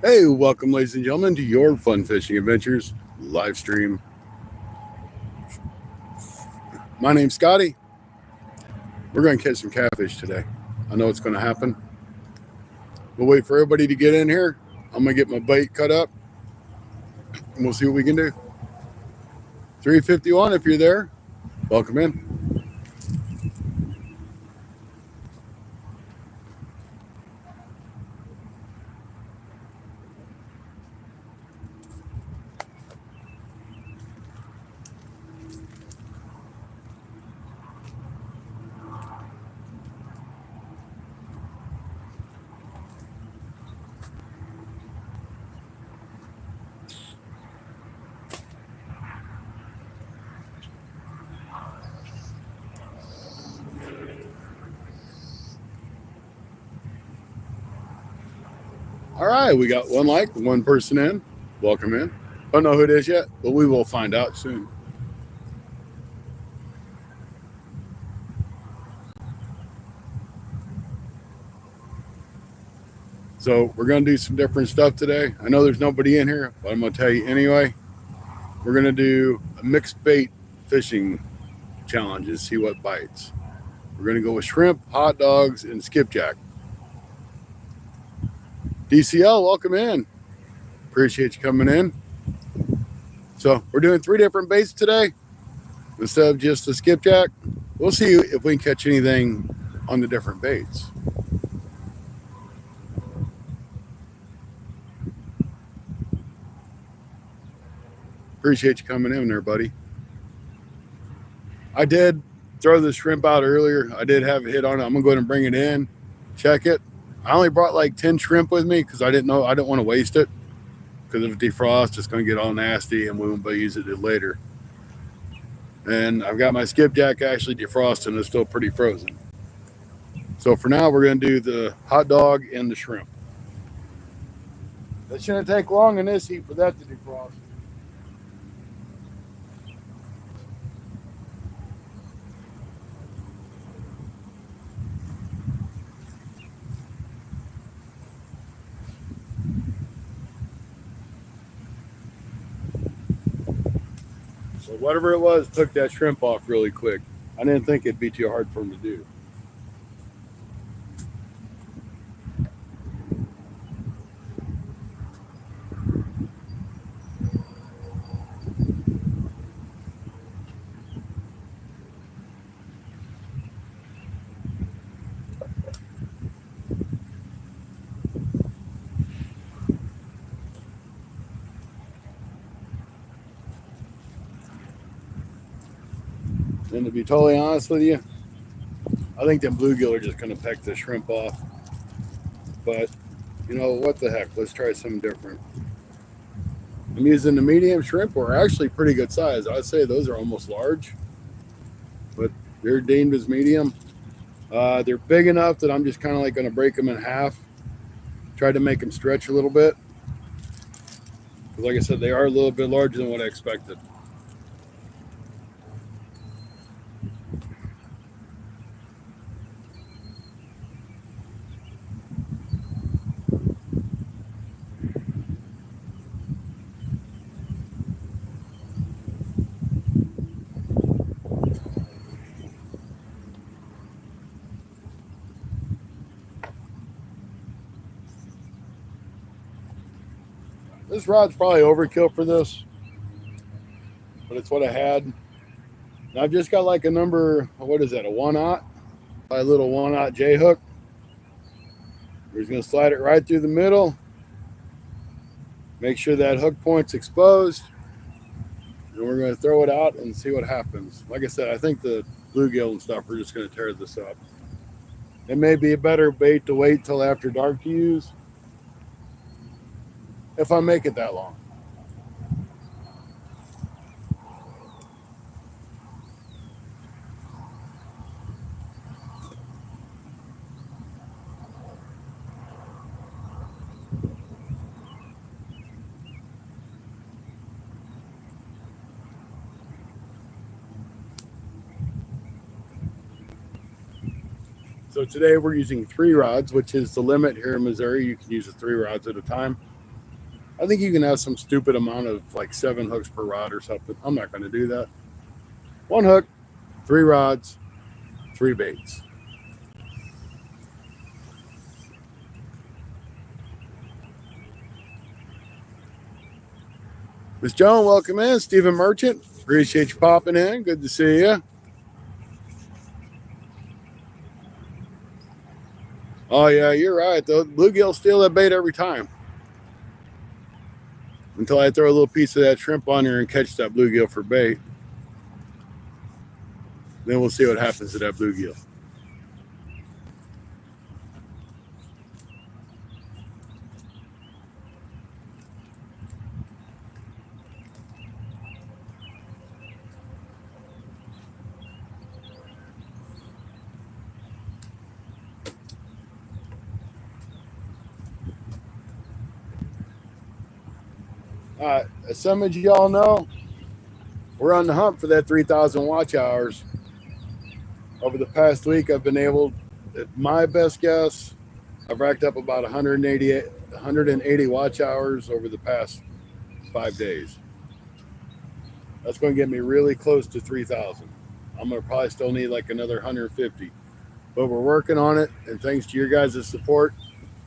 Hey, welcome, ladies and gentlemen, to your Fun Fishing Adventures live stream. My name's Scotty. We're going to catch some catfish today. I know it's going to happen. We'll wait for everybody to get in here. I'm going to get my bait cut up, and we'll see what we can do. 351, if you're there, welcome in. All right, we got one person in. Welcome in. Don't know who it is yet, but we will find out soon. So we're going to do some different stuff today. I know there's nobody in here, but I'm going to tell you anyway. We're going to do a mixed bait fishing challenge and see what bites. We're going to go with shrimp, hot dogs, and skipjack. DCL, welcome in. Appreciate you coming in. So we're doing 3 different baits today instead of just the skipjack. We'll see if we can catch anything on the different baits. Appreciate you coming in there, buddy. I did throw the shrimp out earlier. I did have a hit on it. I'm going to go ahead and bring it in, check it. I only brought like 10 shrimp with me because I didn't want to waste it. Because if it defrosts, it's going to get all nasty and we won't be use it later. And I've got my skipjack actually defrosted and it's still pretty frozen. So for now, we're going to do the hot dog and the shrimp. That shouldn't take long in this heat for that to defrost. So whatever it was, took that shrimp off really quick. I didn't think it'd be too hard for him to do. And to be totally honest with you, I think them bluegill are just going to peck the shrimp off. But, you know, what the heck? Let's try something different. I'm using the medium shrimp, or actually pretty good size. I'd say those are almost large, but they're deemed as medium. They're big enough that I'm just kind of like going to break them in half. Try to make them stretch a little bit. Because like I said, they are a little bit larger than what I expected. This rod's probably overkill for this, but it's what I had. And I've just got like a number, what is that, a 1/0? A little 1/0 J hook. We're just going to slide it right through the middle. Make sure that hook point's exposed. And we're going to throw it out and see what happens. Like I said, I think the bluegill and stuff are just going to tear this up. It may be a better bait to wait till after dark to use, if I make it that long. So today we're using 3 rods, which is the limit here in Missouri. You can use 3 rods at a time. I think you can have some stupid amount of like 7 hooks per rod or something. I'm not going to do that. 1 hook, 3 rods, 3 baits. Miss Joan, welcome in. Stephen Merchant, appreciate you popping in. Good to see you. Oh yeah, you're right. The bluegill steal that bait every time. Until I throw a little piece of that shrimp on there and catch that bluegill for bait. Then we'll see what happens to that bluegill. All right, as some of y'all know, we're on the hunt for that 3,000 watch hours. Over the past week, I've been able, at my best guess, I've racked up about 180 watch hours over the past 5 days. That's going to get me really close to 3,000. I'm going to probably still need like another 150. But we're working on it, and thanks to your guys' support,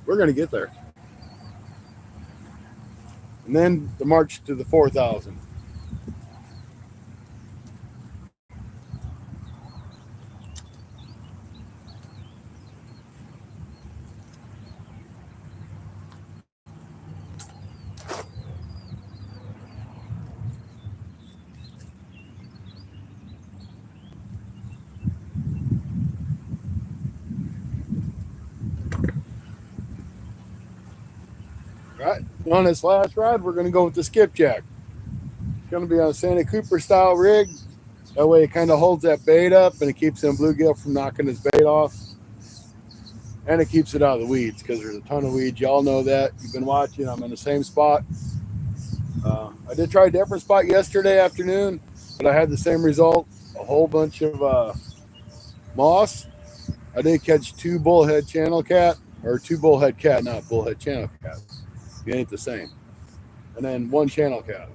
we're going to get there. And then the march to the 4,000. All right, on this last ride, we're going to go with the skipjack. It's going to be on a Santa Cooper style rig. That way it kind of holds that bait up and it keeps them bluegill from knocking his bait off. And it keeps it out of the weeds because there's a ton of weeds. Y'all know that. You've been watching. I'm in the same spot. I did try a different spot yesterday afternoon, but I had the same result. A whole bunch of moss. I did catch 2 bullhead channel cat, or 2 bullhead cat, not bullhead channel cat. It ain't the same. And then 1 channel cat.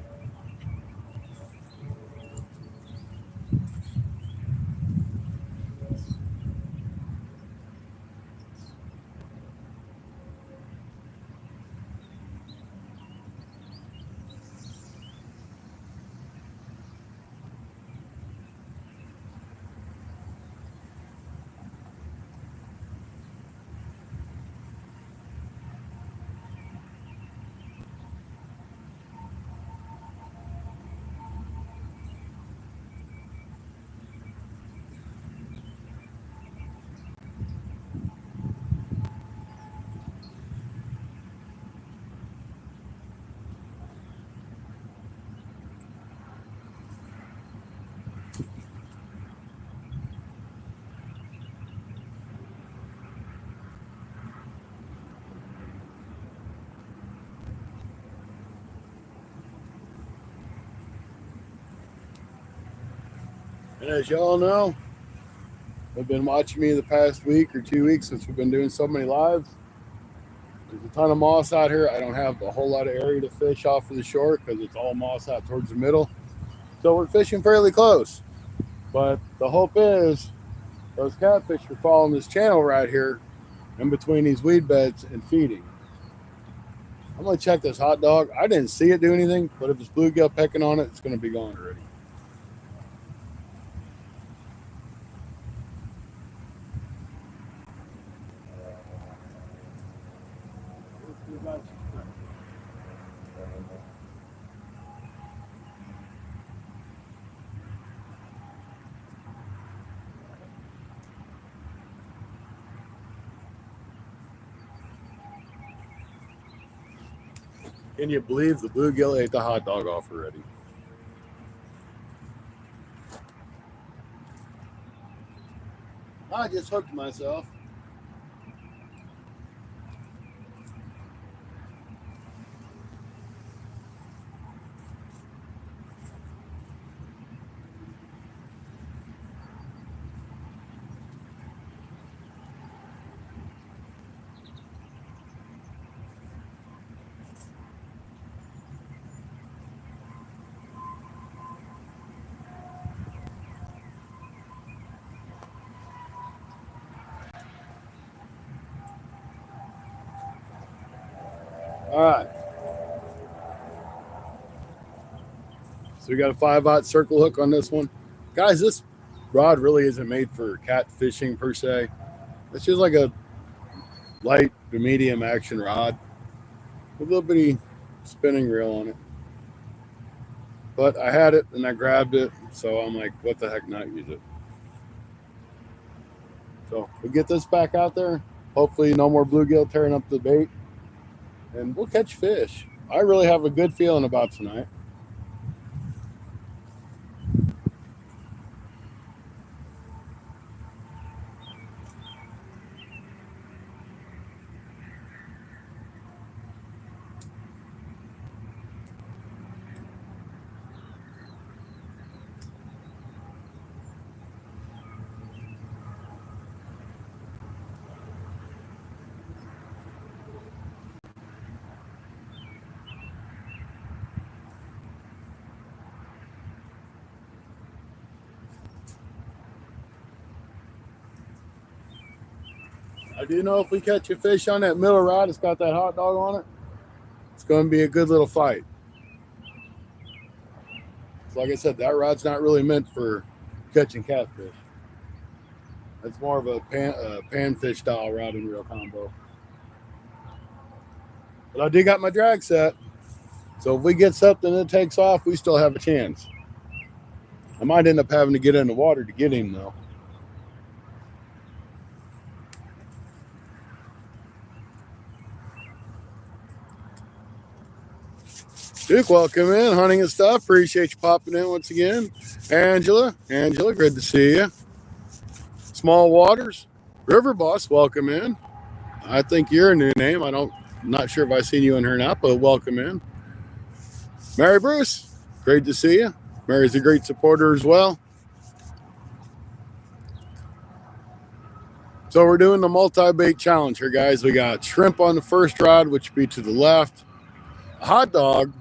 And as y'all know, have been watching me the past week or 2 weeks since we've been doing so many lives. There's a ton of moss out here. I don't have a whole lot of area to fish off of the shore because it's all moss out towards the middle. So we're fishing fairly close. But the hope is those catfish are following this channel right here in between these weed beds and feeding. I'm going to check this hot dog. I didn't see it do anything, but if it's bluegill pecking on it, it's going to be gone already. Can you believe the bluegill ate the hot dog off already? I just hooked myself. All right. So we got a 5/0 circle hook on this one. Guys, this rod really isn't made for catfishing per se. It's just like a light to medium action rod with a little bitty spinning reel on it. But I had it and I grabbed it, so I'm like, what the heck, not use it. So we'll get this back out there. Hopefully no more bluegill tearing up the bait. And we'll catch fish. I really have a good feeling about tonight. I do know if we catch a fish on that middle rod, it's got that hot dog on it, it's going to be a good little fight. So like I said, that rod's not really meant for catching catfish. It's more of a panfish style rod and reel combo. But I did got my drag set, so if we get something that takes off, we still have a chance. I might end up having to get in the water to get him though. Duke, welcome in. Hunting and stuff. Appreciate you popping in once again. Angela, good to see you. Small Waters. River Boss, welcome in. I think you're a new name. Not sure if I've seen you in here or not, but welcome in. Mary Bruce, great to see you. Mary's a great supporter as well. So we're doing the multi-bait challenge here, guys. We got shrimp on the first rod, which would be to the left, a hot dog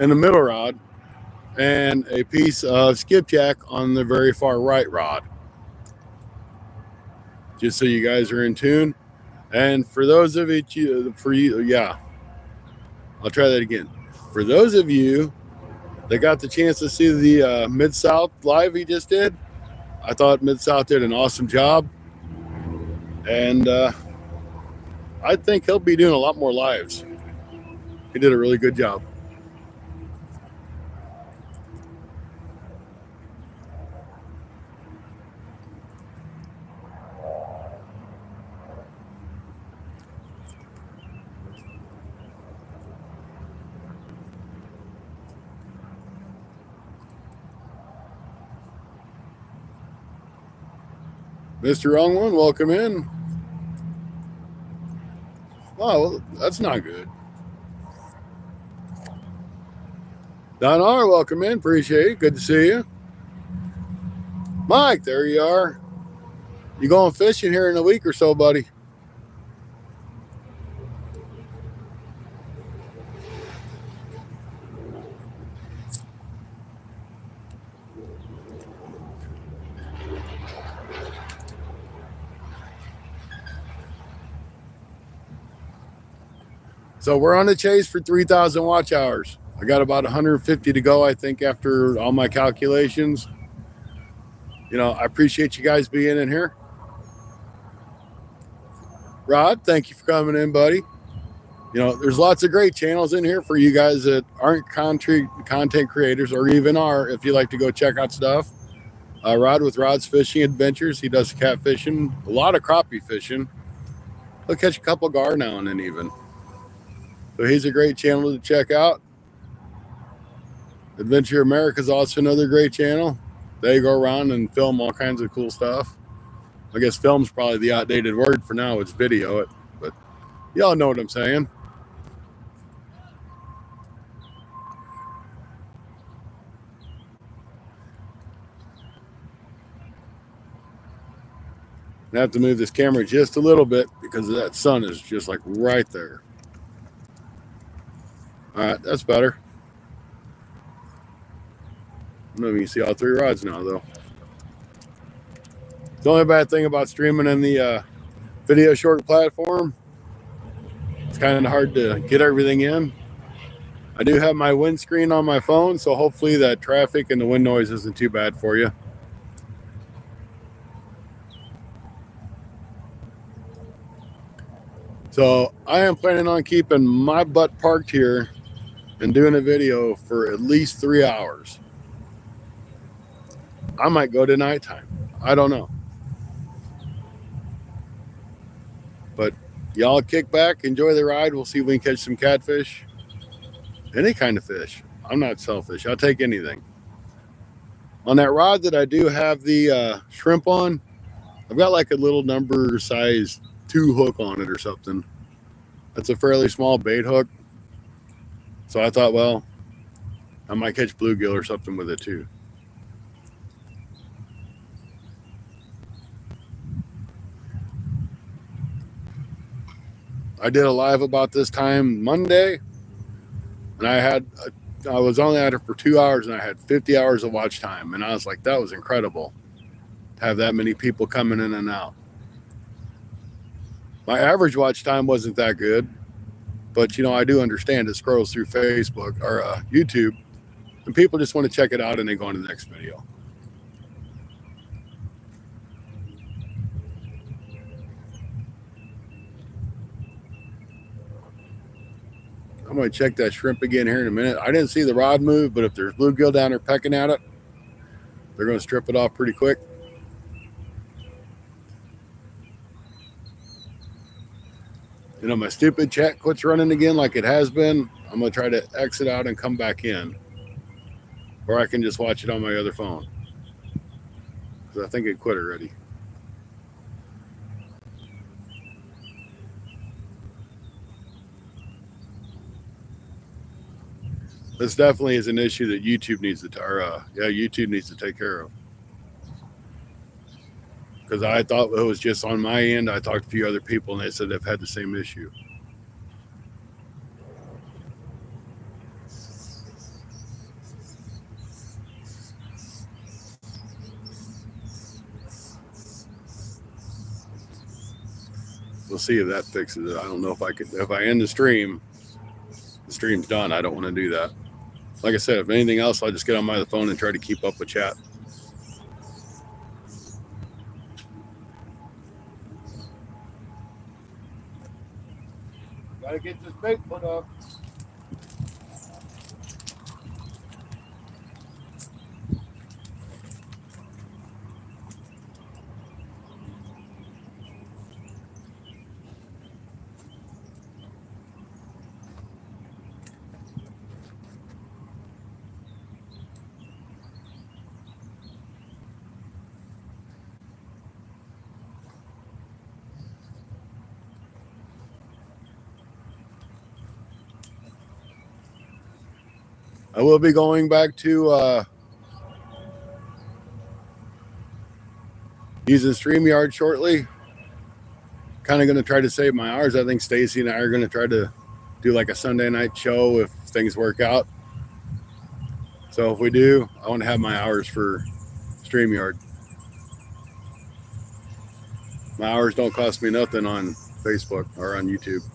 in the middle rod, and a piece of skipjack on the very far right rod. Just so you guys are in tune. And for those of you, I'll try that again. For those of you that got the chance to see the Mid-South live he just did, I thought Mid-South did an awesome job. And I think he'll be doing a lot more lives. He did a really good job. Mr. Wrong One, welcome in. Oh, well, that's not good. Don R, welcome in. Appreciate it. Good to see you. Mike, there you are. You going fishing here in a week or so, buddy? So we're on the chase for 3,000 watch hours. I got about 150 to go, I think, after all my calculations. I appreciate you guys being in here. Rod, thank you for coming in, buddy. There's lots of great channels in here for you guys that aren't content creators, or even are, if you like to go check out stuff. Rod with Rod's Fishing Adventures. He does catfishing, a lot of crappie fishing. He'll catch a couple gar now and then even. So he's a great channel to check out. Adventure America is also another great channel. They go around and film all kinds of cool stuff. I guess film's probably the outdated word for now. It's video it, but y'all know what I'm saying. I have to move this camera just a little bit because that sun is just like right there. All right, that's better. I don't know if you can see all three rods now, though. The only bad thing about streaming in the video short platform, It's kind of hard to get everything in. I do have my windscreen on my phone, so hopefully that traffic and the wind noise isn't too bad for you. So I am planning on keeping my butt parked here and doing a video for at least 3 hours. I might go to nighttime. I don't know. But y'all kick back, enjoy the ride. We'll see if we can catch some catfish. Any kind of fish. I'm not selfish. I'll take anything. On that rod that I do have the shrimp on, I've got like a little number size 2 hook on it or something. That's a fairly small bait hook. So I thought, well, I might catch bluegill or something with it too. I did a live about this time Monday, and I was only at it for 2 hours, and I had 50 hours of watch time, and I was like, that was incredible to have that many people coming in and out. My average watch time wasn't that good, but you know, I do understand it scrolls through Facebook or YouTube, and people just want to check it out and they go on to the next video. I'm going to check that shrimp again here in a minute. I didn't see the rod move, but if there's bluegill down there pecking at it, they're going to strip it off pretty quick. You know, my stupid chat quits running again like it has been. I'm going to try to exit out and come back in. Or I can just watch it on my other phone. Because I think it quit already. This definitely is an issue that YouTube needs to, YouTube needs to take care of. Because I thought it was just on my end. I talked to a few other people and they said they've had the same issue. We'll see if that fixes it. I don't know if I could. If I end the stream's done. I don't want to do that. Like I said, if anything else, I'll just get on my phone and try to keep up with chat. Gotta get this bait put up. I will be going back to using StreamYard shortly. Kind of going to try to save my hours. I think Stacy and I are going to try to do like a Sunday night show if things work out. So if we do, I want to have my hours for StreamYard. My hours don't cost me nothing on Facebook or on YouTube.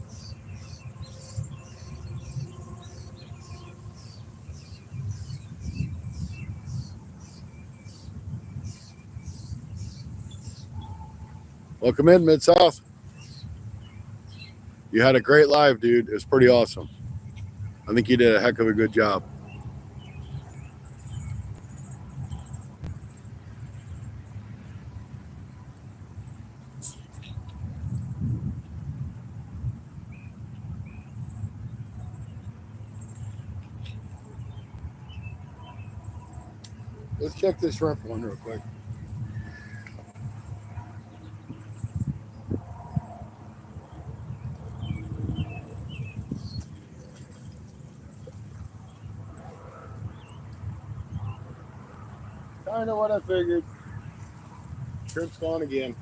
Welcome in, Mid-South. You had a great live, dude. It was pretty awesome. I think you did a heck of a good job. Let's check this shrimp one real quick. Kind of what I figured. Shrimp's gone again.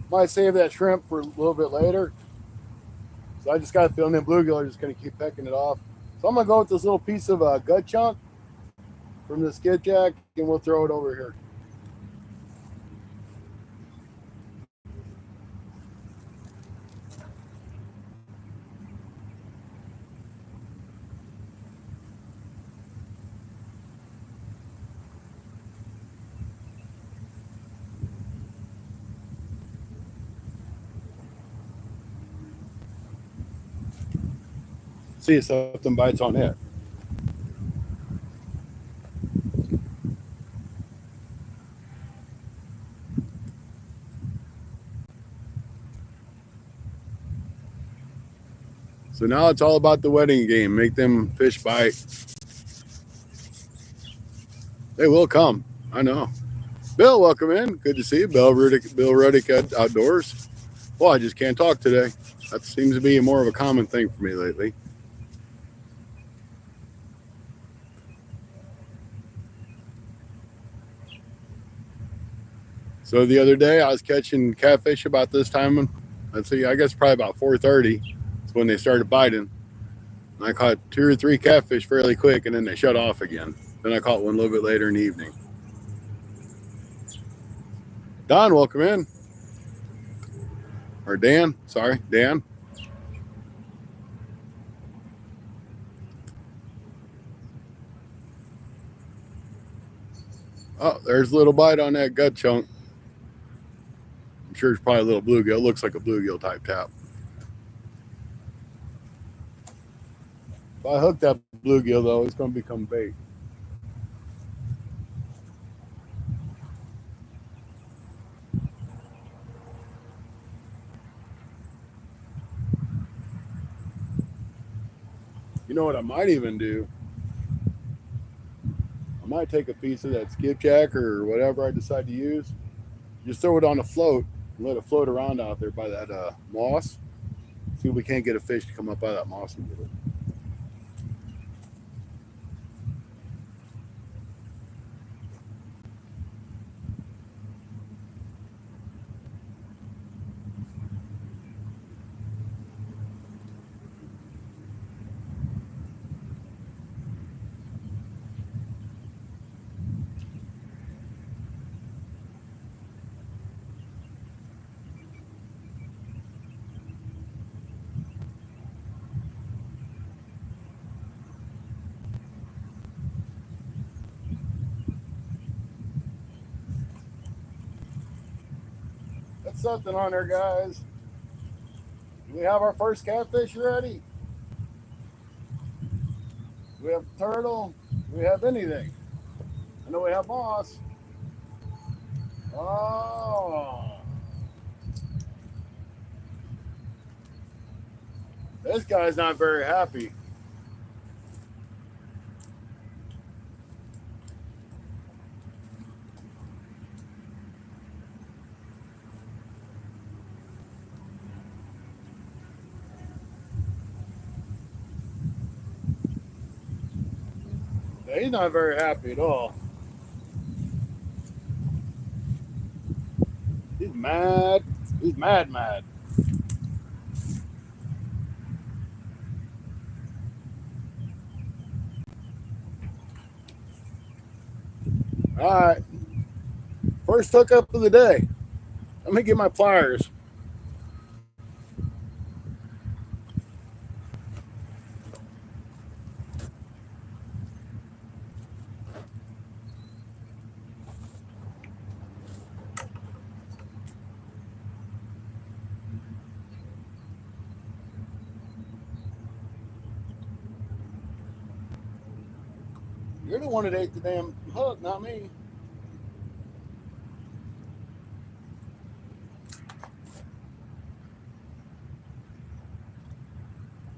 Might save that shrimp for a little bit later. So I just got a feeling them bluegill are just going to keep pecking it off. So I'm going to go with this little piece of gut chunk from the skipjack, and we'll throw it over here. See if something bites on it. So now it's all about the wetting game. Make them fish bite. They will come. I know. Bill, welcome in. Good to see you. Bill Ruddick Outdoors. Well, I just can't talk today. That seems to be more of a common thing for me lately. So the other day I was catching catfish about this time. Let's see, I guess probably about 4:30. That's when they started biting. And I caught 2 or 3 catfish fairly quick, and then they shut off again. Then I caught one a little bit later in the evening. Don, welcome in. Or Dan, sorry, Dan. Oh, there's a little bite on that gut chunk. I'm sure it's probably a little bluegill. It looks like a bluegill type tap. If I hook that bluegill, though, it's going to become bait. You know what I might even do? I might take a piece of that skipjack or whatever I decide to use, just throw it on a float and let it float around out there by that moss. See if we can't get a fish to come up out of that moss and get it. That's something on there, guys. Do we have our first catfish ready? Do we have turtle? Do we have anything? I know we have moss. Oh, this guy's not very happy. Yeah, he's not very happy at all. He's mad. He's mad. All right. First hookup of the day. Let me get my pliers. You're the one that ate the damn hook, not me.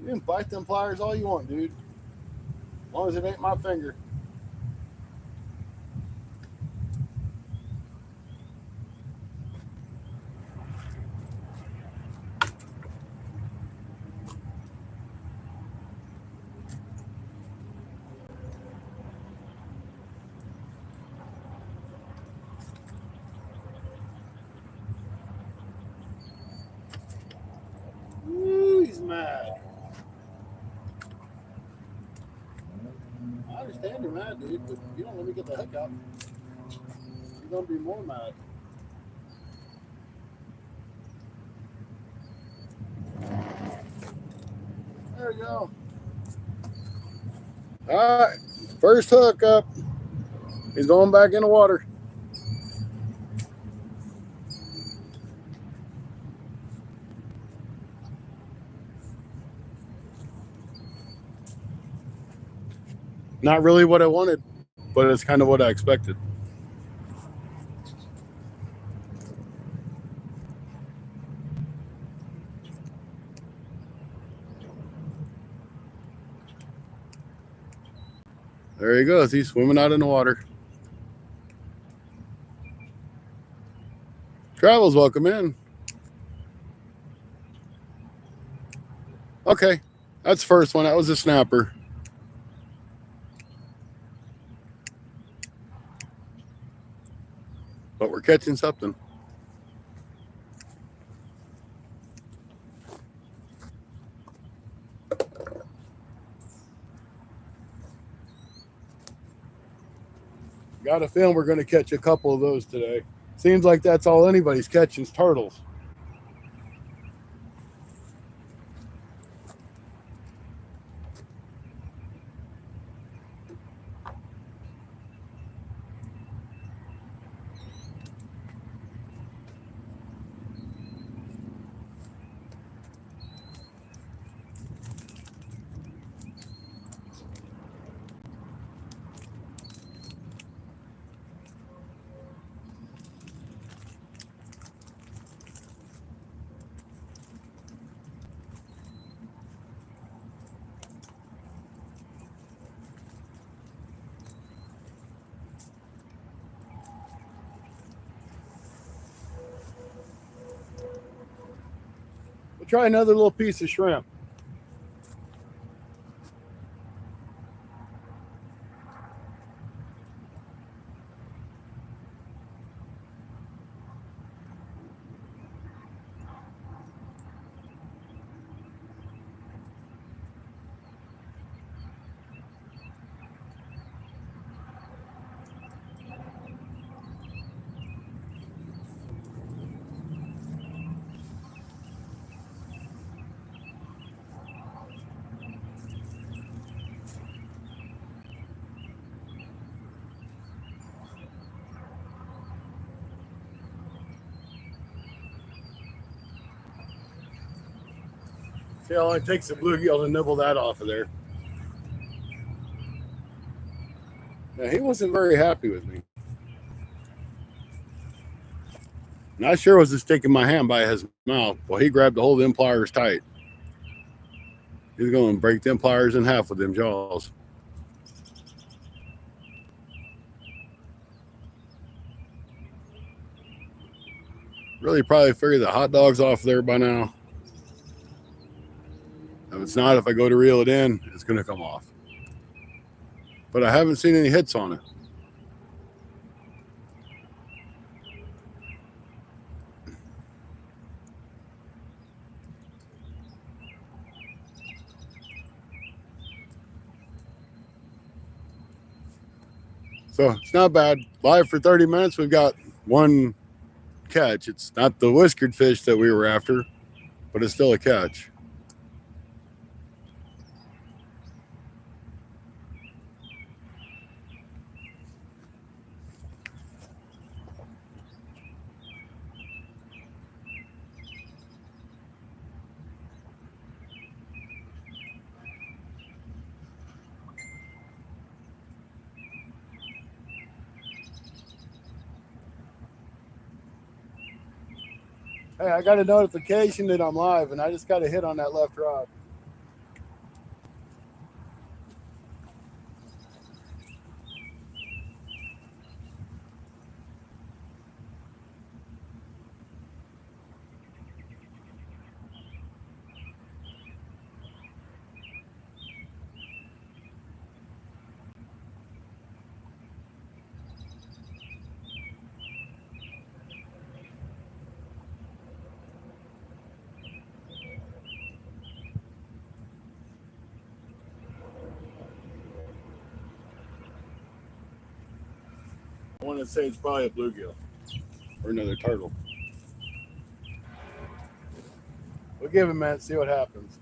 You can bite them pliers all you want, dude. As long as it ain't my finger. mad. I understand you're mad, dude, but if you don't let me get the hook up, you're gonna be more mad. There you go. All right, first hook up. He's going back in the water. Not really what I wanted, but it's kind of what I expected. There he goes. He's swimming out in the water. Travels, welcome in. Okay, that's the first one. That was a snapper. But we're catching something. Got a feeling we're going to catch a couple of those today. Seems like that's all anybody's catching is turtles. We'll try another little piece of shrimp. See how long it takes the bluegill to nibble that off of there. Now, he wasn't very happy with me. And I sure was just taking my hand by his mouth. Well, he grabbed the whole of them pliers tight. He's going to break them pliers in half with them jaws. Really probably figured the hot dog's off there by now. If it's not, if I go to reel it in, it's going to come off. But I haven't seen any hits on it. So it's not bad. Live for 30 minutes, we've got one catch. It's not the whiskered fish that we were after, but it's still a catch. Hey, I got a notification that I'm live, and I just got a hit on that left rod. I want to say it's probably a bluegill or another turtle. We'll give it a minute, see what happens.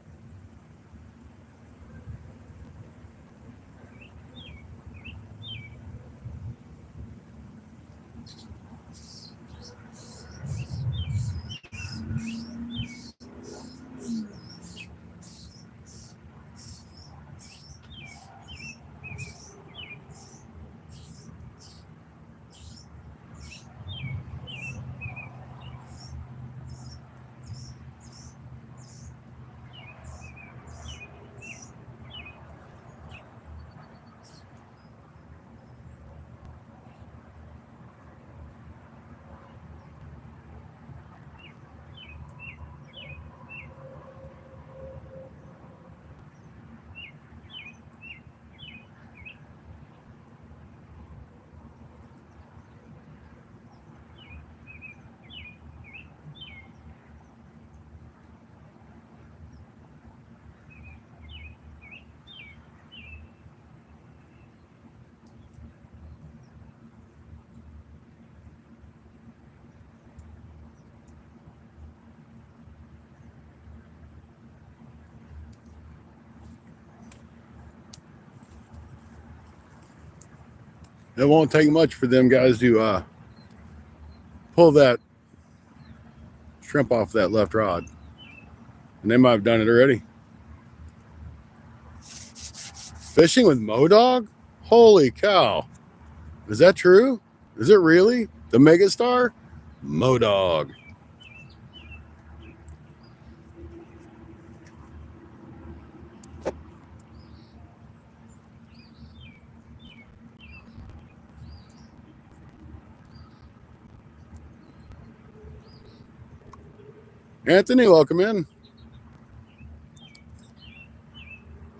It won't take much for them guys to pull that shrimp off that left rod. And they might have done it already. Fishing with Modog? Holy cow. Is that true? Is it really? The megastar? Modog. Anthony, welcome in.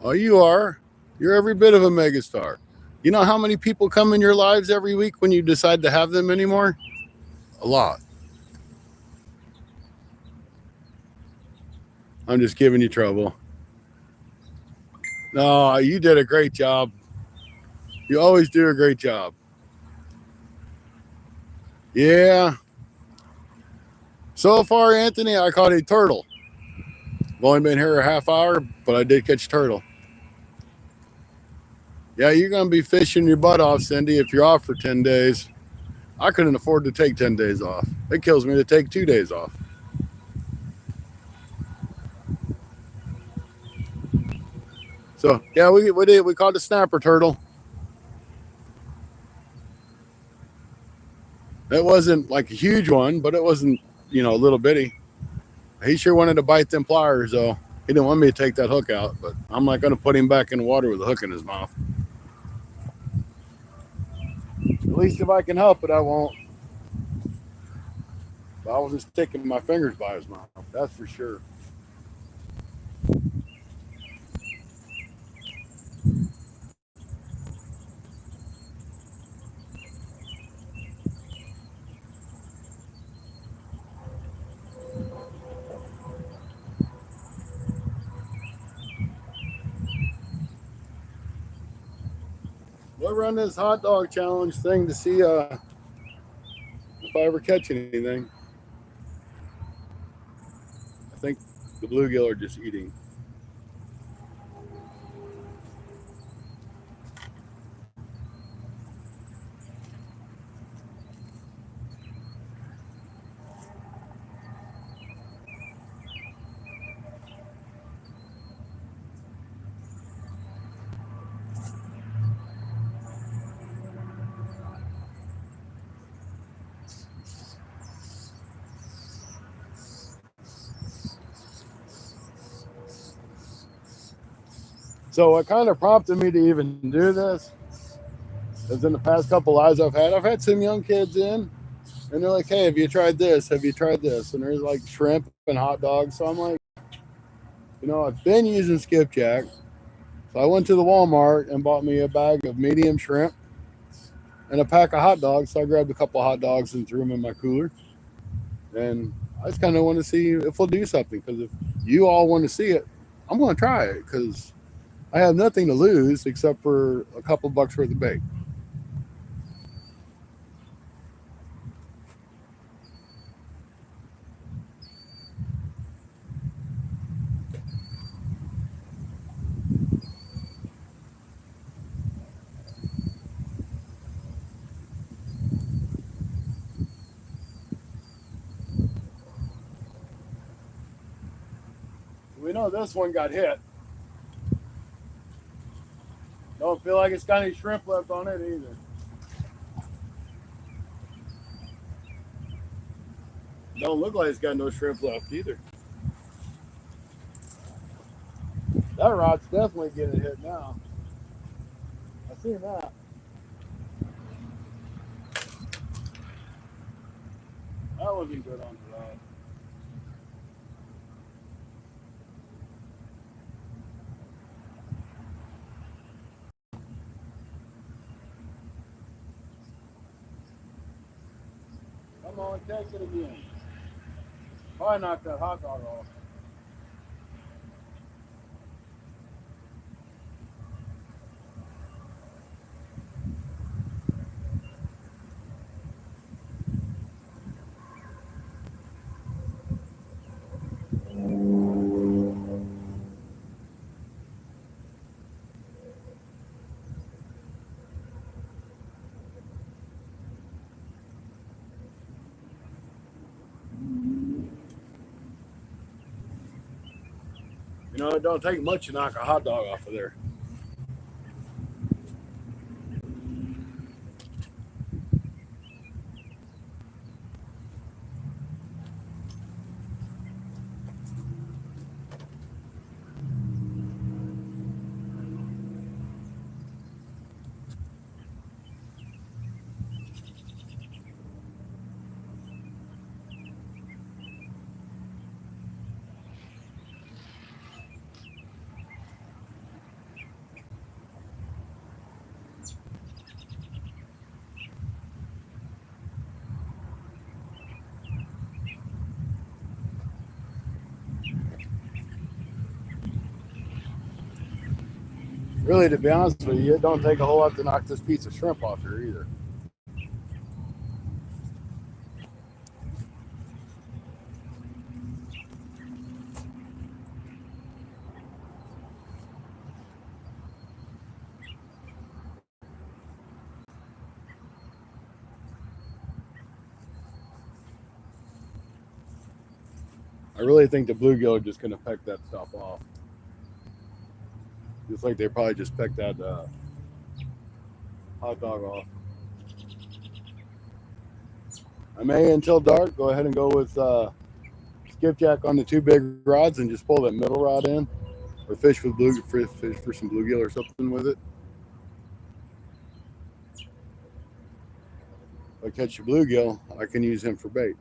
Oh, you are. You're every bit of a megastar. You know how many people come in your lives every week when you decide to have them anymore? A lot. I'm just giving you trouble. No, you did a great job. You always do a great job. Yeah. So far, Anthony, I caught a turtle. I've only been here a half hour, but I did catch a turtle. Yeah, you're going to be fishing your butt off, Cindy, if you're off for 10 days. I couldn't afford to take 10 days off. It kills me to take 2 days off. So, yeah, we did. We caught a snapper turtle. It wasn't like a huge one, but it wasn't, a little bitty. He sure wanted to bite them pliers, though. He didn't want me to take that hook out, but I'm not going to put him back in the water with a hook in his mouth. At least if I can help it, I won't. But I was just sticking my fingers by his mouth. That's for sure. We'll run this hot dog challenge thing to see if I ever catch anything. I think the bluegill are just eating. So what kind of prompted me to even do this is in the past couple lives I've had some young kids in, and they're like, hey, have you tried this? Have you tried this? And there's like shrimp and hot dogs. So I'm like, I've been using skipjack. So I went to the Walmart and bought me a bag of medium shrimp and a pack of hot dogs. So I grabbed a couple of hot dogs and threw them in my cooler. And I just kind of want to see if we'll do something, because if you all want to see it, I'm going to try it, because I have nothing to lose except for a couple bucks worth of bait. know this one got hit. Don't feel like it's got any shrimp left on it either. Don't look like it's got no shrimp left either. That rod's definitely getting hit now. I seen that. That wasn't good on the rod. Come on, take it again. Probably knock that hot dog off. You know, it don't take much to knock a hot dog off of there. Really, to be honest with you, it don't take a whole lot to knock this piece of shrimp off here either. I really think the bluegill are just going to peck that stuff off. Just like they probably just pecked that hot dog off. I may, until dark, go ahead and go with skipjack on the two big rods and just pull that middle rod in, or fish for some bluegill or something with it. If I catch a bluegill, I can use him for bait.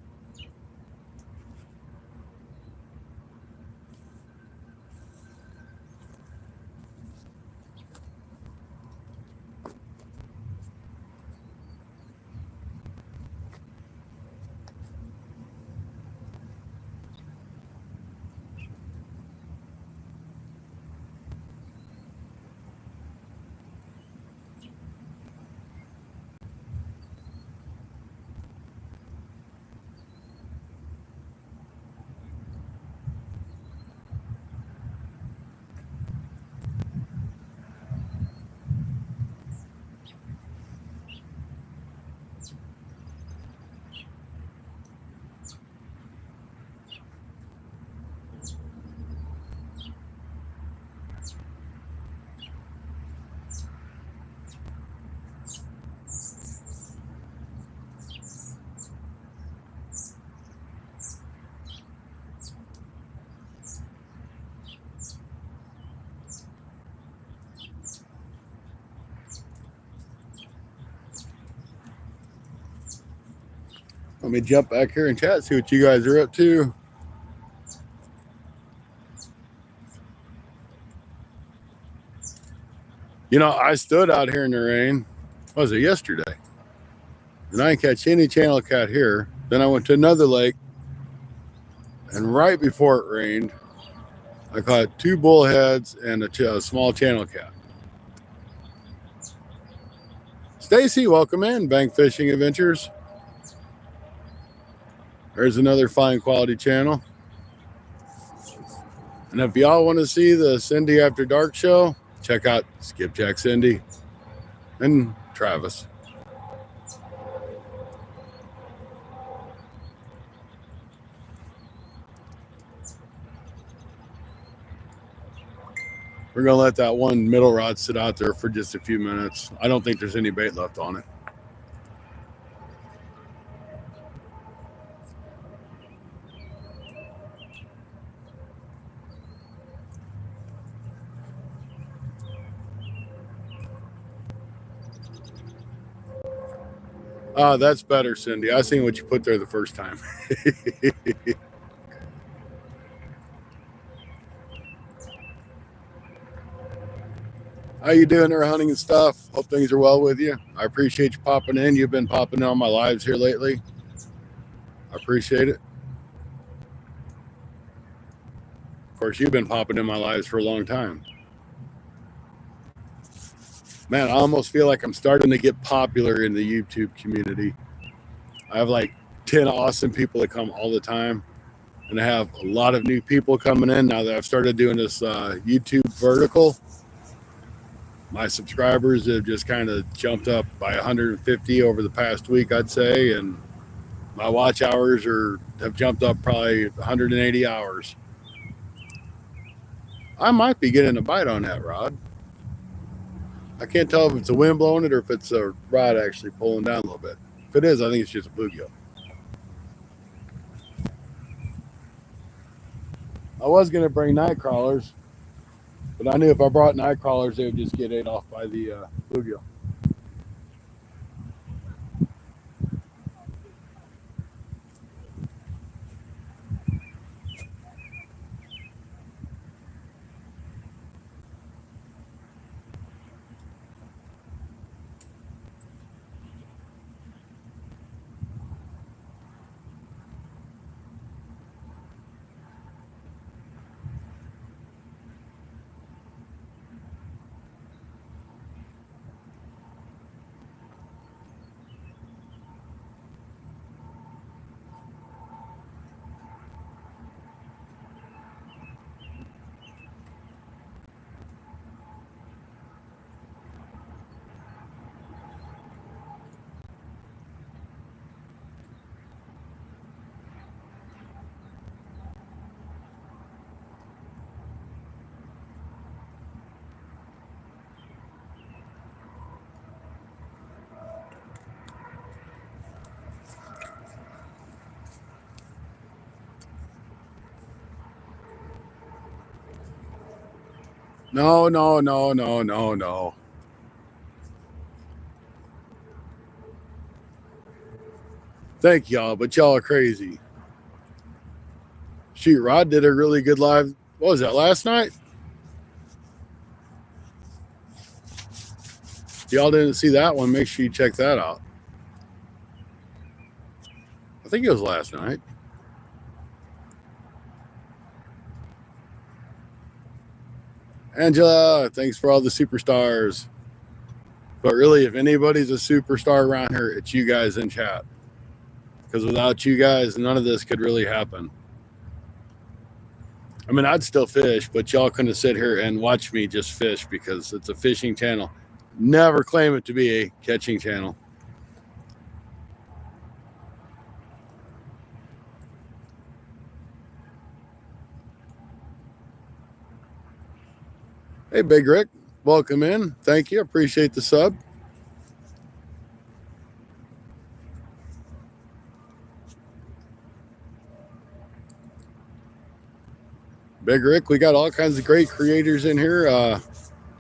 Let me jump back here and chat, see what you guys are up to. You know, I stood out here in the rain, what was it, yesterday? And I didn't catch any channel cat here. Then I went to another lake, and right before it rained, I caught two bullheads and a small channel cat. Stacy, welcome in, Bank Fishing Adventures. There's another fine quality channel. And if y'all want to see the Cindy After Dark show, check out Skipjack Cindy and Travis. We're going to let that one middle rod sit out there for just a few minutes. I don't think there's any bait left on it. Oh, that's better, Cindy. I seen what you put there the first time. How you doing there, hunting and stuff? Hope things are well with you. I appreciate you popping in. You've been popping in on my lives here lately. I appreciate it. Of course, you've been popping in my lives for a long time. Man, I almost feel like I'm starting to get popular in the YouTube community. I have like 10 awesome people that come all the time. And I have a lot of new people coming in now that I've started doing this YouTube vertical. My subscribers have just kind of jumped up by 150 over the past week, I'd say. And my watch hours have jumped up probably 180 hours. I might be getting a bite on that rod. I can't tell if it's the wind blowing it or if it's a rod actually pulling down a little bit. If it is, I think it's just a bluegill. I was going to bring night crawlers, but I knew if I brought night crawlers, they would just get ate off by the bluegill. No. Thank y'all, but y'all are crazy. Shoot, Rod did a really good live. What was that, last night? If y'all didn't see that one, make sure you check that out. I think it was last night. Angela, thanks for all the superstars. But really, if anybody's a superstar around here, it's you guys in chat. Because without you guys, none of this could really happen. I mean, I'd still fish, but y'all couldn't sit here and watch me just fish because it's a fishing channel. Never claim it to be a catching channel. Hey, Big Rick, welcome in. Thank you. Appreciate the sub. Big Rick, we got all kinds of great creators in here.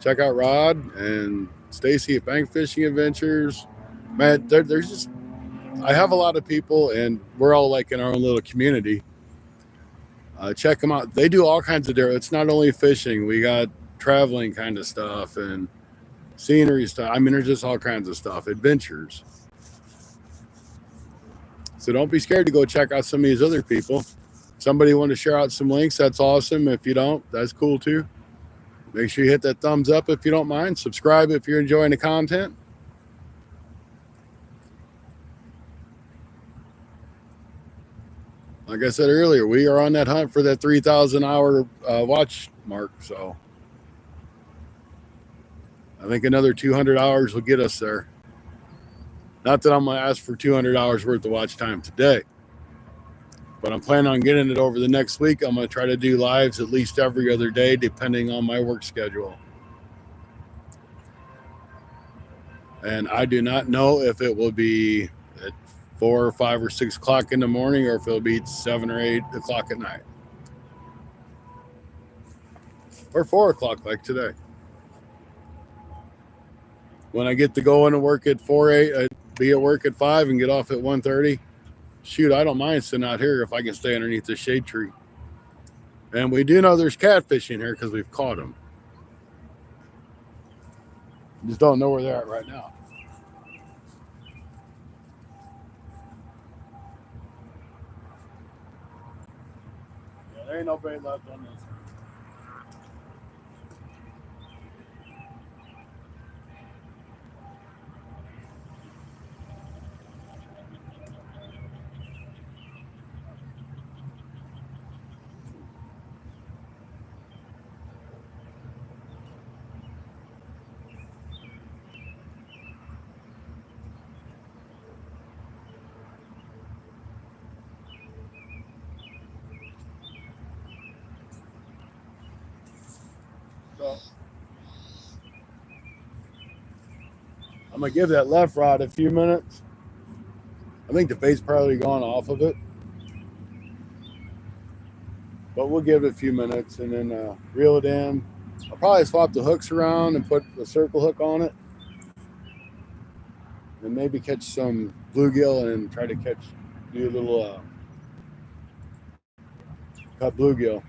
Check out Rod and Stacy at Bank Fishing Adventures. Man, there's just, I have a lot of people and we're all like in our own little community. Check them out. They do all kinds of different, it's not only fishing. We got traveling kind of stuff and scenery stuff. I mean, there's just all kinds of stuff, adventures. So don't be scared to go check out some of these other people. Somebody want to share out some links, that's awesome. If you don't, that's cool too. Make sure you hit that thumbs up if you don't mind. Subscribe if you're enjoying the content. Like I said earlier, we are on that hunt for that 3,000 hour watch mark. So I think another 200 hours will get us there. Not that I'm going to ask for 200 hours worth of watch time today. But I'm planning on getting it over the next week. I'm going to try to do lives at least every other day, depending on my work schedule. And I do not know if it will be at 4 or 5 or 6 o'clock in the morning, or if it'll be 7 or 8 o'clock at night, or 4 o'clock like today. When I get to go into work at 4, be at work at 5 and get off at 1:30, shoot, I don't mind sitting out here if I can stay underneath the shade tree. And we do know there's catfish in here because we've caught them. Just don't know where they're at right now. Yeah, there ain't no bait left on this. So I'm gonna give that left rod a few minutes. I think the bait's probably gone off of it, but we'll give it a few minutes and then reel it in. I'll probably swap the hooks around and put the circle hook on it, and maybe catch some bluegill and try to do a little cut bluegill.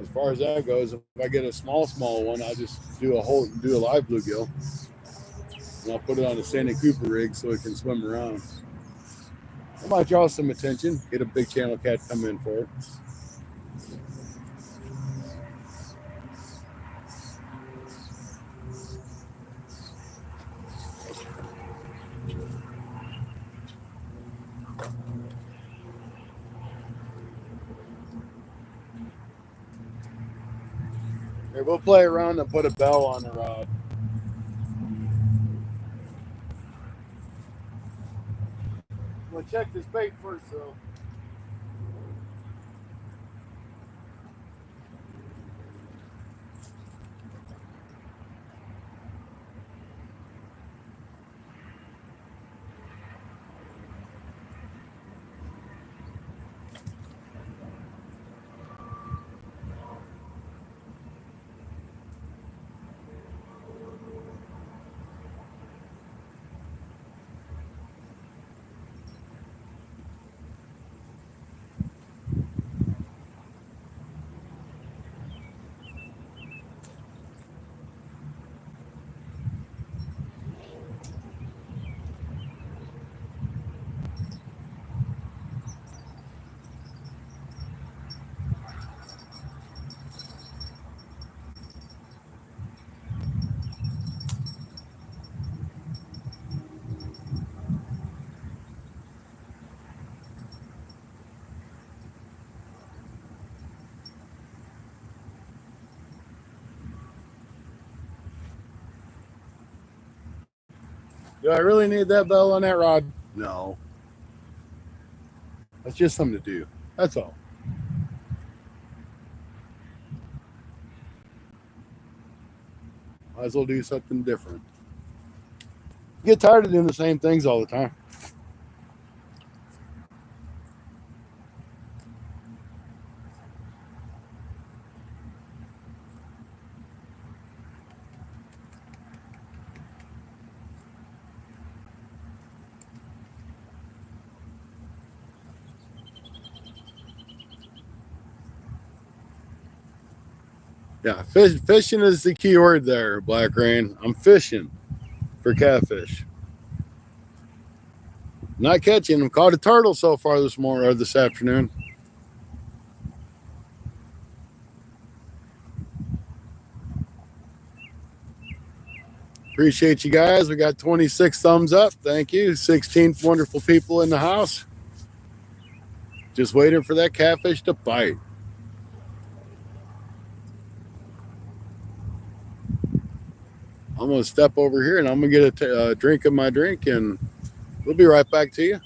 As far as that goes, if I get a small one, I'll just do a live bluegill, and I'll put it on a Sandy Cooper rig so it can swim around. I might draw some attention, get a big channel cat come in for it. Here, we'll play around and put a bell on the rod. We'll check this bait first, though. Do I really need that bell on that rod? No. That's just something to do. That's all. Might as well do something different. Get tired of doing the same things all the time. Yeah, fishing is the key word there, Black Rain. I'm fishing for catfish. Not catching them. Caught a turtle so far this morning or this afternoon. Appreciate you guys. We got 26 thumbs up. Thank you. 16 wonderful people in the house. Just waiting for that catfish to bite. I'm going to step over here and I'm going to get a drink of my drink and We'll be right back to you.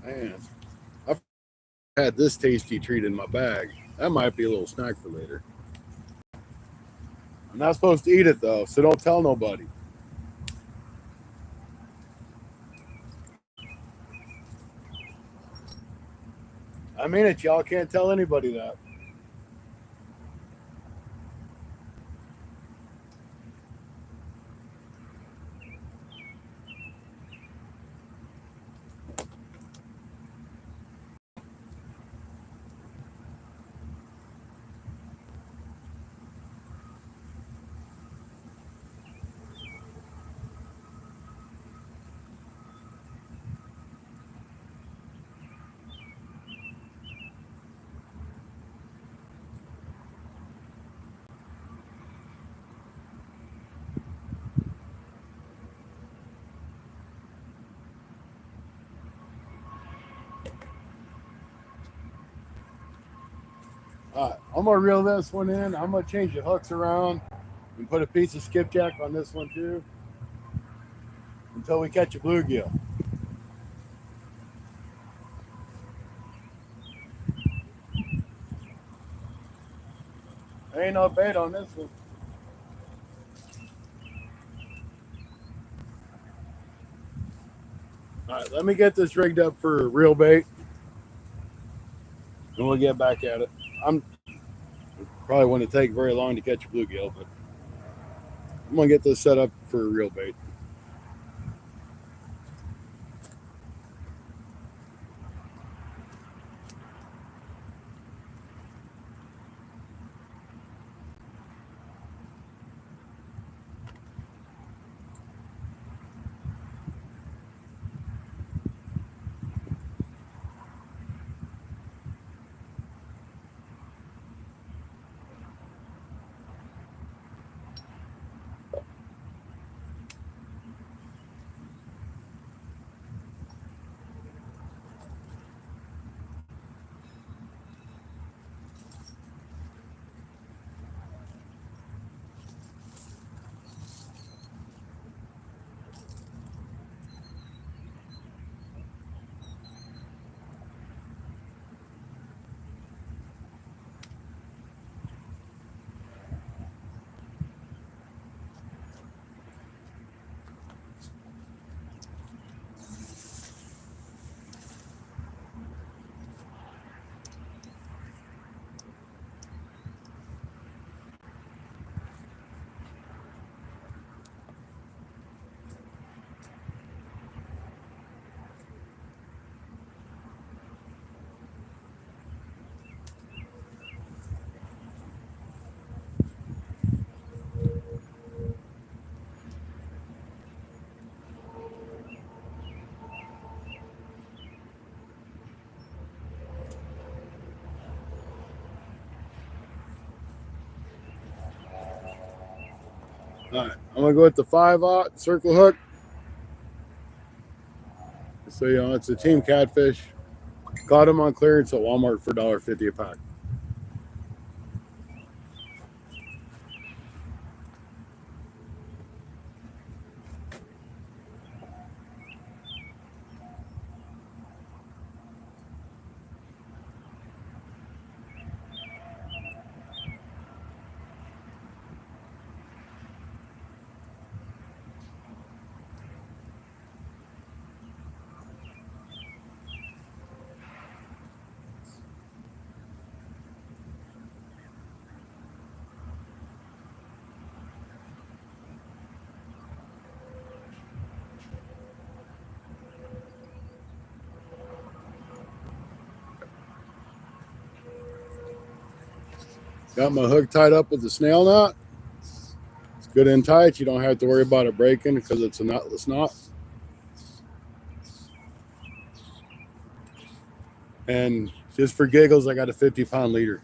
Man, I've had this tasty treat in my bag. That might be a little snack for later. I'm not supposed to eat it though, so don't tell nobody. I mean it, y'all can't tell anybody that. All right, I'm gonna reel this one in. I'm gonna change the hooks around and put a piece of skipjack on this one too until we catch a bluegill. There ain't no bait on this one. All right, let me get this rigged up for real bait, and we'll get back at it. I'm probably wouldn't take very long to catch a bluegill, but I'm gonna get this set up for real bait. All right, I'm gonna go with the 5/0 circle hook. So it's a team catfish. Got them on clearance at Walmart for $1.50 a pack. Got my hook tied up with the snail knot. It's good and tight. You don't have to worry about it breaking because it's a knotless knot. And just for giggles, I got a 50-pound leader.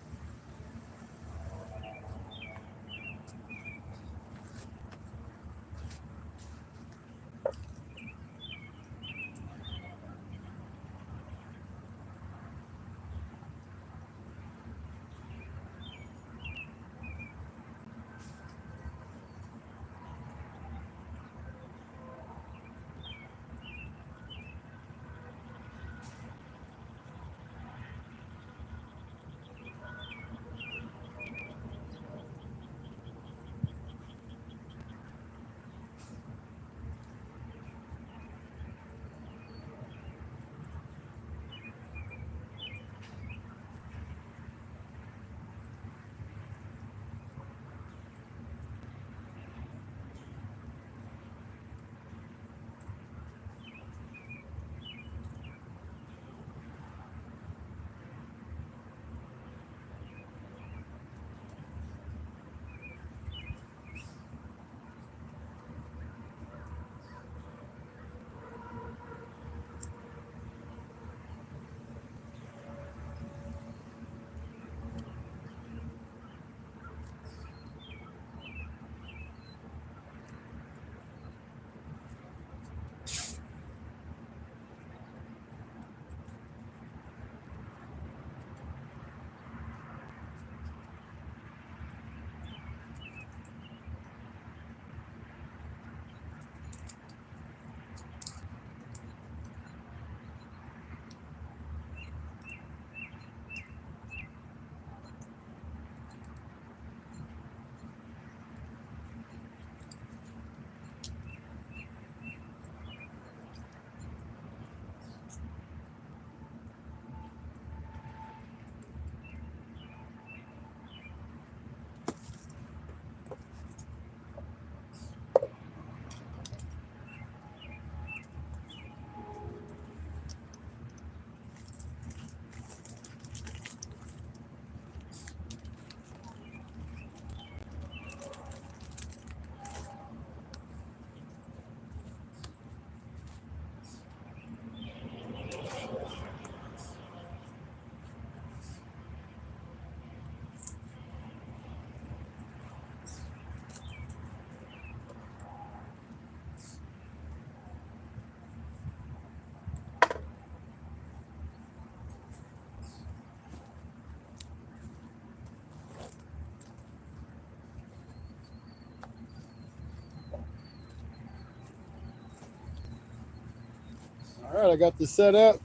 All right, I got this set up.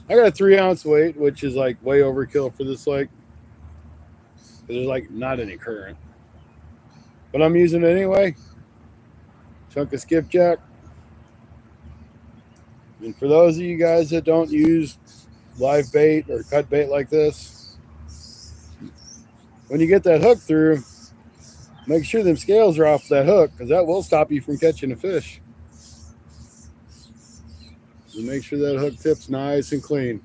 I got a 3-ounce weight, which is like way overkill for this lake. There's like not any current, but I'm using it anyway. Chunk of skipjack. And for those of you guys that don't use live bait or cut bait like this, when you get that hook through, make sure them scales are off that hook, because that will stop you from catching a fish. So make sure that hook tip's nice and clean.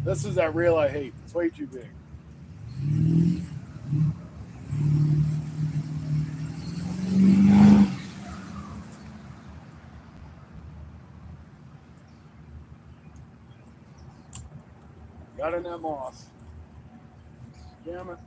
This is that reel I hate. It's way too big. Got in that moss. Damn it.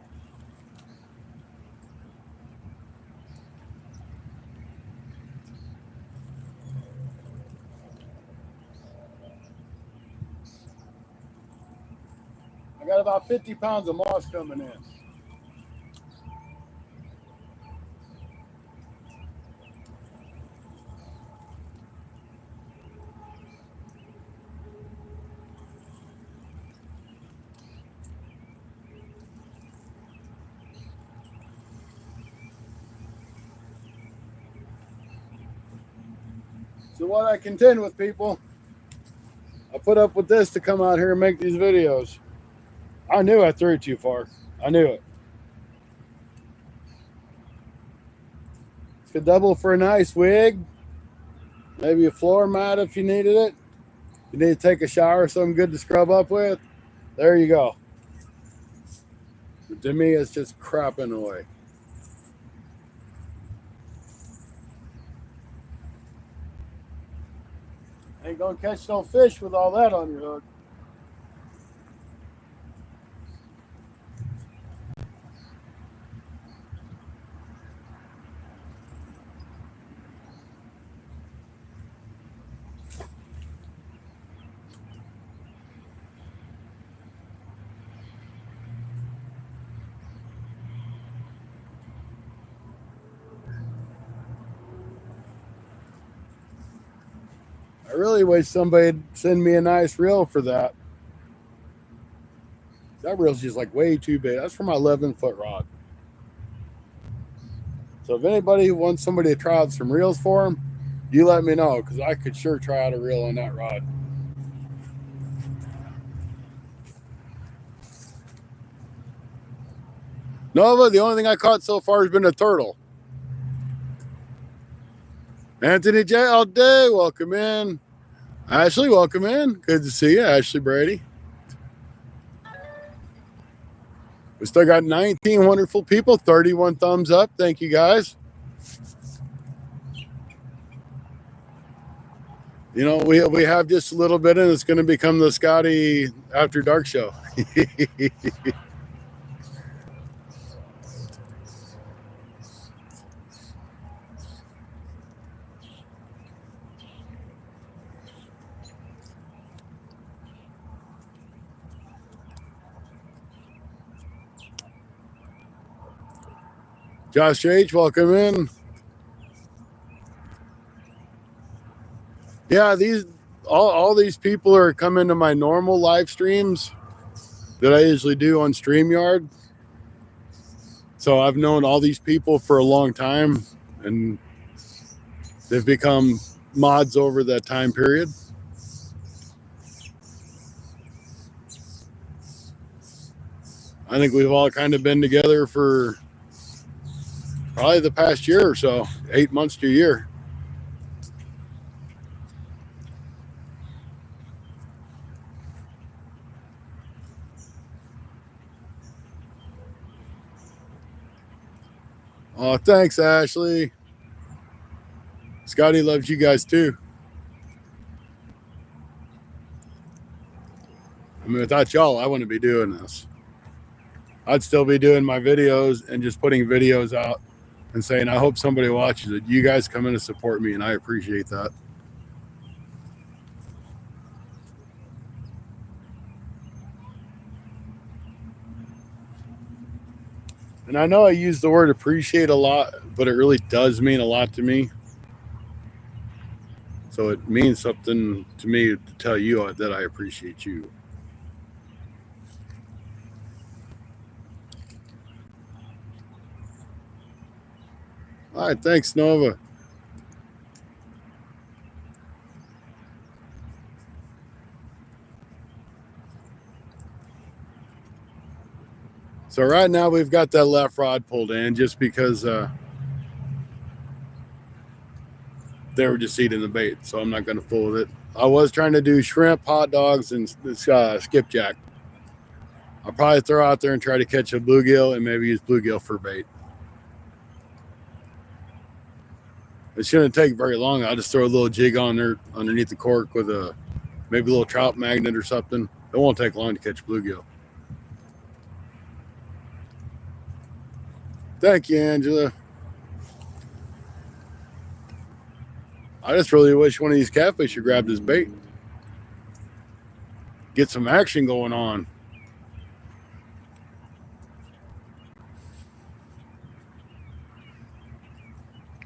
I got about 50 pounds of moss coming in. So what I contend with, people, I put up with this to come out here and make these videos. I knew I threw it too far. I knew it. Could double for a nice wig. Maybe a floor mat if you needed it. You need to take a shower, something good to scrub up with. There you go. But to me, it's just crapping away. Ain't gonna catch no fish with all that on your hook. I really wish somebody'd send me a nice reel for that. That reel's just like way too big. That's for my 11-foot rod. So if anybody wants somebody to try out some reels for them, you let me know, because I could sure try out a reel on that rod. Nova, the only thing I caught so far has been a turtle. Anthony J. all day, welcome in. Ashley, welcome in. Good to see you, Ashley Brady. We still got 19 wonderful people, 31 thumbs up. Thank you, guys. You know, we have just a little bit, and it's going to become the Scotty After Dark show. Josh H., welcome in. Yeah, all these people are coming to my normal live streams that I usually do on StreamYard. So I've known all these people for a long time, and they've become mods over that time period. I think we've all kind of been together for probably the past year or so, 8 months to a year. Oh, thanks, Ashley. Scotty loves you guys too. I mean, without y'all, I wouldn't be doing this. I'd still be doing my videos and just putting videos out and saying, I hope somebody watches it. You guys come in to support me, and I appreciate that. And I know I use the word appreciate a lot, but it really does mean a lot to me. So it means something to me to tell you that I appreciate you. All right, thanks, Nova. So right now we've got that left rod pulled in just because they were just eating the bait, so I'm not going to fool with it. I was trying to do shrimp, hot dogs, and skipjack. I'll probably throw out there and try to catch a bluegill and maybe use bluegill for bait. It shouldn't take very long. I'll just throw a little jig on there underneath the cork with maybe a little trout magnet or something. It won't take long to catch bluegill. Thank you, Angela. I just really wish one of these catfish had grabbed his bait. Get some action going on.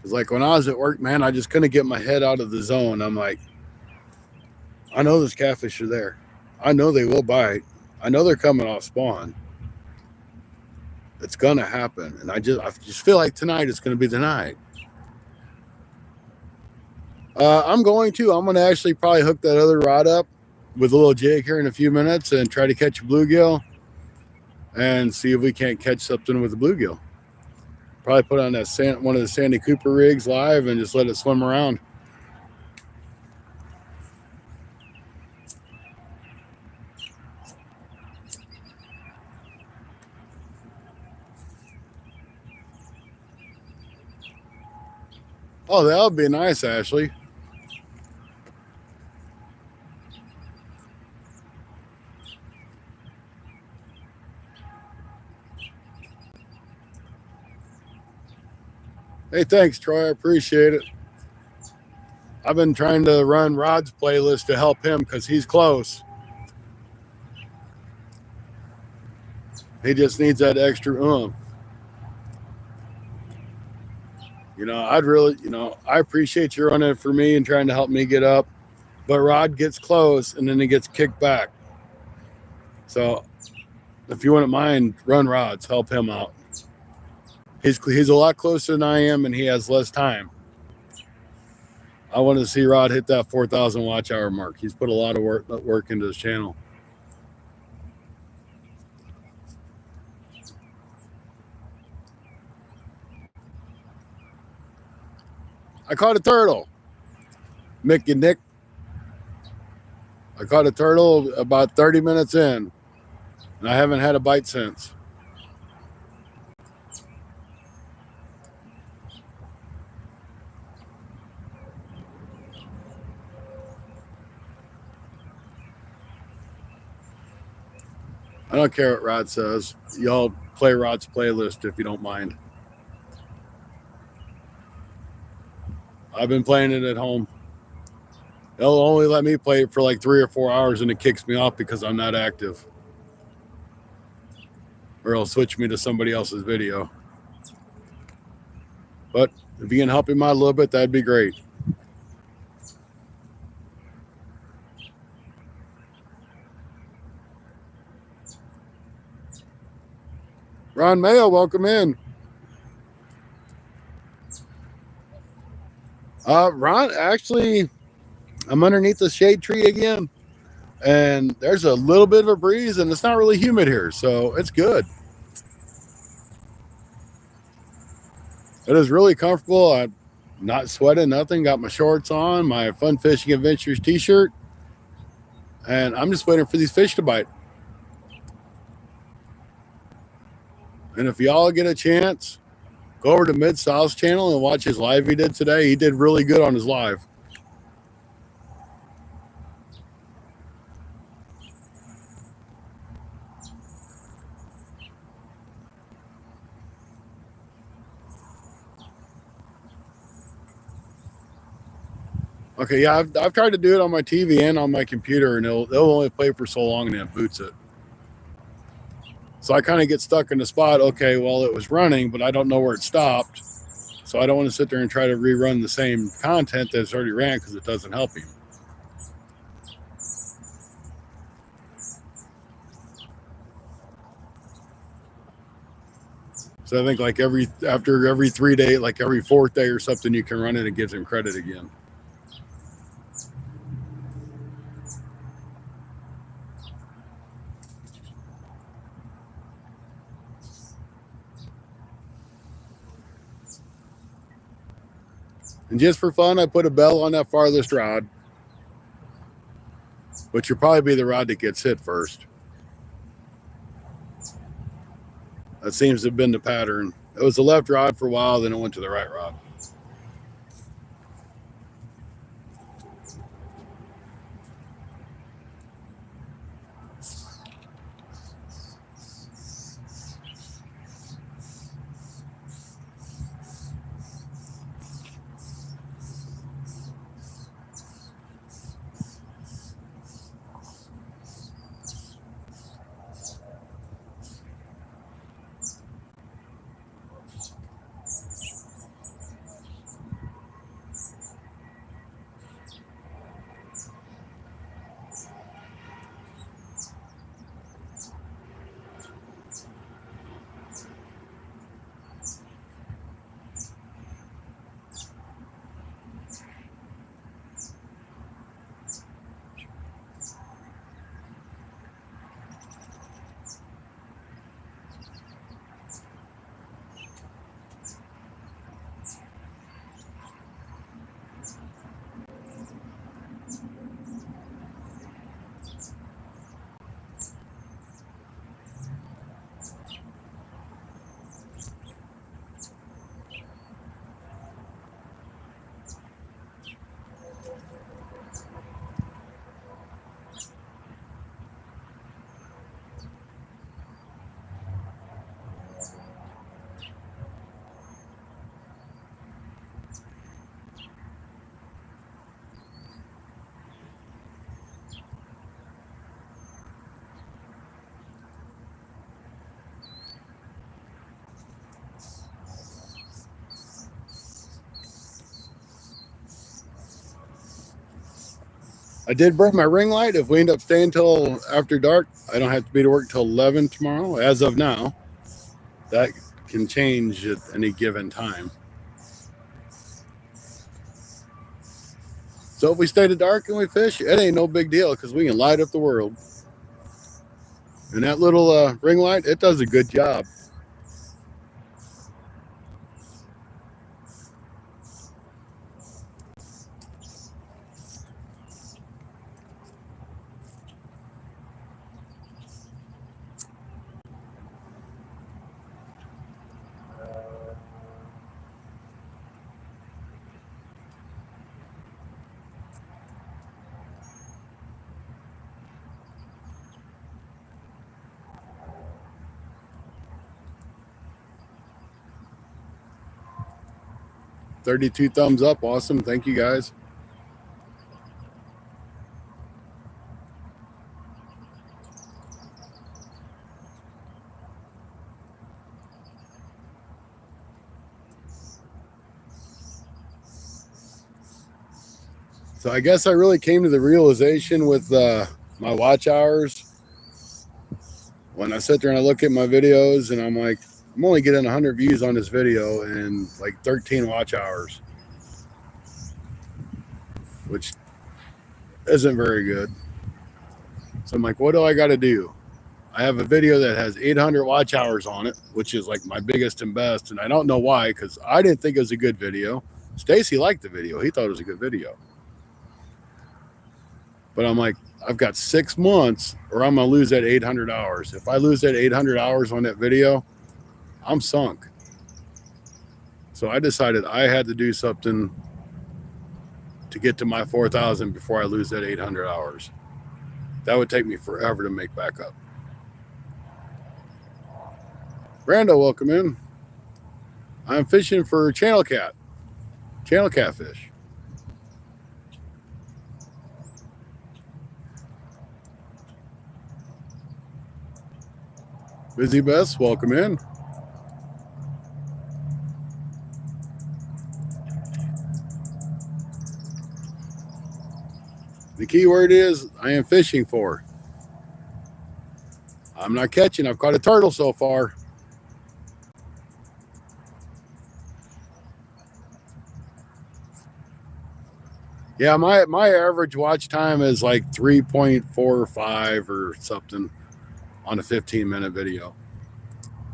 It's like when I was at work, man, I just couldn't get my head out of the zone. I'm like, I know those catfish are there. I know they will bite. I know they're coming off spawn. It's gonna happen. And I just feel like tonight is gonna be the night. I'm going to actually probably hook that other rod up with a little jig here in a few minutes and try to catch a bluegill and see if we can't catch something with a bluegill. Probably put on that one of the Sandy Cooper rigs live and just let it swim around. Oh, that would be nice, Ashley. Hey, thanks, Troy. I appreciate it. I've been trying to run Rod's playlist to help him because he's close. He just needs that extra oomph. I'd really, I appreciate you running it for me and trying to help me get up. But Rod gets close and then he gets kicked back. So if you wouldn't mind, run Rod's, help him out. He's a lot closer than I am and he has less time. I wanted to see Rod hit that 4,000 watch hour mark. He's put a lot of work into his channel. I caught a turtle. Mick and Nick. I caught a turtle about 30 minutes in, and I haven't had a bite since. I don't care what Rod says. Y'all play Rod's playlist if you don't mind. I've been playing it at home. They'll only let me play it for like 3 or 4 hours and it kicks me off because I'm not active. Or it'll switch me to somebody else's video. But if you can help him out a little bit, that'd be great. Ron Mayo, welcome in. Ron, actually, I'm underneath the shade tree again, and there's a little bit of a breeze, and it's not really humid here, so it's good. It is really comfortable. I'm not sweating, nothing. Got my shorts on, my Fun Fishing Adventures t-shirt, and I'm just waiting for these fish to bite. And if y'all get a chance, go over to Mid-South's channel and watch his live he did today. He did really good on his live. Okay, yeah, I've tried to do it on my TV and on my computer, and they'll only play for so long and then it boots it. So I kind of get stuck in the spot. Okay, well, it was running, but I don't know where it stopped. So I don't want to sit there and try to rerun the same content that's already ran because it doesn't help him. So I think like after every 3 day, like every 4th day or something, you can run it and gives him credit again. And just for fun, I put a bell on that farthest rod, which will probably be the rod that gets hit first. That seems to have been the pattern. It was the left rod for a while, then it went to the right rod. I did bring my ring light. If we end up staying till after dark, I don't have to be to work till 11 tomorrow. As of now, that can change at any given time. So if we stay to dark and we fish, it ain't no big deal because we can light up the world. And that little ring light, it does a good job. $32 thumbs up. Awesome. Thank you guys. So I guess I really came to the realization with my watch hours when I sit there and I look at my videos and I'm like, I'm only getting 100 views on this video and like 13 watch hours, which isn't very good. So I'm like, what do I got to do? I have a video that has 800 watch hours on it, which is like my biggest and best. And I don't know why, because I didn't think it was a good video. Stacy liked the video. He thought it was a good video. But I'm like, I've got 6 months or I'm going to lose that 800 hours. If I lose that 800 hours on that video, I'm sunk. So I decided I had to do something to get to my 4,000 before I lose that 800 hours. That would take me forever to make back up. Brando, welcome in. I'm fishing for channel catfish. Busy Bess, welcome in. The key word is I am fishing for. I'm not catching. I've caught a turtle so far. Yeah, my average watch time is like 3.45 or something on a 15-minute video.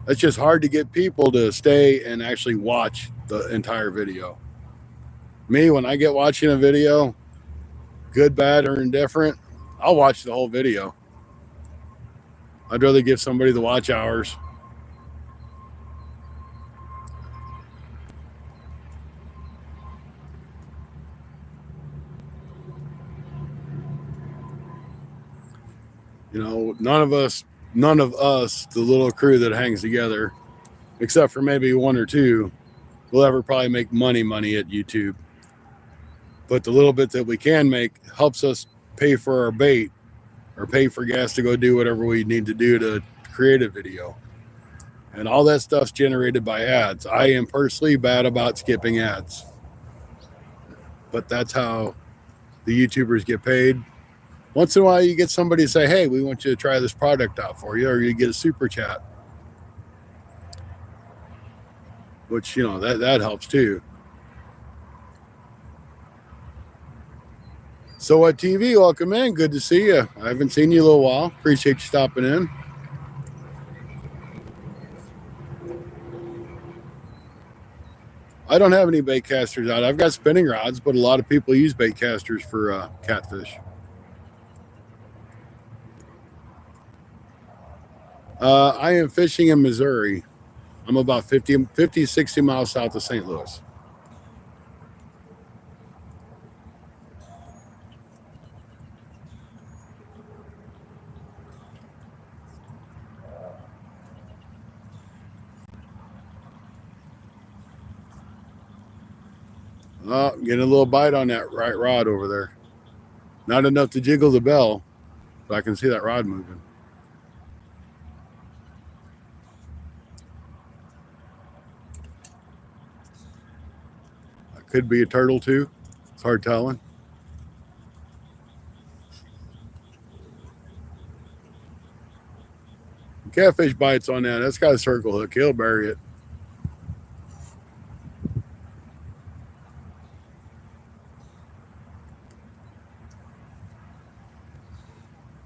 It's just hard to get people to stay and actually watch the entire video. Me, when I get watching a video, good, bad, or indifferent, I'll watch the whole video. I'd rather give somebody the watch hours. You know, none of us, the little crew that hangs together, except for maybe one or two, will ever probably make money at YouTube. But the little bit that we can make helps us pay for our bait or pay for gas to go do whatever we need to do to create a video. And all that stuff's generated by ads. I am personally bad about skipping ads. But that's how the YouTubers get paid. Once in a while, you get somebody to say, hey, we want you to try this product out for you, or you get a super chat, which, you know, that helps too. So what TV, welcome in. Good to see you. I haven't seen you in a little while. Appreciate you stopping in. I don't have any bait casters out. I've got spinning rods, but a lot of people use bait casters for catfish. I am fishing in Missouri. I'm about 50, 60 miles south of St. Louis. Getting a little bite on that right rod over there. Not enough to jiggle the bell, but I can see that rod moving. Could be a turtle too. It's hard telling. Catfish bites on that. That's got a circle hook. He'll bury it.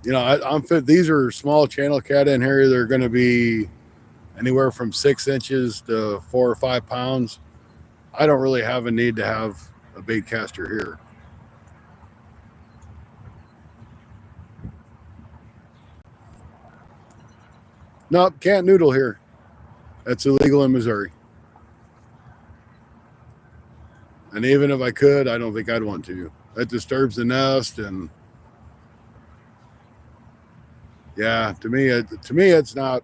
You know, I'm fit. These are small channel cat in here. They're going to be anywhere from 6 inches to 4 or 5 pounds. I don't really have a need to have a bait caster here. Nope, can't noodle here. That's illegal in Missouri. And even if I could, I don't think I'd want to. That disturbs the nest, and yeah, to me, it's not.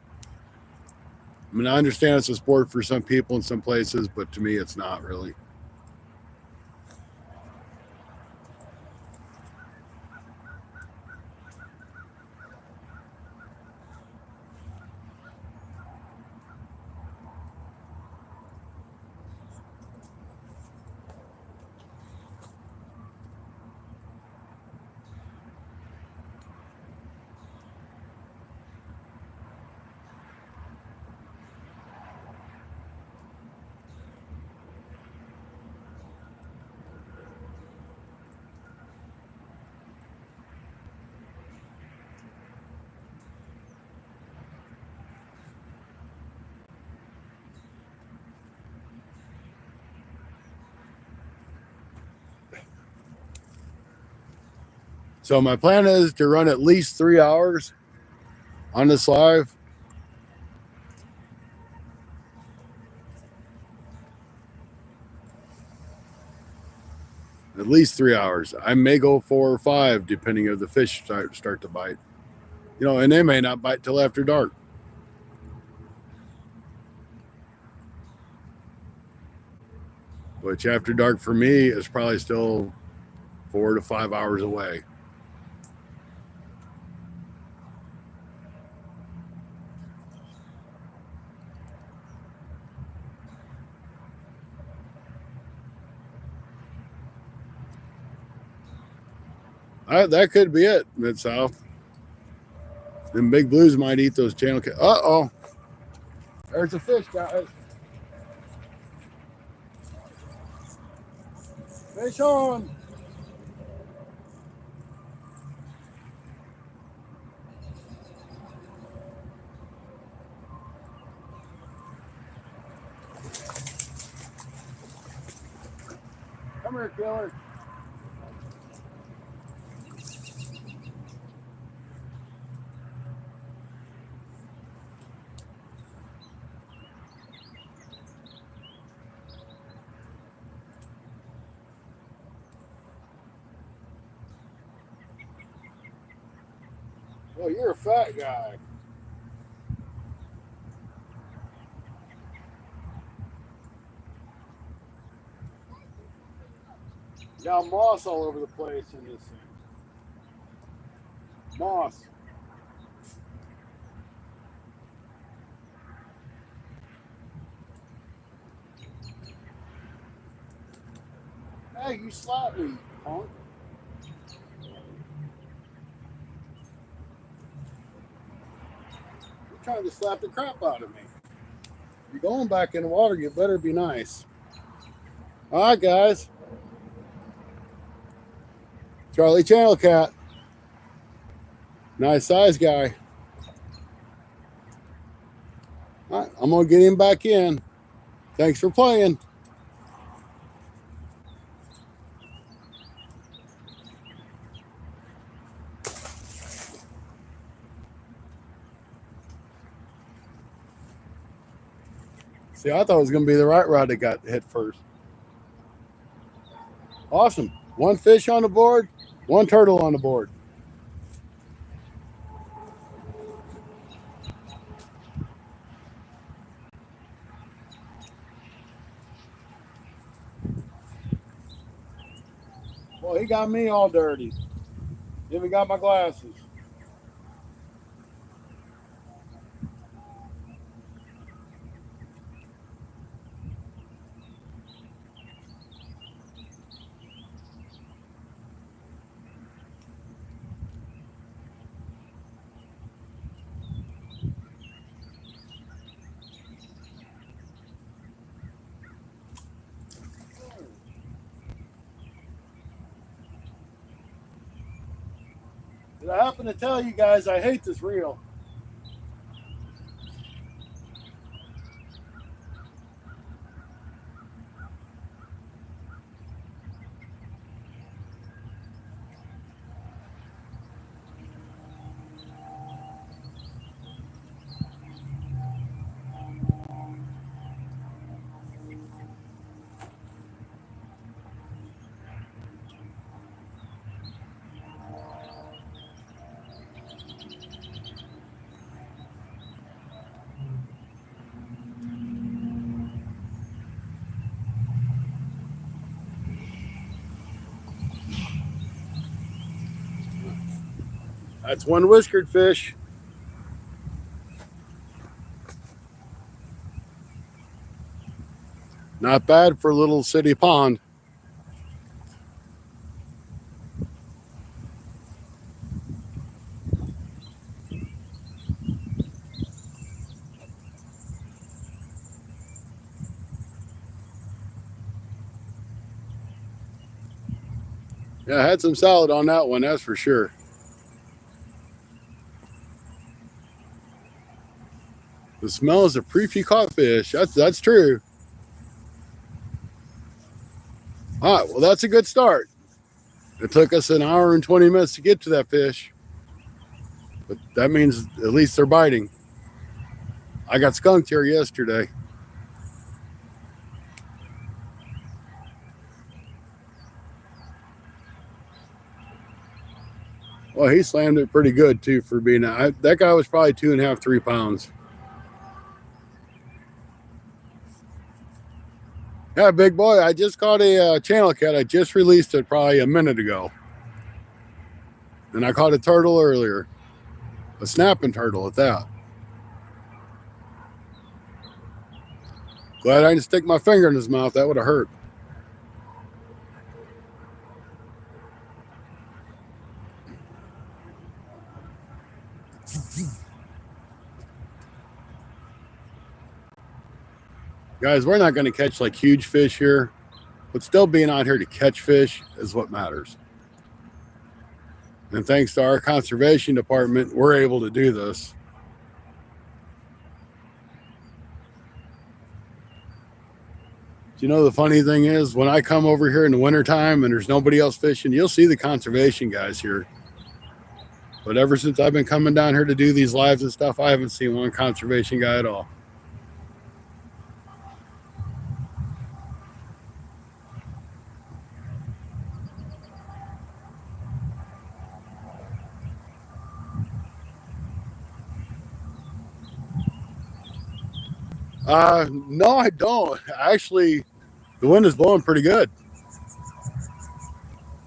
I mean, I understand it's a sport for some people in some places, but to me, it's not really. So my plan is to run at least 3 hours on this live. At least 3 hours. I may go 4 or 5 depending if the fish start to bite. You know, and they may not bite till after dark. Which after dark for me is probably still 4 to 5 hours away. That could be it, Mid-South. Them big blues might eat those channel cat. Uh-oh. There's a fish, guys. Fish on. Come here, killer. Well, you're a fat guy. You got moss all over the place in this thing. Moss. Hey, you slapped me, punk. You're trying to slap the crap out of me. You're going back in the water, you better be nice. All right, guys. Charlie Channel Cat. Nice size guy. All right, I'm going to get him back in. Thanks for playing. See, I thought it was going to be the right rod that got hit first. Awesome. 1 fish on the board, 1 turtle on the board. Well, he got me all dirty. Even got my glasses. Did I happen to tell you guys I hate this reel? That's one whiskered fish. Not bad for a little city pond. Yeah, I had some salad on that one, that's for sure. The smell is a pre-caught fish. That's true. All right, well, that's a good start. It took us an hour and 20 minutes to get to that fish. But that means at least they're biting. I got skunked here yesterday. Well, he slammed it pretty good, too, for being... that guy was probably 2.5, 3 pounds. Yeah, big boy, I just caught a channel cat. I just released it probably a minute ago. And I caught a turtle earlier. A snapping turtle at that. Glad I didn't stick my finger in his mouth. That would have hurt. Guys, we're not going to catch like huge fish here, but still being out here to catch fish is what matters. And thanks to our conservation department, we're able to do this. You know, the funny thing is, when I come over here in the wintertime and there's nobody else fishing, you'll see the conservation guys here. But ever since I've been coming down here to do these lives and stuff, I haven't seen one conservation guy at all. No, I don't. Actually, the wind is blowing pretty good.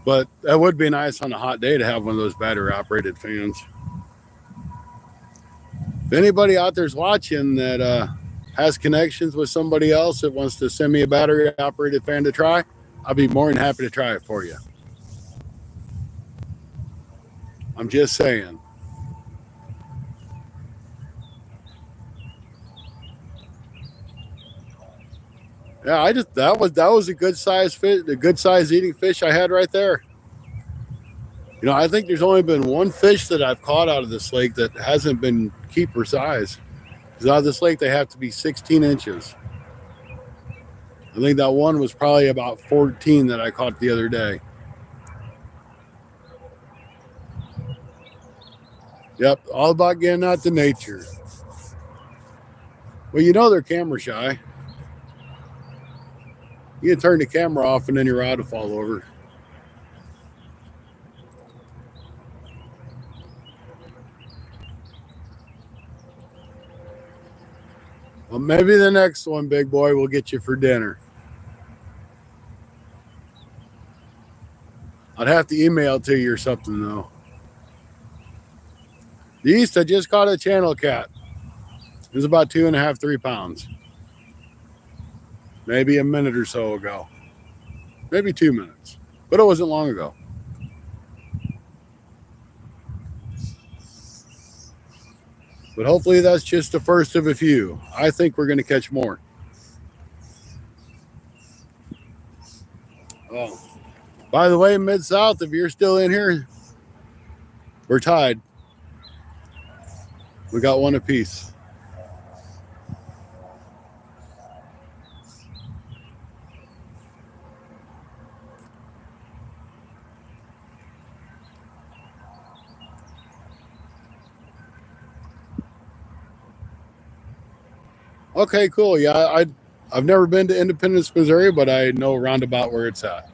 But that would be nice on a hot day to have one of those battery-operated fans. If anybody out there's watching that has connections with somebody else that wants to send me a battery-operated fan to try, I'll be more than happy to try it for you. I'm just saying. Yeah, that was a good size fish, a good size eating fish I had right there. You know, I think there's only been one fish that I've caught out of this lake that hasn't been keeper size. Because out of this lake, they have to be 16 inches. I think that one was probably about 14 that I caught the other day. Yep, all about getting out to nature. Well, you know they're camera shy. You can turn the camera off and then your rod will fall over. Well, maybe the next one, big boy, will get you for dinner. I'd have to email it to you or something, though. The east, I just caught a channel cat. It was about 2.5, 3 pounds. Maybe a minute or so ago. Maybe 2 minutes. But it wasn't long ago. But hopefully that's just the first of a few. I think we're going to catch more. Oh. By the way, Mid-South, if you're still in here, We're tied. We got one apiece. Okay, cool. Yeah, I've never been to Independence, Missouri, but I know roundabout where it's at.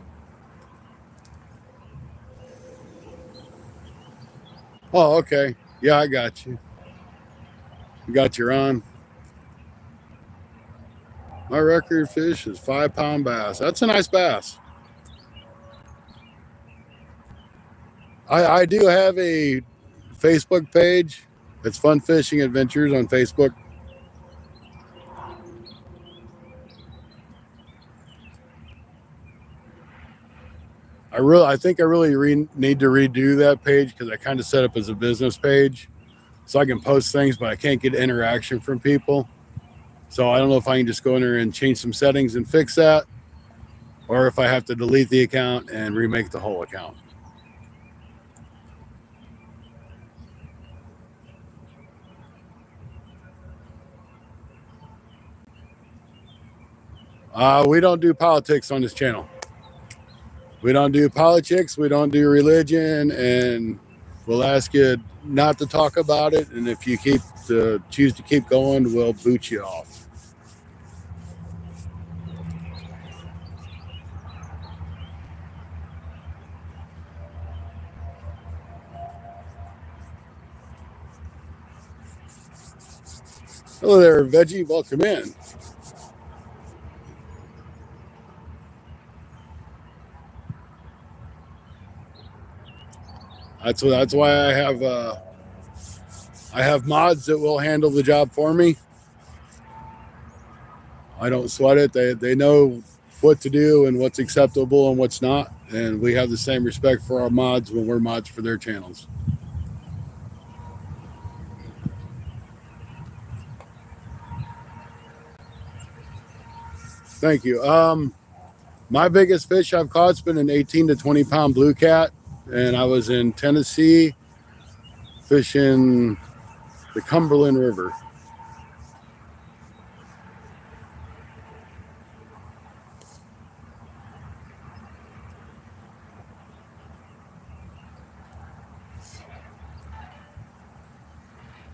Oh, okay. Yeah, I got you. You got your on. My record fish is 5 pound bass. That's a nice bass. I do have a Facebook page. It's Fun Fishing Adventures on Facebook. I think I really need to redo that page because I kind of set up as a business page, so I can post things, but I can't get interaction from people. So I don't know if I can just go in there and change some settings and fix that, or if I have to delete the account and remake the whole account. We don't do politics on this channel. We don't do politics. We don't do religion, and we'll ask you not to talk about it. And if you choose to keep going, we'll boot you off. Hello there, Veggie. Welcome in. That's why I have mods that will handle the job for me. I don't sweat it. They know what to do and what's acceptable and what's not, and we have the same respect for our mods when we're mods for their channels. Thank you. My biggest fish I've caught's been an 18 to 20 pound blue cat, and I was in Tennessee fishing the Cumberland River.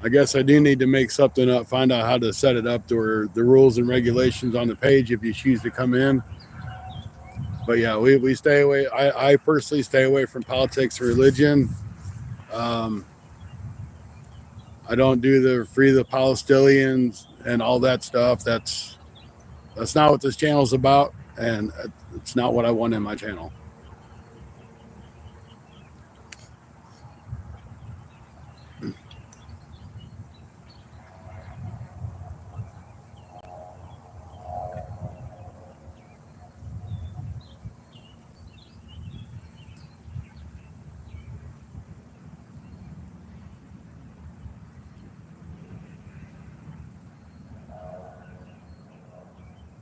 I guess I do need to make something up, find out how to set it up to where the rules and regulations on the page if you choose to come in. But yeah, we stay away. I personally stay away from politics or religion. Um, I don't do the free the Palestinians and all that stuff. That's not what this channel is about, and it's not what I want in my channel.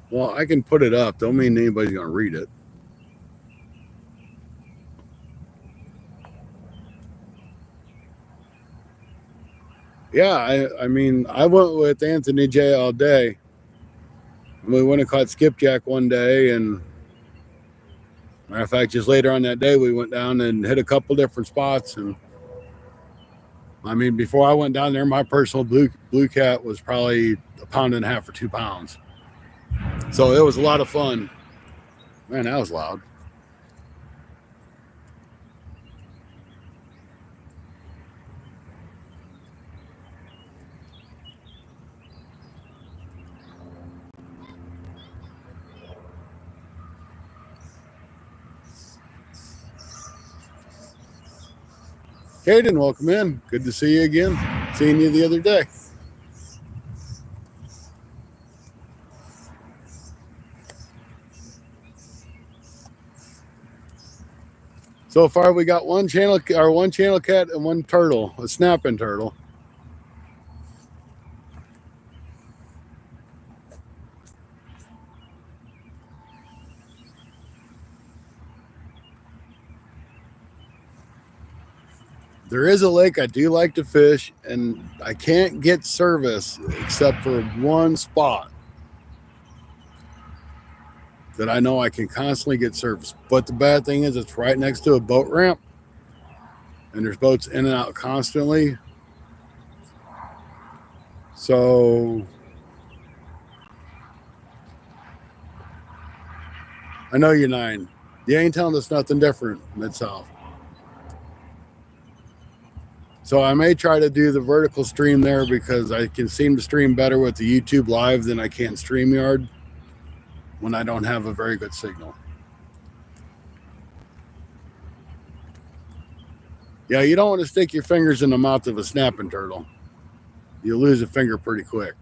Well, I can put it up. Don't mean anybody's gonna read it. Yeah, I mean, I went with Anthony J all day. We went and caught skipjack one day, and matter of fact, just later on that day, we went down and hit a couple different spots. And I mean, before I went down there, my personal blue cat was probably 1.5 pounds or 2 pounds. So it was a lot of fun. Man, that was loud. Caden, welcome in. Good to see you again. Seeing you the other day. So far, we got one channel cat and one turtle, a snapping turtle. There is a lake I do like to fish, and I can't get service except for one spot that I know I can constantly get service. But the bad thing is it's right next to a boat ramp, and there's boats in and out constantly. So I know you're 9. You ain't telling us nothing different, Mid-South. So I may try to do the vertical stream there because I can seem to stream better with the YouTube Live than I can StreamYard when I don't have a very good signal. Yeah, you don't want to stick your fingers in the mouth of a snapping turtle. You'll lose a finger pretty quick.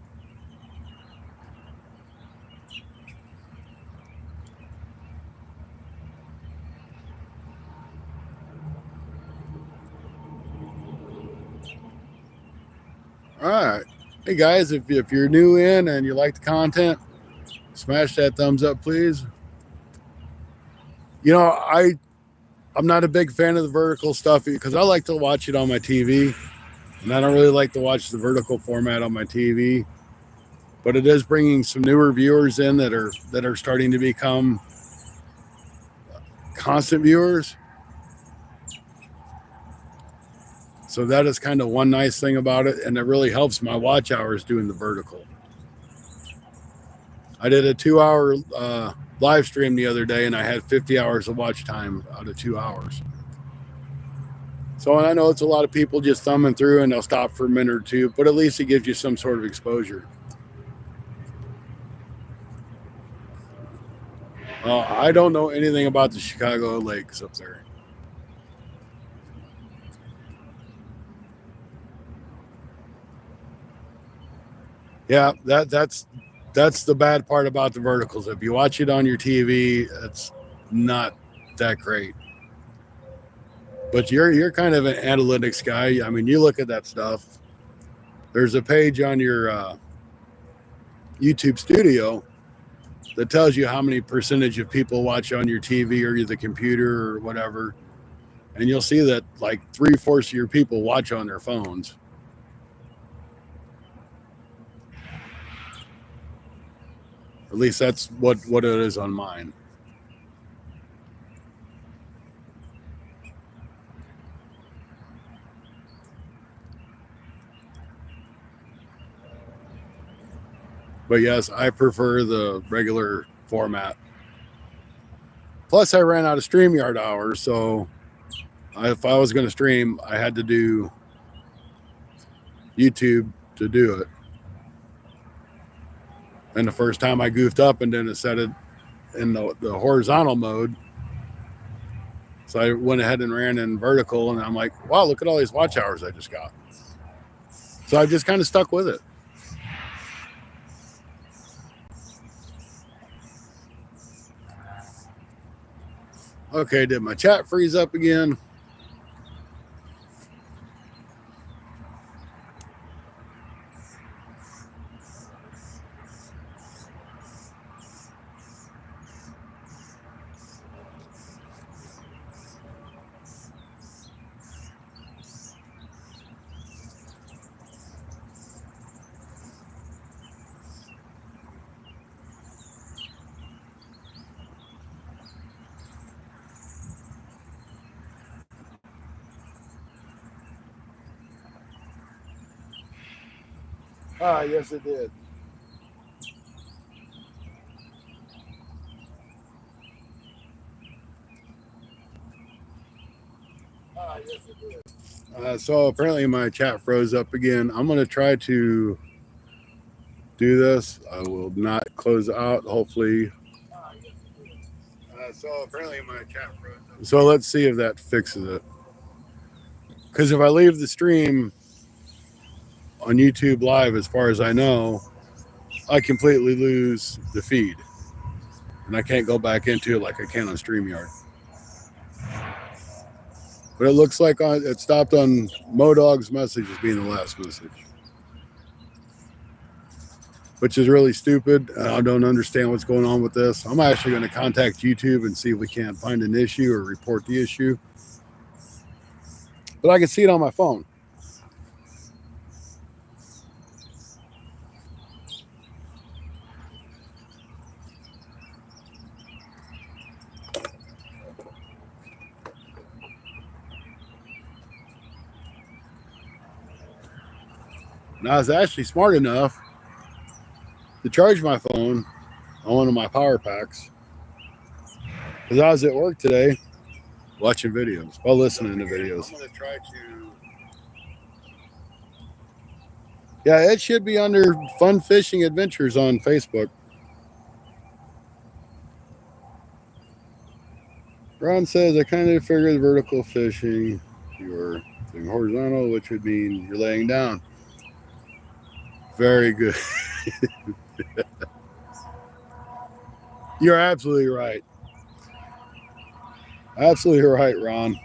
All right. Hey, guys, if you're new in and you like the content, smash that thumbs up, please. You know, I'm not a big fan of the vertical stuff because I like to watch it on my TV, and I don't really like to watch the vertical format on my TV. But it is bringing some newer viewers in that are starting to become constant viewers. So that is kind of one nice thing about it, and it really helps my watch hours doing the vertical. I did a 2-hour live stream the other day, and I had 50 hours of watch time out of 2 hours. So I know it's a lot of people just thumbing through, and they'll stop for a minute or two, but at least it gives you some sort of exposure. I don't know anything about the Chicago lakes up there. Yeah, that's the bad part about the verticals. If you watch it on your TV, it's not that great. But you're kind of an analytics guy. I mean, you look at that stuff. There's a page on your YouTube studio that tells you how many percentage of people watch on your TV or the computer or whatever. And you'll see that like 3/4 of your people watch on their phones. At least that's what it is on mine. But yes, I prefer the regular format. Plus, I ran out of StreamYard hours, so if I was going to stream, I had to do YouTube to do it. And the first time I goofed up and then it set it in the horizontal mode. So I went ahead and ran in vertical, and I'm like, wow, look at all these watch hours I just got. So I just kind of stuck with it. Okay, did my chat freeze up again? Yes, it did. Yes, it did. So apparently my chat froze up again. I'm going to try to do this. I will not close out, hopefully. Yes, it did. So apparently my chat froze up. So let's see if that fixes it. Because if I leave the stream on YouTube Live, as far as I know, I completely lose the feed. And I can't go back into it like I can on StreamYard. But it looks like it stopped on Modog's message as being the last message. Which is really stupid. I don't understand what's going on with this. I'm actually going to contact YouTube and see if we can't find an issue or report the issue. but I can see it on my phone. And I was actually smart enough to charge my phone on one of my power packs because I was at work today watching videos, while listening to videos. I'm going to try to. Yeah, it should be under Fun Fishing Adventures on Facebook. Ron says, I kind of figured vertical fishing, you're doing horizontal, which would mean you're laying down. Very good. You're absolutely right. Absolutely right, Ron.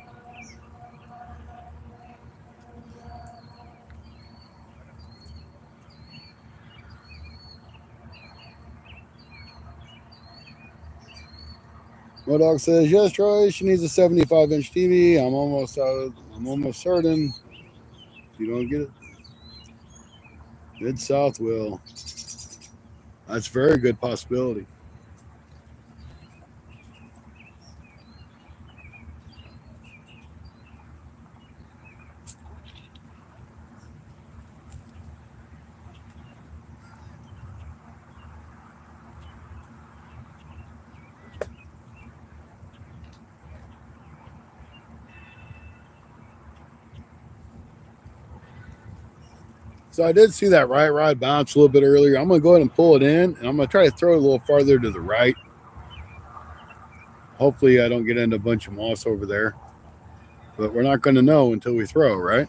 My dog says, yes, Troy, she needs a 75-inch TV. I'm almost certain you don't get it. Mid South will. That's a very good possibility. So I did see that right rod bounce a little bit earlier. I'm going to go ahead and pull it in, and I'm going to try to throw it a little farther to the right. Hopefully I don't get into a bunch of moss over there. But we're not going to know until we throw, right?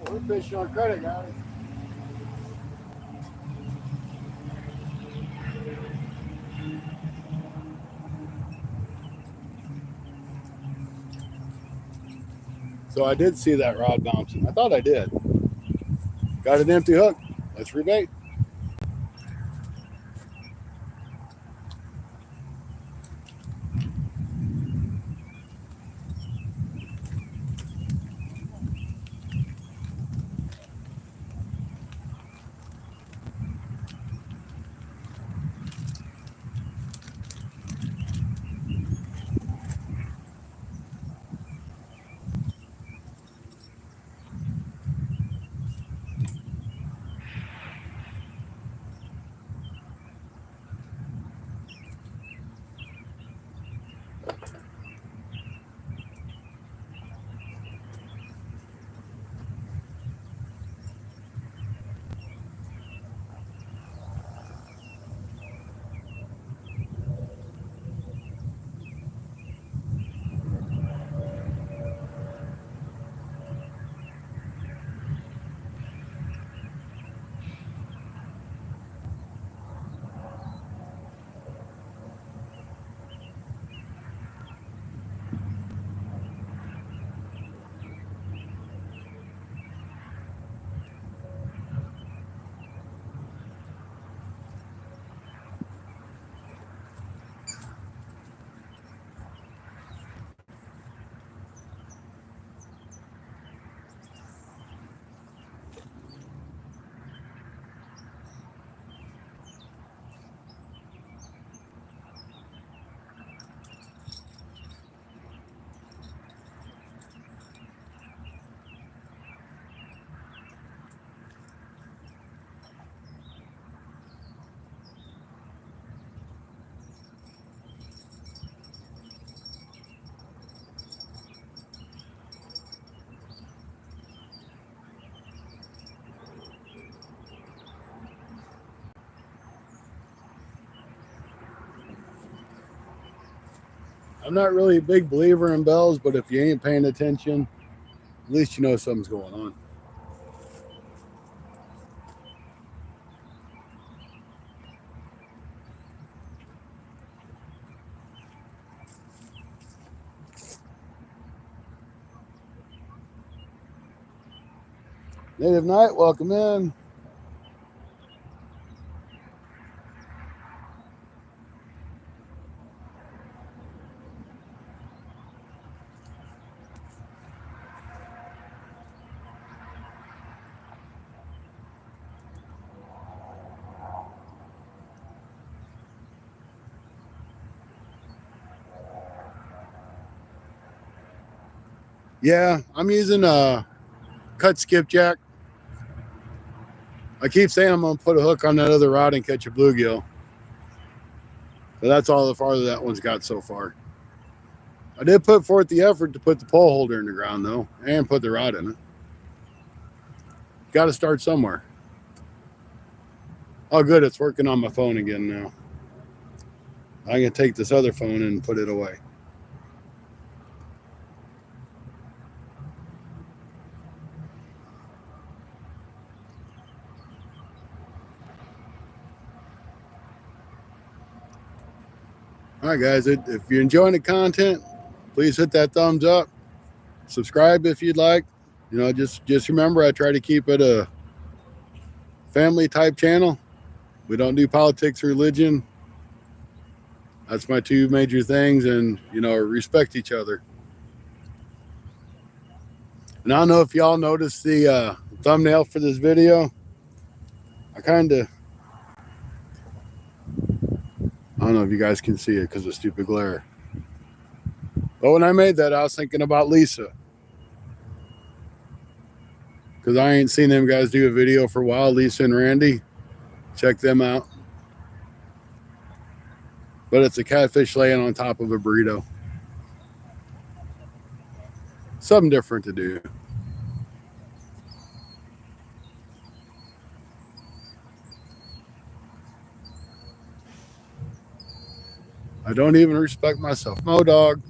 We're fishing on credit, guys. So I did see that rod bouncing. I thought I did. Got an empty hook. Let's rebait. I'm not really a big believer in bells, but if you ain't paying attention, at least you know something's going on. Native Night, welcome in. Yeah, I'm using a cut skipjack. I keep saying I'm going to put a hook on that other rod and catch a bluegill. But that's all the farther that one's got so far. I did put forth the effort to put the pole holder in the ground, though, and put the rod in it. Got to start somewhere. Oh, good. It's working on my phone again now. I can take this other phone and put it away. All right, guys. If you're enjoying the content, please hit that thumbs up. Subscribe if you'd like. You know, just remember, I try to keep it a family type channel. We don't do politics or religion. That's my two major things, and you know, respect each other. And I don't know if y'all noticed the thumbnail for this video. I don't know if you guys can see it because of stupid glare. But when I made that, I was thinking about Lisa. Because I ain't seen them guys do a video for a while, Lisa and Randy. Check them out. But it's a catfish laying on top of a burrito. Something different to do. I don't even respect myself. Mo dog.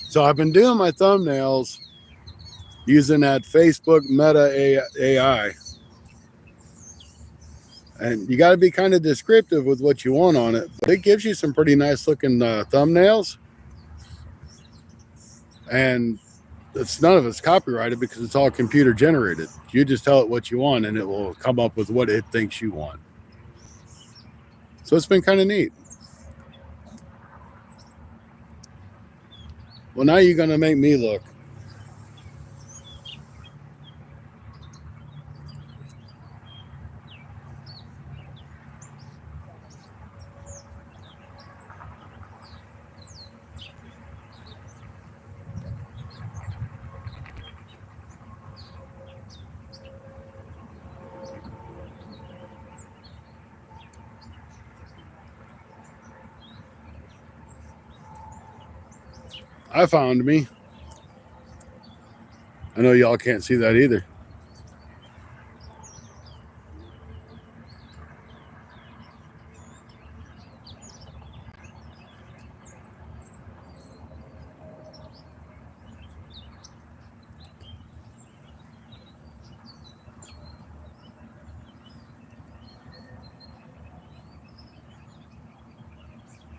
So I've been doing my thumbnails using that Facebook Meta AI. And you got to be kind of descriptive with what you want on it. But it gives you some pretty nice looking thumbnails. And none of it's copyrighted because it's all computer generated. You just tell it what you want and it will come up with what it thinks you want. So it's been kind of neat. Well, now you're going to make me look. I found me. I know y'all can't see that either.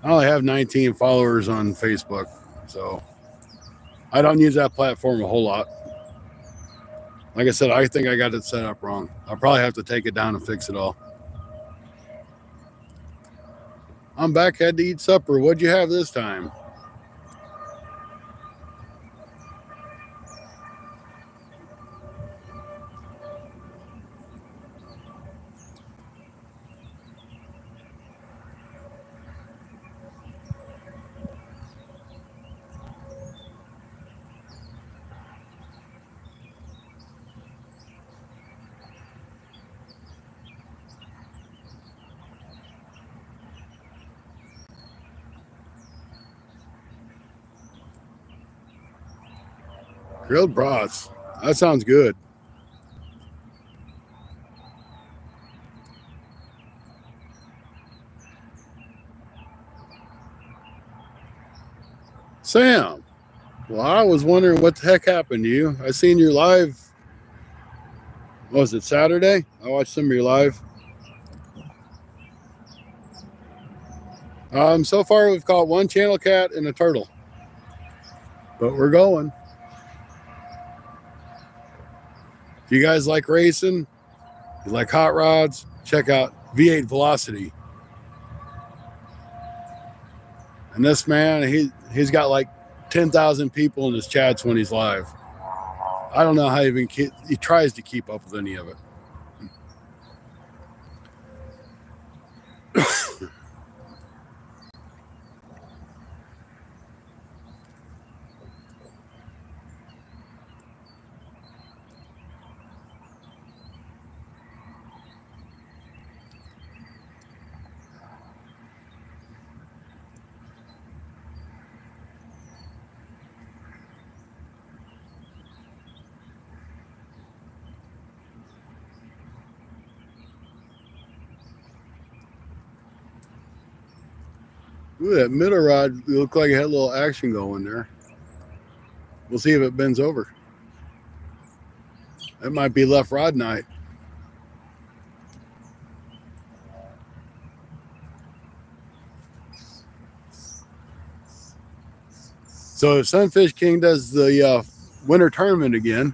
I only have 19 followers on Facebook, so I don't use that platform a whole lot. Like I said, I think I got it set up wrong. I'll probably have to take it down and fix it all. I'm back, had to eat supper. What'd you have this time? Grilled brats. That sounds good. Sam, well, I was wondering what the heck happened to you. I seen your live. What was it, Saturday? I watched some of your live. So far we've caught one channel cat and a turtle, but we're going. If you guys like racing, you like hot rods, check out V8 Velocity. And this man, he's got like 10,000 people in his chats when he's live. I don't know how he tries to keep up with any of it. Ooh, that middle rod looked like it had a little action going there. We'll see if it bends over. That might be left rod night. So if Sunfish King does the winter tournament again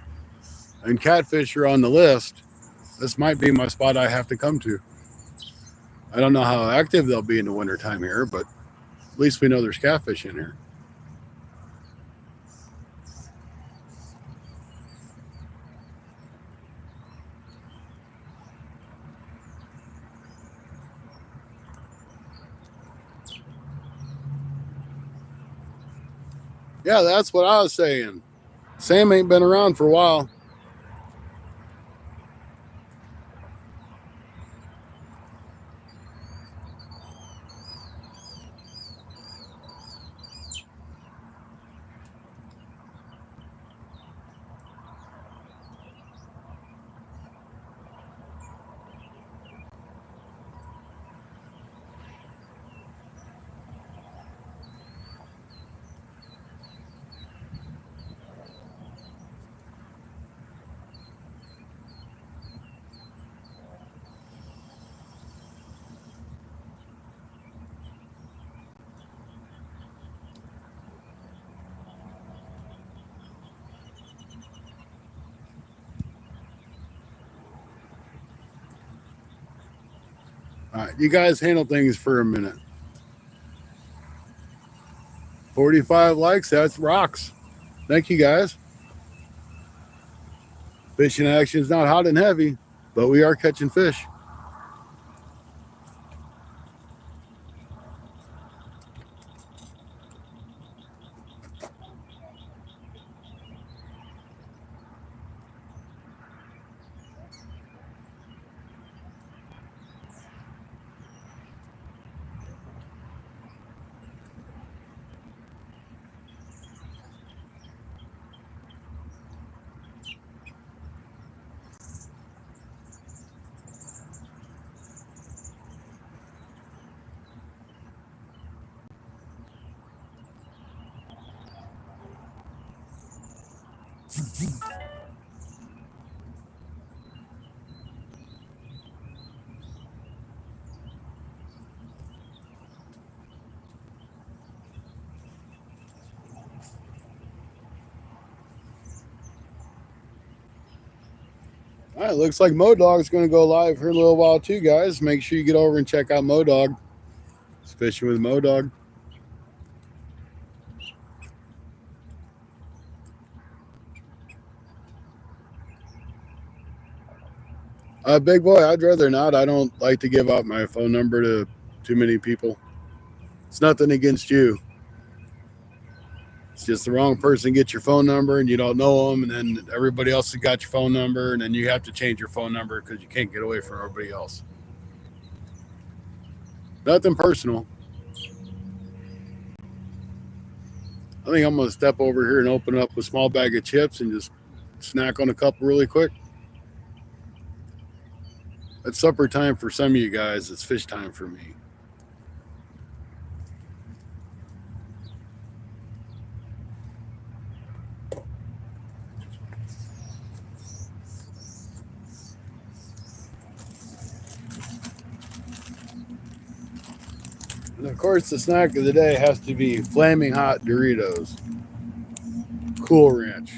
and catfish are on the list, this might be my spot I have to come to. I don't know how active they'll be in the wintertime here, but at least we know there's catfish in here. Yeah, that's what I was saying. Sam ain't been around for a while. All right, you guys handle things for a minute. 45 likes, that's rocks. Thank you guys. Fishing action is not hot and heavy, but we are catching fish. All right, looks like Modog's going to go live here in a little while too, guys. Make sure you get over and check out Modog. It's fishing with Modog. Big boy, I'd rather not. I don't like to give out my phone number to too many people. It's nothing against you. It's just the wrong person gets your phone number and you don't know them, and then everybody else has got your phone number, and then you have to change your phone number because you can't get away from everybody else. Nothing personal. I think I'm going to step over here and open up a small bag of chips and just snack on a couple really quick. It's supper time for some of you guys. It's fish time for me. And of course, the snack of the day has to be flaming hot Doritos. Cool Ranch.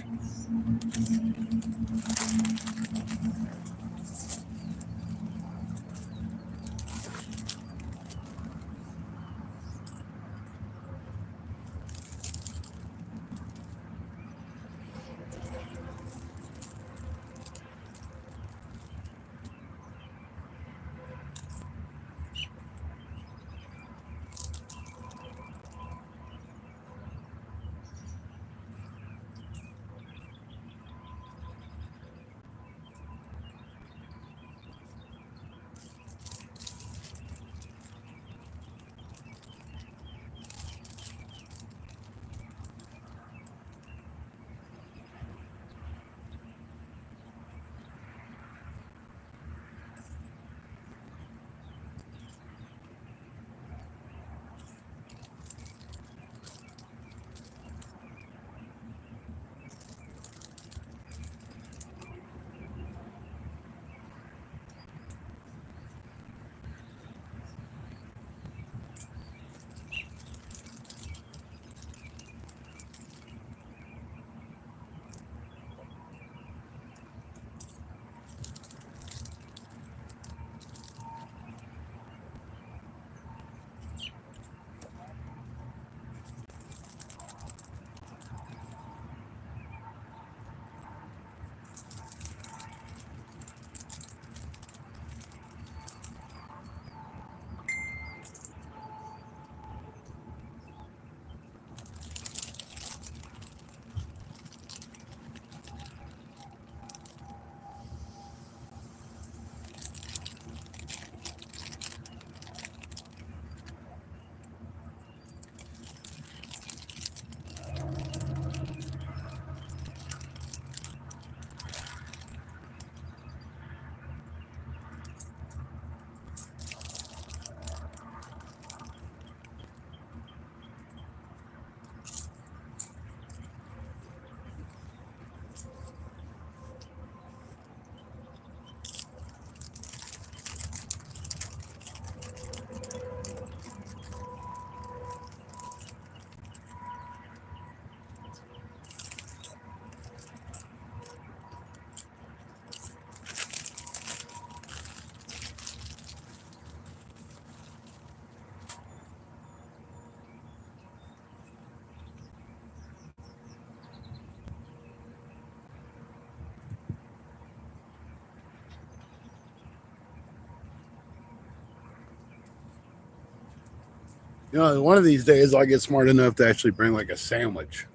You know, one of these days I'll get smart enough to actually bring like a sandwich.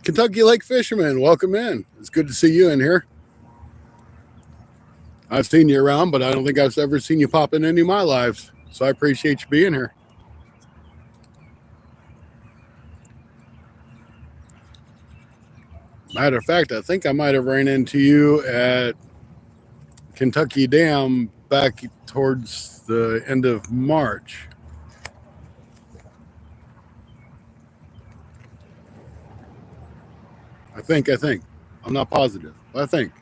Kentucky Lake Fisherman, welcome in. It's good to see you in here. I've seen you around, but I don't think I've ever seen you pop in any of my lives. So I appreciate you being here. Matter of fact, I think I might have ran into you at Kentucky Dam back towards the end of March. I think. I'm not positive. I think.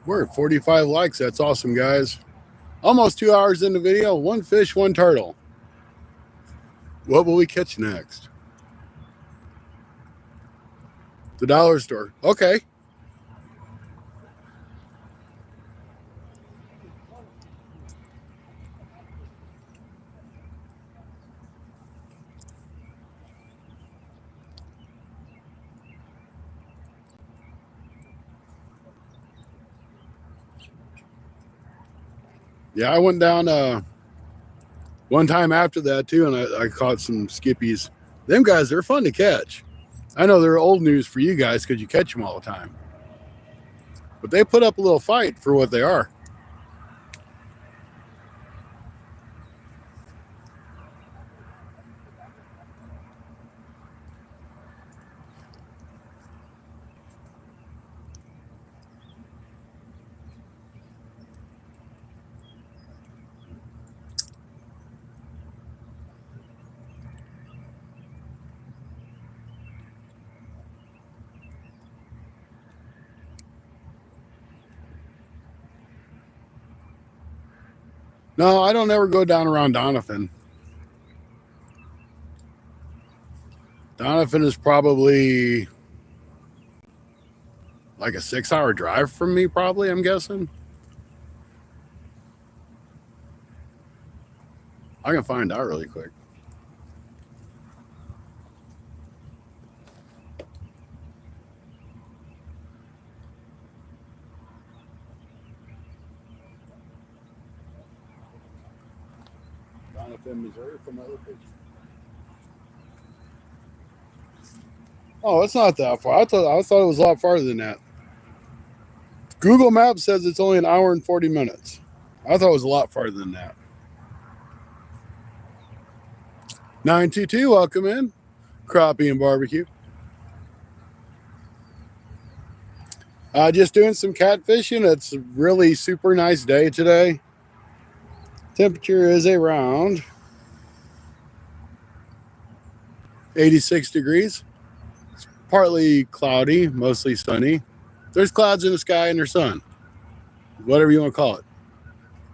We're at 45 likes. That's awesome, guys. Almost 2 hours in the video. One fish, one turtle. What will we catch next? The dollar store. Okay. Yeah, I went down one time after that too, and I caught some skippies. Them guys, they're fun to catch. I know they're old news for you guys because you catch them all the time, but they put up a little fight for what they are. No, I don't ever go down around Donovan. Donovan is probably like a 6-hour drive from me, probably, I'm guessing. I can find out really quick. Donovan, Missouri from my location. Oh, it's not that far. I thought it was a lot farther than that. Google Maps says it's only an hour and 40 minutes. I thought it was a lot farther than that. 922, welcome in. Crappie and barbecue. Just doing some catfishing. It's a really super nice day today. Temperature is around 86 degrees. It's partly cloudy, mostly sunny. There's clouds in the sky and there's sun. Whatever you want to call it.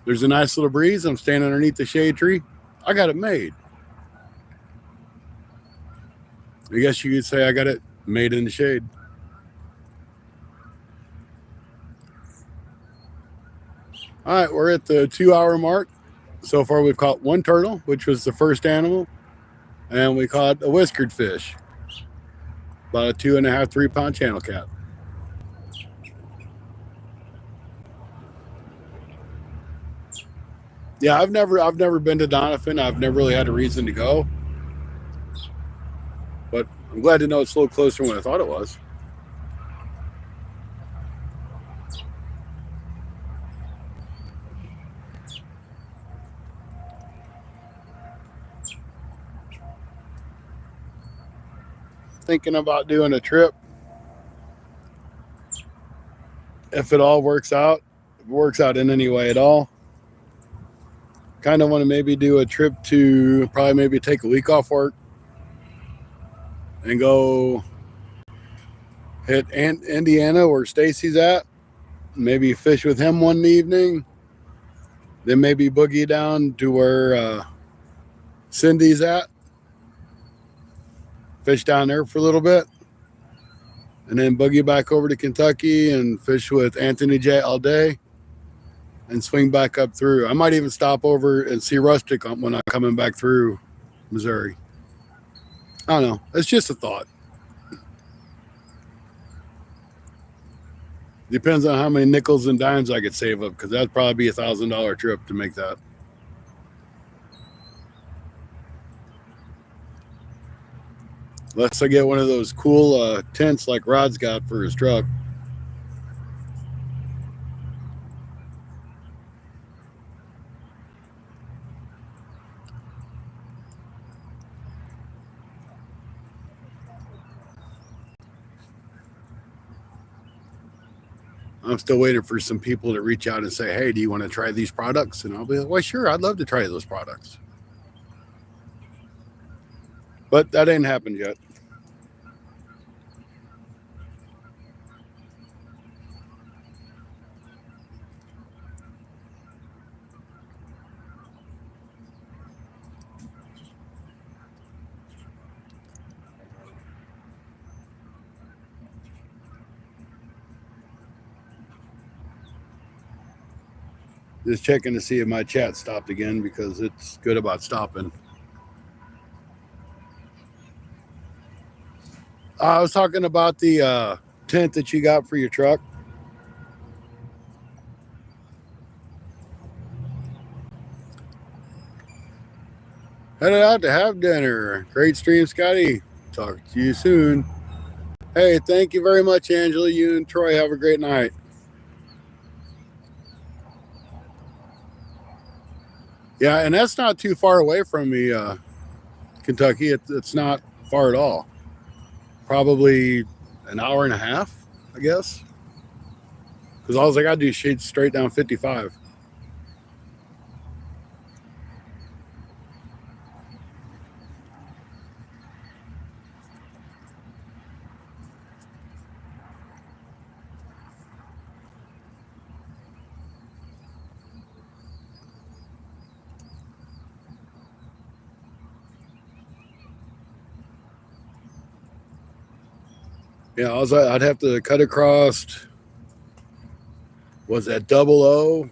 There's a nice little breeze. I'm standing underneath the shade tree. I got it made. I guess you could say I got it made in the shade. All right, we're at the 2-hour mark. So far, we've caught one turtle, which was the first animal, and we caught a whiskered fish, about a 2.5, 3-pound channel cat. Yeah, I've never been to Donovan. I've never really had a reason to go, but I'm glad to know it's a little closer than what I thought it was. Thinking about doing a trip if it all works out. If it works out in any way at all. Kind of want to maybe do a trip to probably maybe take a week off work and go hit Indiana where Stacy's at. Maybe fish with him one evening. Then maybe boogie down to where Cindy's at. Fish down there for a little bit. And then boogie back over to Kentucky and fish with Anthony J all day. And swing back up through. I might even stop over and see Rustic when I'm coming back through Missouri. I don't know. It's just a thought. Depends on how many nickels and dimes I could save up, because that'd probably be $1,000 trip to make that. Unless I get one of those cool tents like Rod's got for his truck. I'm still waiting for some people to reach out and say, hey, do you want to try these products? And I'll be like, well, sure, I'd love to try those products. But that ain't happened yet. Just checking to see if my chat stopped again, because it's good about stopping. I was talking about the tent that you got for your truck. Headed out to have dinner. Great stream, Scotty. Talk to you soon. Hey, thank you very much, Angela. You and Troy have a great night. Yeah, and that's not too far away from me, Kentucky. It's not far at all. Probably an hour and a half, I guess. Because all I got to do is shoot straight down 55. Yeah, I'd have to cut across, was that 00,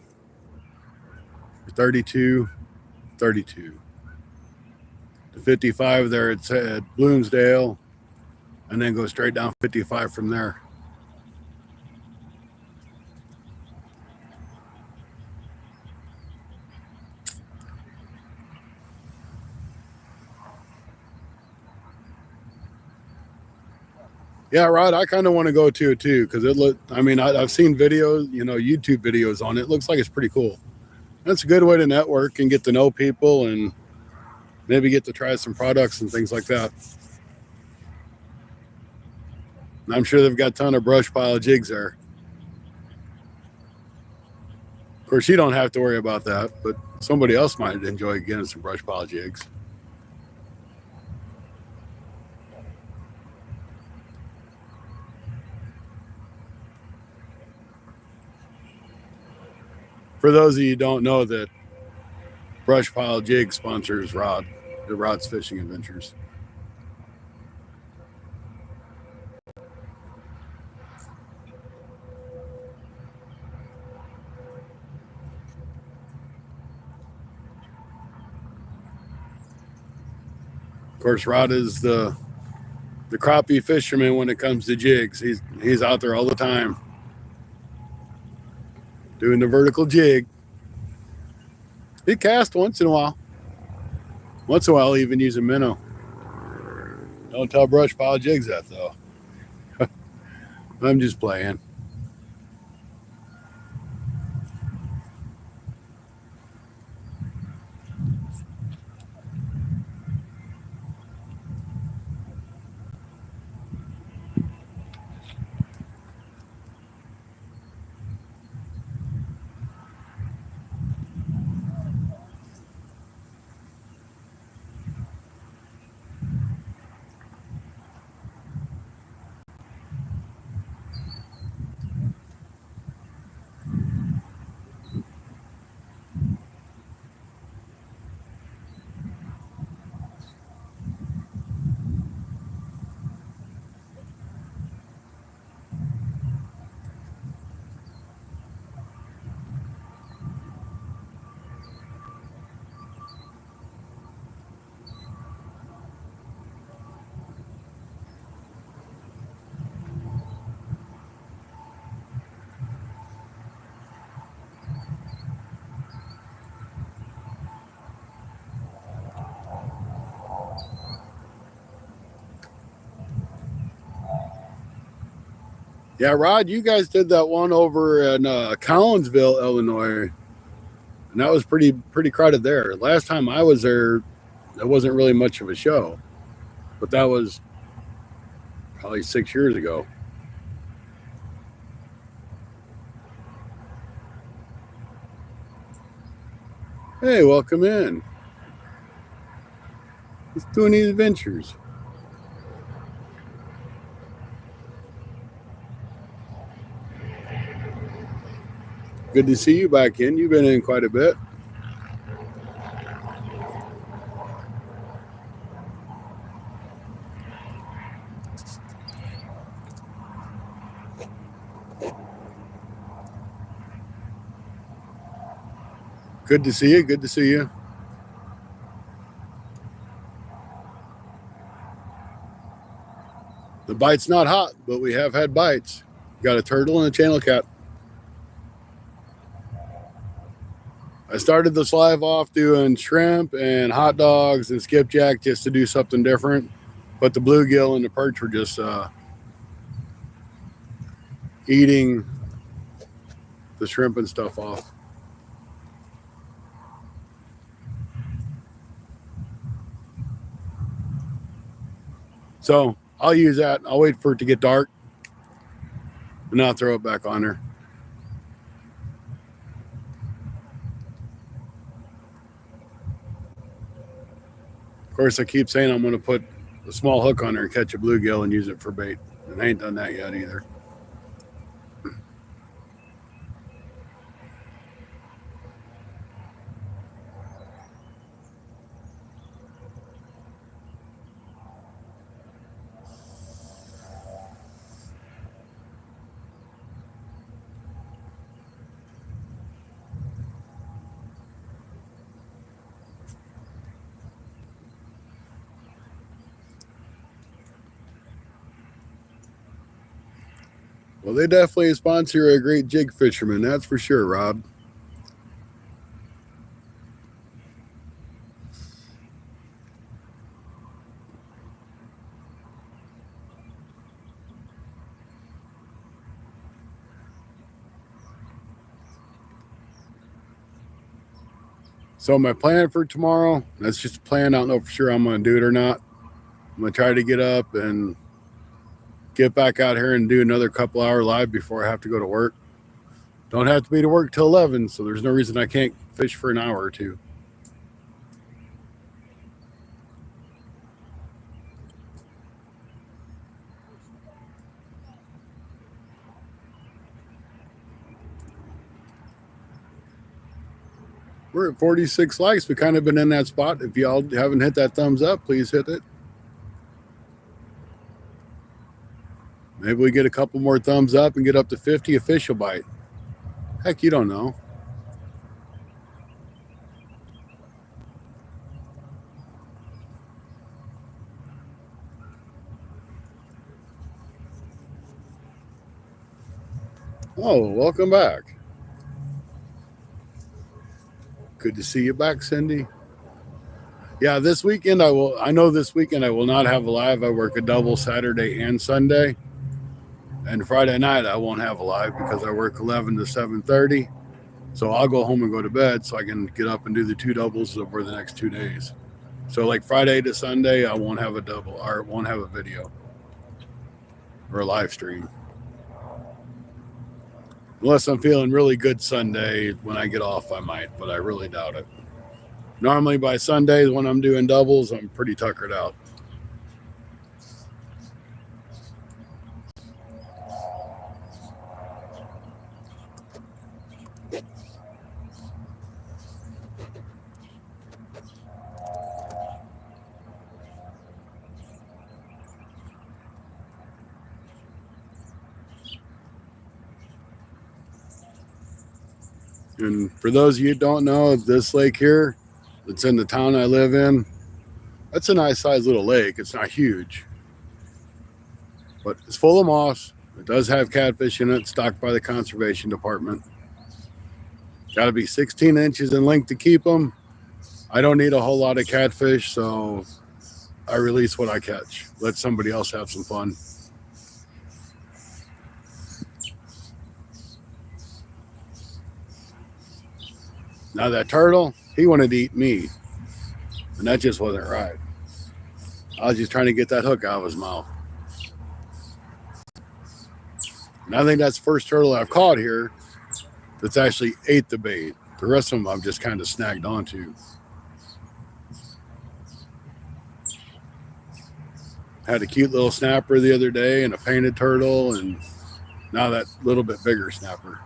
32, 32. The 55 there at Bloomsdale, and then go straight down 55 from there. Yeah, Rod, I kind of want to go too, because it look. I mean, I've seen videos, YouTube videos on it. It looks like it's pretty cool. That's a good way to network and get to know people, and maybe get to try some products and things like that. And I'm sure they've got a ton of brush pile jigs there. Of course, you don't have to worry about that, but somebody else might enjoy getting some brush pile jigs. For those of you who don't know, that Brush Pile Jig sponsors Rod's Fishing Adventures. Of course, Rod is the crappie fisherman when it comes to jigs. He's out there all the time doing the vertical jig. He casts once in a while. Once in a while, he even use a minnow. Don't tell Brush Pile Jigs that, though. I'm just playing. Yeah, Rod, you guys did that one over in Collinsville, Illinois, and that was pretty crowded there. Last time I was there, it wasn't really much of a show, but that was probably 6 years ago. Hey, welcome in. Let's do these adventures. Good to see you back in. You've been in quite a bit. Good to see you. Good to see you. The bite's not hot, but we have had bites. Got a turtle and a channel cat. I started this live off doing shrimp and hot dogs and skipjack just to do something different. But the bluegill and the perch were just eating the shrimp and stuff off. So I'll use that. I'll wait for it to get dark and I'll throw it back on there. Of course, I keep saying I'm going to put a small hook on there and catch a bluegill and use it for bait. And I ain't done that yet either. Well, they definitely sponsor a great jig fisherman, that's for sure, Rob. So my plan for tomorrow, that's just a plan. I don't know for sure I'm going to do it or not. I'm going to try to get up and get back out here and do another couple hour live before I have to go to work. Don't have to be to work till 11, so there's no reason I can't fish for an hour or two. We're at 46 likes. We've kind of been in that spot. If y'all haven't hit that thumbs up, please hit it. Maybe we get a couple more thumbs up and get up to 50 official bite. Heck, you don't know. Oh, welcome back. Good to see you back, Cindy. Yeah, this weekend I know this weekend I will not have a live. I work a double Saturday and Sunday. And Friday night I won't have a live because I work 11 to 7:30. So I'll go home and go to bed so I can get up and do the two doubles over the next 2 days. So like Friday to Sunday, I won't have a double or won't have a video or a live stream. Unless I'm feeling really good Sunday when I get off, I might, but I really doubt it. Normally by Sundays when I'm doing doubles, I'm pretty tuckered out. And for those of you who don't know, this lake here, it's in the town I live in, that's a nice sized little lake. It's not huge, but it's full of moss. It does have catfish in it, stocked by the conservation department. Got to be 16 inches in length to keep them. I don't need a whole lot of catfish, so I release what I catch. Let somebody else have some fun. Now that turtle, he wanted to eat me, and that just wasn't right. I was just trying to get that hook out of his mouth. And I think that's the first turtle I've caught here that's actually ate the bait. The rest of them I've just kind of snagged onto. Had a cute little snapper the other day and a painted turtle, and now that little bit bigger snapper.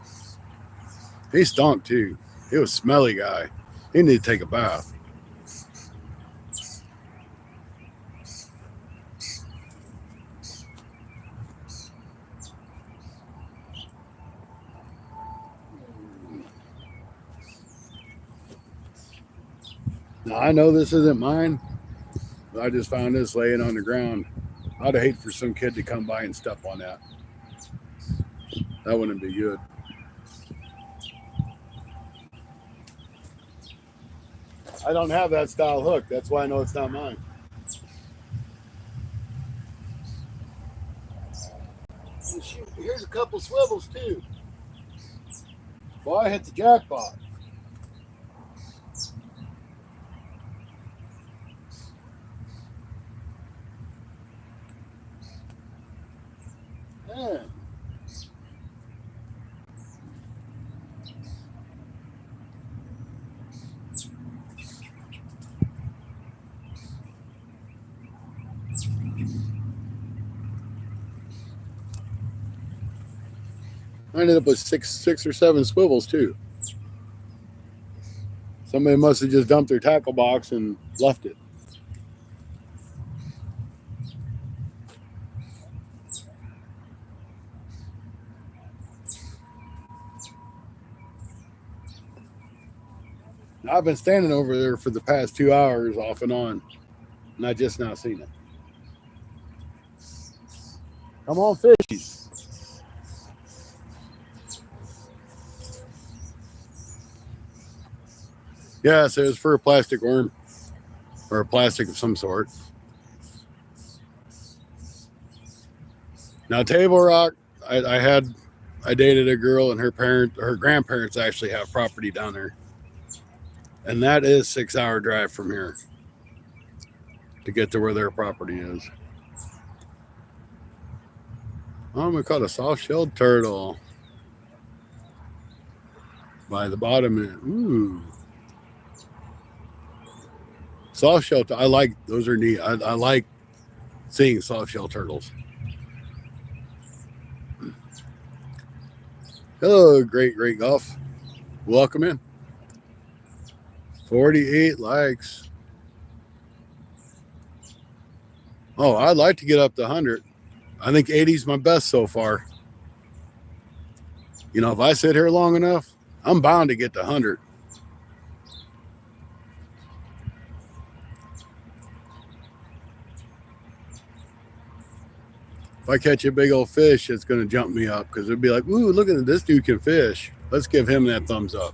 He stunk too. He was a smelly guy. He needed to take a bath. Now, I know this isn't mine, but I just found this laying on the ground. I'd hate for some kid to come by and step on that. That wouldn't be good. I don't have that style hook. That's why I know it's not mine. Shoot, here's a couple swivels too. Boy, I hit the jackpot. Yeah. I ended up with six or seven swivels too. Somebody must have just dumped their tackle box and left it. I've been standing over there for the past 2 hours off and on, and I just now seen it. Come on, fishies. Yeah, so it was for a plastic worm or a plastic of some sort. Now, Table Rock, I dated a girl and her grandparents actually have property down there. And that is 6-hour drive from here to get to where their property is. Oh, we caught a soft-shelled turtle by the bottom. Ooh. Soft-shell, I like, those are neat. I like seeing soft-shell turtles. Hello, Great Golf. Welcome in. 48 likes. Oh, I'd like to get up to 100. I think 80 is my best so far. You know, if I sit here long enough, I'm bound to get to 100. If I catch a big old fish, it's going to jump me up because it'd be like, ooh, look at this dude can fish. Let's give him that thumbs up.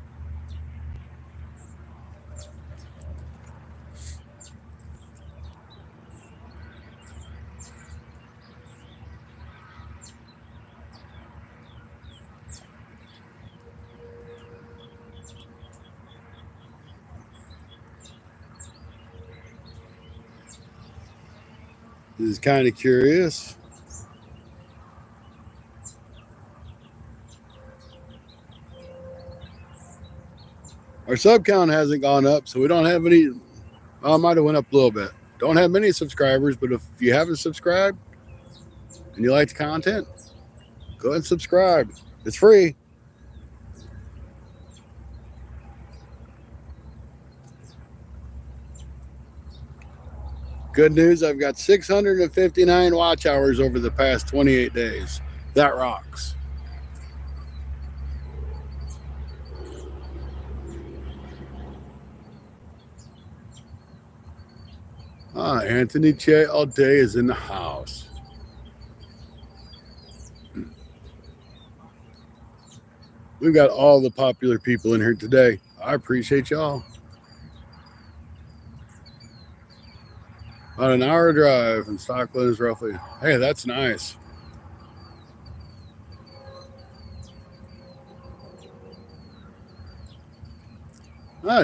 This is kind of curious. Our sub count hasn't gone up, so we don't have any. Well, it might have went up a little bit. Don't have many subscribers, but if you haven't subscribed and you like the content, go ahead and subscribe. It's free. Good news, I've got 659 watch hours over the past 28 days. That rocks. Anthony Che all day is in the house. We've got all the popular people in here today. I appreciate y'all. About an hour drive from Stockton is roughly. Hey, that's nice.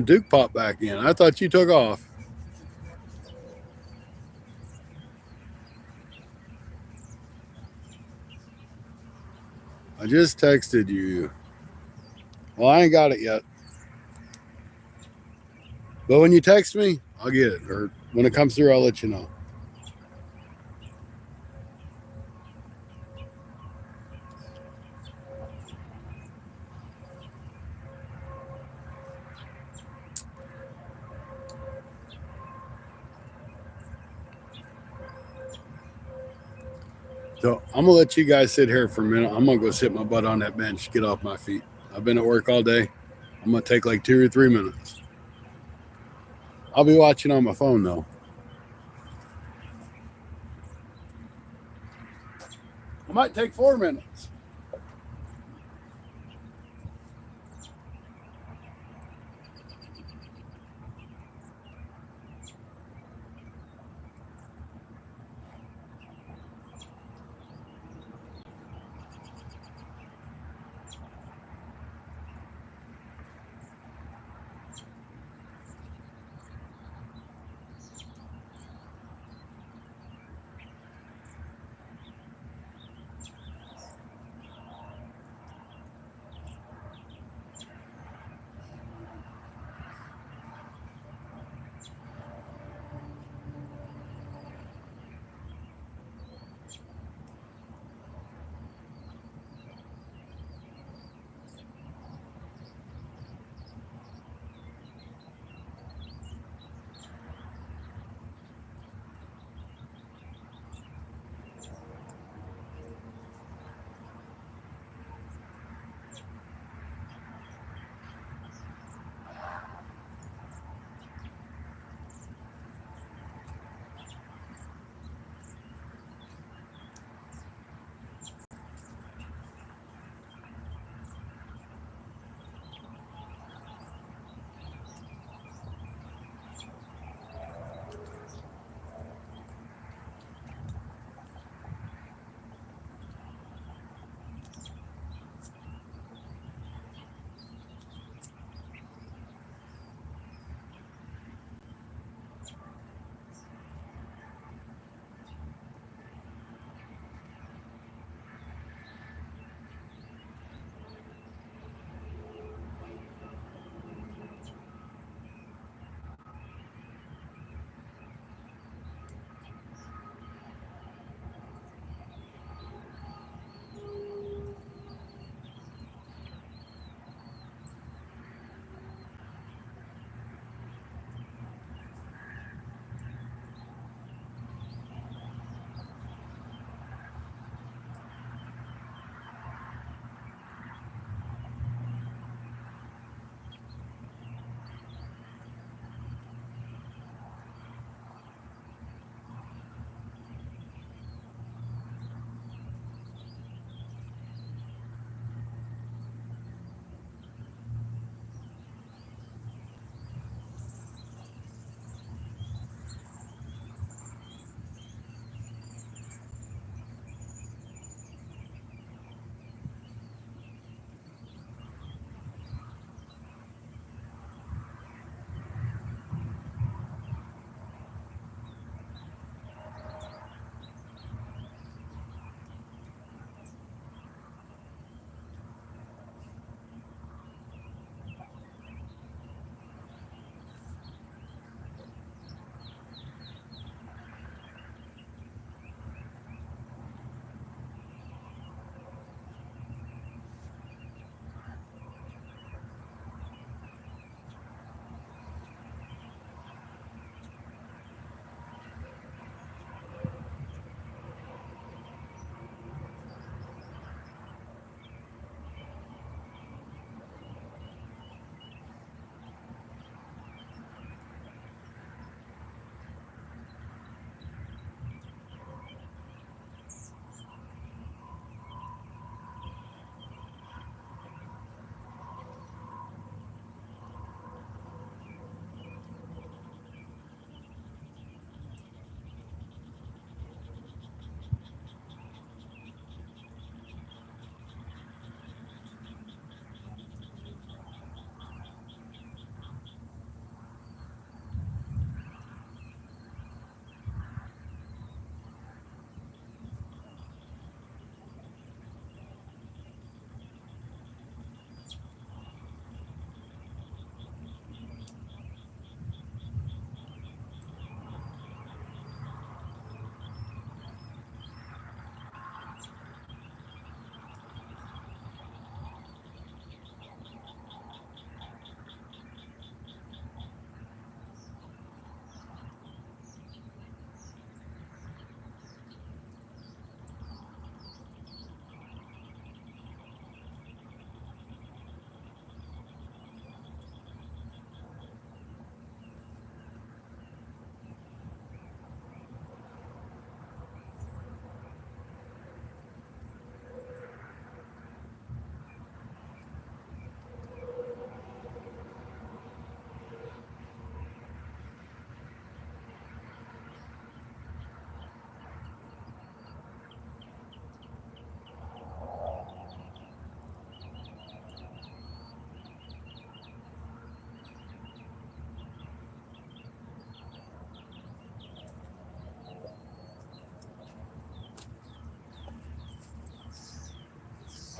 Duke popped back in. I thought you took off. I just texted you. Well, I ain't got it yet. But when you text me, I'll get it. Or when it comes through, I'll let you know. So I'm gonna let you guys sit here for a minute. I'm gonna go sit my butt on that bench, get off my feet. I've been at work all day. I'm gonna take like 2 or 3 minutes. I'll be watching on my phone though. I might take 4 minutes.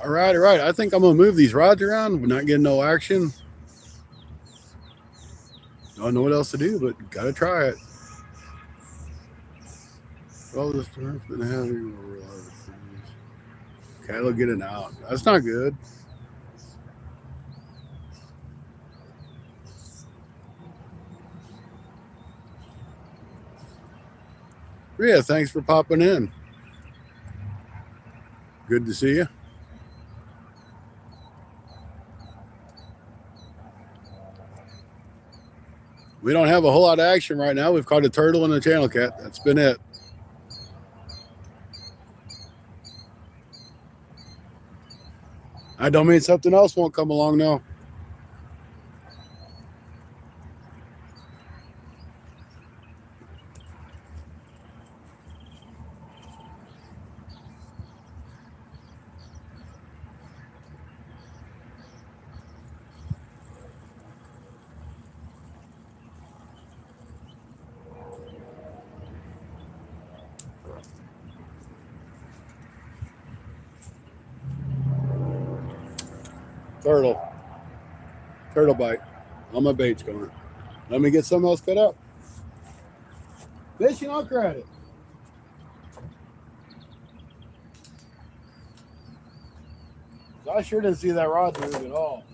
All right, all right. I think I'm gonna move these rods around. We're not getting no action. I don't know what else to do, but gotta try it. Well, this turn's been having over a lot of things. Cattle getting out. That's not good. Yeah, thanks for popping in. Good to see you. We don't have a whole lot of action right now. We've caught a turtle and a channel cat. That's been it. I don't mean something else won't come along now. Turtle. Turtle bite. All my bait's going. Let me get something else cut up. Fishing on credit. I sure didn't see that rod move at all.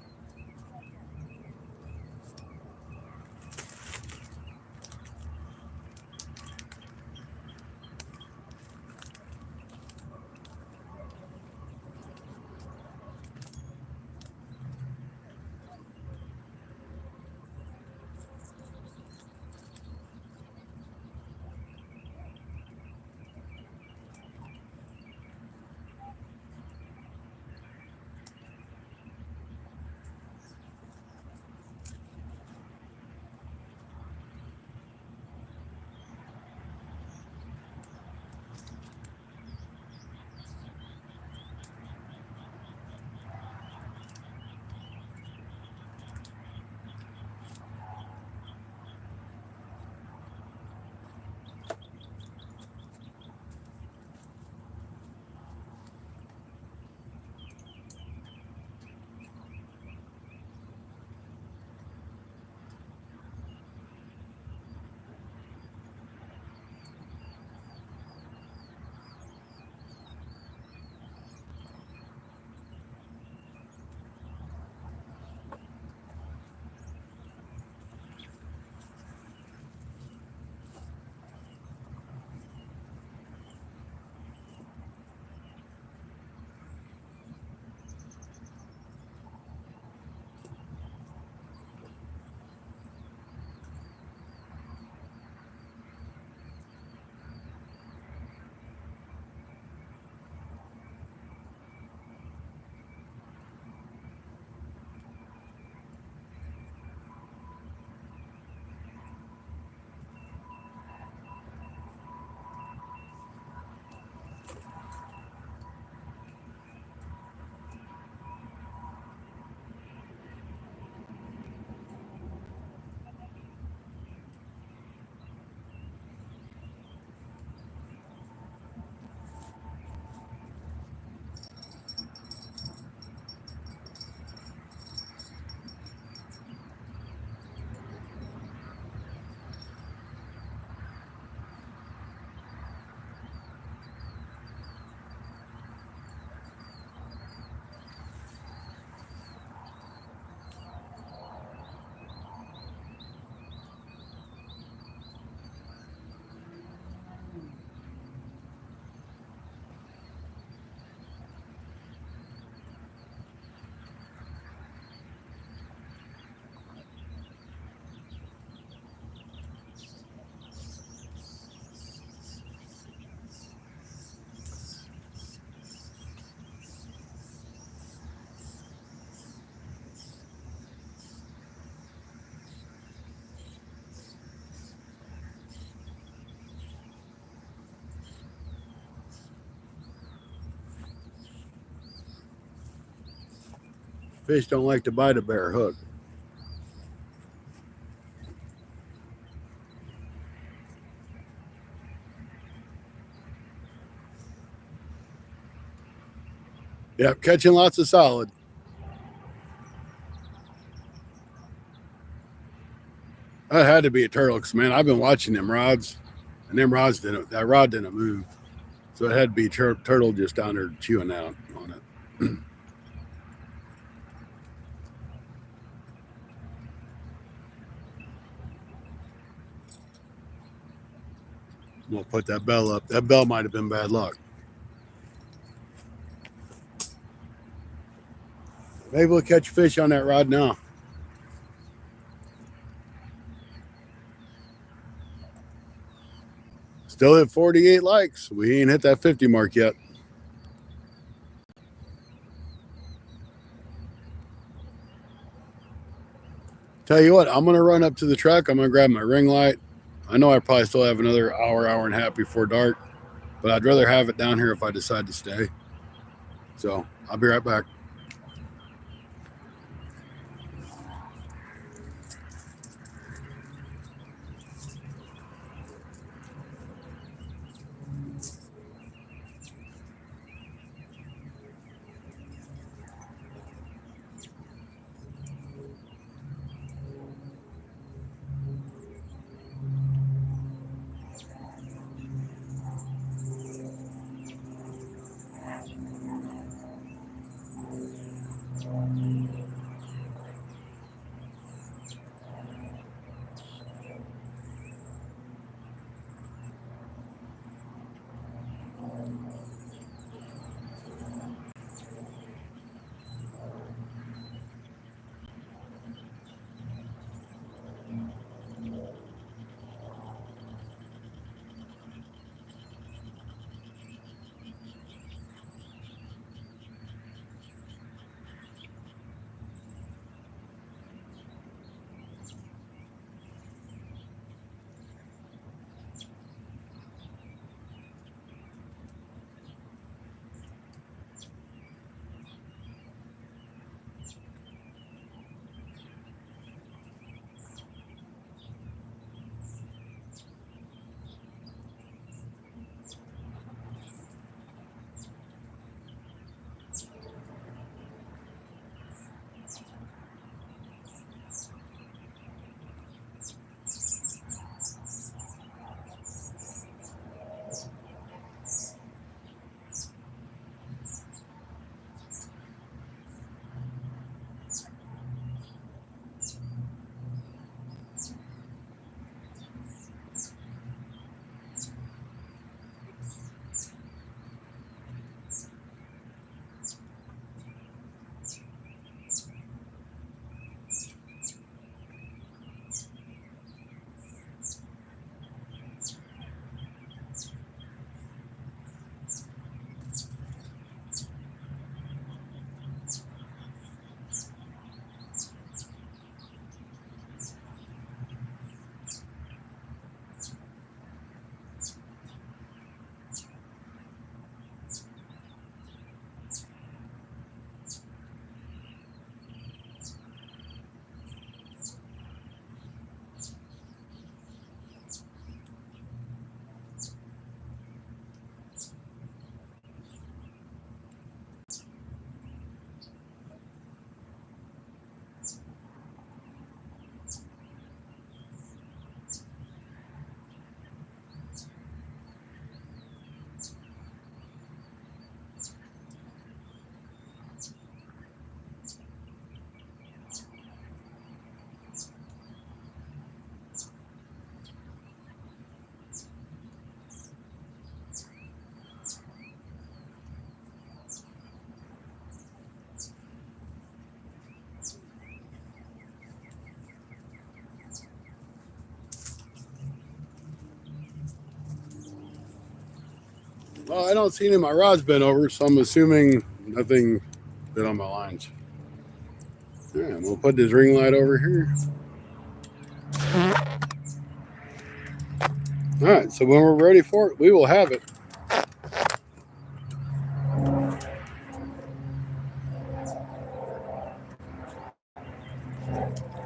Fish don't like to bite a bare hook. Yep, catching lots of solid. That had to be a turtle, because man, I've been watching them rods, and that rod didn't move, so it had to be turtle just down there chewing out on it. We'll put that bell up. That bell might have been bad luck. Maybe we'll catch fish on that rod now. Still at 48 likes. We ain't hit that 50 mark yet. Tell you what, I'm going to run up to the truck. I'm going to grab my ring light. I know I probably still have another hour and a half before dark, but I'd rather have it down here if I decide to stay. So I'll be right back. Well, I don't see any of my rods bent over, so I'm assuming nothing bit on my lines. All right, we'll put this ring light over here. All right, so when we're ready for it, we will have it.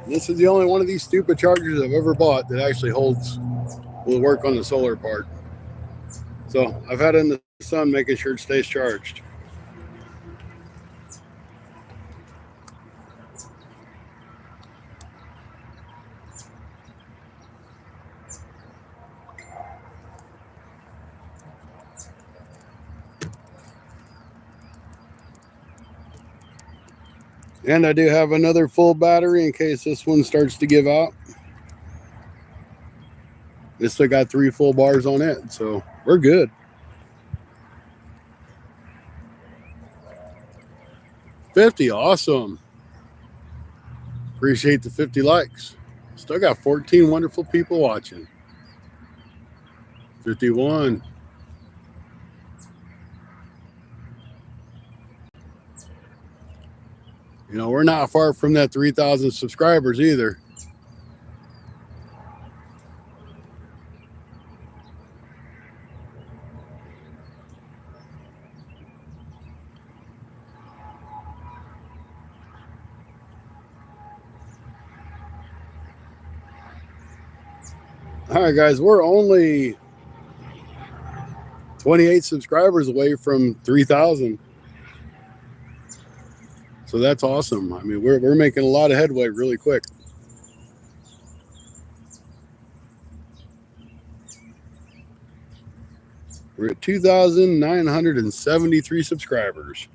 This is the only one of these stupid chargers I've ever bought that actually will work on the solar part. So I've had it in the sun making sure it stays charged. And I do have another full battery in case this one starts to give out. This still got 3 full bars on it, so we're good. $50, awesome. Appreciate the 50 likes. Still got 14 wonderful people watching. 51. You know, we're not far from that 3,000 subscribers either. All right, guys, we're only 28 subscribers away from 3,000. So that's awesome. I mean, we're making a lot of headway really quick. We're at 2,973 subscribers.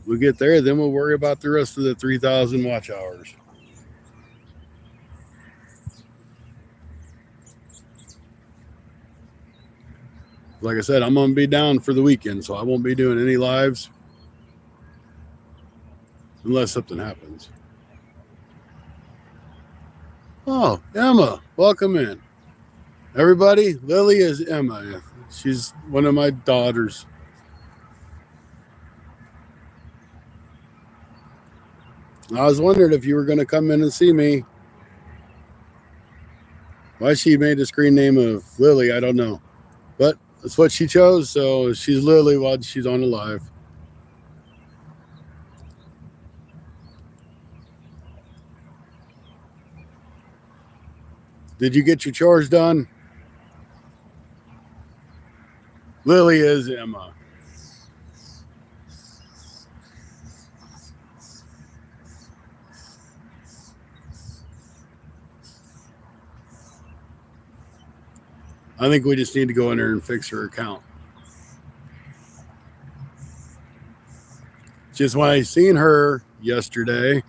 We get there, then we'll worry about the rest of the 3,000 watch hours. Like I said, I'm going to be down for the weekend, so I won't be doing any lives unless something happens. Oh, Emma, welcome in. Everybody, Lily is Emma. She's one of my daughters. I was wondering if you were going to come in and see me. Why she made the screen name of Lily, I don't know. But that's what she chose, so she's Lily while she's on the live. Did you get your chores done? Lily is Emma. I think we just need to go in there and fix her account. Just when I seen her yesterday,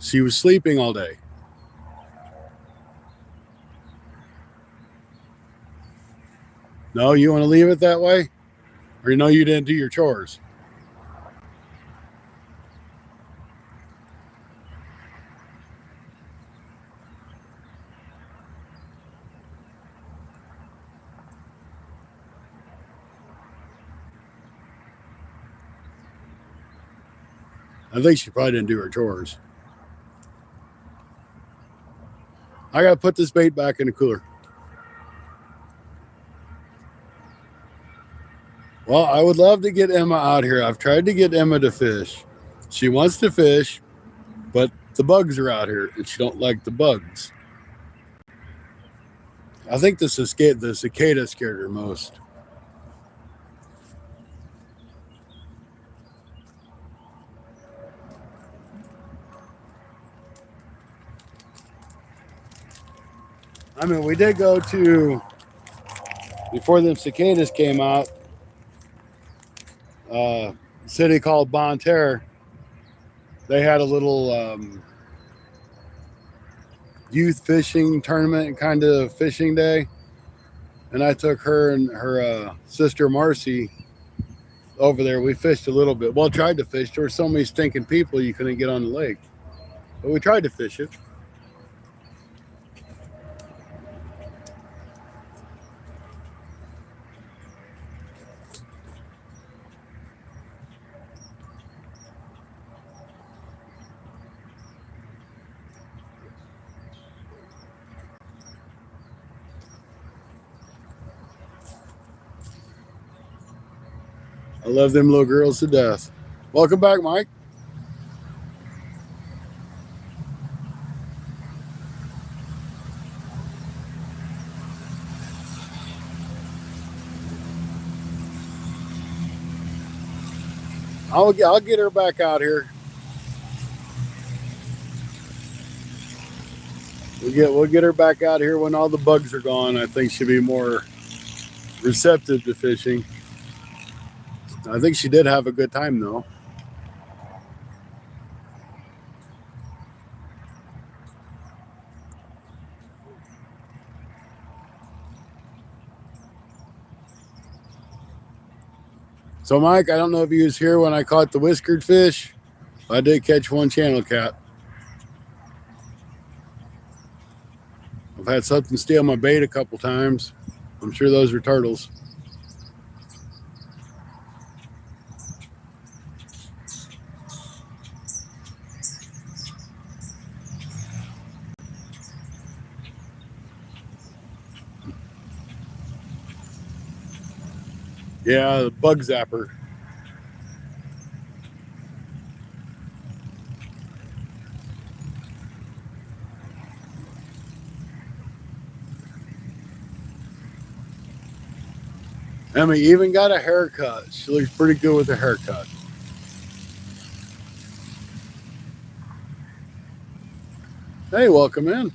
she was sleeping all day. No, you want to leave it that way? Or you know you didn't do your chores? I think she probably didn't do her chores. I got to put this bait back in the cooler. Well, I would love to get Emma out here. I've tried to get Emma to fish. She wants to fish, but the bugs are out here, and she don't like the bugs. I think the cicada scared her most. I mean, we did go to, before the cicadas came out, a city called Bonne Terre. They had a little youth fishing tournament kind of fishing day. And I took her and her sister Marcy over there. We fished a little bit. Well, tried to fish. There were so many stinking people you couldn't get on the lake. But we tried to fish it. I love them little girls to death. Welcome back, Mike. I'll get her back out here. We'll get her back out here when all the bugs are gone. I think she'll be more receptive to fishing. I think she did have a good time though. So Mike, I don't know if you was here when I caught the whiskered fish. I did catch one channel cat. I've had something steal my bait a couple times. I'm sure those are turtles. Yeah, the bug zapper. Emma even got a haircut. She looks pretty good with a haircut. Hey, welcome in.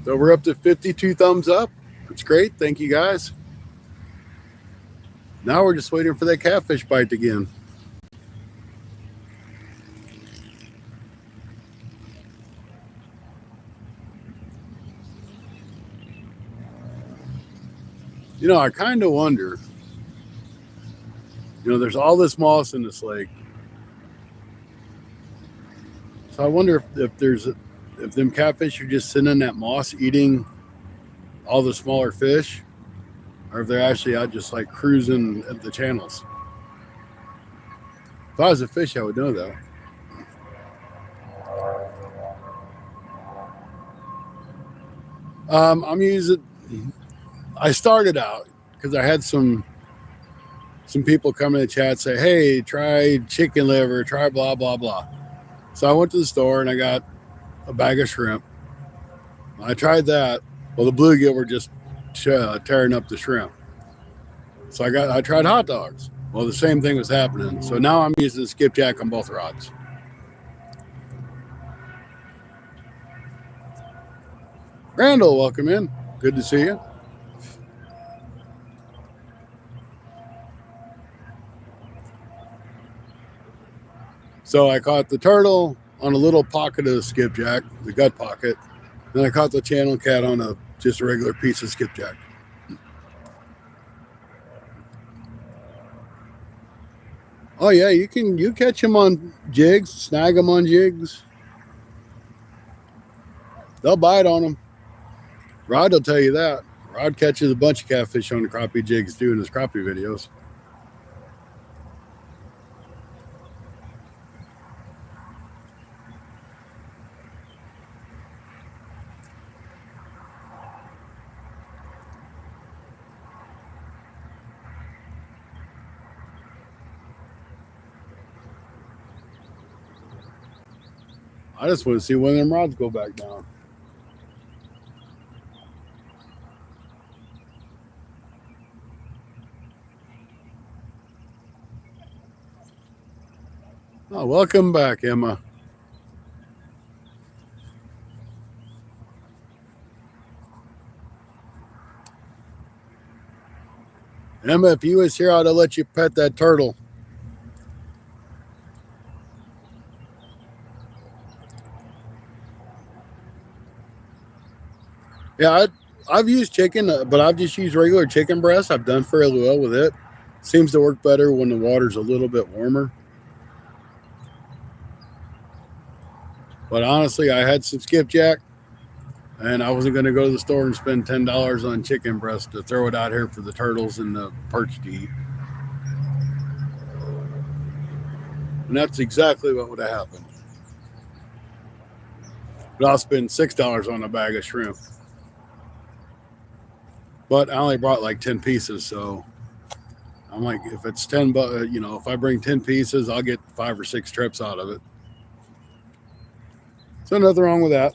So we're up to 52 thumbs up. That's great. Thank you guys. Now we're just waiting for that catfish bite again. You know, I kind of wonder, you know, there's all this moss in this lake. So I wonder if them catfish are just sitting in that moss eating all the smaller fish, or if they're actually out just like cruising at the channels. If I was a fish, I would know that. I'm using. I started out because I had some people come in the chat say, "Hey, try chicken liver, try blah blah blah." So I went to the store and I got a bag of shrimp. I tried that. Well, the bluegill were just tearing up the shrimp. So I tried hot dogs. Well, the same thing was happening. So now I'm using skipjack on both rods. Randall, welcome in. Good to see you. So I caught the turtle on a little pocket of skipjack, the gut pocket. Then I caught the channel cat on just a regular piece of skipjack. Oh yeah, you catch them on jigs, snag them on jigs. They'll bite on them. Rod will tell you that. Rod catches a bunch of catfish on the crappie jigs doing his crappie videos. I just want to see when them rods go back down. Oh, welcome back, Emma. Emma, if you was here, I'd have let you pet that turtle. Yeah, I've used chicken, but I've just used regular chicken breast. I've done fairly well with it. Seems to work better when the water's a little bit warmer. But honestly, I had some skipjack, and I wasn't going to go to the store and spend $10 on chicken breast to throw it out here for the turtles and the perch to eat. And that's exactly what would have happened. But I'll spend $6 on a bag of shrimp. But I only brought like 10 pieces, so I'm like, if it's $10, you know, if I bring 10 pieces, I'll get 5 or 6 trips out of it. So nothing wrong with that.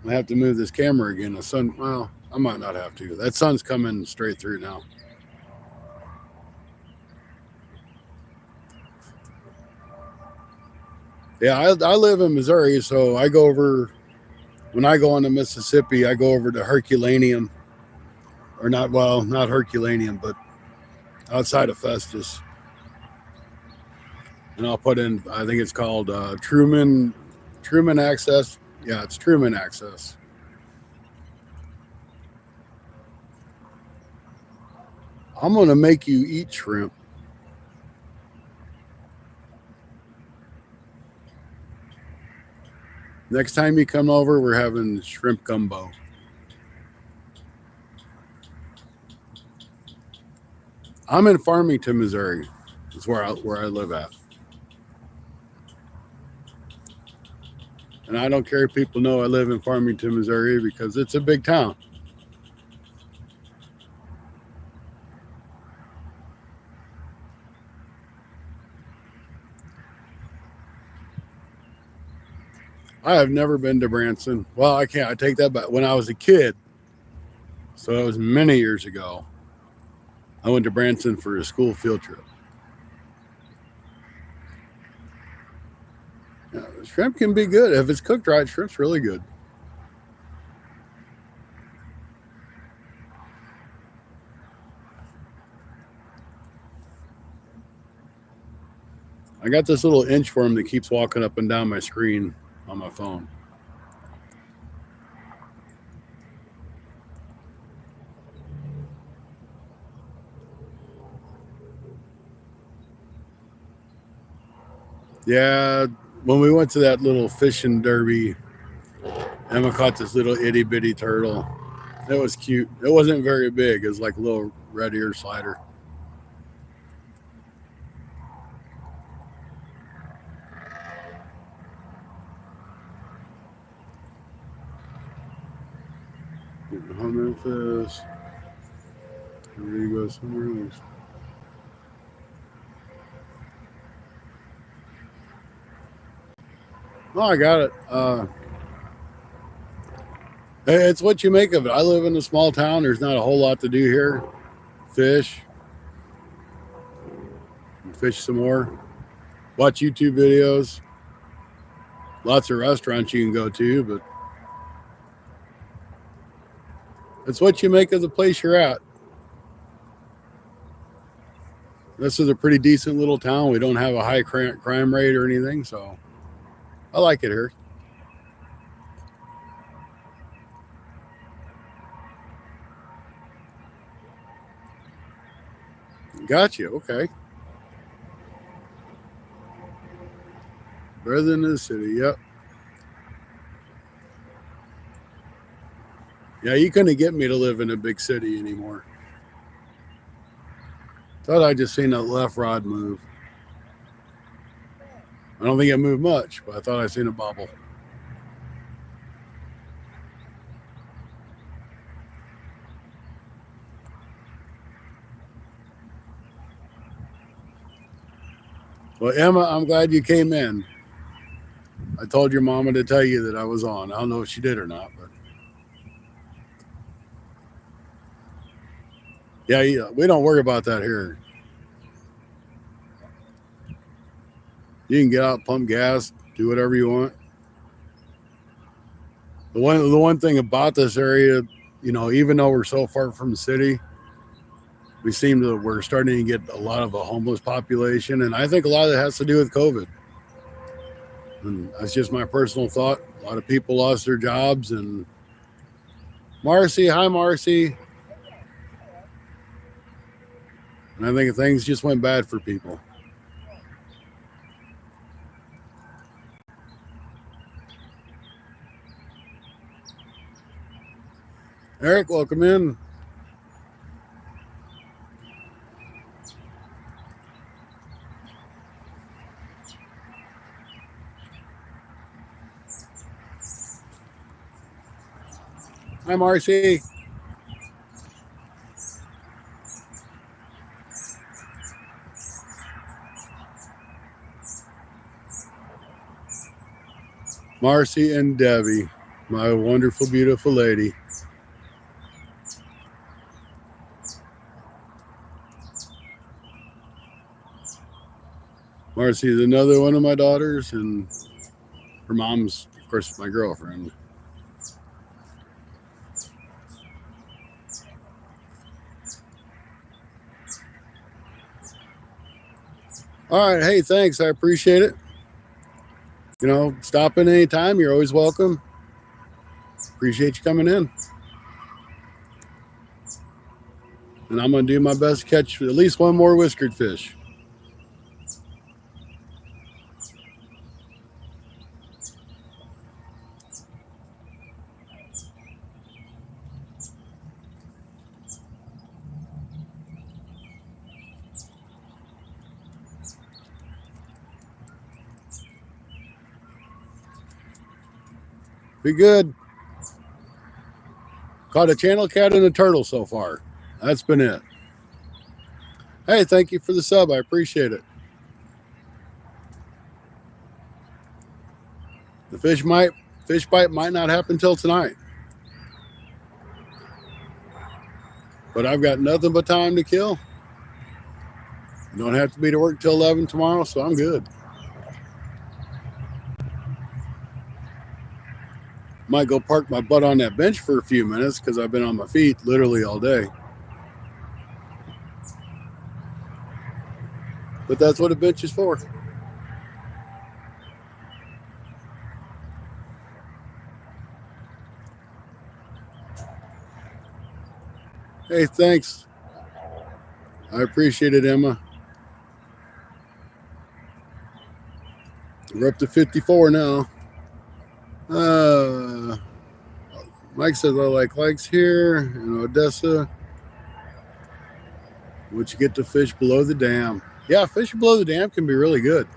I have to move this camera again. The sun, well, I might not have to. That sun's coming straight through now. Yeah, I live in Missouri, so I go over, when I go into Mississippi, I go over to Herculaneum, or not, well, not Herculaneum, but outside of Festus. And I'll put in, I think it's called Truman Access. Yeah, it's Truman Access. I'm going to make you eat shrimp. Next time you come over, we're having shrimp gumbo. I'm in Farmington, Missouri. That's where I live at. And I don't care if people know I live in Farmington, Missouri, because it's a big town. I have never been to Branson. Well, I can't. I take that back. When I was a kid, so it was many years ago, I went to Branson for a school field trip. Yeah, shrimp can be good. If it's cooked right, shrimp's really good. I got this little inchworm that keeps walking up and down my screen on my phone. Yeah, when we went to that little fishing derby, Emma caught this little itty bitty turtle. It was cute. It wasn't very big. It was like a little red ear slider. How many fish? Ready to go somewhere else. Oh, I got it. It's what you make of it. I live in a small town. There's not a whole lot to do here. Fish. Fish some more. Watch YouTube videos. Lots of restaurants you can go to, but it's what you make of the place you're at. This is a pretty decent little town. We don't have a high crime rate or anything, so I like it here. Got you. Okay. Better than the city. Yep. Yeah, you couldn't get me to live in a big city anymore. Thought I just seen that left rod move. I don't think it moved much, but I thought I seen it bobble. Well, Emma, I'm glad you came in. I told your mama to tell you that I was on. I don't know if she did or not, but yeah, we don't worry about that here. You can get out, pump gas, do whatever you want. The one thing about this area, even though we're so far from the city, we're starting to get a lot of a homeless population, and I think a lot of it has to do with COVID. And that's just my personal thought. A lot of people lost their jobs, and Marcy, hi Marcy. And I think things just went bad for people. Eric, welcome in. Hi, Marcy. Marcy and Debbie. My wonderful, beautiful lady. Marcy is another one of my daughters, and her mom's, of course, my girlfriend. All right. Hey, thanks. I appreciate it. You know, stop in anytime. You're always welcome. Appreciate you coming in. And I'm going to do my best to catch at least one more whiskered fish. Be good. Caught a channel cat and a turtle so far. That's been it. Hey, thank you for the sub. I appreciate it. The fish bite might not happen till tonight. But I've got nothing but time to kill. Don't have to be to work till 11 tomorrow, so I'm good. Might go park my butt on that bench for a few minutes because I've been on my feet literally all day. But that's what a bench is for. Hey, thanks. I appreciate it, Emma. We're up to 54 now. Mike says I like likes here in Odessa. Would you get to fish below the dam? Yeah, fishing below the dam can be really good.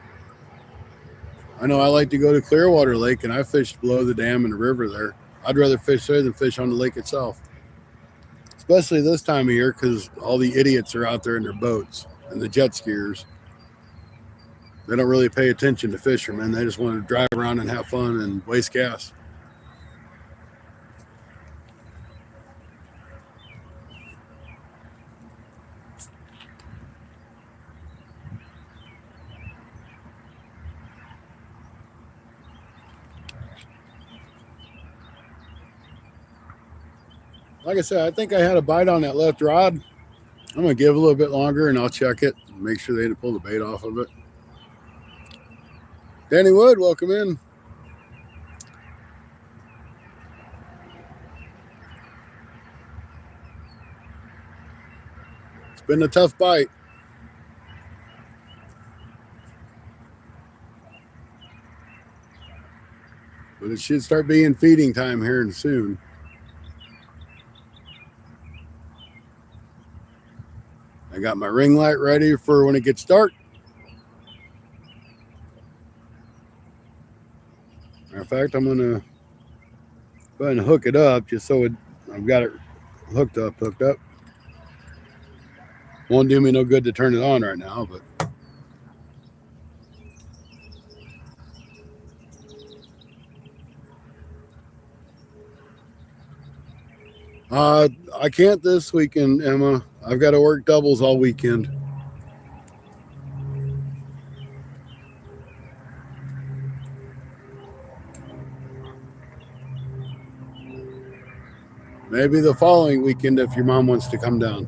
I know I like to go to Clearwater Lake, and I fished below the dam in the river there. I'd rather fish there than fish on the lake itself. Especially this time of year because all the idiots are out there in their boats and the jet skiers. They don't really pay attention to fishermen. They just want to drive around and have fun and waste gas. Like I said, I think I had a bite on that left rod. I'm going to give it a little bit longer and I'll check it. Make sure they didn't pull the bait off of it. Danny Wood, welcome in. It's been a tough bite. But it should start being feeding time here and soon. I got my ring light ready for when it gets dark. Matter of fact, I'm going to go ahead and hook it up just so I've got it hooked up. Won't do me no good to turn it on right now, but I can't this weekend, Emma. I've got to work doubles all weekend. Maybe the following weekend if your mom wants to come down.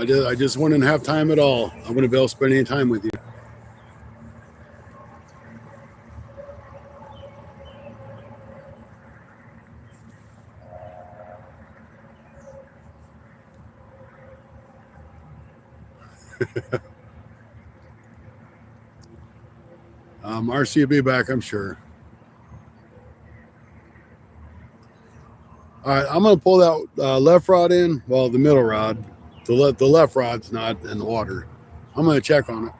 I just wouldn't have time at all. I wouldn't be able to spend any time with you. Marcy will be back, I'm sure. All right, I'm going to pull that left rod in. Well, the middle rod. The left rod's not in the water. I'm going to check on it.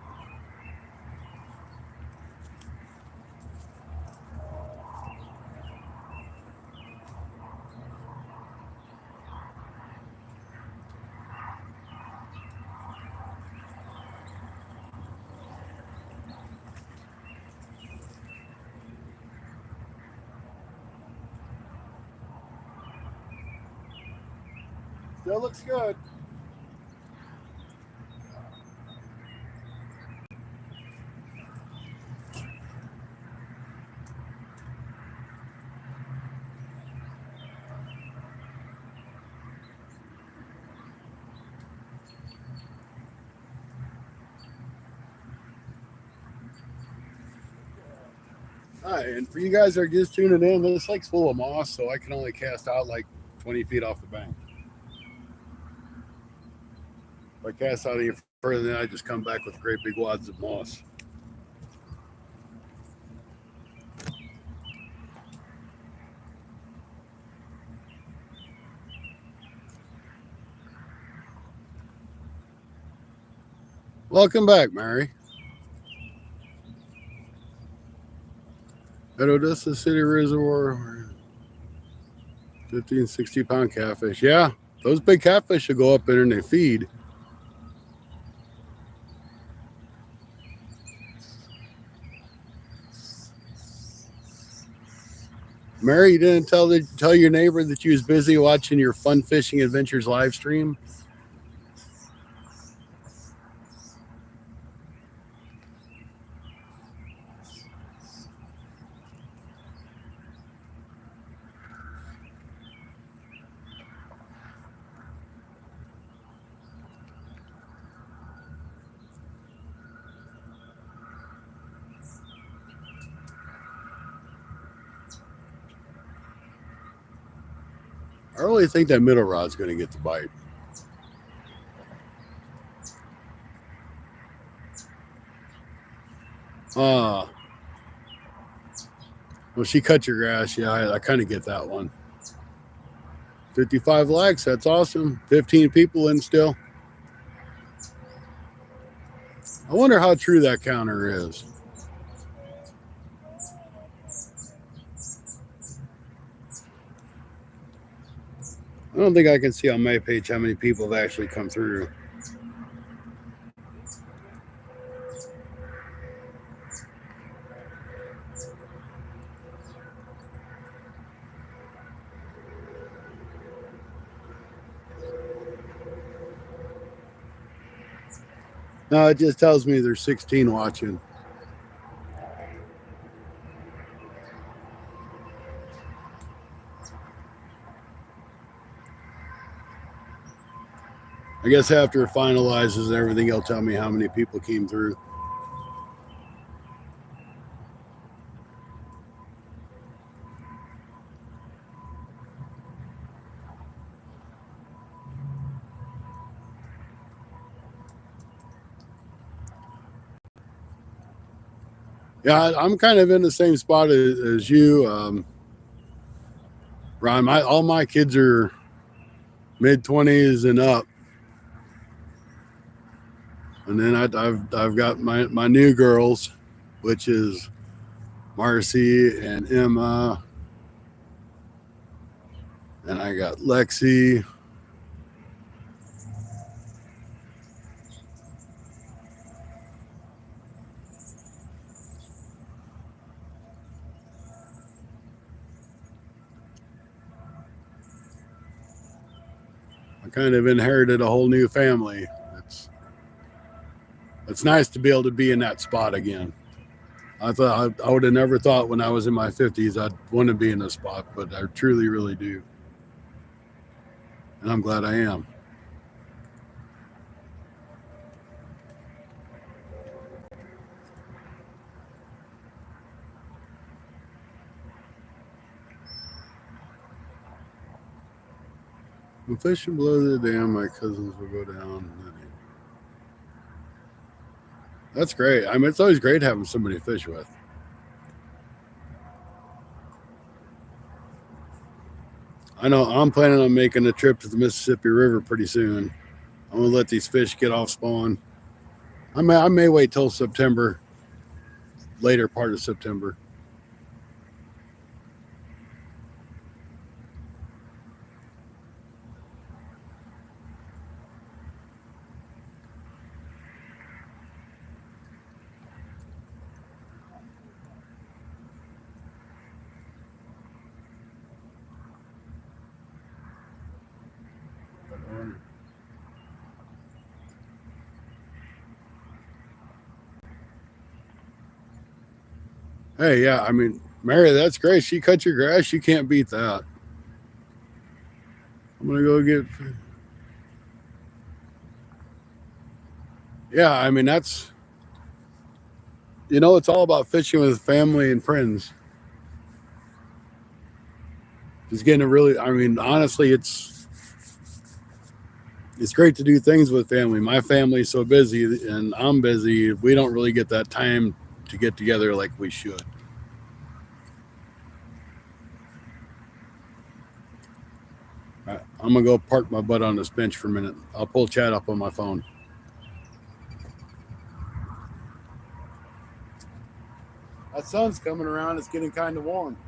Still looks good. All right, and for you guys that are just tuning in, this lake's full of moss, so I can only cast out like 20 feet off the bank. If I cast out any further than that, I just come back with great big wads of moss. Welcome back, Mary. At Odessa City Reservoir, 15, 60-pound catfish. Yeah, those big catfish should go up there and they feed. Mary, you didn't tell your neighbor that you was busy watching your Fun Fishing Adventures live stream? I really think that middle rod's going to get the bite. Well, she cut your grass. Yeah, I kind of get that one. 55 likes. That's awesome. 15 people in still. I wonder how true that counter is. I don't think I can see on my page how many people have actually come through. No, it just tells me there's 16 watching. I guess after it finalizes and everything, it'll tell me how many people came through. Yeah, I'm kind of in the same spot as you, Ron. All my kids are mid-20s and up, and then I've got my new girls, which is Marcy and Emma, and I got Lexi. I kind of inherited a whole new family. It's nice to be able to be in that spot again. I thought I would have never thought when I was in my 50s I'd want to be in this spot, but I truly, really do. And I'm glad I am. When fishing below the dam, my cousins will go down. That's great. I mean, it's always great having somebody to fish with. I know I'm planning on making a trip to the Mississippi River pretty soon. I'm gonna let these fish get off spawn. I may wait till September, later part of September. Hey, yeah, I mean, Mary, that's great. She cut your grass. You can't beat that. I'm gonna go get. Yeah, I mean that's it's all about fishing with family and friends. Just getting a really. I mean, honestly, it's great to do things with family. My family's so busy, and I'm busy. We don't really get that time to get together like we should. I'm gonna go park my butt on this bench for a minute. I'll pull chat up on my phone. That sun's coming around. It's getting kind of warm.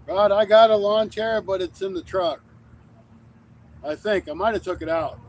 Rod, I got a lawn chair, but it's in the truck. I think I might have took it out.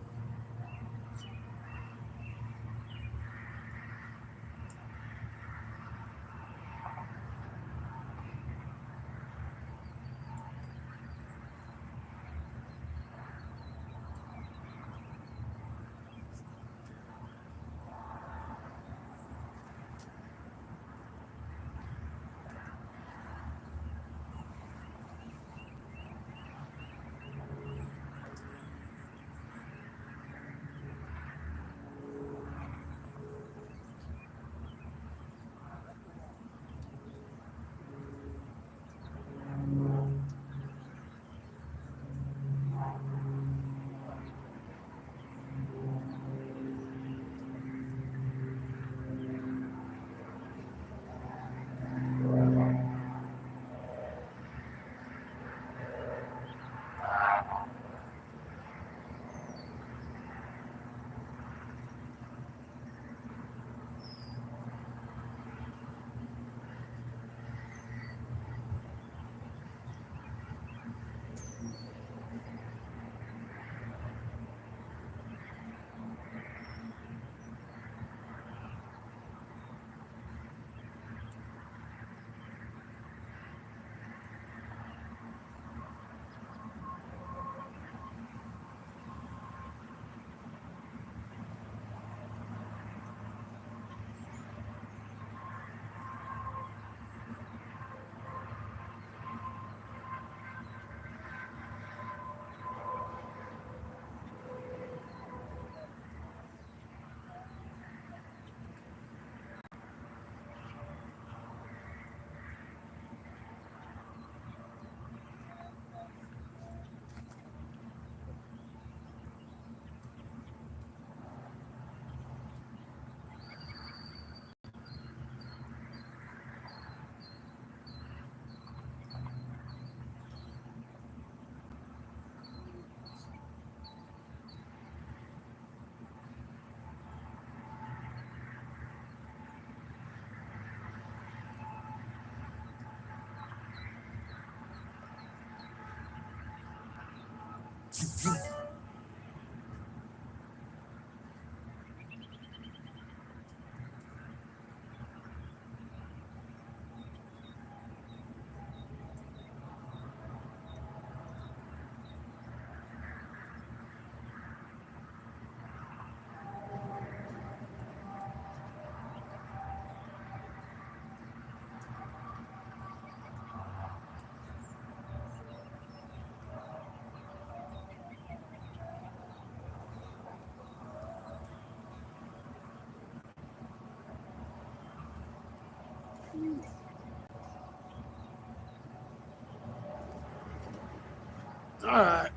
All right.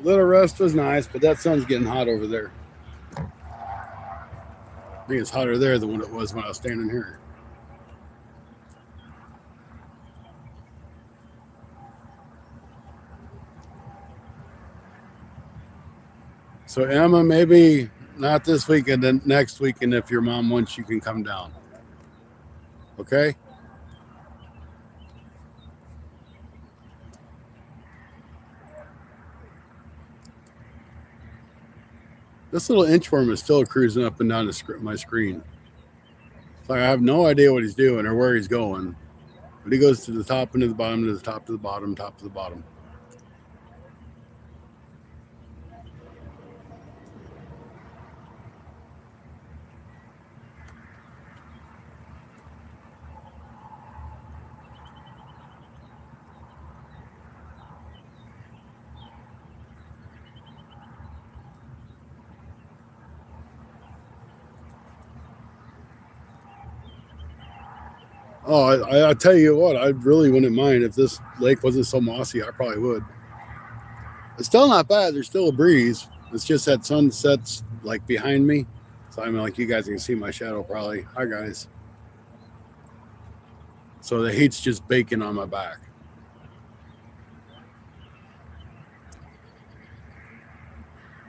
Little rest was nice, but that sun's getting hot over there. I think it's hotter there than what it was when I was standing here. So Emma, maybe not this weekend, then next weekend, if your mom wants, you can come down. Okay? This little inchworm is still cruising up and down my screen. It's like I have no idea what he's doing or where he's going. But he goes to the top and to the bottom, to the top, to the bottom, top to the bottom. Oh, I tell you what, I really wouldn't mind if this lake wasn't so mossy. I probably would. It's still not bad. There's still a breeze. It's just that sunset's like behind me. So I mean, like you guys can see my shadow probably. Hi, guys. So the heat's just baking on my back.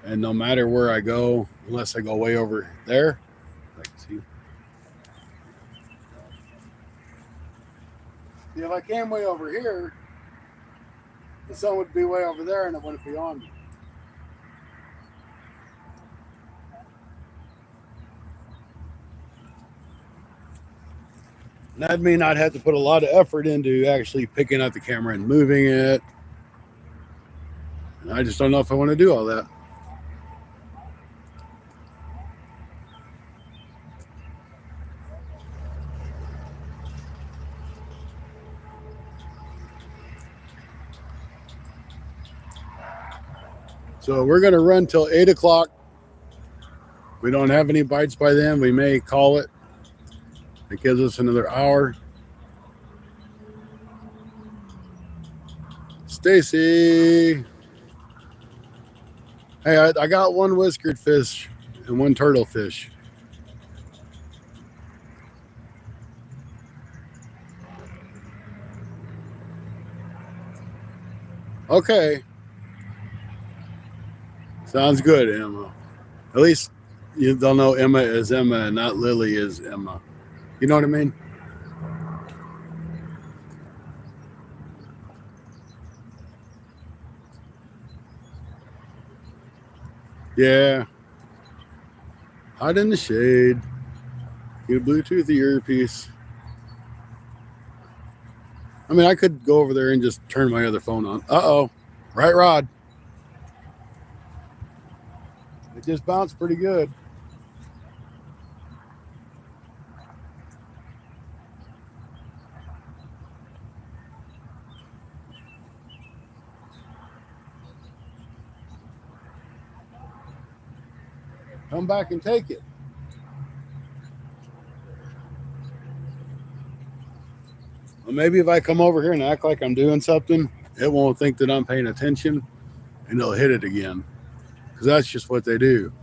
And no matter where I go, unless I go way over there, I can see. If I came way over here, the sun would be way over there and it wouldn't be on me. And that'd mean I'd have to put a lot of effort into actually picking up the camera and moving it. And I just don't know if I want to do all that. So we're going to run till 8 o'clock. If we don't have any bites by then, we may call it. It gives us another hour. Stacy. Hey, I got one whiskered fish and one turtle fish. Okay. Sounds good, Emma. At least they'll know Emma is Emma and not Lily is Emma. You know what I mean? Yeah. Hot in the shade. Get a Bluetooth earpiece. I mean, I could go over there and just turn my other phone on. Uh-oh. Right rod. It just bounced pretty good. Come back and take it. Well, maybe if I come over here and act like I'm doing something, it won't think that I'm paying attention and they'll hit it again. Because that's just what they do.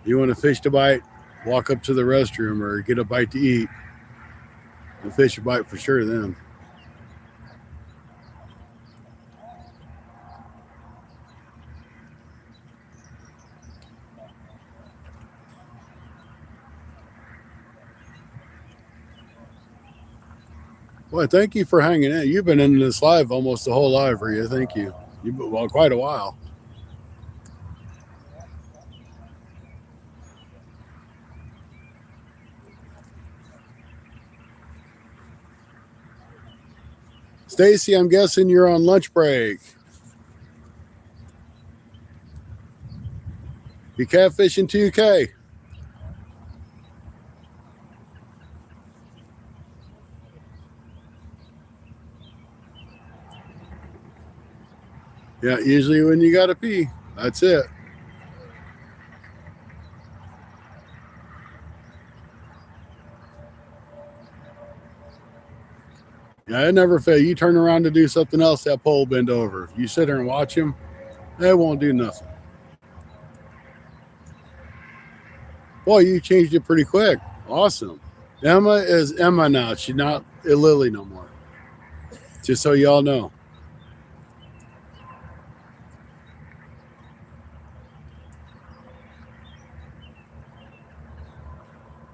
You want a fish to bite, walk up to the restroom or get a bite to eat. The fish will bite for sure then. Well, thank you for hanging in. You've been in this live almost the whole live, Rhea. Thank you. You've been, well, quite a while. Stacy, I'm guessing you're on lunch break. You catfishing 2K? Yeah, usually when you gotta pee, that's it. Yeah, it never fails. You turn around to do something else, that pole bend over. If you sit there and watch him, it won't do nothing. Boy, you changed it pretty quick. Awesome. Emma is Emma now. She's not a Lily no more. Just so y'all know.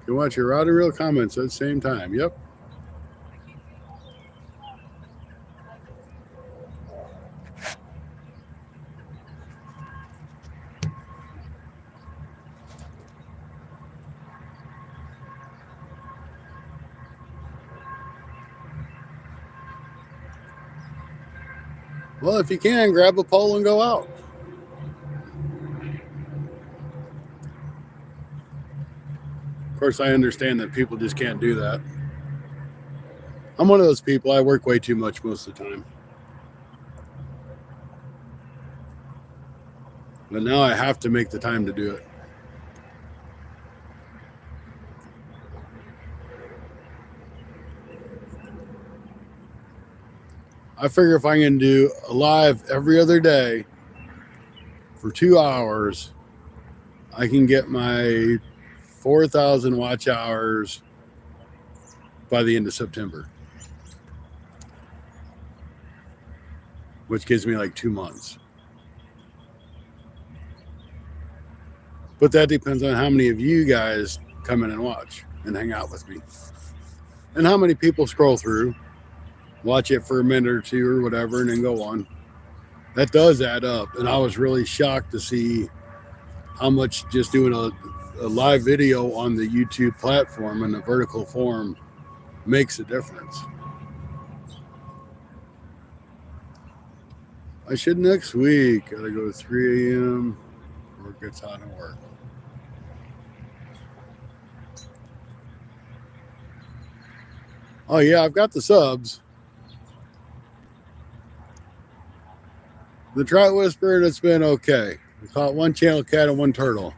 You watch your rod and reel comments at the same time. Yep. Well, if you can, grab a pole and go out. Of course, I understand that people just can't do that. I'm one of those people. I work way too much most of the time. But now I have to make the time to do it. I figure if I can do a live every other day for 2 hours, I can get my 4,000 watch hours by the end of September, which gives me like 2 months. But that depends on how many of you guys come in and watch and hang out with me, and how many people scroll through, watch it for a minute or two or whatever, and then go on. That does add up. And I was really shocked to see how much just doing a live video on the YouTube platform in a vertical form makes a difference. I should next week. Gotta go to 3 a.m. Work gets hot and work. Oh yeah, I've got the subs. The Trout Whisperer, it's been okay. We caught one channel cat and one turtle.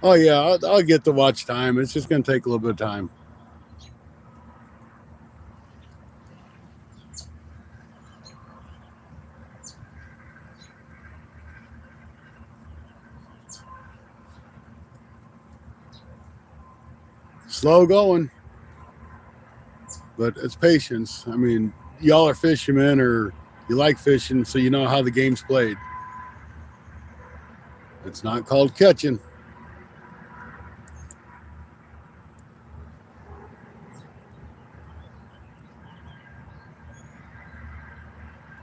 Oh yeah, I'll get the watch time. It's just going to take a little bit of time. Slow going, but it's patience. I mean, y'all are fishermen, or you like fishing, so you know how the game's played. It's not called catching.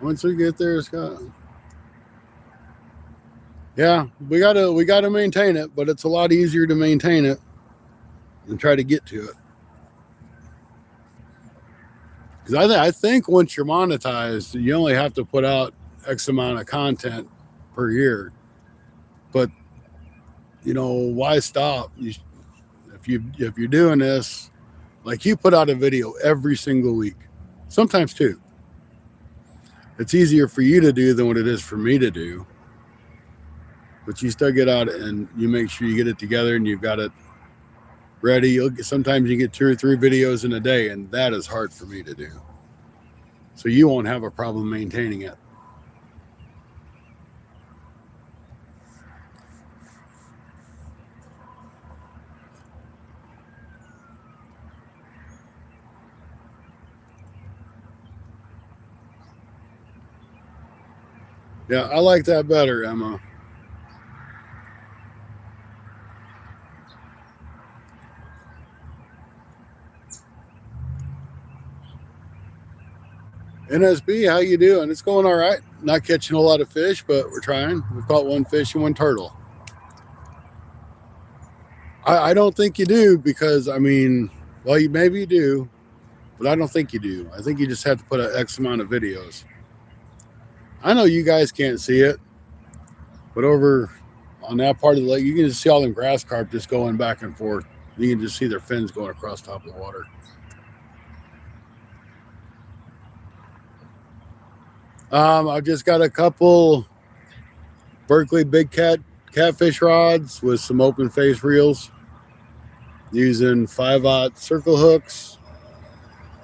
Once we get there, Scott. Yeah, we gotta maintain it, but it's a lot easier to maintain it and try to get to it. Because I think once you're monetized, you only have to put out X amount of content per year. But you know, why stop? If you're doing this, like you put out a video every single week, sometimes two. It's easier for you to do than what it is for me to do. But you still get out and you make sure you get it together and you've got it ready. Sometimes you get 2 or 3 videos in a day, and that is hard for me to do. So you won't have a problem maintaining it. Yeah, I like that better, Emma. NSB, how you doing? It's going all right. Not catching a lot of fish, but we're trying. We've caught 1 fish and 1 turtle. I don't think you do, because, I mean, well, maybe you do, but I don't think you do. I think you just have to put an X amount of videos. I know you guys can't see it, but over on that part of the lake, you can just see all them grass carp just going back and forth. You can just see their fins going across top of the water. I've just got a couple Berkeley big catfish rods with some open face reels. using 5/0 circle hooks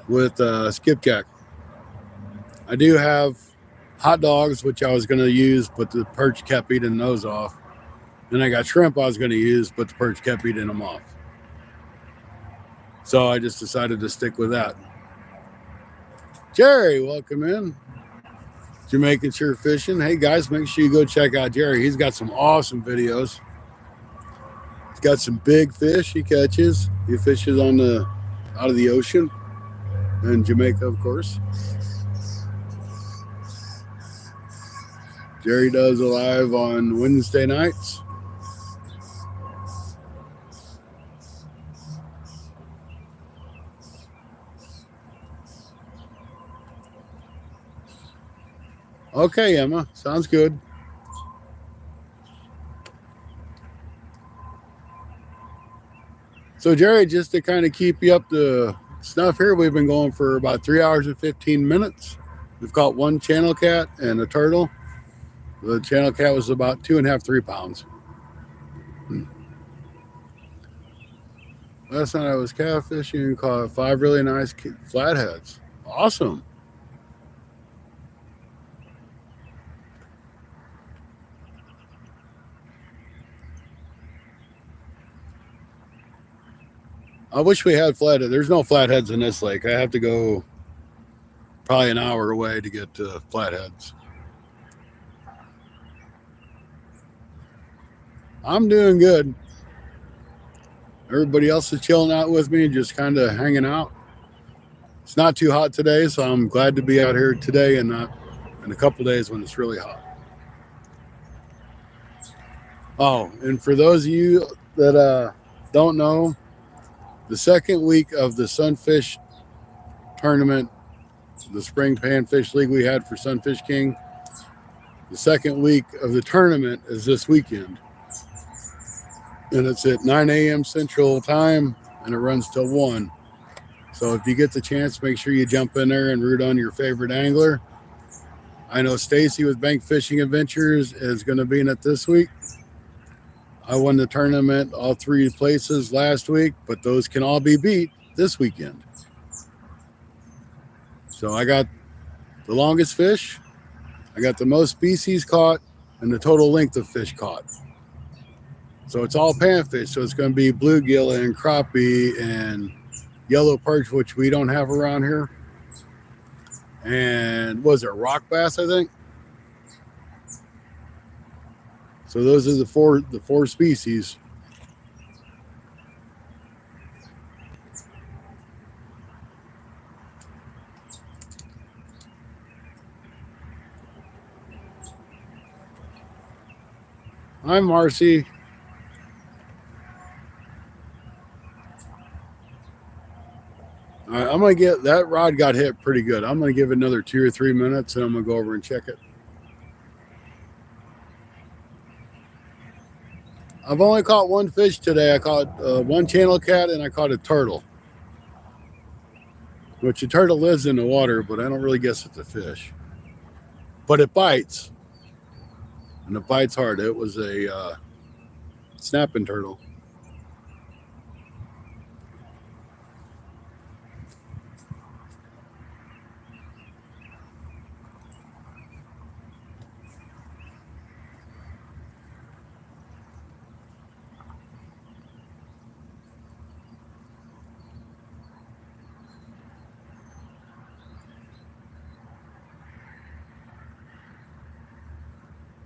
with skipjack. I do have hot dogs, which I was going to use, but the perch kept eating those off. Then I got shrimp I was going to use, but the perch kept eating them off. So I just decided to stick with that. Jerry, welcome in. Jamaican Sure Fishing. Hey guys, make sure you go check out Jerry. He's got some awesome videos. He's got some big fish he catches. He fishes out of the ocean in Jamaica, of course. Jerry does a live on Wednesday nights. Okay, Emma, sounds good. So Jerry, just to kind of keep you up to snuff here, we've been going for about 3 hours and 15 minutes. We've caught one channel cat and a turtle. The channel cat was about 2.5, 3 pounds. Last night I was catfishing and caught 5 really nice flatheads. Awesome. I wish we had flatheads. There's no flatheads in this lake. I have to go probably an hour away to get to flatheads. I'm doing good. Everybody else is chilling out with me, just kind of hanging out. It's not too hot today, so I'm glad to be out here today and not in a couple days when it's really hot. Oh, and for those of you that don't know, the second week of the Sunfish tournament, the Spring Panfish League we had for Sunfish King, the second week of the tournament is this weekend. And it's at 9 a.m. Central Time, and it runs till 1. So if you get the chance, make sure you jump in there and root on your favorite angler. I know Stacy with Bank Fishing Adventures is going to be in it this week. I won the tournament all 3 places last week, but those can all be beat this weekend. So I got the longest fish, I got the most species caught, and the total length of fish caught. So it's all panfish, so it's going to be bluegill and crappie and yellow perch, which we don't have around here. And was it rock bass, I think? So those are the four species. Hi, Marcy. All right, I'm going to get that rod got hit pretty good. I'm going to give it another 2 or 3 minutes and I'm going to go over and check it. I've only caught one fish today. I caught one channel cat and I caught a turtle. Which a turtle lives in the water, but I don't really guess it's a fish. But it bites. And it bites hard. It was a snapping turtle.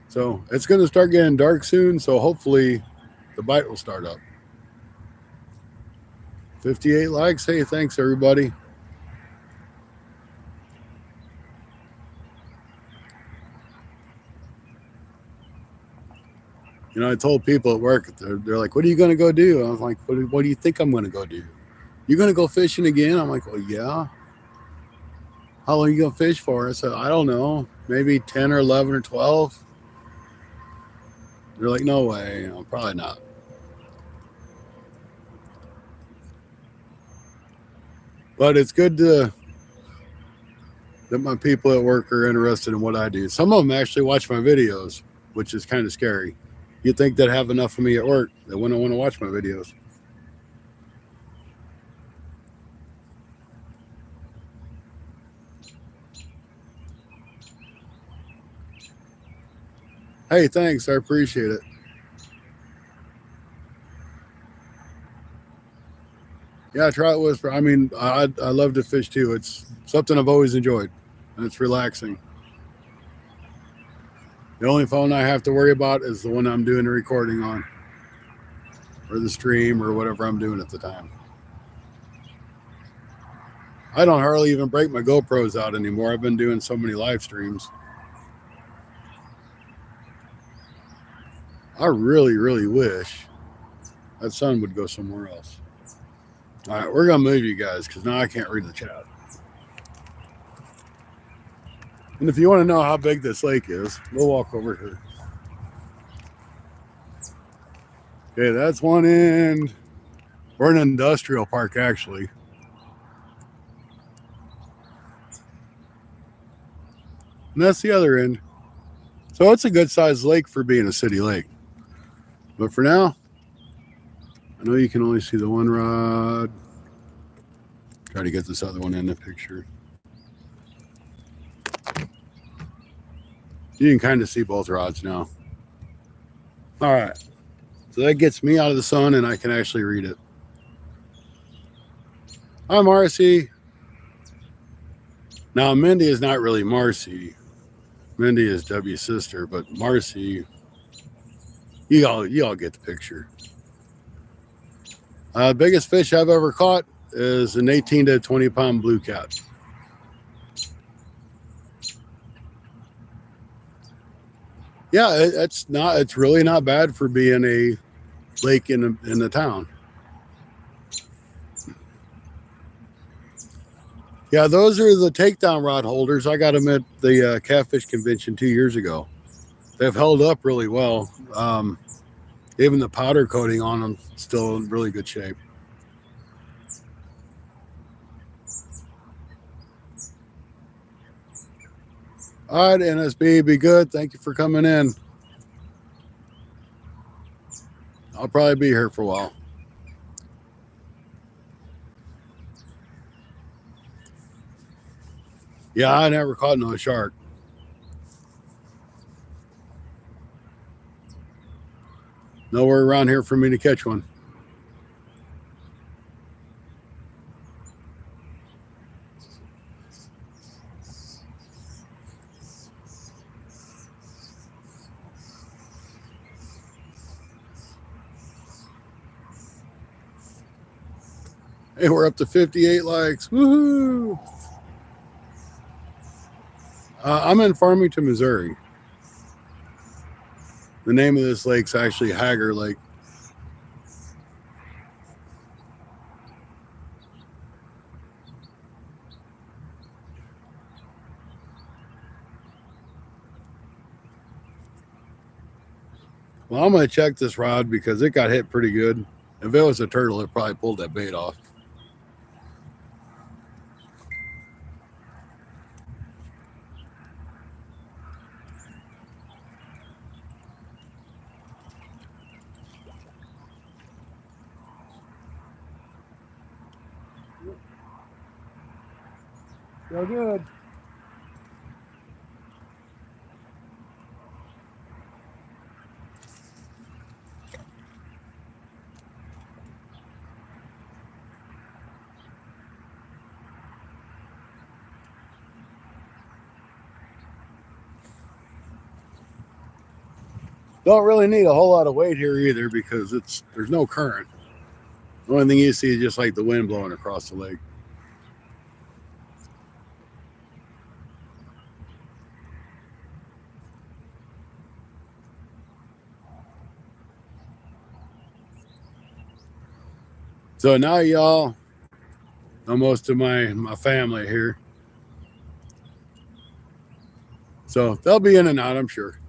So it's going to start getting dark soon, so hopefully the bite will start up. 58 likes. Hey, thanks, everybody. You know, I told people at work, they're like, what are you going to go do? I was like, what do you think I'm going to go do? You going to go fishing again? I'm like, well, yeah. How long are you going to fish for? I said, I don't know, maybe 10 or 11 or 12. They're like, no way, probably not. But it's good that my people at work are interested in what I do. Some of them actually watch my videos, which is kind of scary. You'd think they'd have enough of me at work. They wouldn't want to watch my videos. Hey, thanks. I appreciate it. Yeah, trout whisper. I mean, I love to fish too. It's something I've always enjoyed, and it's relaxing. The only phone I have to worry about is the one I'm doing the recording on, or the stream, or whatever I'm doing at the time. I don't hardly even break my GoPros out anymore. I've been doing so many live streams. I really, really wish that sun would go somewhere else. All right, we're going to move you guys because now I can't read the chat. And if you want to know how big this lake is, we'll walk over here. Okay, that's one end. We're in an industrial park, actually. And that's the other end. So it's a good sized lake for being a city lake. But for now, I know you can only see the one rod. Try to get this other one in the picture. You can kind of see both rods now. All right. So that gets me out of the sun and I can actually read it. Hi, Marcy. Now, Mindy is not really Marcy. Mindy is Debbie's sister, but Marcy, you all get the picture. Biggest fish I've ever caught is an 18 to 20 pound blue cat. Yeah, it's really not bad for being a lake in the town. Yeah, those are the takedown rod holders. I got them at the catfish convention 2 years ago. They've held up really well. Even the powder coating on them still in really good shape. All right, NSB, be good. Thank you for coming in. I'll probably be here for a while. Yeah, I never caught no shark. Nowhere around here for me to catch one. Hey, we're up to 58 likes. Woohoo! I'm in Farmington, Missouri. The name of this lake's actually Hager Lake. Well, I'm going to check this rod because it got hit pretty good. If it was a turtle, it probably pulled that bait off. So good. Don't really need a whole lot of weight here either because there's no current. The only thing you see is just like the wind blowing across the lake. So now y'all know most of my family here. So they'll be in and out, I'm sure.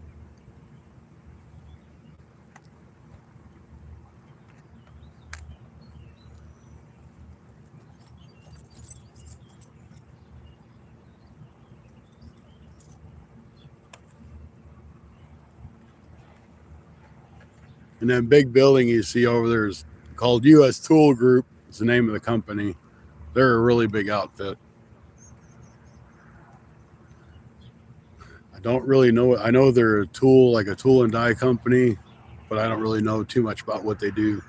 And that big building you see over there is called U.S. Tool Group. It's the name of the company. They're a really big outfit. I don't really know. I know they're a tool, like a tool and die company, but I don't really know too much about what they do.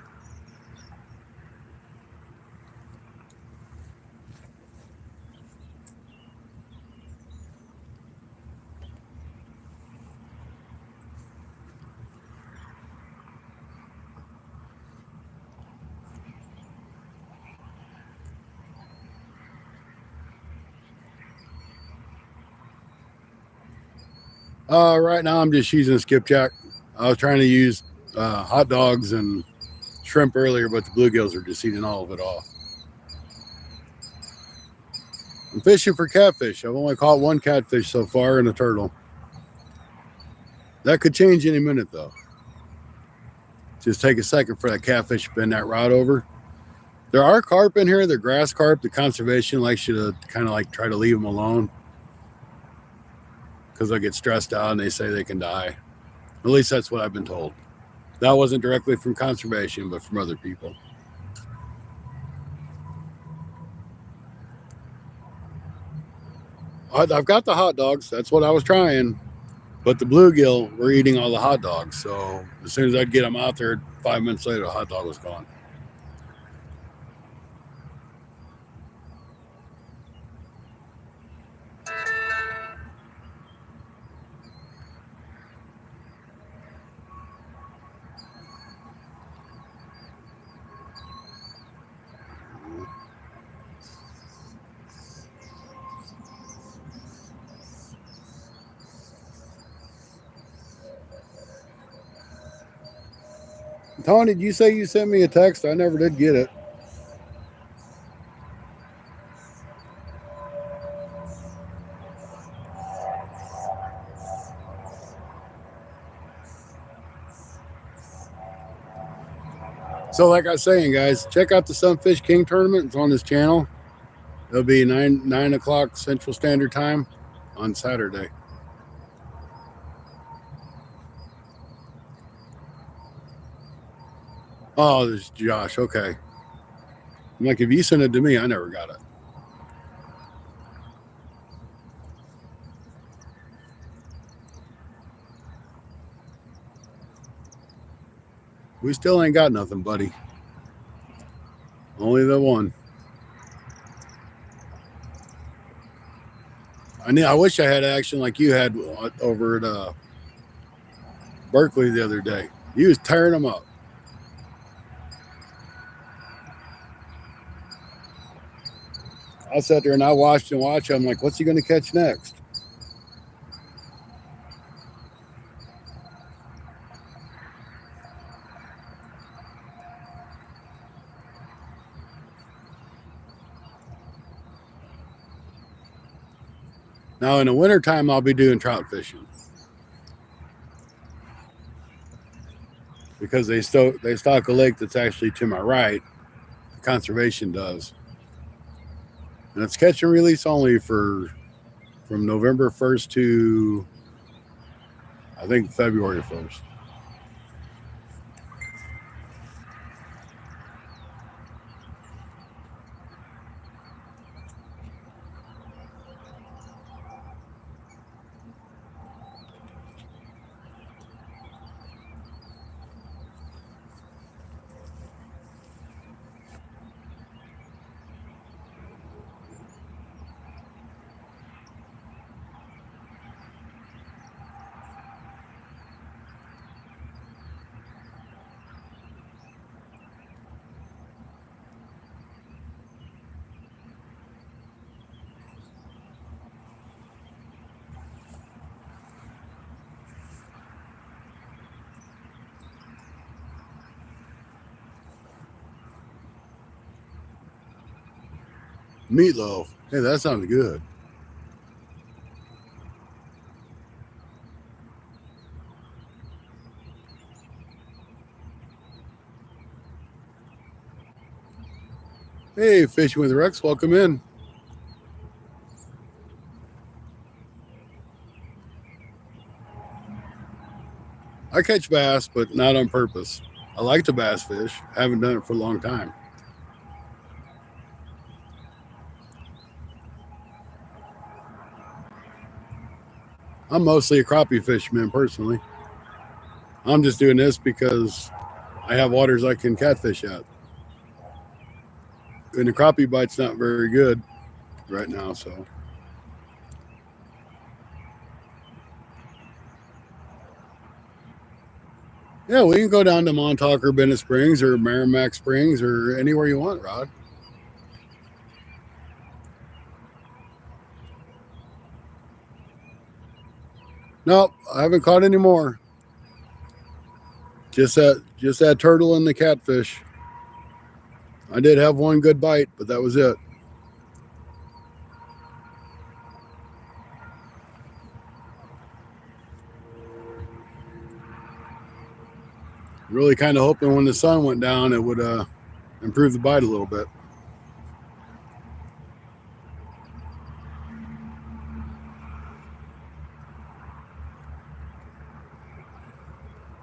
Right now I'm just using skipjack. I was trying to use hot dogs and shrimp earlier, but the bluegills are just eating all of it off. I'm fishing for catfish. I've only caught one catfish so far and a turtle. That could change any minute though. Just take a second for that catfish to bend that rod over. There are carp in here. They're grass carp. The conservation likes you to kind of like try to leave them alone because they'll get stressed out and they say they can die. At least that's what I've been told. That wasn't directly from conservation, but from other people. I've got the hot dogs. That's what I was trying. But the bluegill were eating all the hot dogs. So as soon as I'd get them out there, 5 minutes later, the hot dog was gone. Tony, did you say you sent me a text? I never did get it. So like I was saying, guys, check out the Sunfish King tournament. It's on this channel. It'll be 9 o'clock Central Standard Time on Saturday. Oh, there's Josh. Okay. I'm like, if you sent it to me, I never got it. We still ain't got nothing, buddy. Only the one. I wish I had action like you had over at Berkeley the other day. He was tearing them up. I sat there and I watched and watched. I'm like, what's he going to catch next? Now in the wintertime, I'll be doing trout fishing because they stock a lake that's actually to my right. The conservation does, and it's catch and release only from November 1st to I think February 1st. Meatloaf. Hey, that sounds good. Hey, Fishing with Rex, welcome in. I catch bass, but not on purpose. I like to bass fish. Haven't done it for a long time. I'm mostly a crappie fisherman personally. I'm just doing this because I have waters I can catfish at. And the crappie bite's not very good right now, so yeah, we can go down to Montauk or Bennett Springs or Merrimack Springs or anywhere you want, Rod. Nope, I haven't caught any more. Just that turtle and the catfish. I did have one good bite, but that was it. Really kind of hoping when the sun went down it would improve the bite a little bit.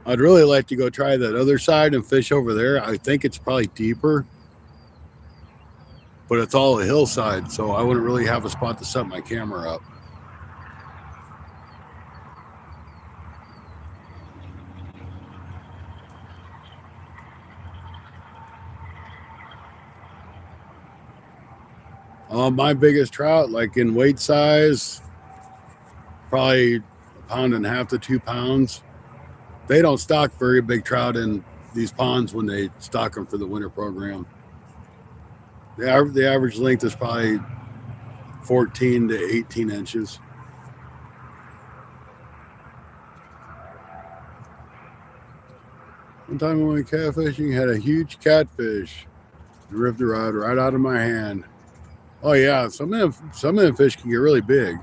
I'd really like to go try that other side and fish over there. I think it's probably deeper, but it's all a hillside, so I wouldn't really have a spot to set my camera up. My biggest trout, like in weight size, probably a pound and a half to 2 pounds. They don't stock very big trout in these ponds when they stock them for the winter program. The average length is probably 14 to 18 inches. One time I went catfishing, had a huge catfish. It ripped the rod right out of my hand. Oh yeah, some of them fish can get really big.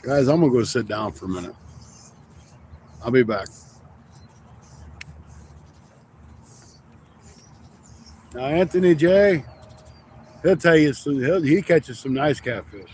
Guys, I'm gonna go sit down for a minute. I'll be back. Now Anthony J, he'll tell you he catches some nice catfish.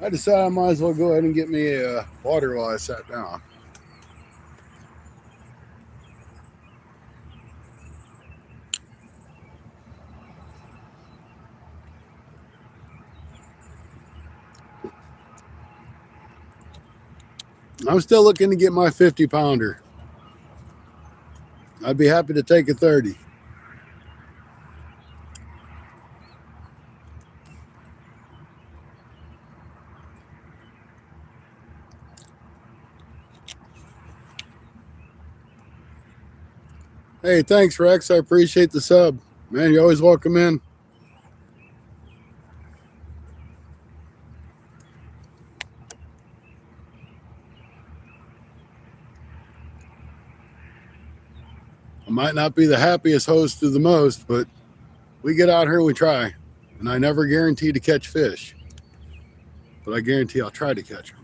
I decided I might as well go ahead and get me a water while I sat down. I'm still looking to get my 50 pounder. I'd be happy to take a 30. Hey, thanks, Rex. I appreciate the sub. Man, you're always welcome in. I might not be the happiest host of the most, but we get out here and we try. And I never guarantee to catch fish, but I guarantee I'll try to catch them.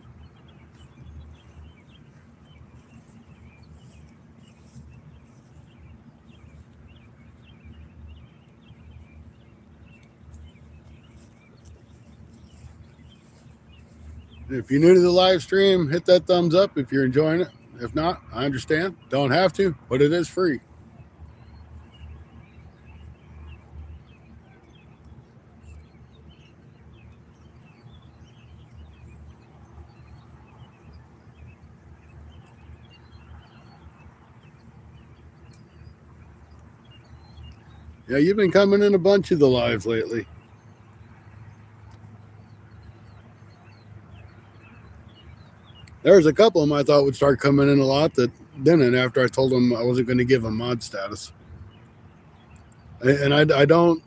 If you're new to the live stream, hit that thumbs up if you're enjoying it. If not, I understand. Don't have to, but it is free. Yeah, you've been coming in a bunch of the lives lately. There's a couple of them I thought would start coming in a lot that didn't after I told them I wasn't going to give them mod status. And I don't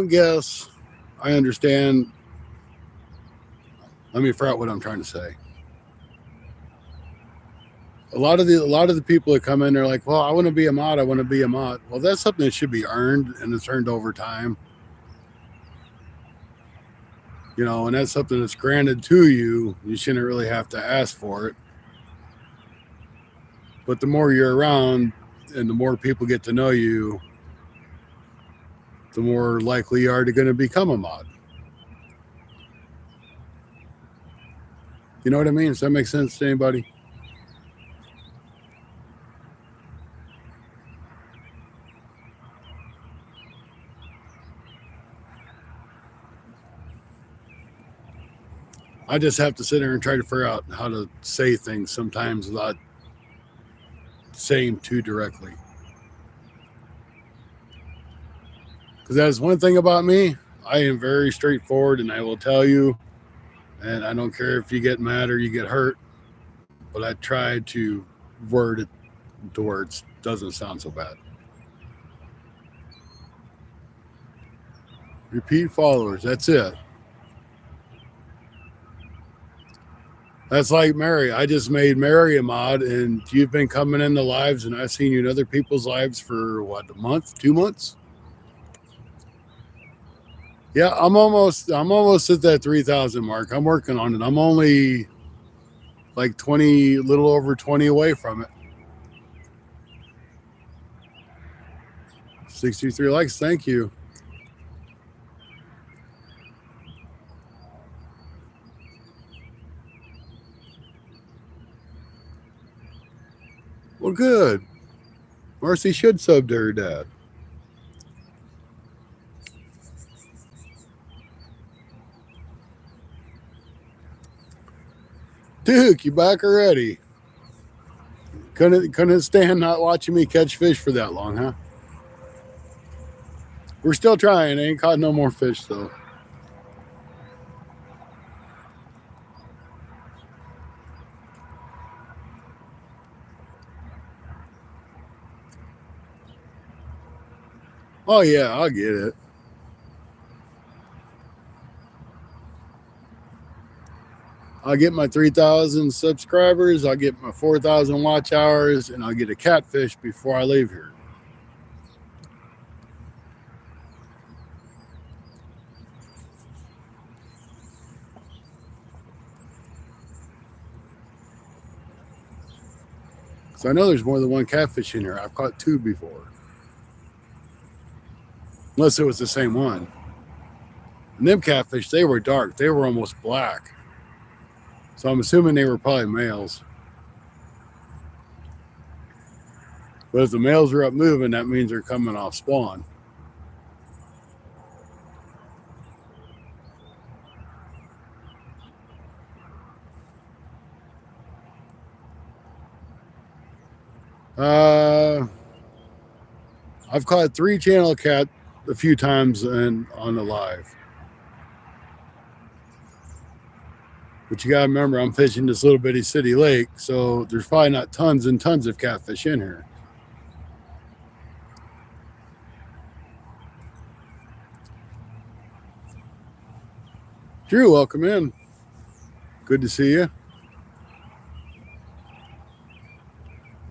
guess I understand. Let me figure out what I'm trying to say. A lot of the people that come in, they're like, well, I want to be a mod. I want to be a mod. Well, that's something that should be earned, and it's earned over time. You know, and that's something that's granted to you. You shouldn't really have to ask for it. But the more you're around and the more people get to know you, the more likely you are to going to become a mod. You know what I mean? Does that make sense to anybody? I just have to sit there and try to figure out how to say things sometimes without saying too directly. Because that is one thing about me. I am very straightforward, and I will tell you, and I don't care if you get mad or you get hurt, but I try to word it to where it doesn't sound so bad. Repeat followers, that's it. That's like Mary. I just made Mary a mod, and you've been coming in the lives, and I've seen you in other people's lives for what, a month, 2 months? Yeah, I'm almost at that 3,000 mark. I'm working on it. I'm only like 20, a little over 20 away from it. 63 likes, thank you. Well, good. Marcy should sub to her dad. Duke, you back already? Couldn't stand not watching me catch fish for that long, huh? We're still trying. I ain't caught no more fish though. Oh yeah, I'll get it. I'll get my 3,000 subscribers, I'll get my 4,000 watch hours, and I'll get a catfish before I leave here. So I know there's more than one catfish in here. I've caught 2 before. Unless it was the same one. And them catfish, they were dark. They were almost black. So I'm assuming they were probably males. But if the males are up moving, that means they're coming off spawn. I've caught 3 channel cat a few times on the live. But you got to remember, I'm fishing this little bitty city lake, so there's probably not tons and tons of catfish in here. Drew, welcome in. Good to see you.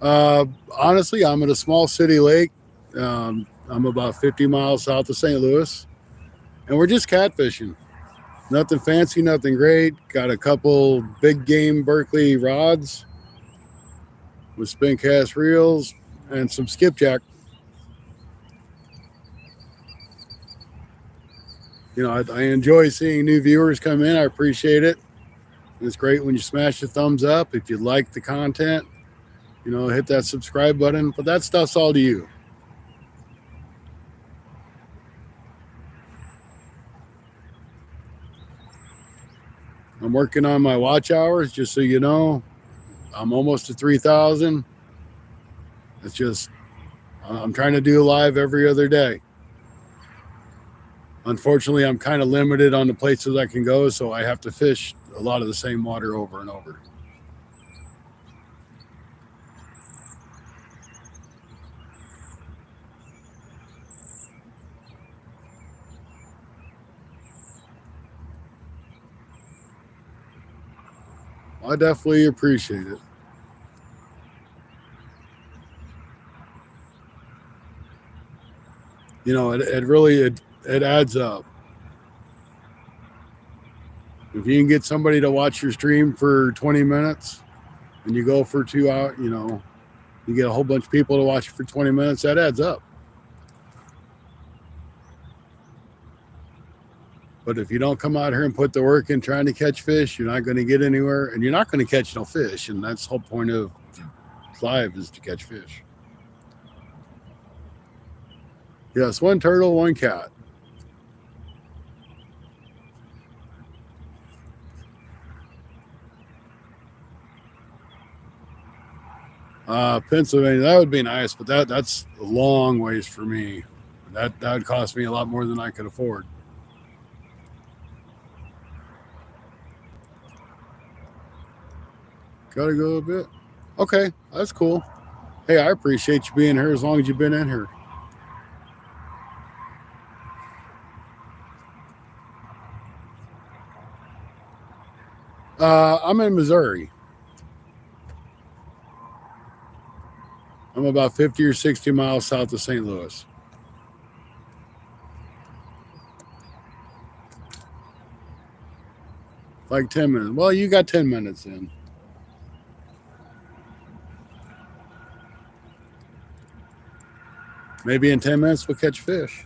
Honestly, I'm at a small city lake. I'm about 50 miles south of St. Louis, and we're just catfishing. Nothing fancy, nothing great. Got a couple big game Berkeley rods with spin cast reels and some skipjack. You know, I enjoy seeing new viewers come in. I appreciate it. It's great when you smash the thumbs up. If you like the content, you know, hit that subscribe button. But that stuff's all to you. I'm working on my watch hours, just so you know. I'm almost to 3,000. It's just, I'm trying to do live every other day. Unfortunately, I'm kind of limited on the places I can go, so I have to fish a lot of the same water over and over. I definitely appreciate it. You know, it really it adds up. If you can get somebody to watch your stream for 20 minutes and you go for 2 hours, you know, you get a whole bunch of people to watch it for 20 minutes, that adds up. But if you don't come out here and put the work in trying to catch fish, you're not going to get anywhere, and you're not going to catch no fish. And that's the whole point of live, is to catch fish. Yes, one turtle, one cat. Pennsylvania, that would be nice, but that's a long ways for me. That would cost me a lot more than I could afford. Gotta go a bit. Okay, that's cool. Hey, I appreciate you being here as long as you've been in here. I'm in Missouri. I'm about 50 or 60 miles south of St. Louis. Like 10 minutes. Well, you got 10 minutes in. Maybe in 10 minutes we'll catch fish.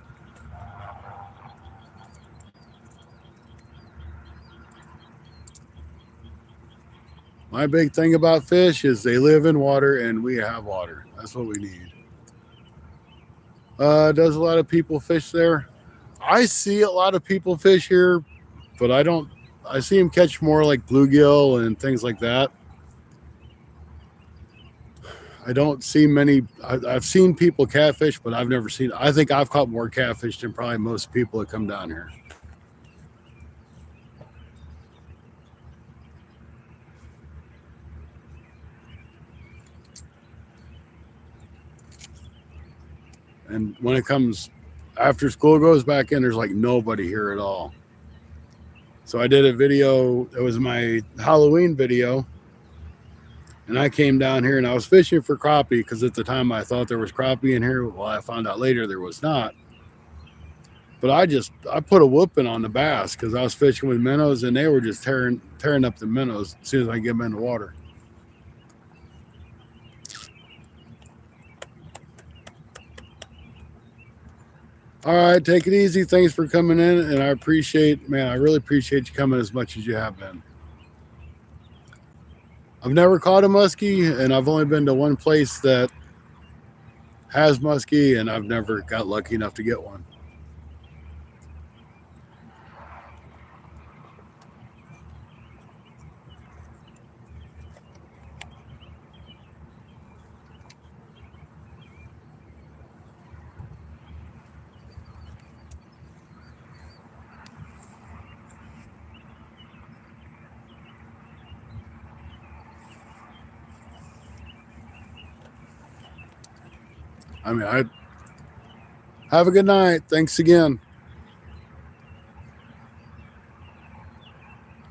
My big thing about fish is they live in water and we have water. That's what we need. Does a lot of people fish there? I see a lot of people fish here, but I see them catch more like bluegill and things like that. I don't see many. I've seen people catfish, but I've never seen. I think I've caught more catfish than probably most people that come down here. And when it comes after school goes back in, there's like nobody here at all. So I did a video. It was my Halloween video. And I came down here and I was fishing for crappie because at the time I thought there was crappie in here. Well, I found out later there was not. But I put a whooping on the bass because I was fishing with minnows and they were just tearing up the minnows as soon as I get them in the water. All right, take it easy. Thanks for coming in, and I really appreciate you coming as much as you have been. I've never caught a muskie, and I've only been to one place that has muskie, and I've never got lucky enough to get one. I mean, I have a good night. Thanks again.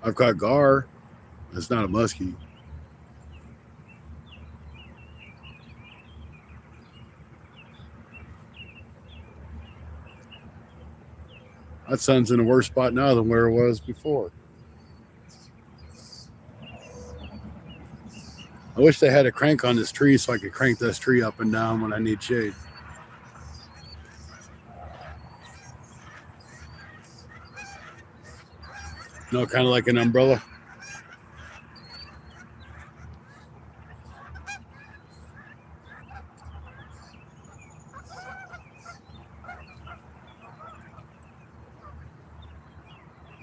I've caught gar. It's not a muskie. That sun's in a worse spot now than where it was before. I wish they had a crank on this tree so I could crank this tree up and down when I need shade. No, kind of like an umbrella.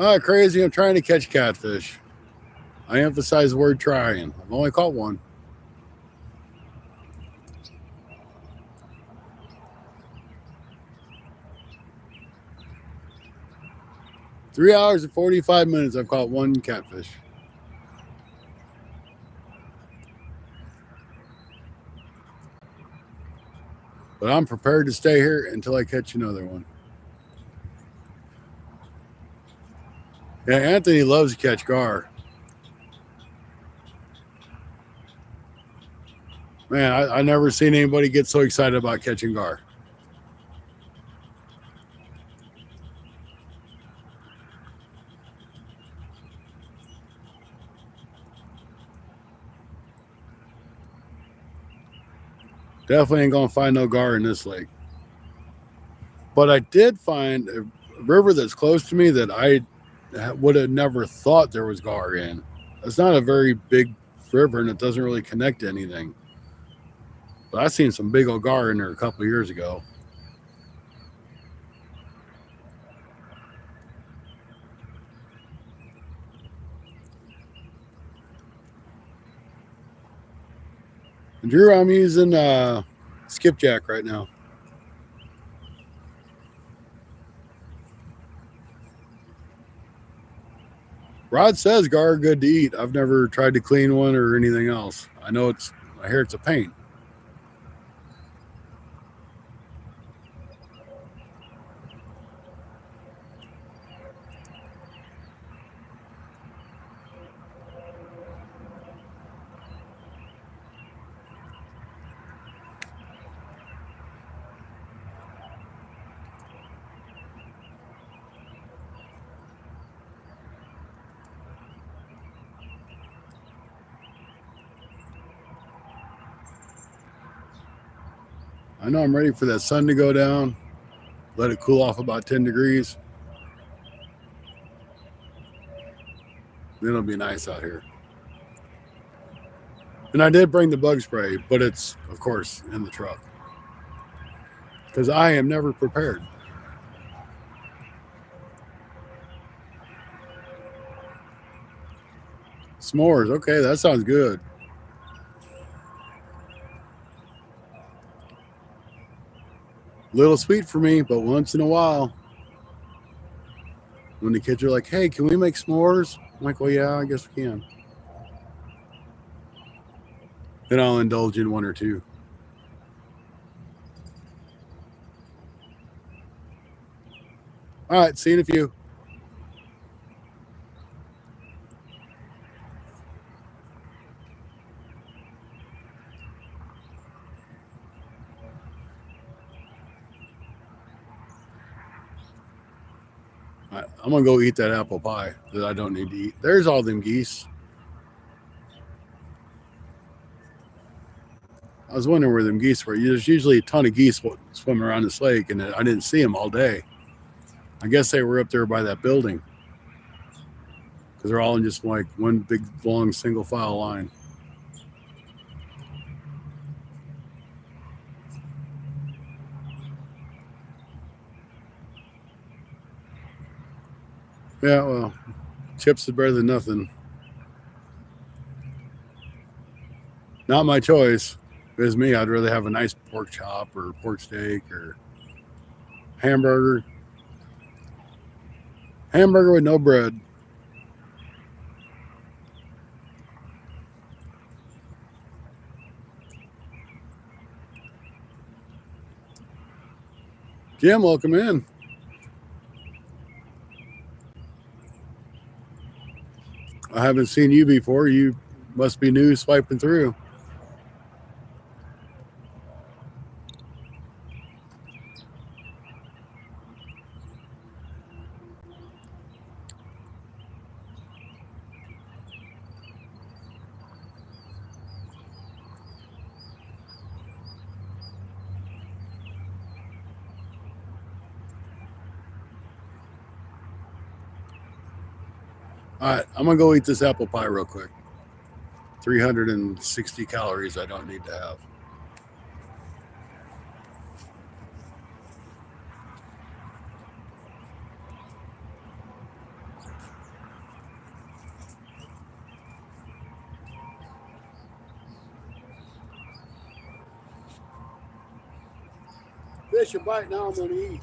Oh, crazy. I'm trying to catch catfish. I emphasize the word trying. I've only caught one. Three hours and 45 minutes. I've caught one catfish. But I'm prepared to stay here until I catch another one. Yeah, Anthony loves to catch gar. Man, I never seen anybody get so excited about catching gar. Definitely ain't gonna find no gar in this lake. But I did find a river that's close to me that I would have never thought there was gar in. It's not a very big river and it doesn't really connect to anything. But I seen some big old gar in there a couple of years ago. And Drew, I'm using skipjack right now. Rod says gar are good to eat. I've never tried to clean one or anything else. I know I hear it's a pain. I know I'm ready for that sun to go down, let it cool off about 10 degrees. Then it'll be nice out here. And I did bring the bug spray, but it's, of course, in the truck. Because I am never prepared. S'mores. Okay, that sounds good. Little sweet for me, but once in a while, when the kids are like, hey, can we make s'mores? I'm like, well, yeah, I guess we can. Then I'll indulge in one or two. All right, see you in a few. All right, I'm going to go eat that apple pie that I don't need to eat. There's all them geese. I was wondering where them geese were. There's usually a ton of geese swimming around this lake, and I didn't see them all day. I guess they were up there by that building because they're all in just like one big, long, single file line. Yeah, well, chips is better than nothing. Not my choice. If it was me, I'd rather have a nice pork chop or pork steak or hamburger. Hamburger with no bread. Jim, welcome in. I haven't seen you before. You must be new swiping through. All right, I'm gonna go eat this apple pie real quick. 360 calories I don't need to have. Fish a bite now. I'm gonna eat.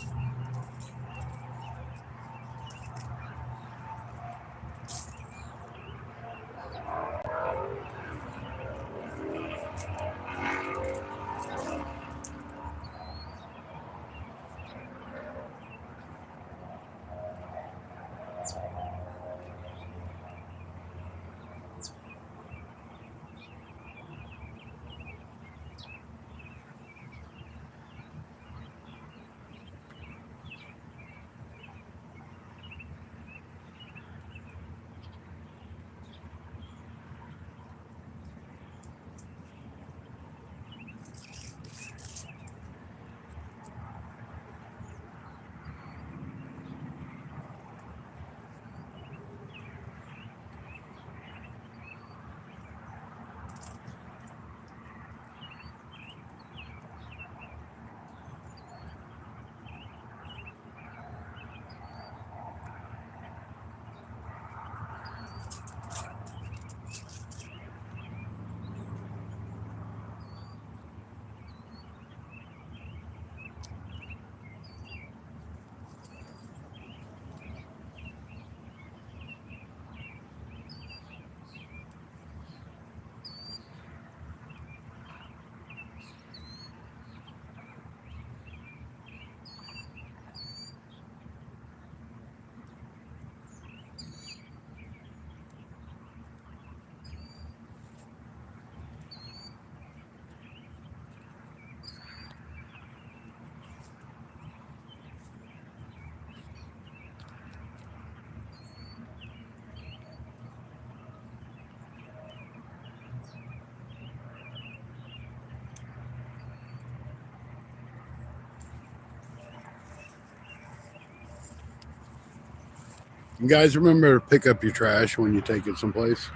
You guys remember to pick up your trash when you take it someplace?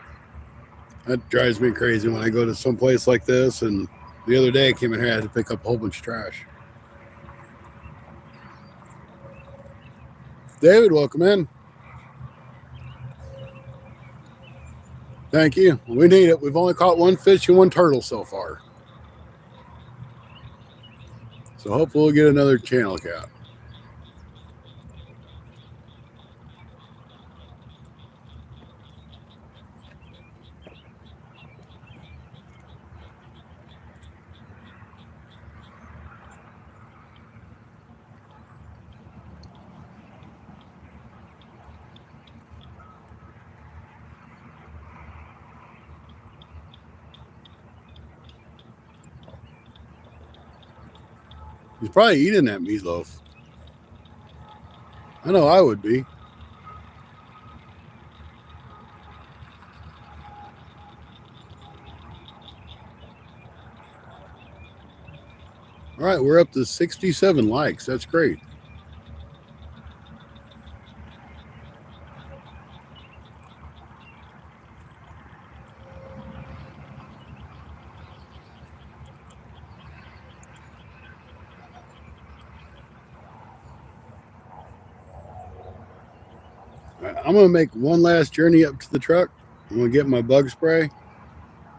That drives me crazy when I go to someplace like this. And the other day I came in here, I had to pick up a whole bunch of trash. David, welcome in. Thank you. We need it. We've only caught one fish and one turtle so far. So hopefully we'll get another channel cat. He's probably eating that meatloaf. I know I would be. All right, we're up to 67 likes. That's great. I'm going to make one last journey up to the truck. I'm going to get my bug spray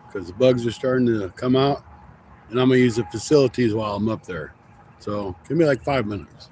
because the bugs are starting to come out. And I'm going to use the facilities while I'm up there. So give me like 5 minutes.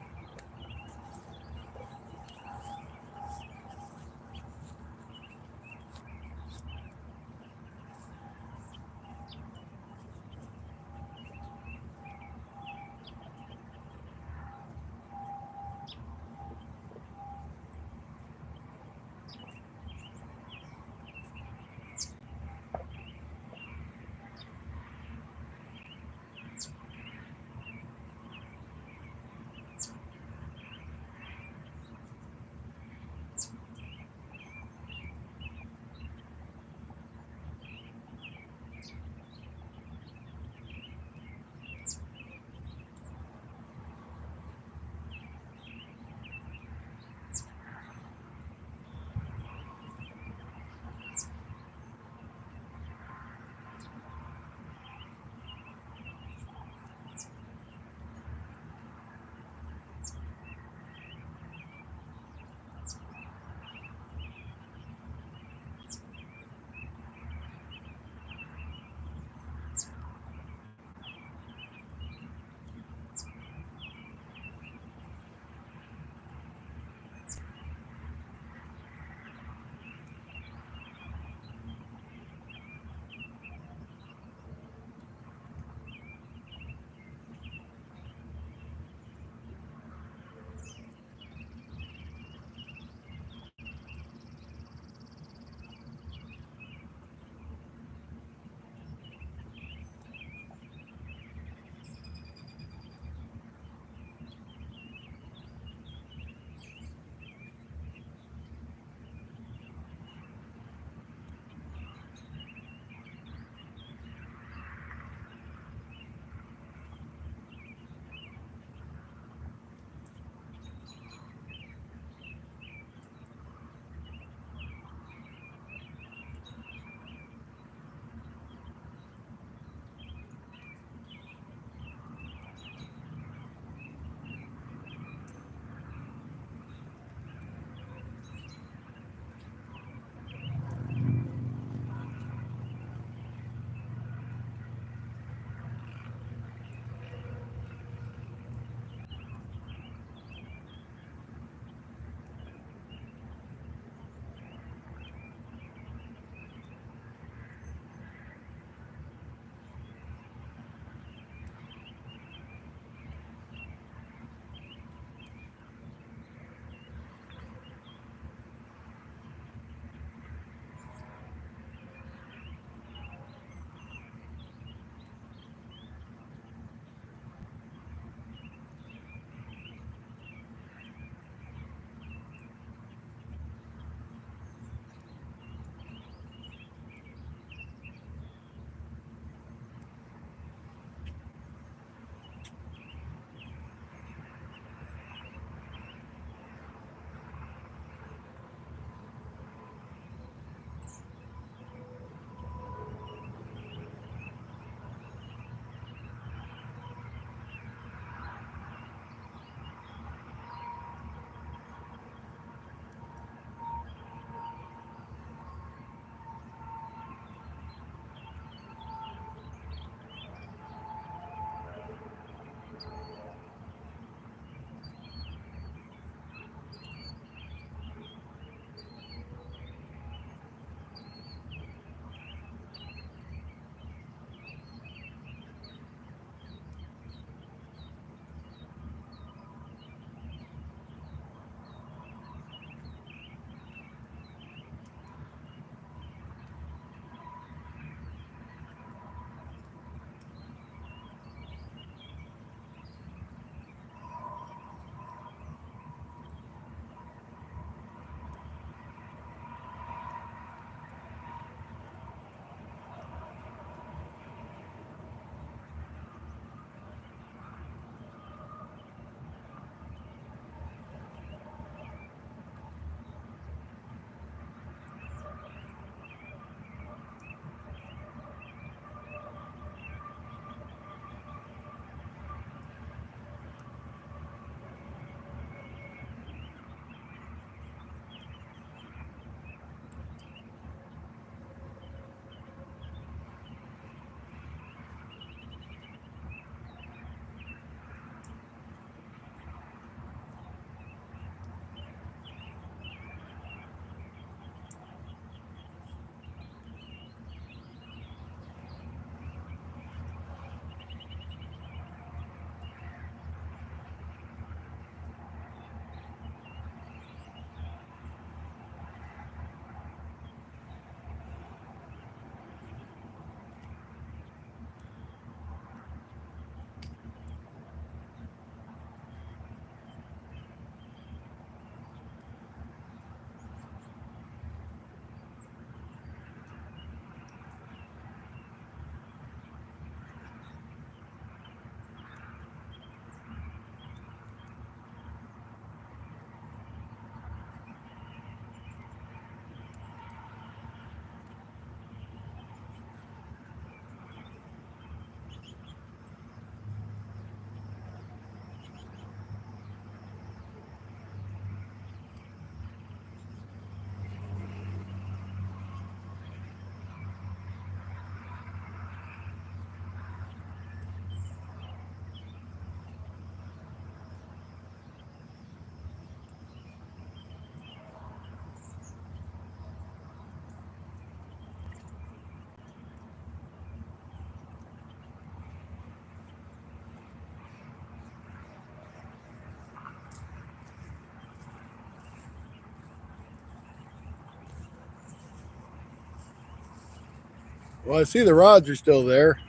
Well, I see the rods are still there.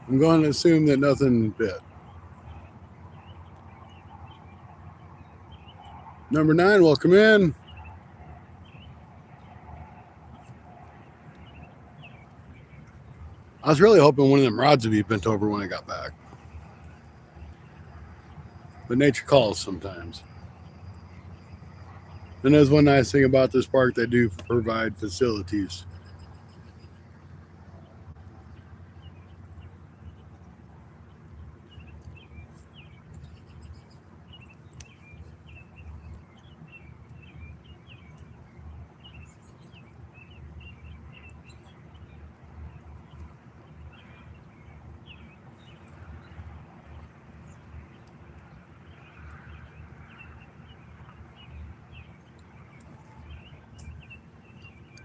I'm going to assume that nothing bit. Number 9, welcome in. I was really hoping one of them rods would be bent over when I got back. But nature calls sometimes. And there's one nice thing about this park, they do provide facilities.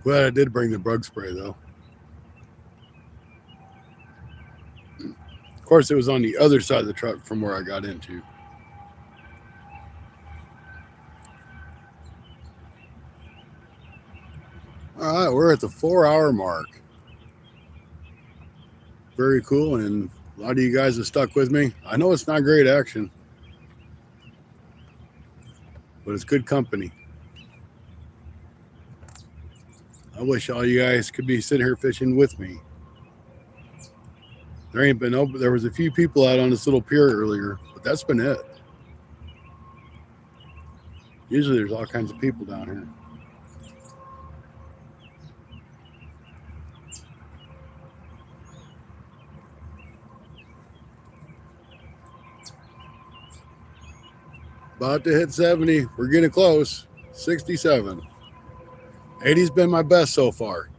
Glad I did bring the bug spray, though. Of course, it was on the other side of the truck from where I got into. All right, we're at the 4-hour mark. Very cool, and a lot of you guys have stuck with me. I know it's not great action, but it's good company. I wish all you guys could be sitting here fishing with me. There was a few people out on this little pier earlier, but that's been it. Usually there's all kinds of people down here. About to hit 70. We're getting close. 67. 80's been my best so far.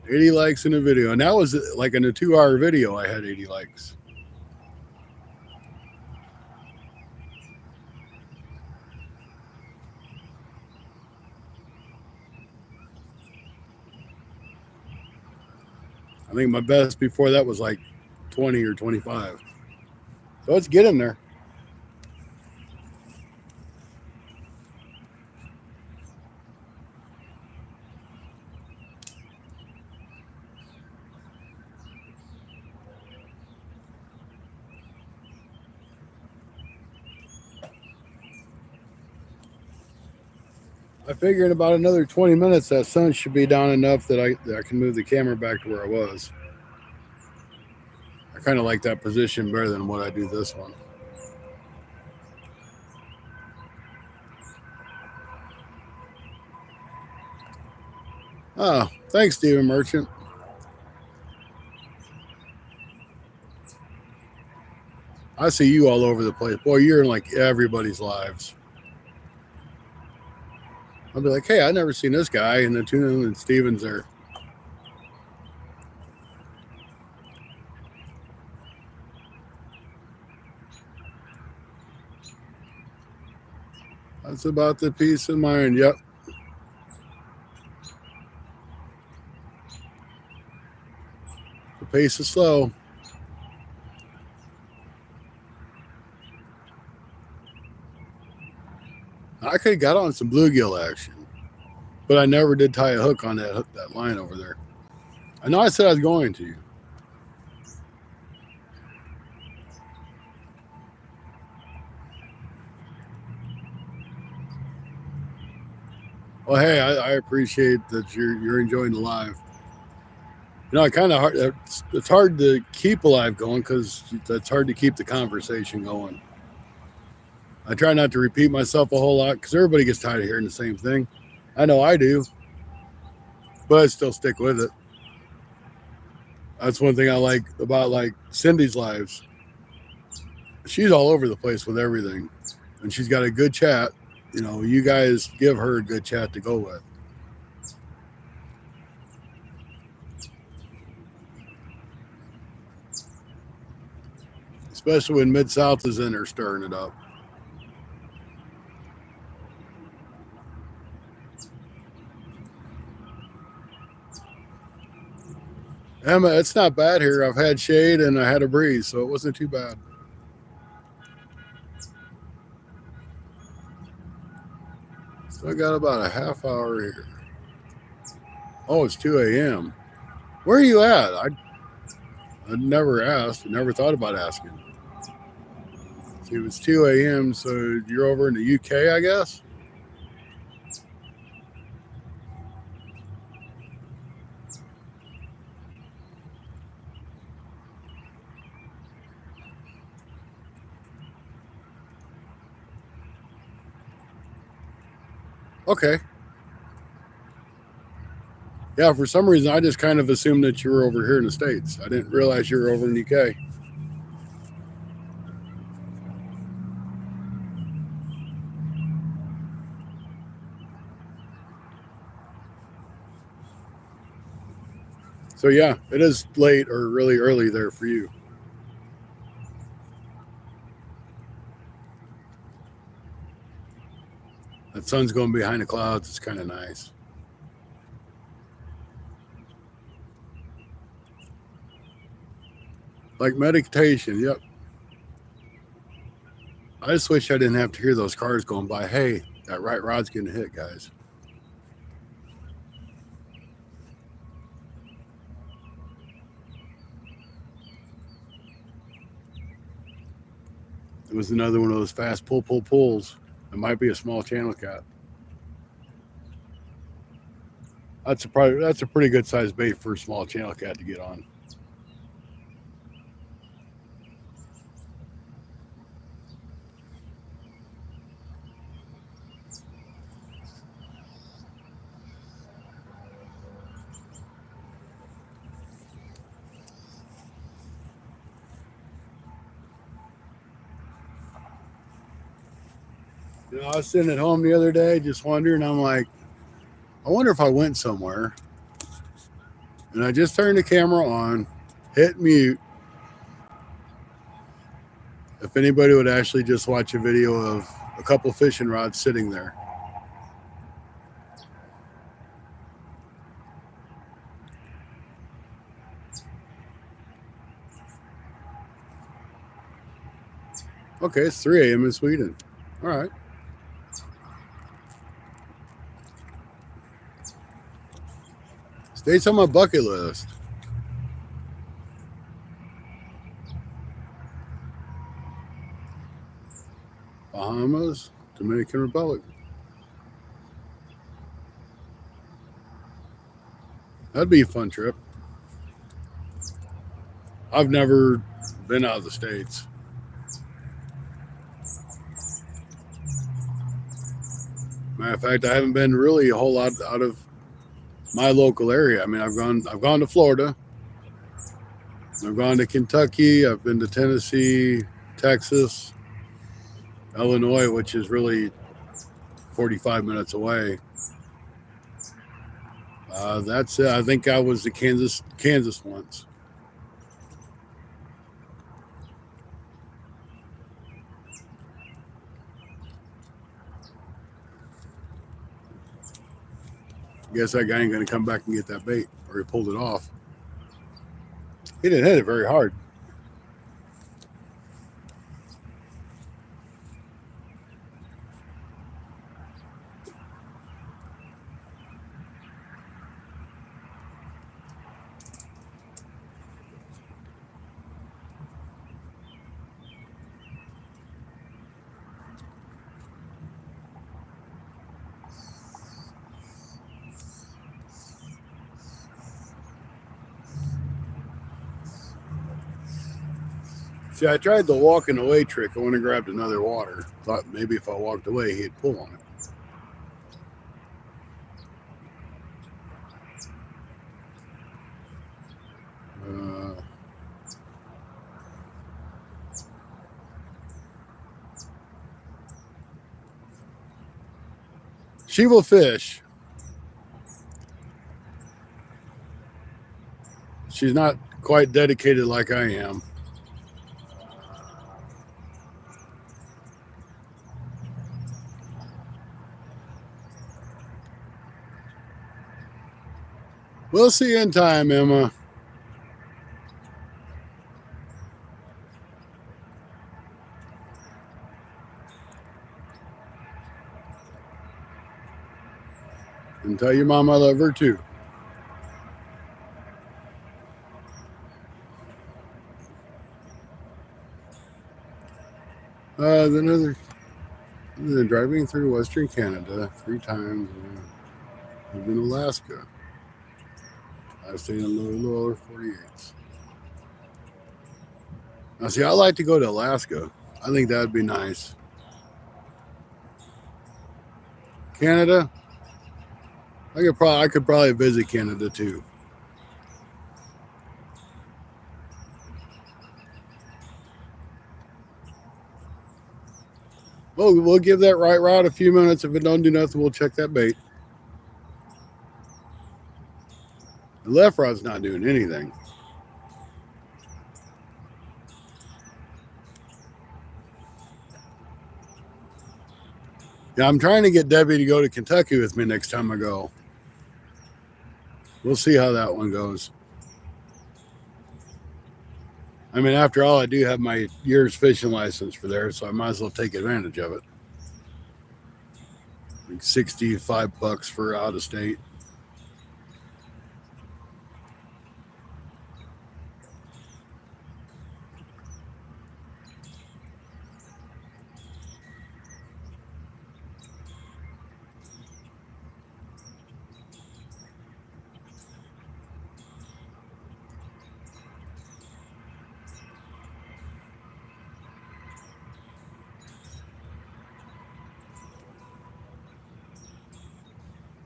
$80 likes in a video. And that was like in a 2-hour video, I had 80 likes. I think my best before that was like 20 or 25. So let's get in there. I figure in about another 20 minutes that sun should be down enough that I can move the camera back to where I was. I kind of like that position better than what I do this one. Oh, thanks, Stephen Merchant. I see you all over the place. Boy, you're in like everybody's lives. I'll be like, hey, I never seen this guy, and then tune in and Steven's there. That's about the peace of mind. Yep. The pace is slow. I could have got on some bluegill action, but I never did tie a hook on that line over there. I know I said I was going to. Well, hey, I appreciate that you're enjoying the live. You know, it's hard to keep a live going because it's hard to keep the conversation going. I try not to repeat myself a whole lot because everybody gets tired of hearing the same thing. I know I do, but I still stick with it. That's one thing I like about like Cindy's lives. She's all over the place with everything, and she's got a good chat. You know, you guys give her a good chat to go with. Especially when Mid-South is in there stirring it up. Emma, it's not bad here. I've had shade and I had a breeze, so it wasn't too bad. So I got about a half hour here. Oh, it's 2 a.m. Where are you at? I never asked. I never thought about asking. See, it was 2 a.m., so you're over in the UK, I guess? Okay. Yeah, for some reason, I just kind of assumed that you were over here in the States. I didn't realize you were over in the UK. So, yeah, it is late or really early there for you. That sun's going behind the clouds. It's kind of nice. Like meditation, yep. I just wish I didn't have to hear those cars going by. Hey, that right rod's getting hit, guys. It was another one of those fast pulls. It might be a small channel cat. That's a pretty good sized bait for a small channel cat to get on. You know, I was sitting at home the other day just wondering. I'm like, I wonder if I went somewhere. And I just turned the camera on, hit mute. If anybody would actually just watch a video of a couple fishing rods sitting there. Okay, it's 3 a.m. in Sweden. All right. States on my bucket list. Bahamas, Dominican Republic. That'd be a fun trip. I've never been out of the States. Matter of fact, I haven't been really a whole lot out of my local area. I mean, I've gone to Florida. I've gone to Kentucky. I've been to Tennessee, Texas, Illinois, which is really 45 minutes away. That's it. I think I was to Kansas once. Guess that guy ain't going to come back and get that bait, or he pulled it off. He didn't hit it very hard. See, I tried the walking away trick. I went and grabbed another water. Thought maybe if I walked away, he'd pull on it. She will fish. She's not quite dedicated like I am. We'll see you in time, Emma. And tell your mom I love her too. Then driving through Western Canada 3 times. Lived in Alaska. I stayed in lower 48s. Now, see, I like to go to Alaska. I think that would be nice. Canada, I could probably visit Canada too. Well, we'll give that right route a few minutes. If it don't do nothing, we'll check that bait. The left route's not doing anything. Yeah, I'm trying to get Debbie to go to Kentucky with me next time I go. We'll see how that one goes. I mean, after all, I do have my year's fishing license for there, so I might as well take advantage of it. Like $65 for out of state.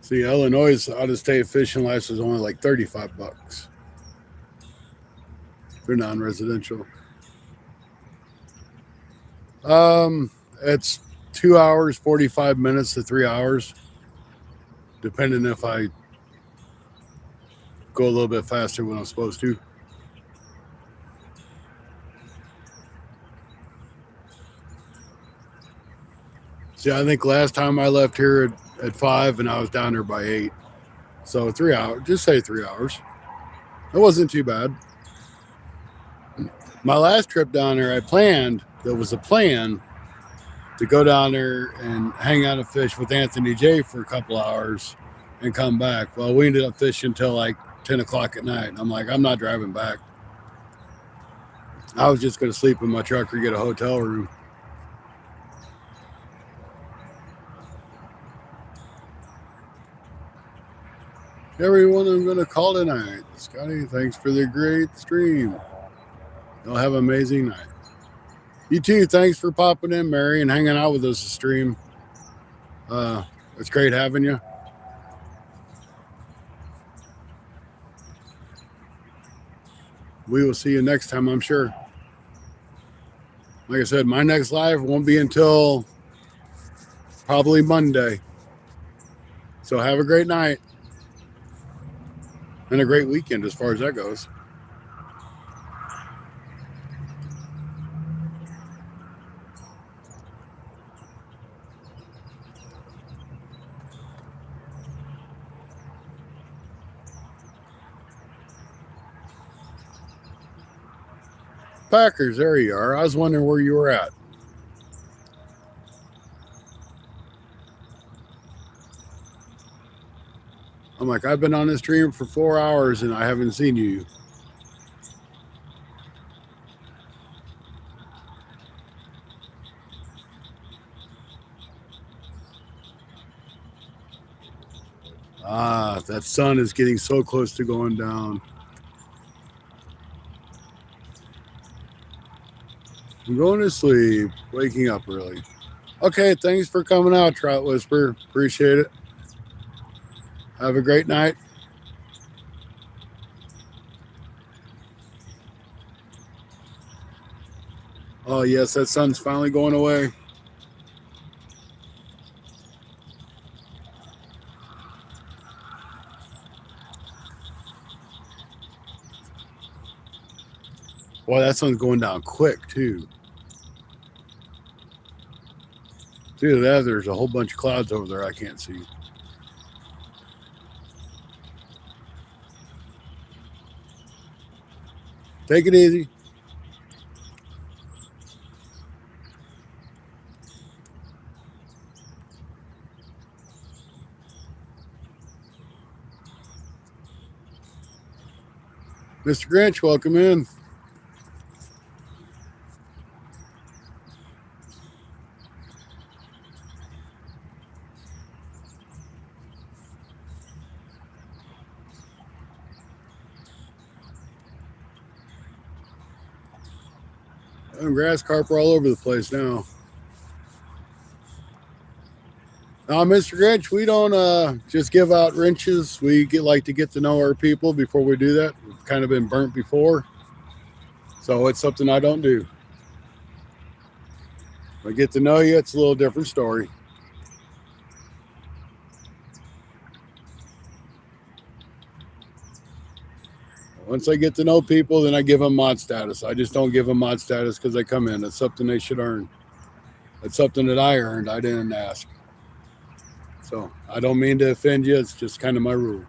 See, Illinois' out-of-state fishing license is only like $35. They're non-residential. It's 2 hours, 45 minutes to 3 hours, depending if I go a little bit faster when I'm supposed to. See, I think last time I left here at 5 and I was down there by 8. So 3 hours, just say 3 hours. It wasn't too bad. My last trip down there, there was a plan to go down there and hang out and fish with Anthony J for a couple hours and come back. Well, we ended up fishing until like 10 o'clock at night. I'm like, I'm not driving back. I was just going to sleep in my truck or get a hotel room. Everyone, I'm going to call tonight. Scotty, thanks for the great stream. You'll have an amazing night. You too. Thanks for popping in, Mary, and hanging out with us to stream. It's great having you. We will see you next time, I'm sure. Like I said, my next live won't be until probably Monday. So have a great night. And a great weekend as far as that goes. Packers, there you are. I was wondering where you were at. I'm like, I've been on this stream for 4 hours and I haven't seen you. That sun is getting so close to going down. I'm going to sleep, waking up early. Okay, thanks for coming out, Trout Whisperer. Appreciate it. Have a great night. Oh, yes, that sun's finally going away. Boy, that sun's going down quick, too. See that? There's a whole bunch of clouds over there I can't see. Take it easy. Mr. Grinch, welcome in. Grass carp are all over the place now. Now, Mr. Grinch, we don't just give out wrenches. We like to get to know our people before we do that. We've kind of been burnt before, so it's something I don't do. If I get to know you, it's a little different story. Once I get to know people, then I give them mod status. I just don't give them mod status because they come in. It's something they should earn. It's something that I earned. I didn't ask. So I don't mean to offend you. It's just kind of my rule.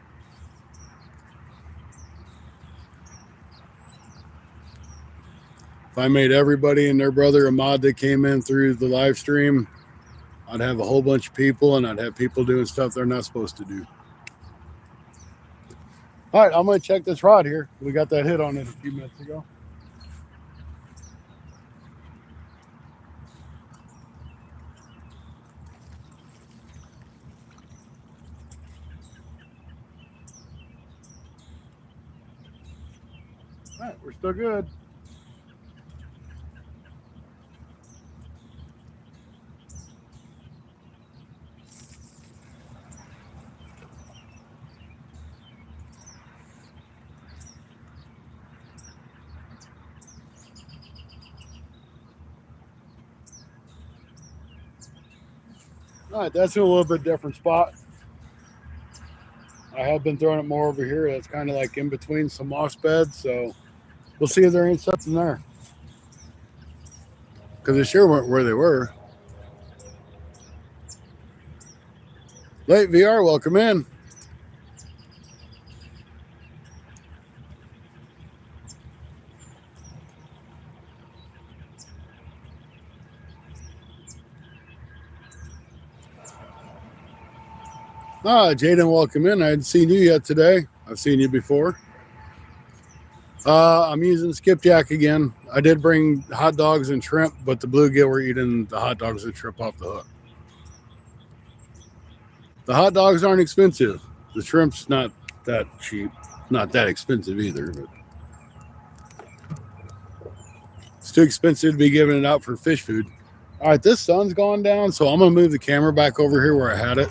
If I made everybody and their brother a mod that came in through the live stream, I'd have a whole bunch of people, and I'd have people doing stuff they're not supposed to do. All right, I'm going to check this rod here. We got that hit on it a few minutes ago. All right, we're still good. All right, that's in a little bit different spot. I have been throwing it more over here. That's kind of like in between some moss beds, so we'll see if there ain't something there. Because they sure weren't where they were. Late VR, welcome in. Jaden, welcome in. I hadn't seen you yet today. I've seen you before. I'm using skipjack again. I did bring hot dogs and shrimp, but the bluegill were eating the hot dogs and shrimp off the hook. The hot dogs aren't expensive. The shrimp's not that cheap. Not that expensive either. But it's too expensive to be giving it out for fish food. All right, this sun's gone down, so I'm going to move the camera back over here where I had it.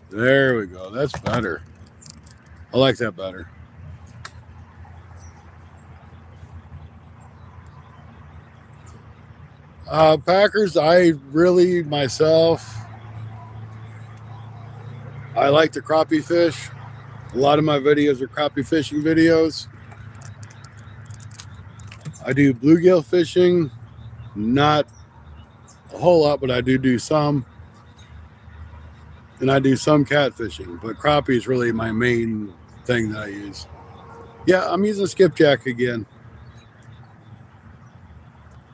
There we go. That's better. I like that better. Packers, I really, myself, I like to crappie fish. A lot of my videos are crappie fishing videos. I do bluegill fishing. Not a whole lot, but I do some. And I do some catfishing, but crappie is really my main thing that I use. Yeah, I'm using skipjack again.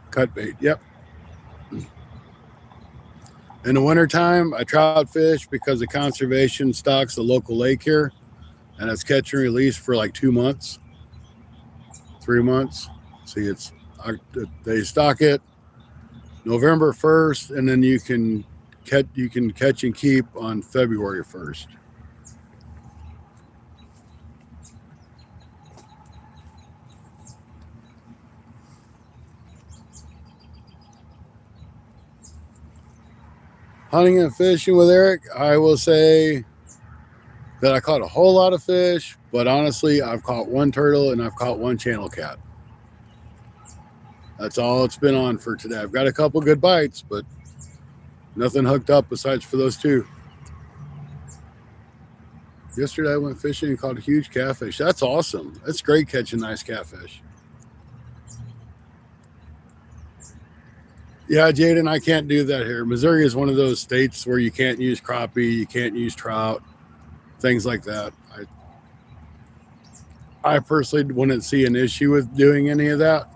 Cut bait, yep. In the wintertime, I trout fish because the conservation stocks the local lake here, and it's catch and release for like 2 months, 3 months. See, they stock it November 1st, and then you can catch and keep on February 1st. Hunting and fishing with Eric, I will say that I caught a whole lot of fish, but honestly, I've caught one turtle and I've caught one channel cat. That's all it's been on for today. I've got a couple good bites, but nothing hooked up besides for those two. Yesterday I went fishing and caught a huge catfish. That's awesome. That's great catching nice catfish. Yeah, Jaden, I can't do that here. Missouri is one of those states where you can't use crappie, you can't use trout, things like that. I personally wouldn't see an issue with doing any of that,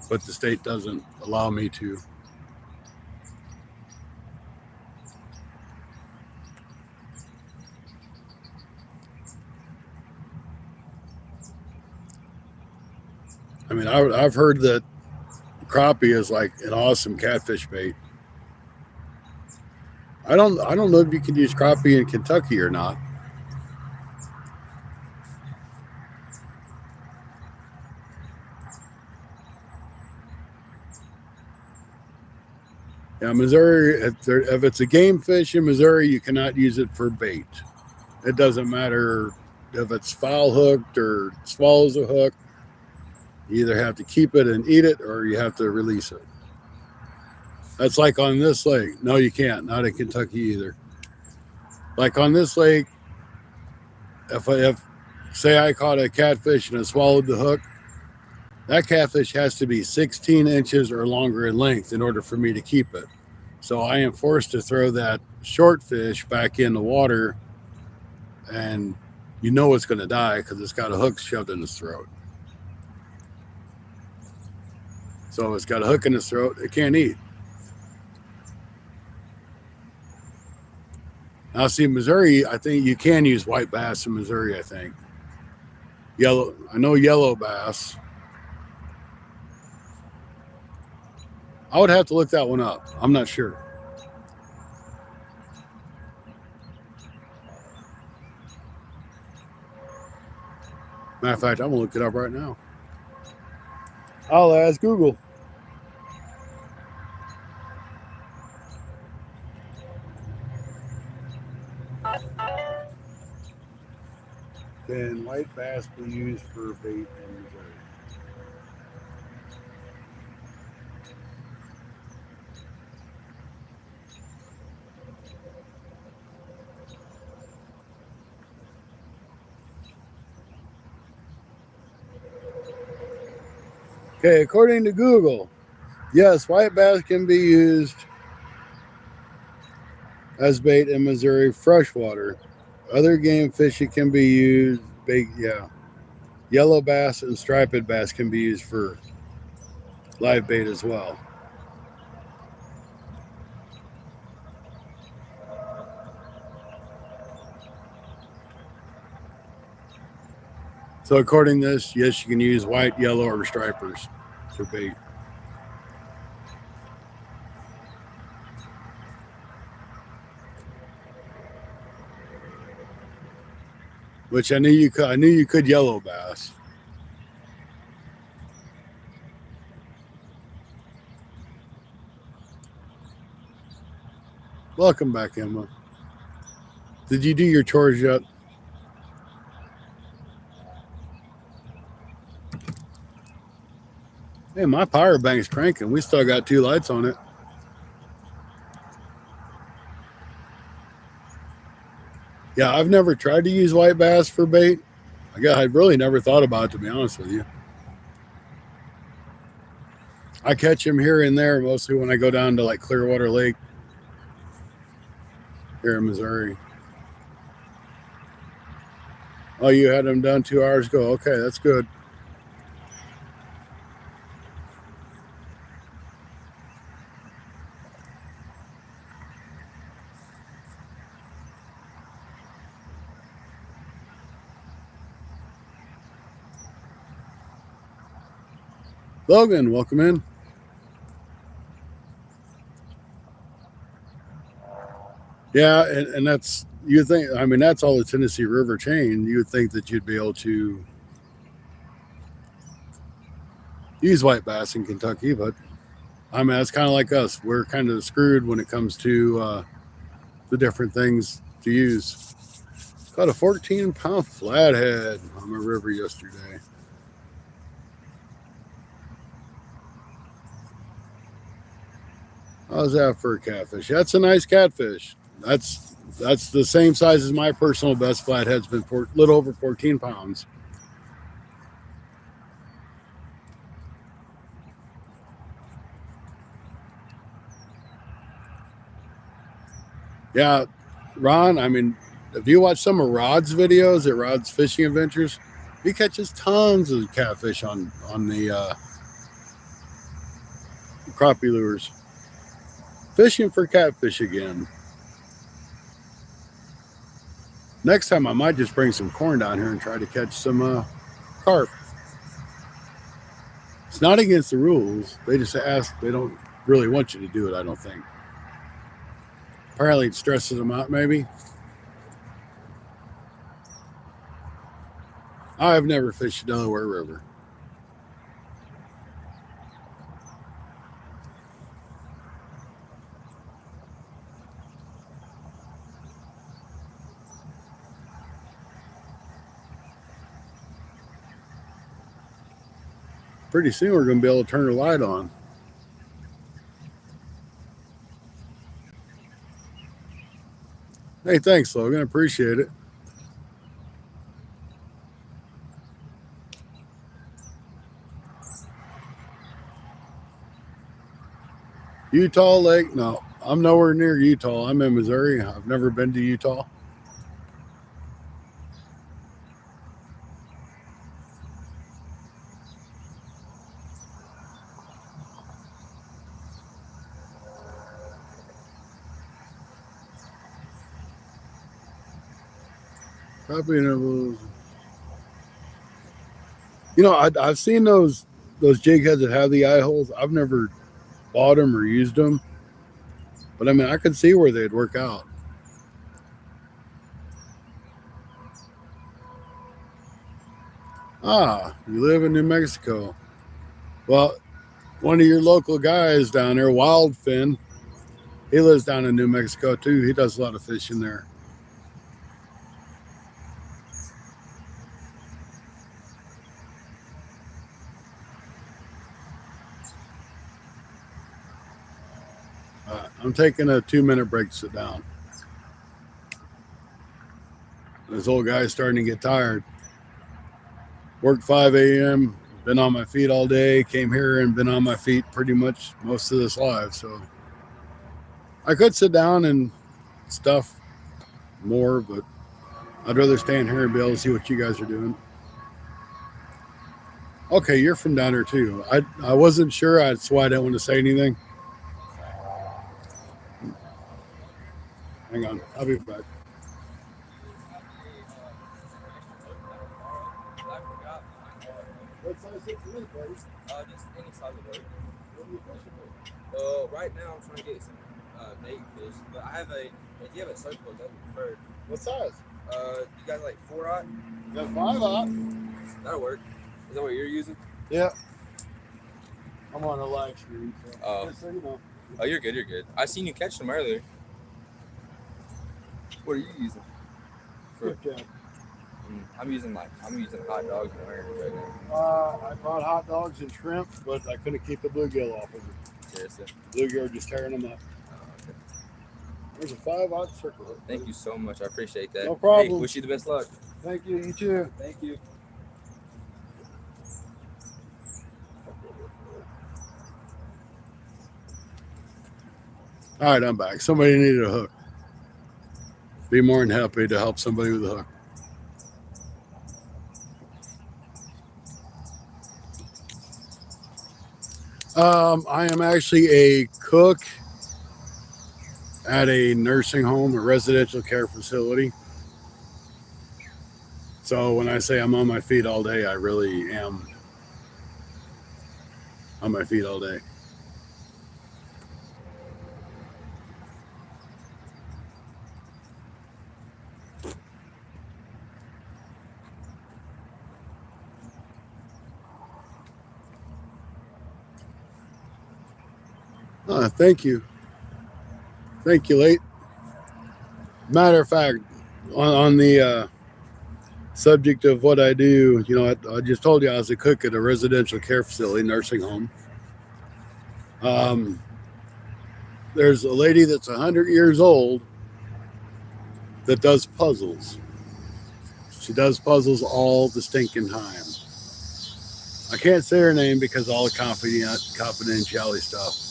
but the state doesn't allow me to. I mean, I've heard that crappie is like an awesome catfish bait. I don't know if you can use crappie in Kentucky or not. Yeah, Missouri, if it's a game fish in Missouri, you cannot use it for bait. It doesn't matter if it's foul hooked or swallows a hook. You either have to keep it and eat it or you have to release it. That's like on this lake. No, you can't. Not in Kentucky either. Like on this lake, if say I caught a catfish and it swallowed the hook, that catfish has to be 16 inches or longer in length in order for me to keep it. So I am forced to throw that short fish back in the water, and you know it's going to die because it's got a hook shoved in its throat. So it's got a hook in its throat, it can't eat. Now, see, Missouri, I think you can use white bass in Missouri, I think. I know yellow bass. I would have to look that one up. I'm not sure. Matter of fact, I'm going to look it up right now. I'll ask Google. Can white bass be used for bait in Missouri? Okay, according to Google, yes, white bass can be used as bait in Missouri freshwater. Other game fish it can be used bait, yeah. Yellow bass and striped bass can be used for live bait as well. So according to this, yes, you can use white, yellow, or stripers for bait. Which I knew you could. I knew you could yellow bass. Welcome back, Emma. Did you do your chores yet? Hey, my power bank's cranking. We still got 2 lights on it. Yeah, I've never tried to use white bass for bait. I've really never thought about it, to be honest with you. I catch them here and there, mostly when I go down to like Clearwater Lake here in Missouri. Oh, you had them done 2 hours ago. Okay, that's good. Logan, welcome in. Yeah, and that's, you think, I mean, that's all the Tennessee River chain. You would think that you'd be able to use white bass in Kentucky, but I mean, it's kind of like us. We're kind of screwed when it comes to the different things to use. Caught a 14-pound flathead on the river yesterday. How's that for a catfish? That's a nice catfish. That's the same size as my personal best flathead's been for a little over 14 pounds. Yeah, Ron, I mean, if you watch some of Rod's videos at Rod's Fishing Adventures, he catches tons of catfish on the crappie lures. Fishing for catfish again. Next time I might just bring some corn down here and try to catch some carp. It's not against the rules. They just ask. They don't really want you to do it. I don't think. Apparently, it stresses them out. Maybe. I've never fished the Delaware River. Pretty soon we're going to be able to turn the light on. Hey, thanks, Logan. Appreciate it. Utah Lake? No, I'm nowhere near Utah. I'm in Missouri. I've never been to Utah. Probably never. You know, I've seen those jig heads that have the eye holes. I've never bought them or used them, but I mean, I could see where they'd work out. Ah, you live in New Mexico. Well, one of your local guys down there, Wildfin, he lives down in New Mexico too. He does a lot of fishing there. I'm taking a 2-minute break to sit down. This old guy's starting to get tired. Worked 5 a.m., been on my feet all day, came here and been on my feet pretty much most of this live. So I could sit down and stuff more, but I'd rather stand here and be able to see what you guys are doing. Okay, you're from down there too. I wasn't sure. That's why I didn't want to say anything. Hang on, I'll be back. What size is it, buddy? Just any size of work. What are you fishing with? Right now I'm trying to get some bait fish, but if you have a circle, that'd be preferred. What size? You got like 4-aught? You got 5-aught. That'll work. Is that what you're using? Yeah. I'm on a live stream, so just so you know. Oh, you're good. You're good. I seen you catch them earlier. What are you using? I'm using hot dogs and orange right now. I brought hot dogs and shrimp, but I couldn't keep the bluegill off of them. Seriously? Bluegill just tearing them up. Oh, okay. There's a 5-aught circle. Thank you so much. I appreciate that. No problem. Hey, wish you the best luck. Thank you. You too. Thank you. All right, I'm back. Somebody needed a hook. Be more than happy to help somebody with a hook. I am actually a cook at a nursing home, a residential care facility. So when I say I'm on my feet all day, I really am on my feet all day. Thank you. Thank you, late. Matter of fact, on the subject of what I do, you know, I just told you I was a cook at a residential care facility, nursing home. There's a lady that's 100 years old that does puzzles. She does puzzles all the stinking time. I can't say her name because of all the confidentiality stuff.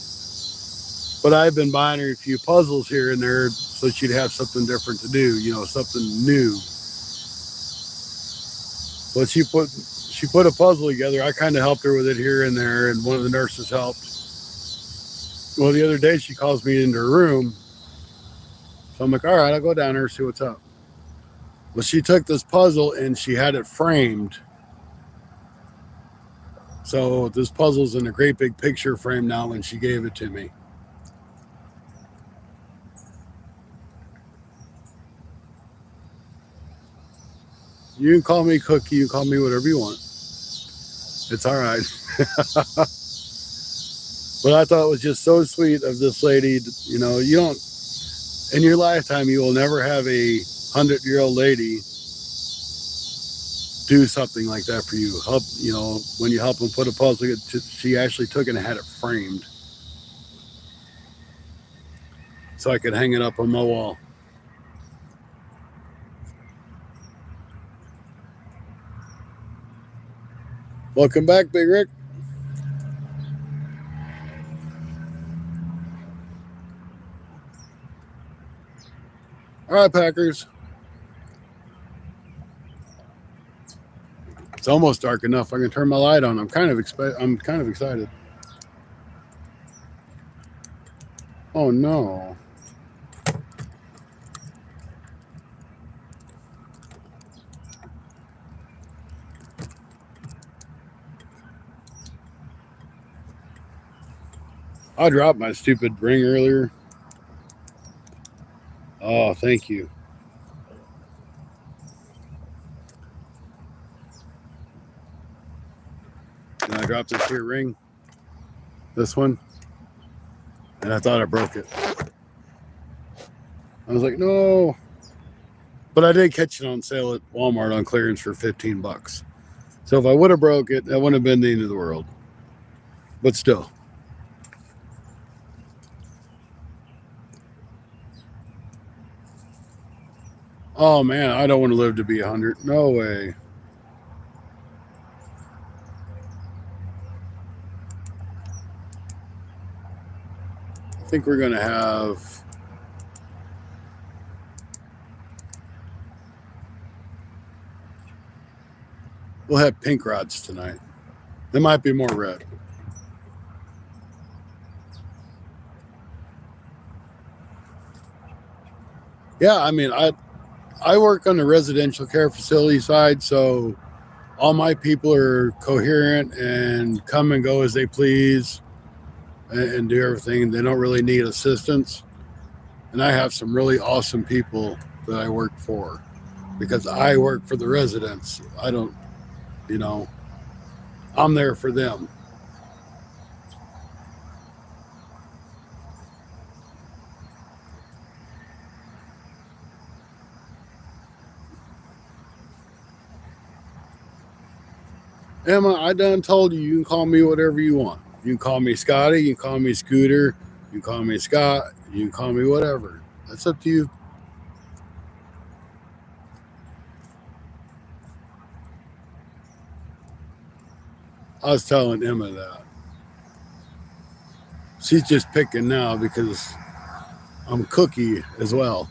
But I've been buying her a few puzzles here and there so she'd have something different to do, you know, something new. But she put a puzzle together. I kind of helped her with it here and there, and one of the nurses helped. Well, the other day she calls me into her room. So I'm like, all right, I'll go down there and see what's up. Well, she took this puzzle and she had it framed So this puzzle's in a great big picture frame now when she gave it to me. You can call me Cookie, you can call me whatever you want. It's all right. But I thought it was just so sweet of this lady. You know, you don't, in your lifetime, you will never have a 100-year-old lady do something like that for you. Help, you know, when you help them put a puzzle, she actually took it and had it framed so I could hang it up on my wall. Welcome back, Big Rick. All right, Packers. It's almost dark enough. I can turn my light on. I'm kind of excited. Oh no. I dropped my stupid ring earlier. Oh, thank you. And I dropped this here ring. This one. And I thought I broke it. I was like, no. But I did catch it on sale at Walmart on clearance for $15. So if I would have broke it, that wouldn't have been the end of the world. But still. Oh man, I don't want to live to be 100. No way. I think we're going to have... We'll have pink rods tonight. There might be more red. Yeah, I mean, I work on the residential care facility side, so all my people are coherent and come and go as they please and do everything. They don't really need assistance. And I have some really awesome people that I work for because I work for the residents. I don't, you know, I'm there for them. Emma, I done told you, you can call me whatever you want. You can call me Scotty, you can call me Scooter, you can call me Scott, you can call me whatever. That's up to you. I was telling Emma that. She's just picking now because I'm Cookie as well.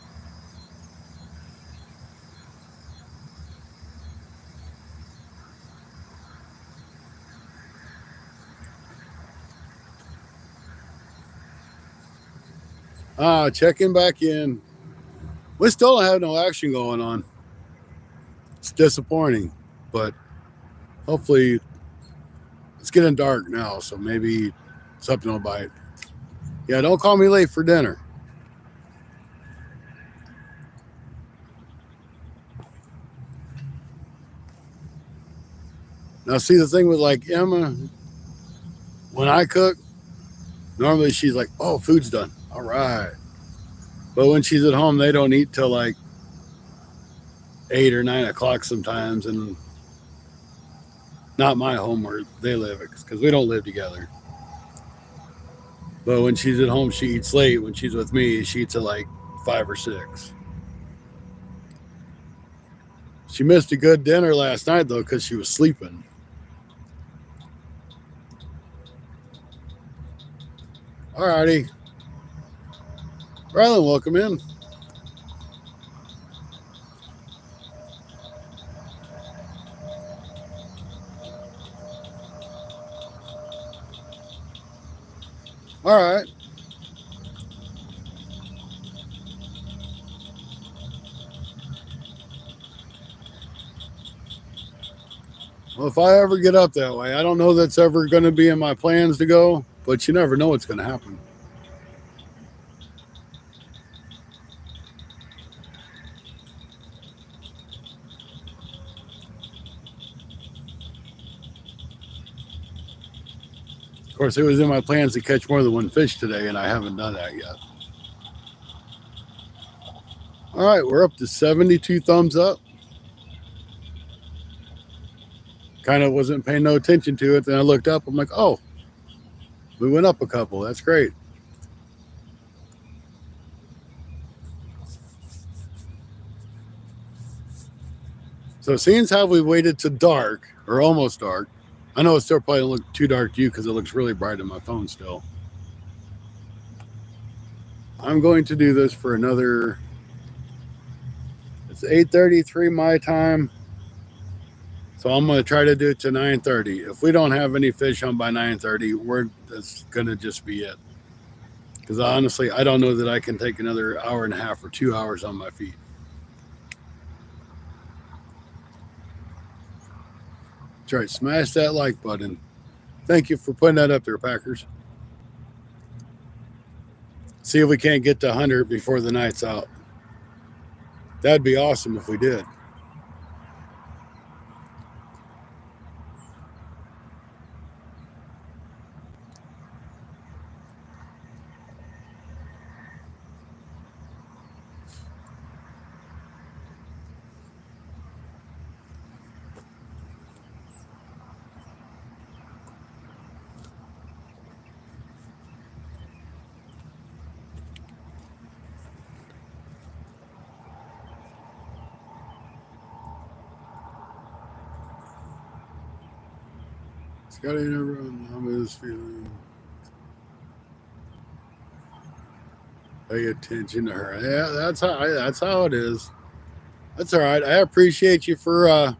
Checking back in. We still don't have no action going on. It's disappointing, but hopefully it's getting dark now, so maybe something will bite. Yeah, don't call me late for dinner. Now, see the thing with like Emma, when I cook, normally she's like, oh, food's done. All right. But when she's at home, they don't eat till like 8 or 9 o'clock sometimes. And not my home where they live because we don't live together. But when she's at home, she eats late. When she's with me, she eats at like 5 or 6. She missed a good dinner last night, though, because she was sleeping. All righty. Rylan, welcome in. All right. Well, if I ever get up that way, I don't know that's ever going to be in my plans to go, but you never know what's going to happen. Of course, it was in my plans to catch more than one fish today, and I haven't done that yet. All right, we're up to 72 thumbs up. Kind of wasn't paying no attention to it. Then I looked up. I'm like, oh, we went up a couple. That's great. So seeing as how we waited to dark, or almost dark, I know it still probably look too dark to you because it looks really bright on my phone still. I'm going to do this for another. It's 8:33 my time, so I'm going to try to do it to 9:30. If we don't have any fish on by 9:30, that's going to just be it. Because honestly, I don't know that I can take another hour and a half or 2 hours on my feet. That's right, smash that like button. Thank you for putting that up there, Packers. See if we can't get to 100 before the night's out. That'd be awesome if we did. Scotty never on his feeling. Pay attention to her. Yeah, that's how it is. That's all right. I appreciate you for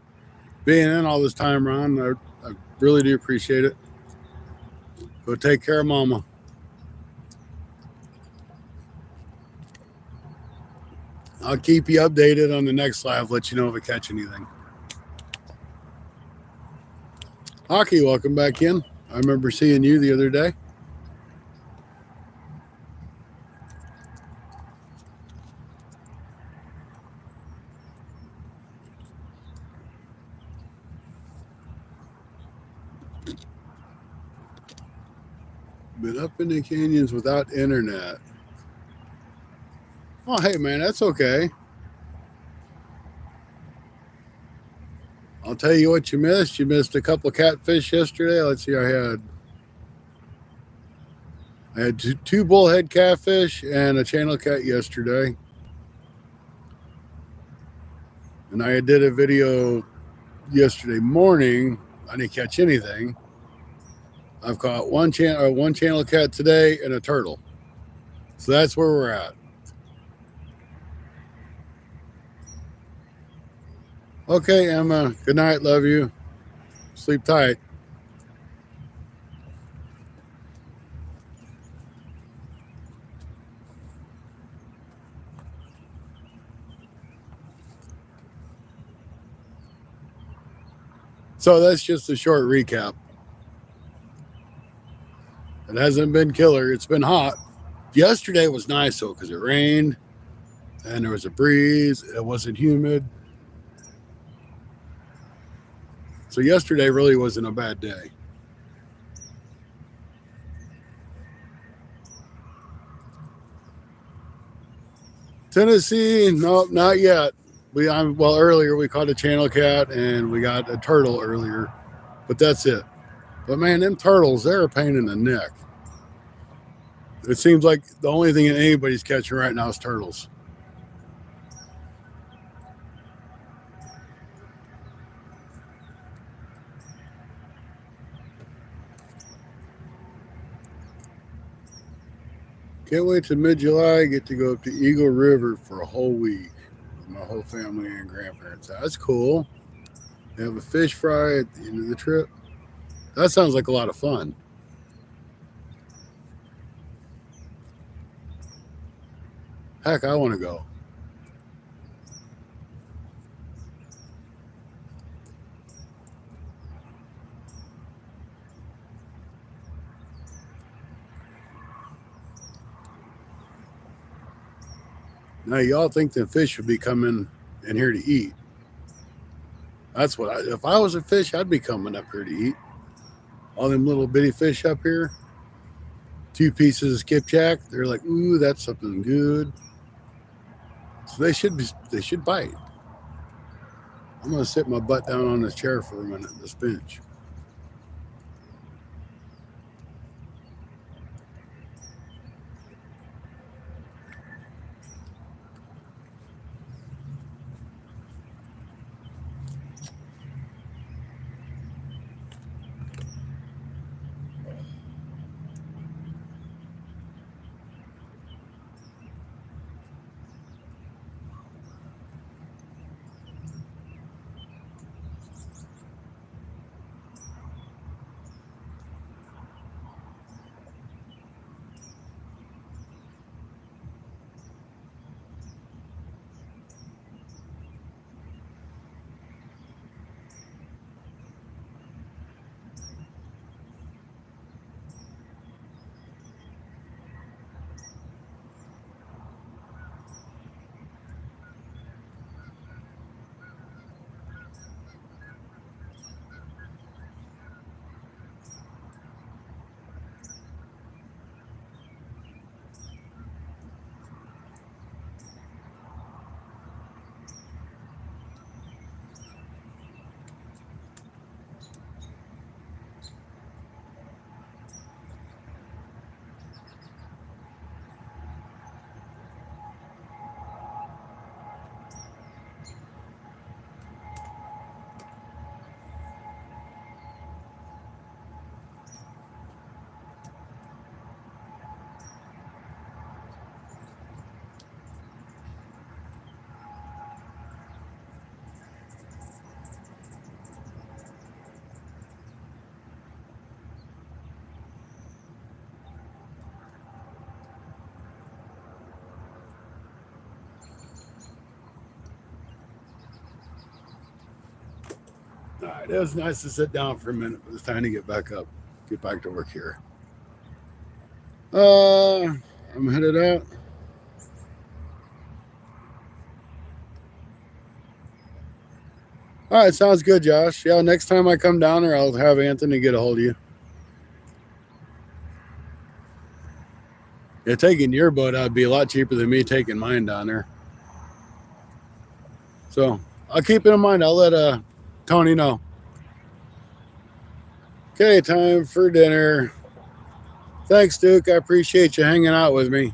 being in all this time, Ron. I really do appreciate it. Go take care of Mama. I'll keep you updated on the next live. Let you know if I catch anything. Hockey, welcome back in. I remember seeing you the other day. Been up in the canyons without internet. Oh, hey, man, that's okay. I'll tell you what you missed. You missed a couple of catfish yesterday. Let's see, I had two bullhead catfish and a channel cat yesterday. And I did a video yesterday morning. I didn't catch anything. I've caught one channel cat today and a turtle. So that's where we're at. Okay, Emma. Good night. Love you. Sleep tight. So that's just a short recap. It hasn't been killer. It's been hot. Yesterday was nice though because it rained and there was a breeze. It wasn't humid. So yesterday really wasn't a bad day. Tennessee, nope, not yet. Earlier we caught a channel cat and we got a turtle earlier, but that's it. But man, them turtles, they're a pain in the neck. It seems like the only thing that anybody's catching right now is turtles. Can't wait till mid-July. Get to go up to Eagle River for a whole week with my whole family and grandparents. That's cool. They have a fish fry at the end of the trip. That sounds like a lot of fun. Heck, I want to go. Now y'all think the fish would be coming in here to eat. That's what if I was a fish, I'd be coming up here to eat. All them little bitty fish up here, 2 pieces of skipjack. They're like, ooh, that's something good. So they should bite. I'm gonna sit my butt down on this chair for a minute, this bench. All right, it was nice to sit down for a minute, but it's time to get back up, get back to work here. I'm headed out. All right, sounds good, Josh. Yeah, next time I come down there, I'll have Anthony get a hold of you. Yeah, taking your boat out would be a lot cheaper than me taking mine down there. So I'll keep it in mind. I'll let Tony know. Okay, time for dinner. Thanks, Duke. I appreciate you hanging out with me.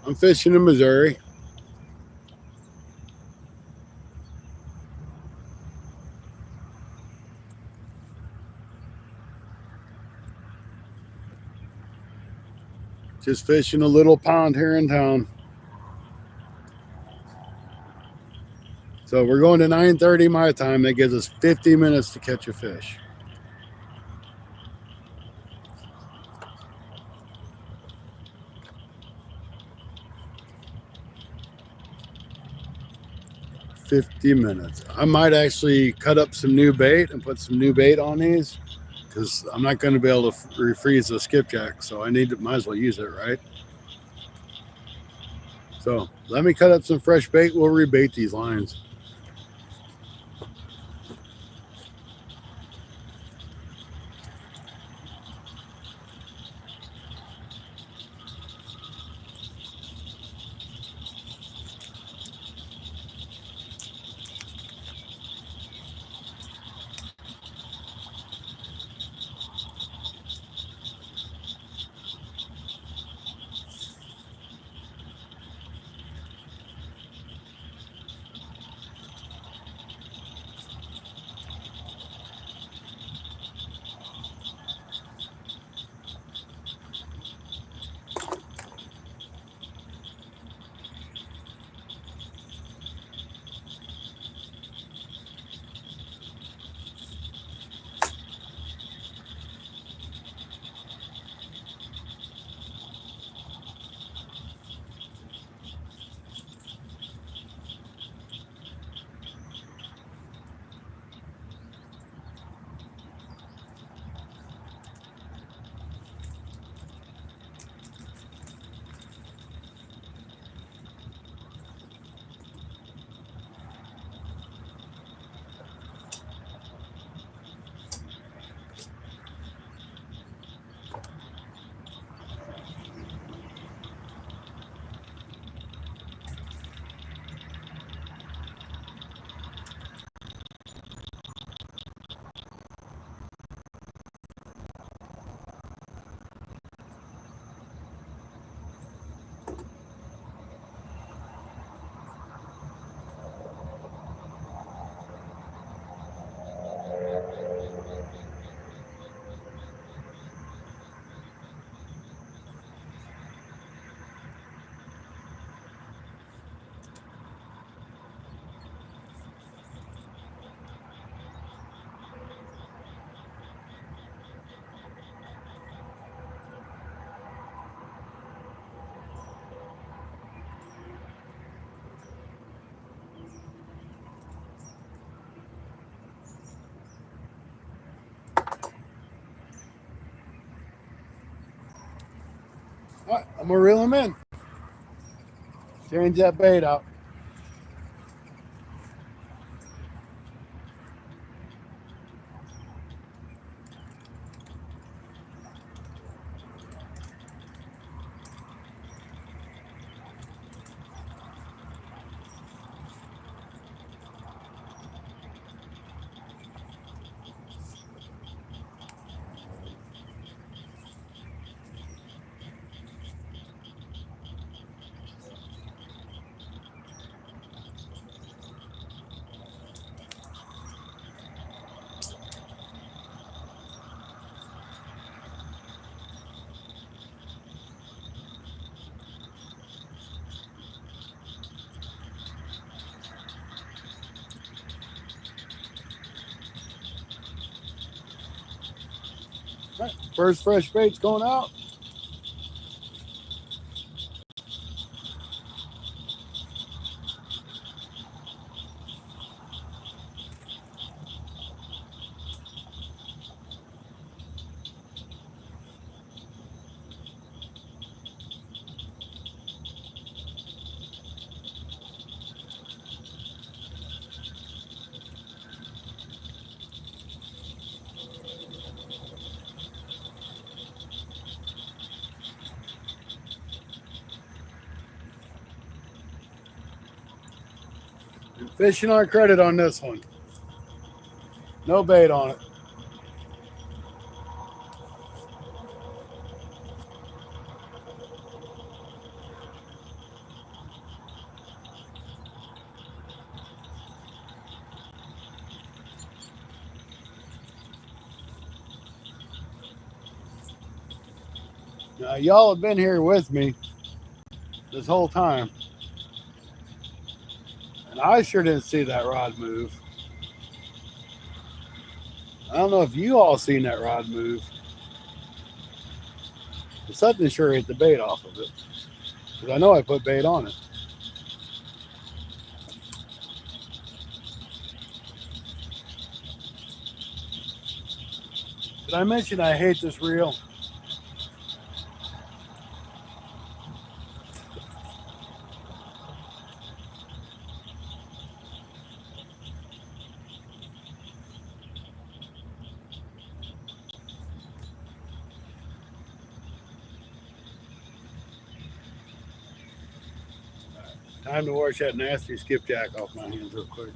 I'm fishing in Missouri. Just fishing a little pond here in town. So we're going to 9:30 my time. That gives us 50 minutes to catch a fish. $50. I might actually cut up some new bait and put some new bait on these because I'm not going to be able to refreeze the skipjack. So might as well use it, right? So let me cut up some fresh bait. We'll rebait these lines. All right, I'm gonna reel him in. Change that bait out. All right, first fresh bait's going out. And fishing on credit on this one. No bait on it. Now, y'all have been here with me this whole time. And I sure didn't see that rod move. I don't know if you all seen that rod move. But something sure hit the bait off of it. Because I know I put bait on it. Did I mention I hate this reel? Time to wash that nasty skipjack off my hands real quick.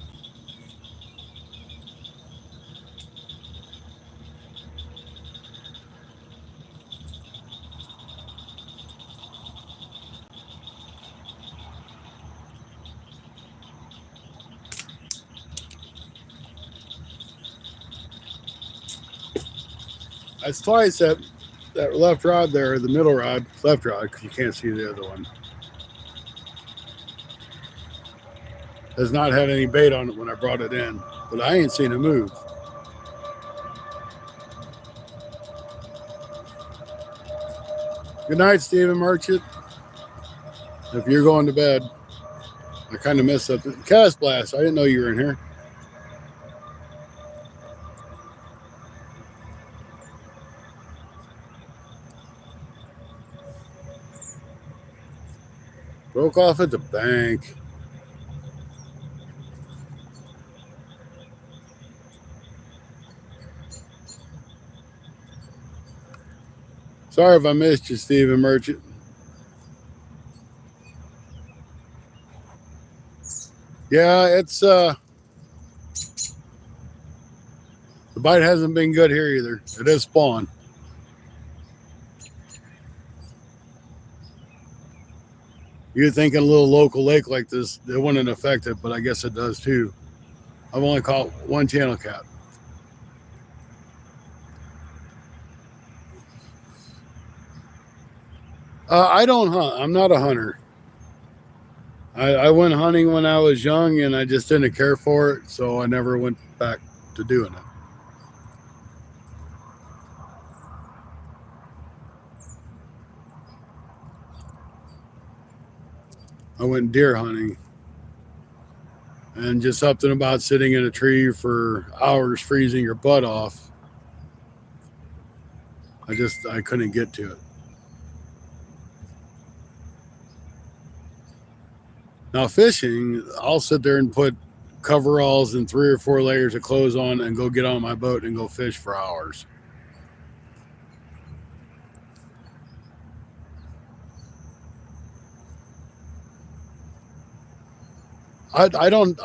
That's twice that left rod there, the middle rod, left rod, because you can't see the other one. Has not had any bait on it when I brought it in, but I ain't seen it move. Good night, Stephen Merchant. If you're going to bed, I kind of missed up. Cast Blast, I didn't know you were in here. Broke off at the bank. Sorry if I missed you, Stephen Merchant. Yeah, it's the bite hasn't been good here either. It is spawn. You'd think in a little local lake like this, it wouldn't affect it, but I guess it does too. I've only caught one channel cat. I don't hunt. I'm not a hunter. I went hunting when I was young and I just didn't care for it, so I never went back to doing it. I went deer hunting, and just something about sitting in a tree for hours freezing your butt off, I couldn't get to it. Now fishing, I'll sit there and put coveralls and 3 or 4 layers of clothes on and go get on my boat and go fish for hours. I don't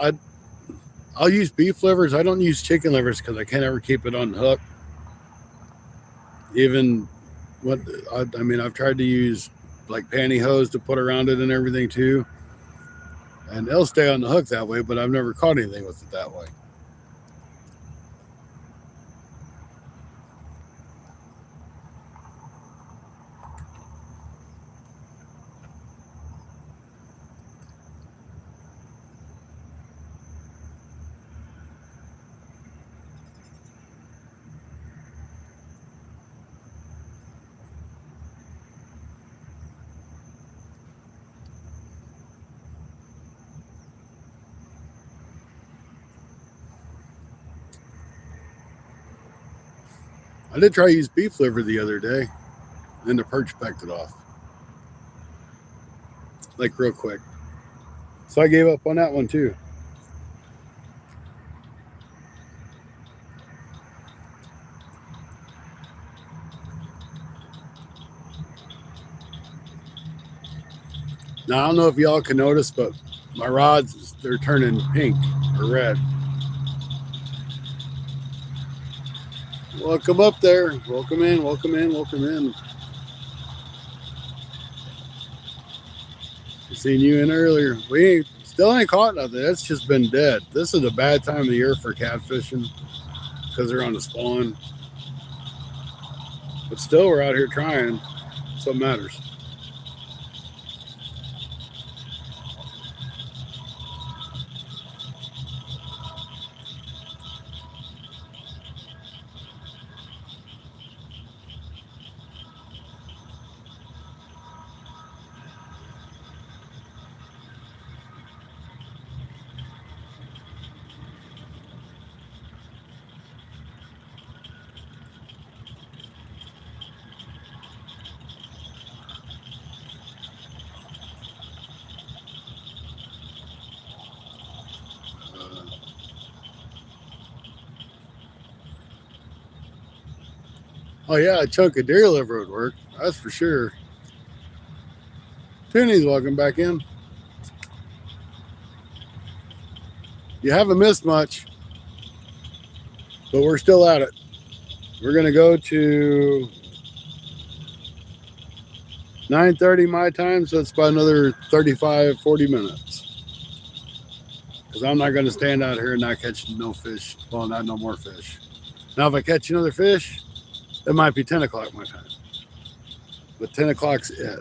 I'll use beef livers. I don't use chicken livers because I can't ever keep it on hook. Even what I mean, I've tried to use like pantyhose to put around it and everything too, and it'll stay on the hook that way. But I've never caught anything with it that way. I did try to use beef liver the other day, and the perch pecked it off, like real quick. So I gave up on that one too. Now I don't know if y'all can notice, but my rods, they're turning pink or red. Welcome up there. Welcome in, welcome in, welcome in. I seen you in earlier. We still ain't caught nothing. It's just been dead. This is a bad time of the year for catfishing because they're on the spawn. But still, we're out here trying. That's what matters. Oh yeah, a chunk of deer liver would work. That's for sure. Toonie's welcome back in. You haven't missed much, but we're still at it. We're gonna go to 9:30 my time, so it's about another 35, 40 minutes. Because I'm not gonna stand out here and not catch no fish. Well, not no more fish. Now, if I catch another fish, it might be 10 o'clock my time. But 10 o'clock's it.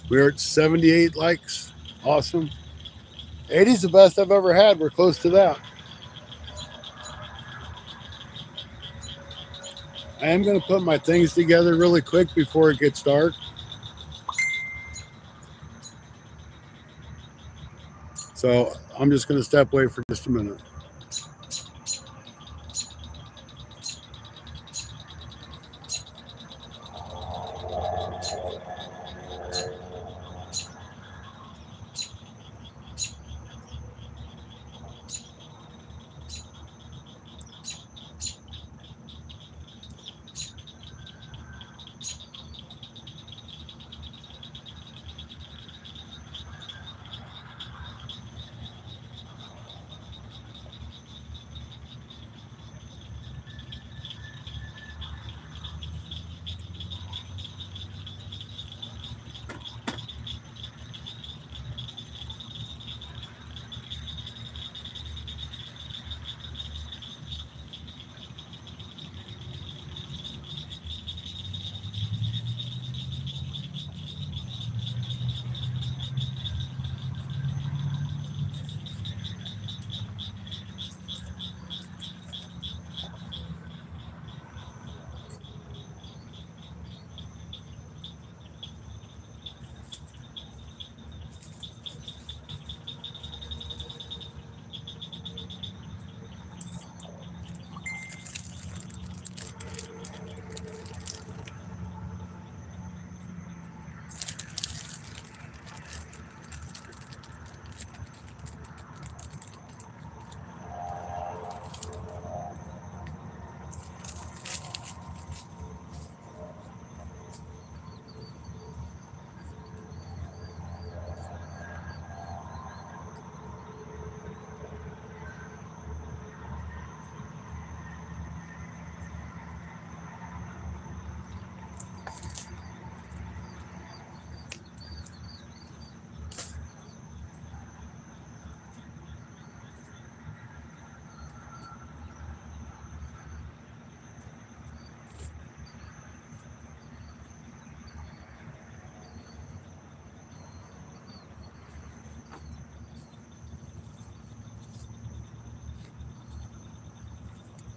We're at 78 likes. Awesome. 80's the best I've ever had. We're close to that. I am going to put my things together really quick before it gets dark. So I'm just going to step away for just a minute.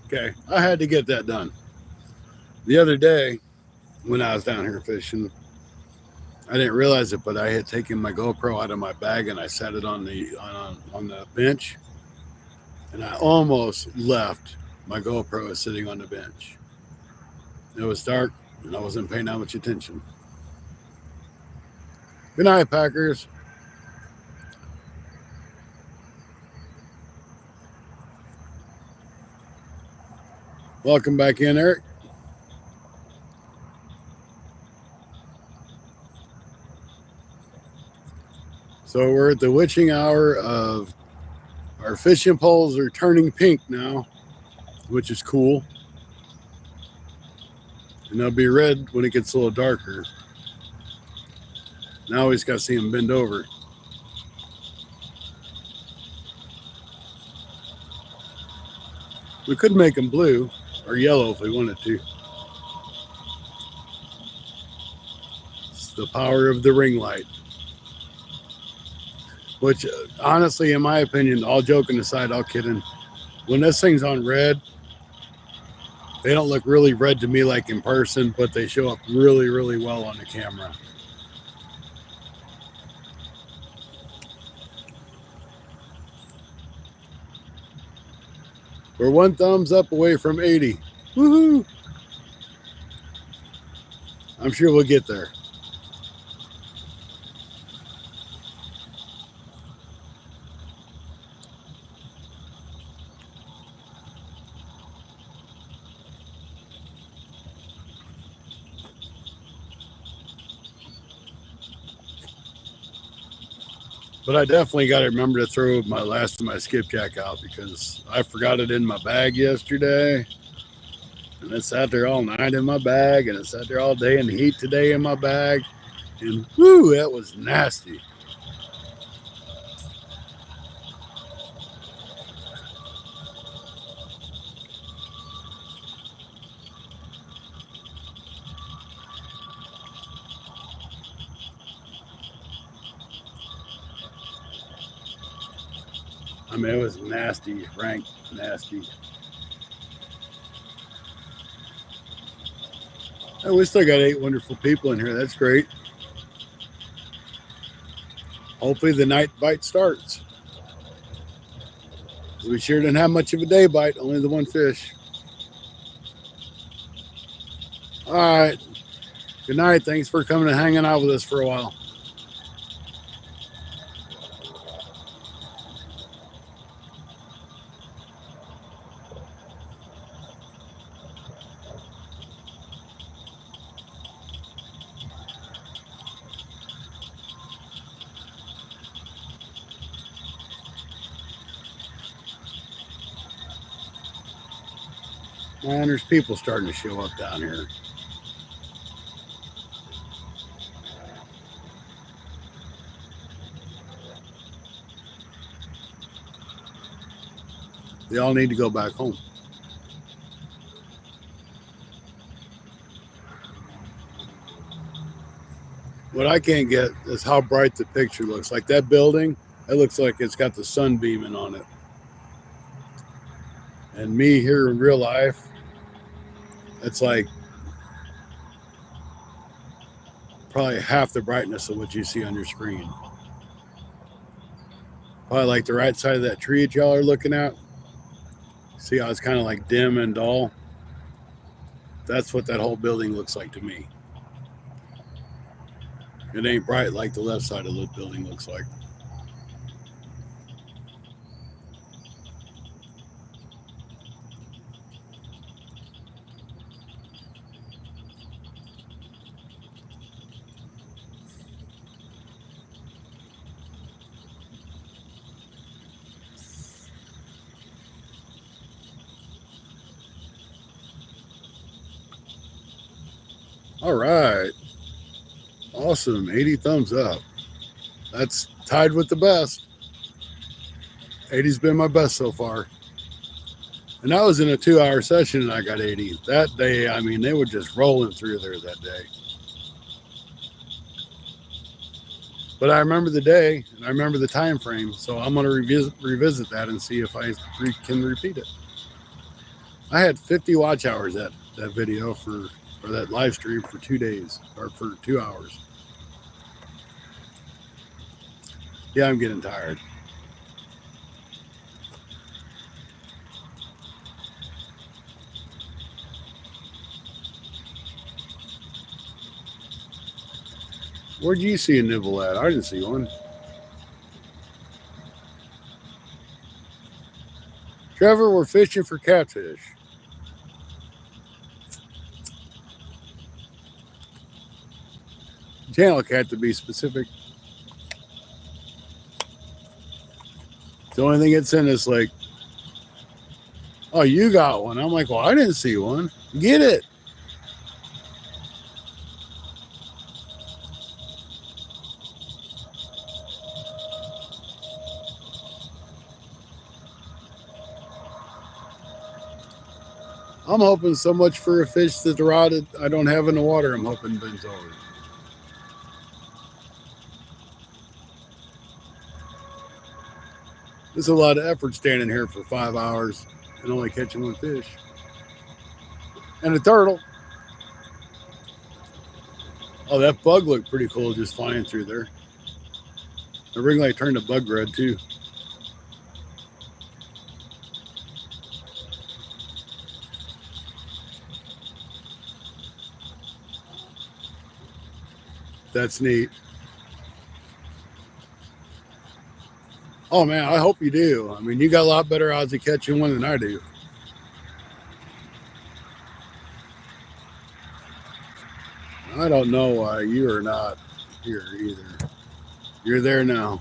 Okay, I had to get that done. The other day when I was down here fishing, I didn't realize it, but I had taken my GoPro out of my bag and I set it on the bench, and I almost left my GoPro sitting on the bench. It was dark and I wasn't paying that much attention. Good night, Packers. Welcome back in, Eric. So we're at the witching hour of our fishing poles are turning pink now, which is cool. And they'll be red when it gets a little darker. Now we just got to see them bend over. We could make them blue or yellow if we wanted to. It's the power of the ring light. Which, honestly, in my opinion, all joking aside, all kidding, when this thing's on red, they don't look really red to me like in person, but they show up really, really well on the camera. We're one thumbs up away from 80. Woohoo! I'm sure we'll get there. But I definitely got to remember to throw my last of my skipjack out because I forgot it in my bag yesterday. And it sat there all night in my bag, and it sat there all day in the heat today in my bag. And whoo, that was nasty. I mean, it was nasty, rank nasty. Oh, we still got 8 wonderful people in here. That's great. Hopefully the night bite starts. We sure didn't have much of a day bite, only the one fish. All right. Good night. Thanks for coming and hanging out with us for a while. Man, there's people starting to show up down here. They all need to go back home. What I can't get is how bright the picture looks. Like that building, it looks like it's got the sun beaming on it. And me here in real life, it's like probably half the brightness of what you see on your screen. Probably like the right side of that tree that y'all are looking at. See how it's kind of like dim and dull? That's what that whole building looks like to me. It ain't bright like the left side of the building looks like. All right. Awesome. 80 thumbs up. That's tied with the best. 80's been my best so far. And that was in a 2-hour session and I got 80. That day, I mean, they were just rolling through there that day. But I remember the day and I remember the time frame. So I'm going to revisit that and see if I can repeat it. I had 50 watch hours that video or that live stream for 2 days or for 2 hours. Yeah, I'm getting tired. Where'd you see a nibble at? I didn't see one. Trevor, we're fishing for catfish. Channel cat to be specific. The only thing it's in is like, oh, you got one. I'm like, well, I didn't see one. Get it. I'm hoping so much for a fish that the rod I don't have in the water. I'm hoping bends over. There's a lot of effort standing here for 5 hours and only catching one fish. And a turtle. Oh, that bug looked pretty cool just flying through there. The ring light turned to bug red too. That's neat. Oh man, I hope you do. I mean, you got a lot better odds of catching one than I do. I don't know why you are not here either. You're there now.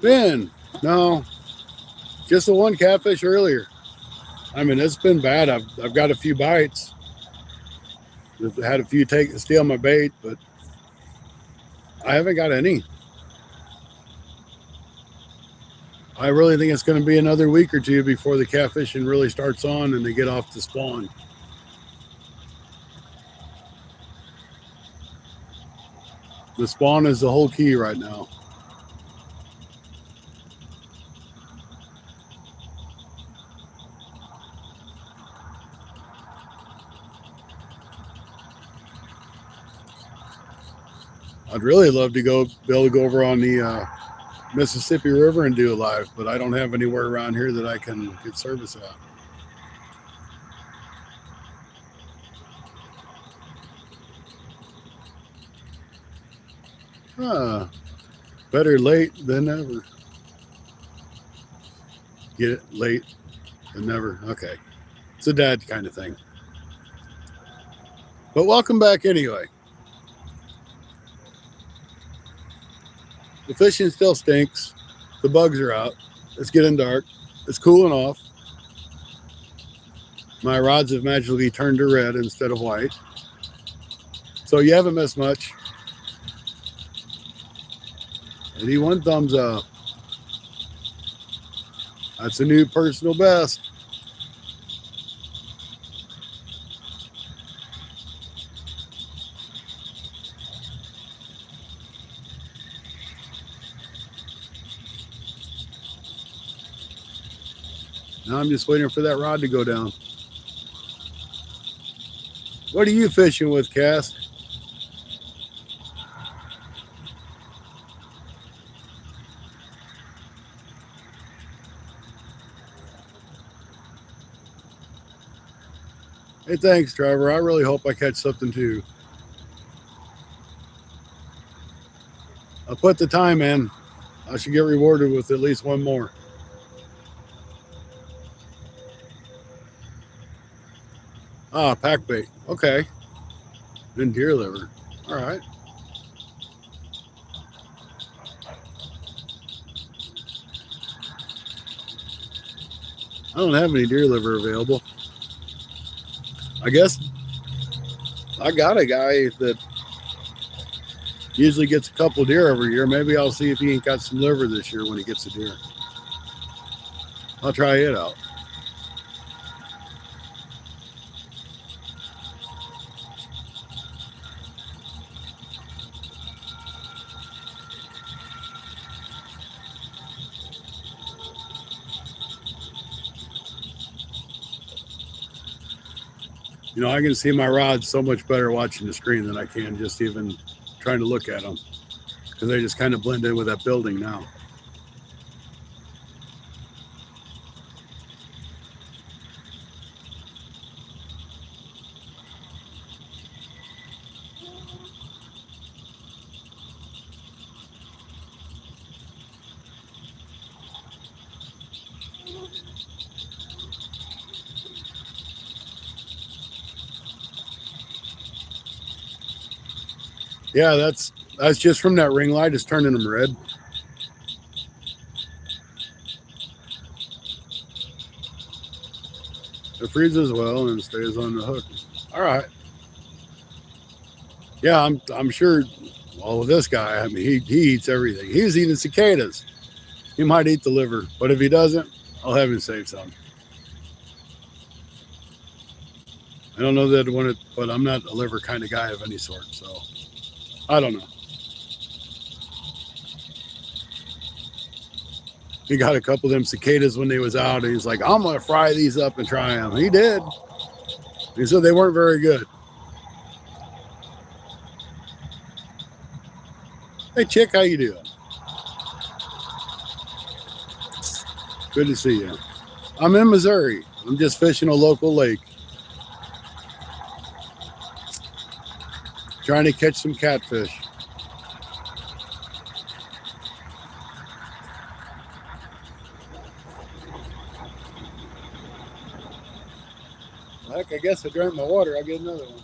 Ben, no, just the one catfish earlier. I mean, it's been bad. I've got a few bites. I've had a few steal my bait, but I haven't got any. I really think it's going to be another week or two before the catfishing really starts on and they get off the spawn. The spawn is the whole key right now. I'd really love to be able to go over on the Mississippi River and do a live, but I don't have anywhere around here that I can get service at. Better late than never. Get it? Late than never. Okay. It's a dad kind of thing. But welcome back anyway. The fishing still stinks. The bugs are out. It's getting dark. It's cooling off. My rods have magically turned to red instead of white. So you haven't missed much. 81 thumbs up. That's a new personal best. Now I'm just waiting for that rod to go down. What are you fishing with, Cass? Hey, thanks, Trevor. I really hope I catch something too. I put the time in. I should get rewarded with at least one more. Ah, pack bait. Okay. Then deer liver. All right. I don't have any deer liver available. I guess I got a guy that usually gets a couple deer every year. Maybe I'll see if he ain't got some liver this year when he gets a deer. I'll try it out. You know, I can see my rods so much better watching the screen than I can just even trying to look at them, because they just kind of blend in with that building now. Yeah, that's just from that ring light. It's turning them red. It freezes well and stays on the hook. All right. Yeah, I'm sure. Well, with this guy, I mean, he eats everything. He's eating cicadas. He might eat the liver, but if he doesn't, I'll have him save some. I don't know that I want it, but I'm not a liver kind of guy of any sort, so I don't know. He got a couple of them cicadas when they was out, and he's like, I'm gonna fry these up and try them. He did. He said they weren't very good. Hey, chick, how you doing? Good to see you. I'm in Missouri. I'm just fishing a local lake, trying to catch some catfish. Heck, I guess I drank my water. I'll get another one.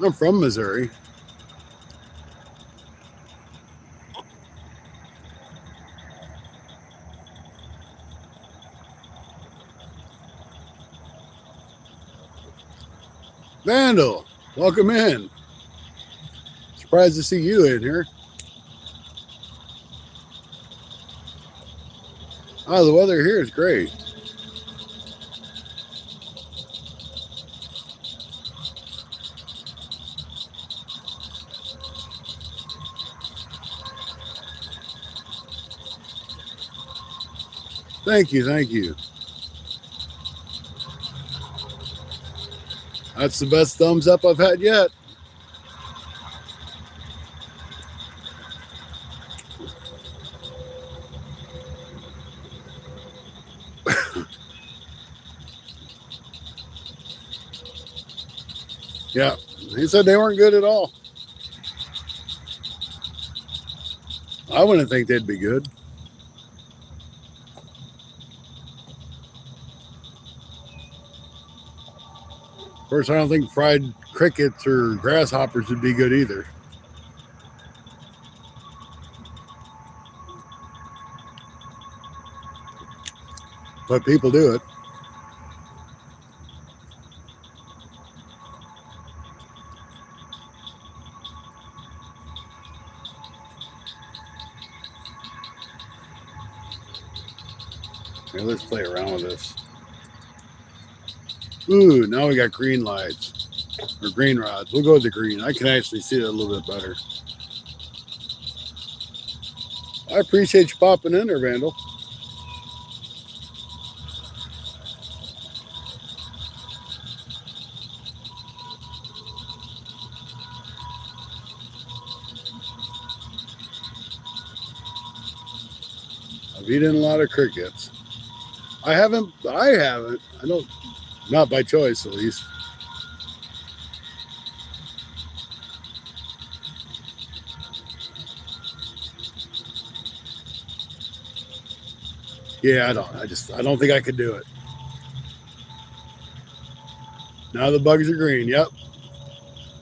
I'm from Missouri. Vandal, welcome in. Surprised to see you in here. Oh, the weather here is great. Thank you, thank you. That's the best thumbs up I've had yet. Yeah, he said they weren't good at all. I wouldn't think they'd be good. Of course, I don't think fried crickets or grasshoppers would be good either. But people do it. Okay, let's play around with this. Ooh, now we got green lights or green rods. We'll go with the green. I can actually see it a little bit better. I appreciate you popping in there, Vandal. I've eaten a lot of crickets. I haven't. I don't. Not by choice, at least. Yeah, I don't. I don't think I could do it. Now the bugs are green. Yep.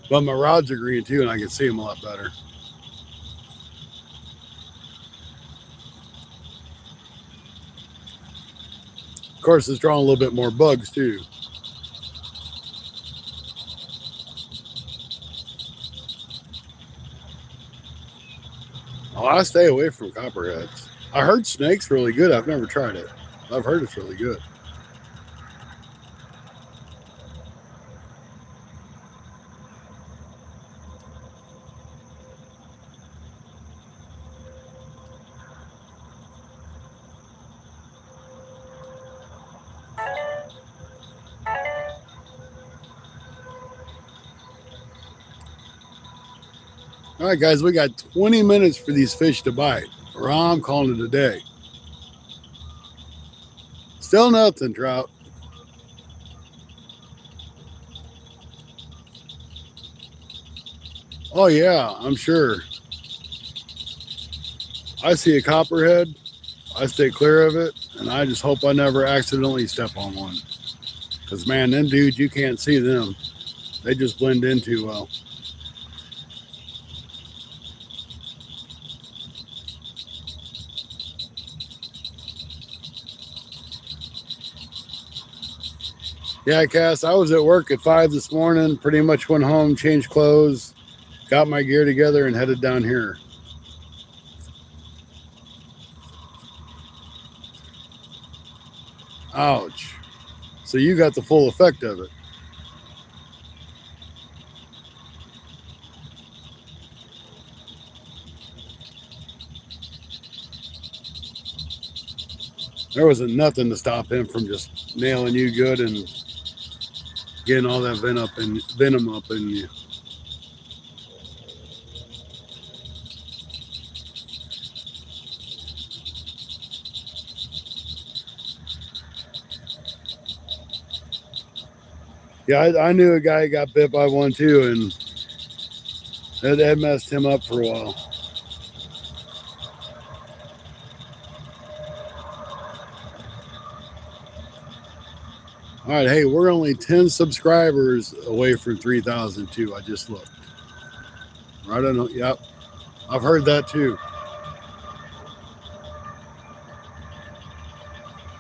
But my rods are green too, and I can see them a lot better. Of course, it's drawing a little bit more bugs too. Oh, I stay away from copperheads. I heard snake's really good. I've never tried it. I've heard it's really good. All right, guys, we got 20 minutes for these fish to bite, or I'm calling it a day. Still nothing, trout. Oh, yeah, I'm sure. I see a copperhead, I stay clear of it, and I just hope I never accidentally step on one. Because, man, them dudes, you can't see them. They just blend in too well. Yeah, Cass, I was at work at 5 this morning, pretty much went home, changed clothes, got my gear together, and headed down here. Ouch. So you got the full effect of it. There wasn't nothing to stop him from just nailing you good and getting all that venom up in you. Yeah, I knew a guy got bit by one too, and that messed him up for a while. All right, hey, we're only 10 subscribers away from 3,000 too. I just looked. Right on. Yep, I've heard that too.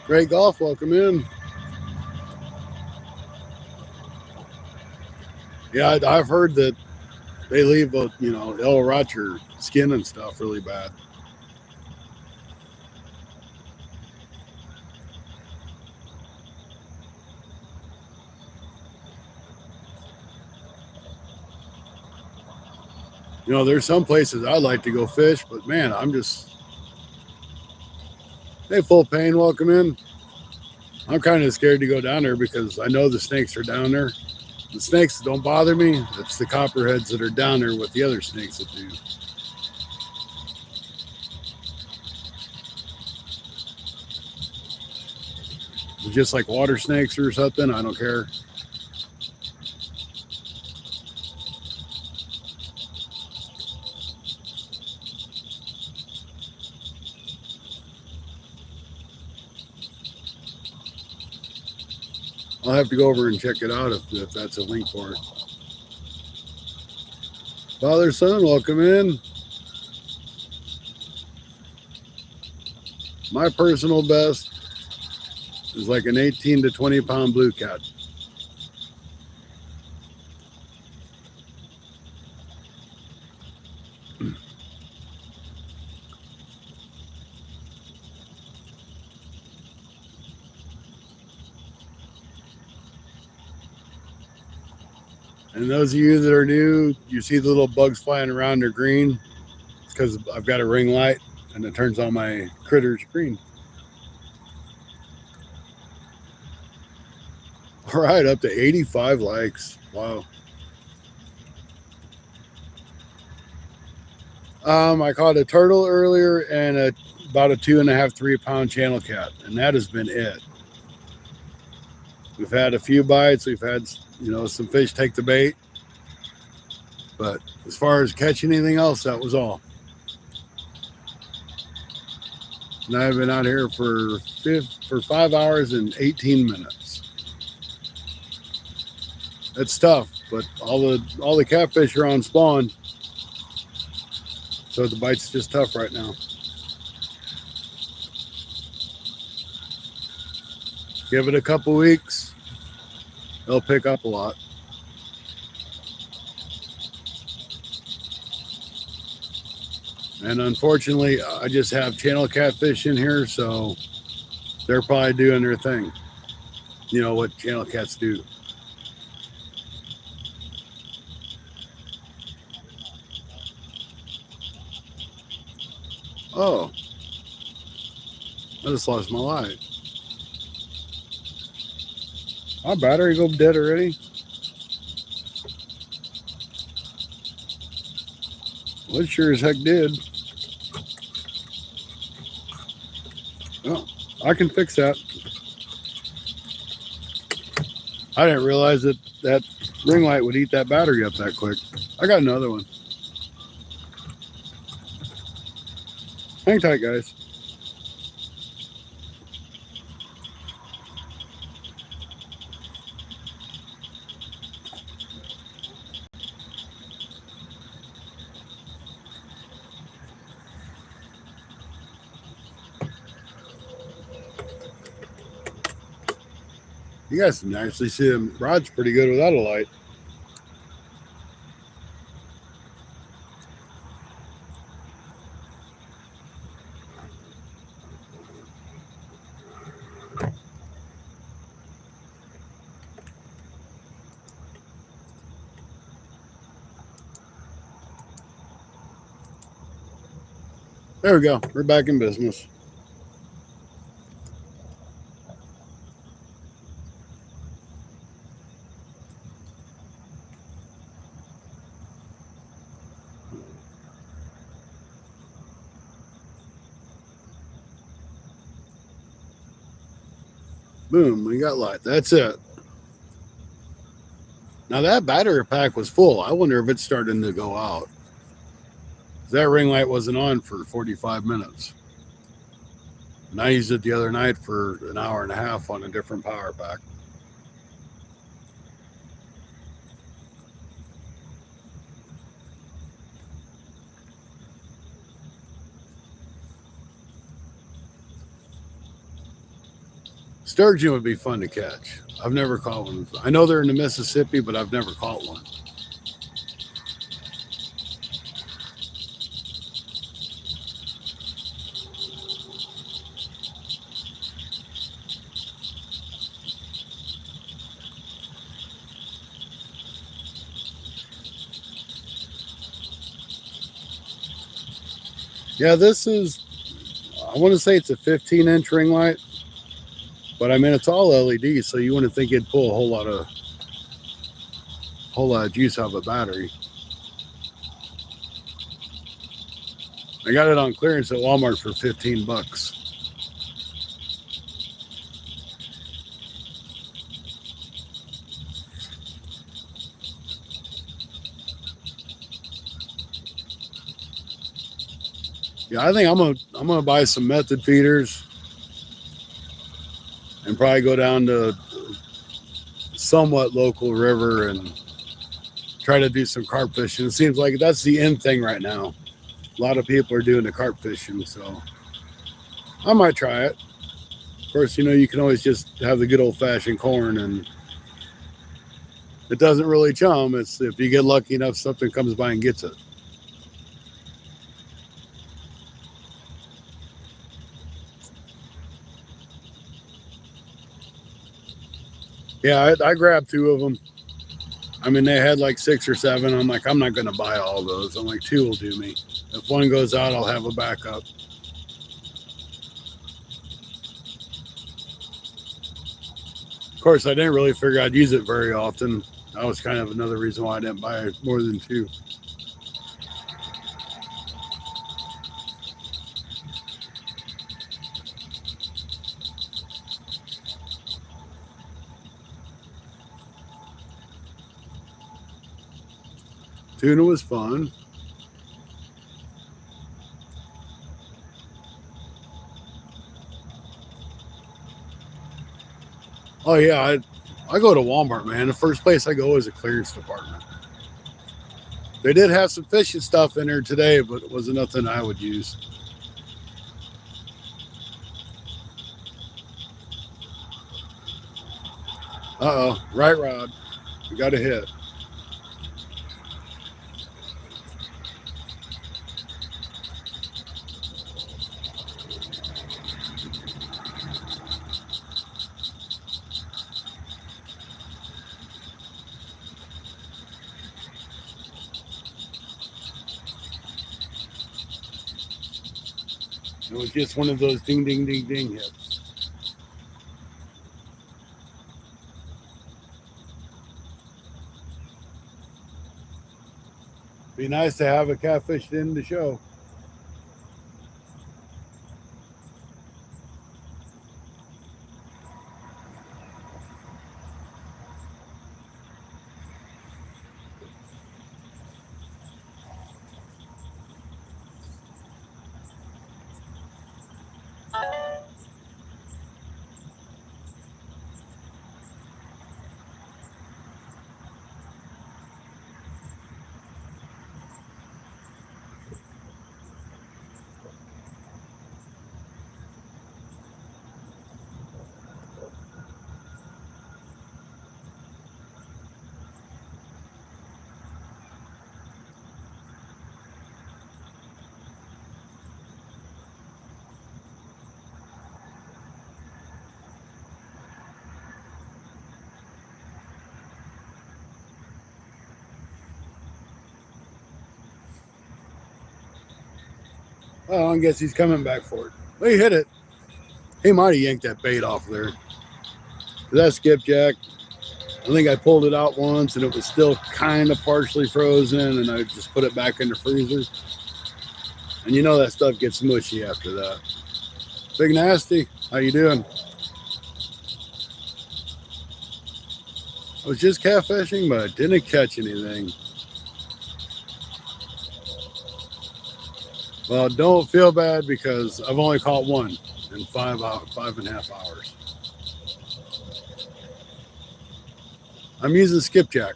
Great golf, welcome in. Yeah, I've heard that they leave it'll rot your skin and stuff really bad. There's some places I'd like to go fish, but man, hey, Full Pain, welcome in. I'm kind of scared to go down there because I know the snakes are down there. The snakes don't bother me. It's the copperheads that are down there with the other snakes that do. Just like water snakes or something, I don't care. I'll have to go over and check it out if that's a link for it. Father, son, welcome in. My personal best is like an 18 to 20 pound blue cat. And those of you that are new, you see the little bugs flying around, they're green. It's because I've got a ring light and it turns on my critters green. All right, up to 85 likes. Wow. I caught a turtle earlier and about a 2.5, 3 pound channel cat, and that has been it. We've had a few bites. We've had, some fish take the bait. But as far as catching anything else, that was all. And I've been out here for 5 hours and 18 minutes. It's tough, but all the catfish are on spawn. So the bite's just tough right now. Give it a couple weeks, they'll pick up a lot. And unfortunately, I just have channel catfish in here, so they're probably doing their thing. You know what channel cats do. Oh, I just lost my light. My battery go dead already. Well, it sure as heck did. Well, I can fix that. I didn't realize that that ring light would eat that battery up that quick. I got another one. Hang tight, guys. You guys can actually see them rods pretty good without a light. There we go. We're back in business. Boom, we got light. That's it. Now that battery pack was full. I wonder if it's starting to go out. That ring light wasn't on for 45 minutes. And I used it the other night for an hour and a half on a different power pack. Sturgeon would be fun to catch. I've never caught one. I know they're in the Mississippi, but I've never caught one. Yeah, this is, I want to say it's a 15-inch ring light, but I mean, it's all LED, so you wouldn't think it'd pull a whole lot of juice out of a battery. I got it on clearance at Walmart for 15 bucks. Yeah, I think I'm gonna buy some method feeders and probably go down to somewhat local river and try to do some carp fishing. It seems like that's the end thing right now. A lot of people are doing the carp fishing, so I might try it. Of course, you can always just have the good old-fashioned corn, and it doesn't really chum. It's if you get lucky enough, something comes by and gets it. Yeah, I grabbed 2 of them. I mean, they had like 6 or 7. I'm like, I'm not going to buy all those. I'm like, 2 will do me. If one goes out, I'll have a backup. Of course, I didn't really figure I'd use it very often. That was kind of another reason why I didn't buy more than 2. Tuna was fun. Oh yeah, I go to Walmart, man. The first place I go is a clearance department. They did have some fishing stuff in there today, but it wasn't nothing I would use. Uh-oh, right rod. We got a hit. It was just one of those ding, ding, ding, ding hits. Be nice to have a catfish in the show. Well, I guess he's coming back for it. Well, he hit it. He might have yanked that bait off there. That skipjack, I think I pulled it out once and it was still kind of partially frozen, and I just put it back in the freezer. And you know that stuff gets mushy after that. Big Nasty, how you doing? I was just catfishing, but I didn't catch anything. Well, don't feel bad because I've only caught one in 5.5 hours. I'm using skipjack.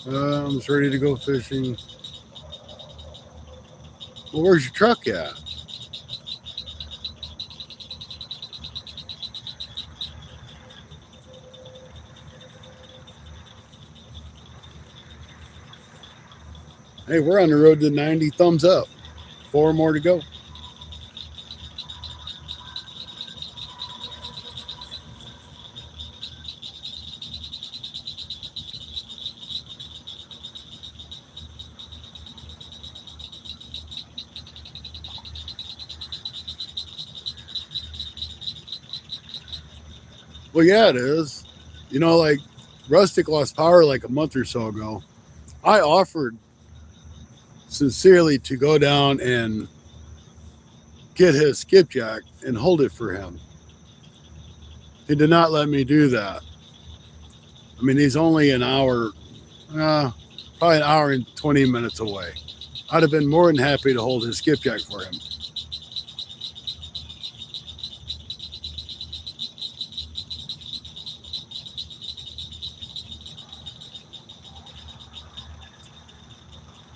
I'm just ready to go fishing. Well, where's your truck at? Hey, we're on the road to 90. Thumbs up. 4 more to go. Well, yeah, it is. You know, like Rustic lost power like a month or so ago. I offered sincerely to go down and get his skipjack and hold it for him. He did not let me do that. I mean, he's only an hour, probably an hour and 20 minutes away. I'd have been more than happy to hold his skipjack for him.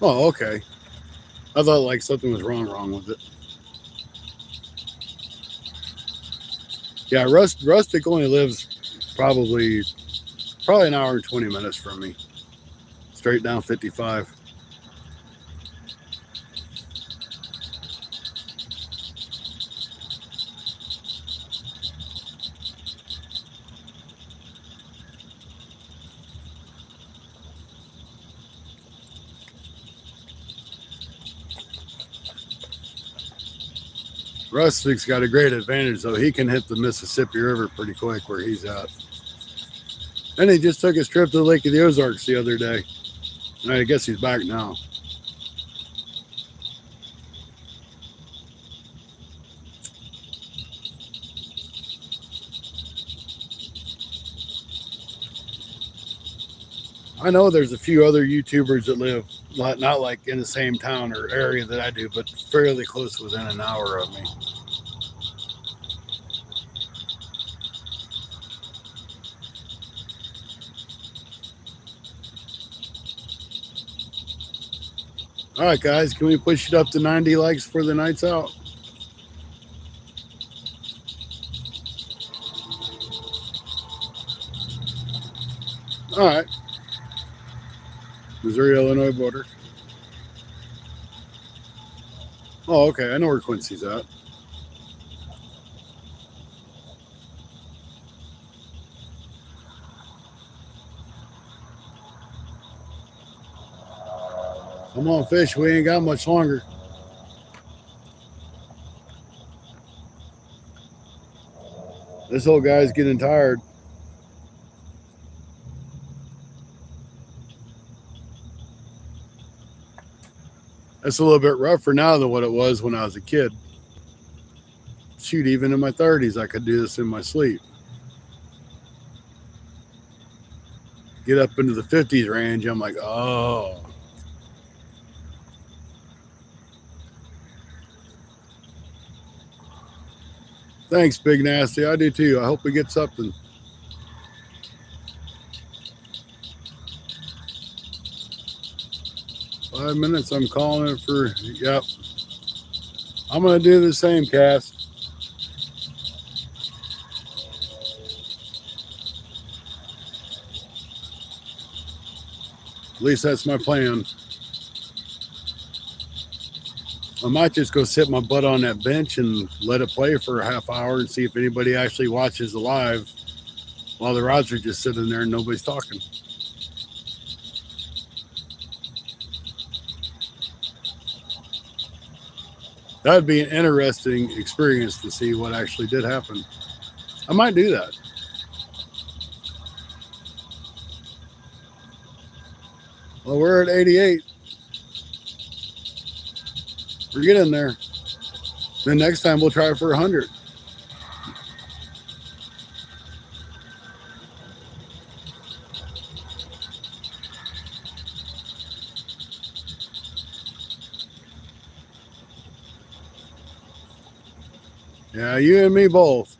Oh, okay. I thought like something was wrong with it. Yeah, Rustic only lives probably an hour and 20 minutes from me. Straight down 55. Rustic's got a great advantage, though. He can hit the Mississippi River pretty quick where he's at. And he just took his trip to the Lake of the Ozarks the other day. And I guess he's back now. I know there's a few other YouTubers that live not like in the same town or area that I do, but fairly close within an hour of me. All right, guys, can we push it up to 90 likes for the nights out? All right. Missouri-Illinois border. Oh, okay. I know where Quincy's at. Come on, fish. We ain't got much longer. This old guy's getting tired. It's a little bit rougher now than what it was when I was a kid. Shoot, even in my 30s, I could do this in my sleep. Get up into the 50s range, I'm like, oh. Thanks, Big Nasty. I do too. I hope we get something. Five minutes, I'm calling it for, yep. I'm going to do the same, Cass. At least that's my plan. I might just go sit my butt on that bench and let it play for a half hour and see if anybody actually watches the live while the rods are just sitting there and nobody's talking. That would be an interesting experience to see what actually did happen. I might do that. Well, we're at 88. We're getting there. Then next time we'll try for 100. Yeah, you and me both.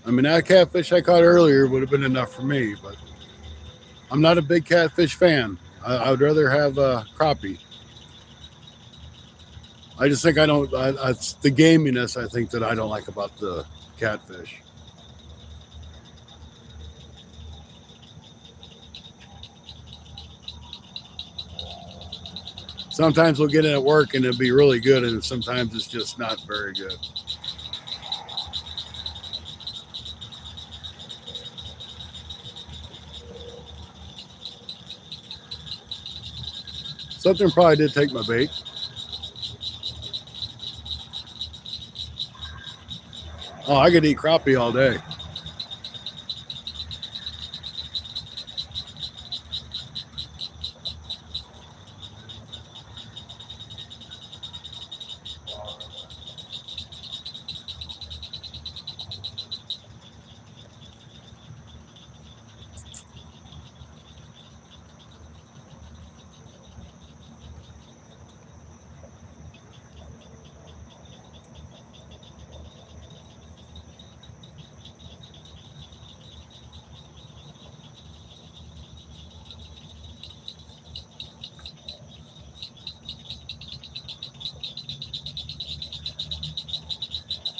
I mean, that catfish I caught earlier would have been enough for me, but I'm not a big catfish fan. I would rather have a crappie. I just think I don't, it's the gaminess I think that I don't like about the catfish. Sometimes we'll get it at work and it'll be really good, and sometimes it's just not very good. Something probably did take my bait. Oh, I could eat crappie all day.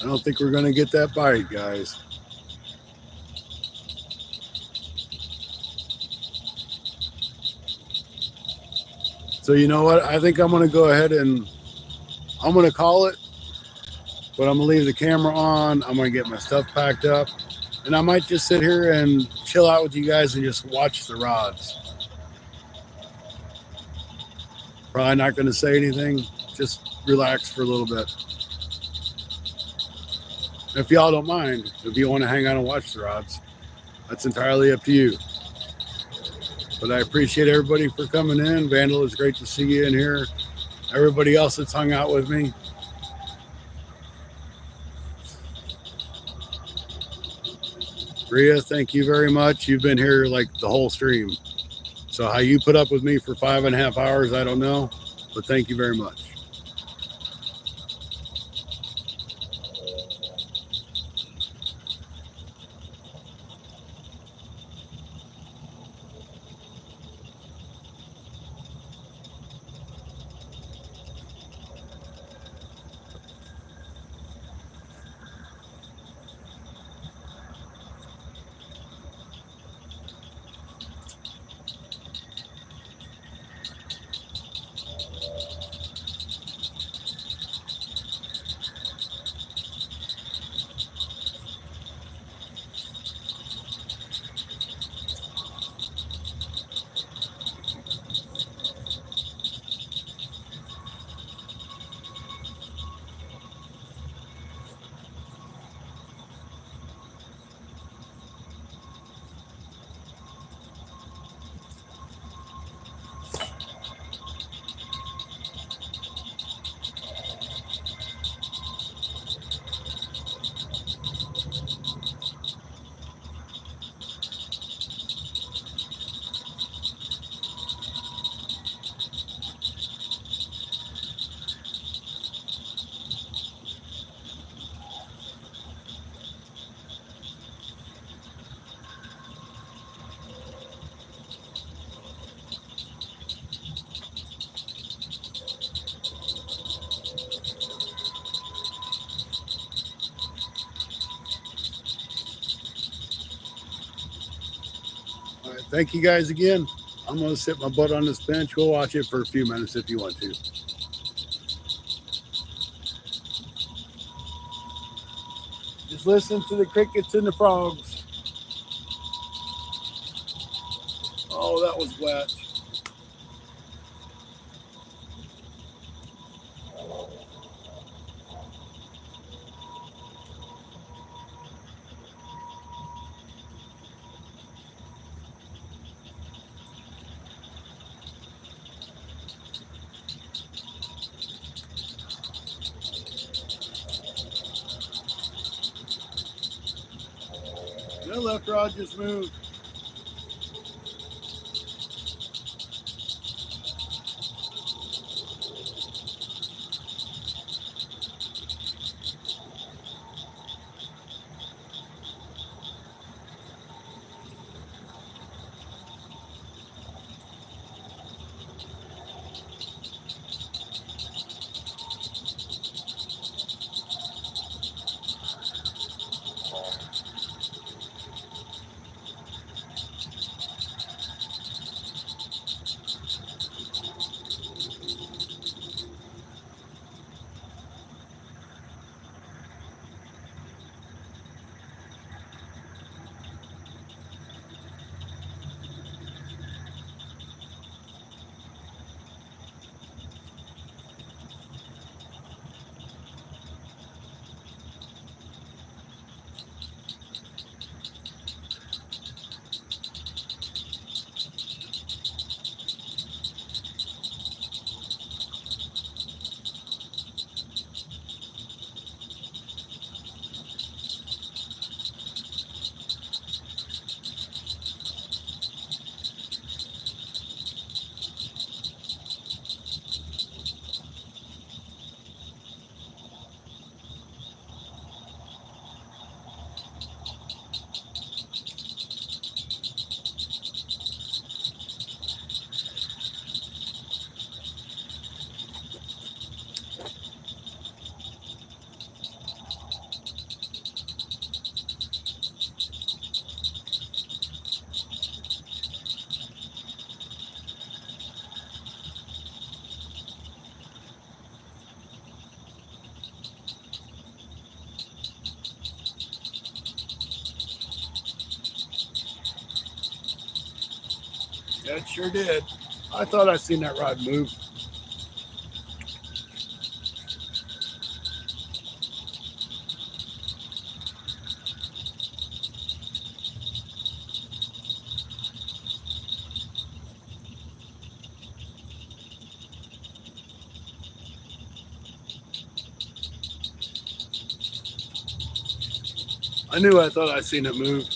I don't think we're going to get that bite, guys. So you know what? I think I'm going to go ahead and I'm going to call it, but I'm going to leave the camera on. I'm going to get my stuff packed up, and I might just sit here and chill out with you guys and just watch the rods. Probably not going to say anything. Just relax for a little bit. If y'all don't mind, if you want to hang out and watch the rods, that's entirely up to you. But I appreciate everybody for coming in. Vandal, it's great to see you in here. Everybody else that's hung out with me. Rhea, thank you very much. You've been here like the whole stream. So how you put up with me for 5.5 hours, I don't know. But thank you very much. Thank you guys again. I'm going to sit my butt on this bench. We'll watch it for a few minutes if you want to. Just listen to the crickets and the frogs. Oh, that was wet. That left rod just moved. That sure did. I thought I seen that rod move. I thought I seen it move.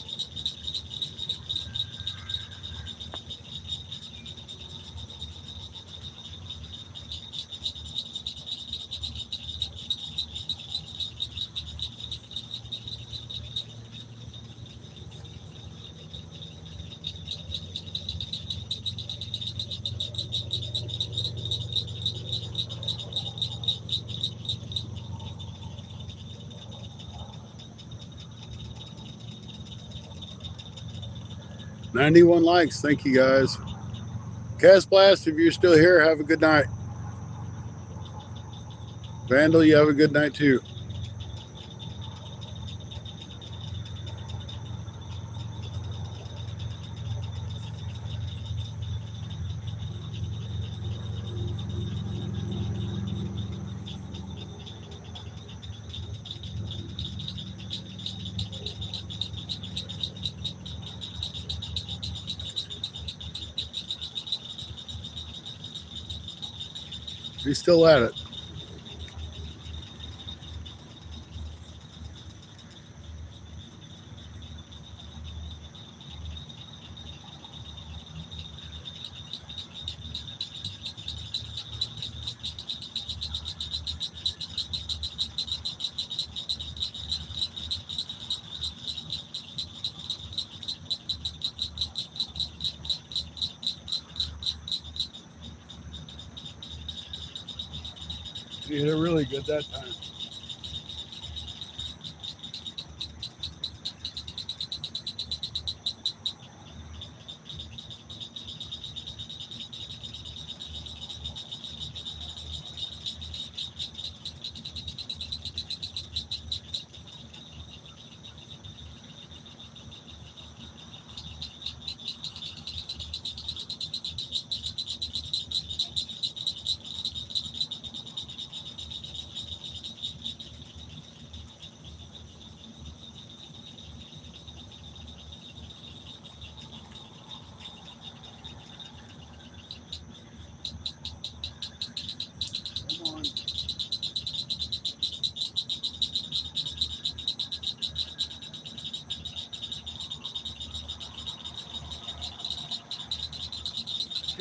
$91 likes. Thank you guys. Cast Blast, if you're still here, have a good night. Vandal, you have a good night too. He's still at it. He hit it really good that time.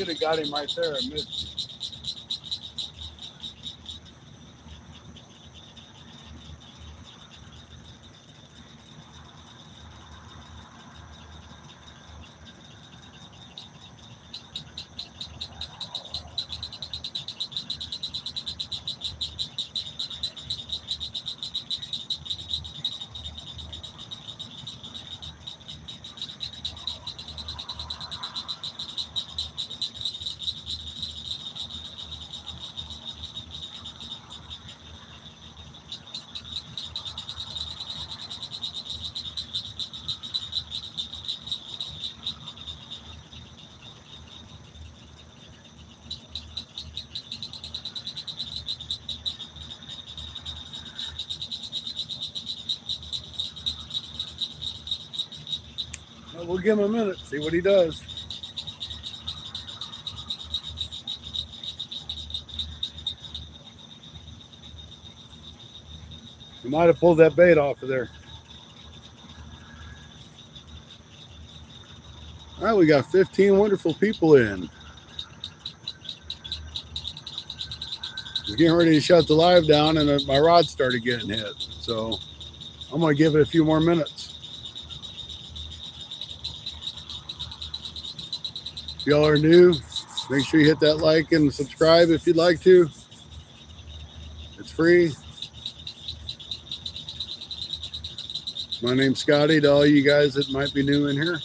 should have got him right there. I missed him. Well, we'll give him a minute, see what he does. He might have pulled that bait off of there. All right, we got 15 wonderful people in. I was getting ready to shut the live down, and my rod started getting hit. So I'm going to give it a few more minutes. If y'all are new, make sure you hit that like and subscribe if you'd like to. It's free. My name's Scotty, to all you guys that might be new in here.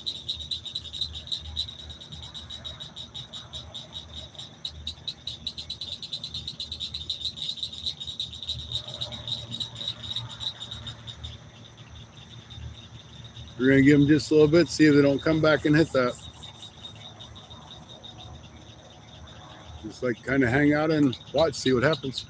We're going to give them just a little bit, see if they don't come back and hit that. Just like kind of hang out and watch, see what happens.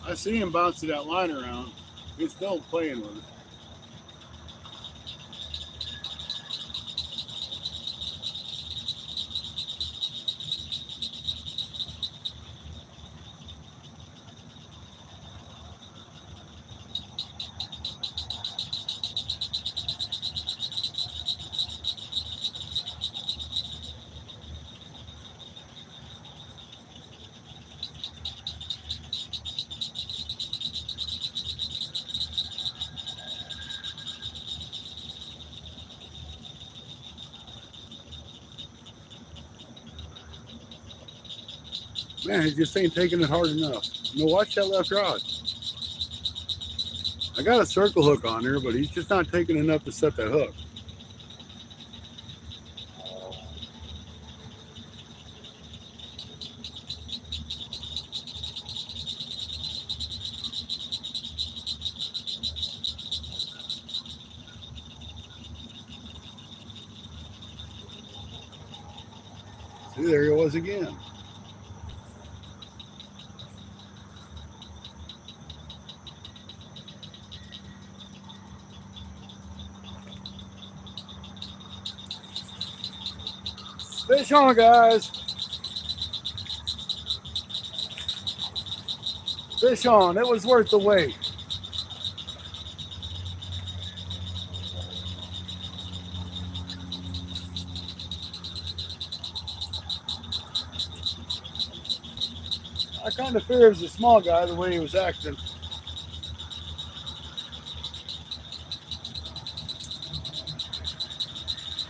I see him bouncing that line around. He's still playing with it. Man, he just ain't taking it hard enough. No, watch that left rod. I got a circle hook on there, but he's just not taking enough to set that hook. See, there he was again. Fish on, guys. Fish on. It was worth the wait. I kind of fear it was a small guy the way he was acting.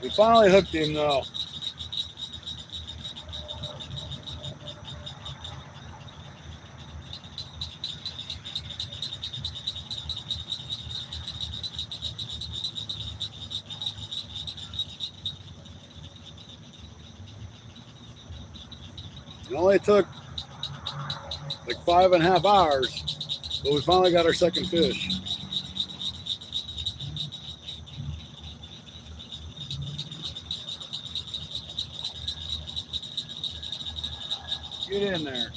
We finally hooked him though. It only took like 5.5 hours, but we finally got our second fish. Get in there.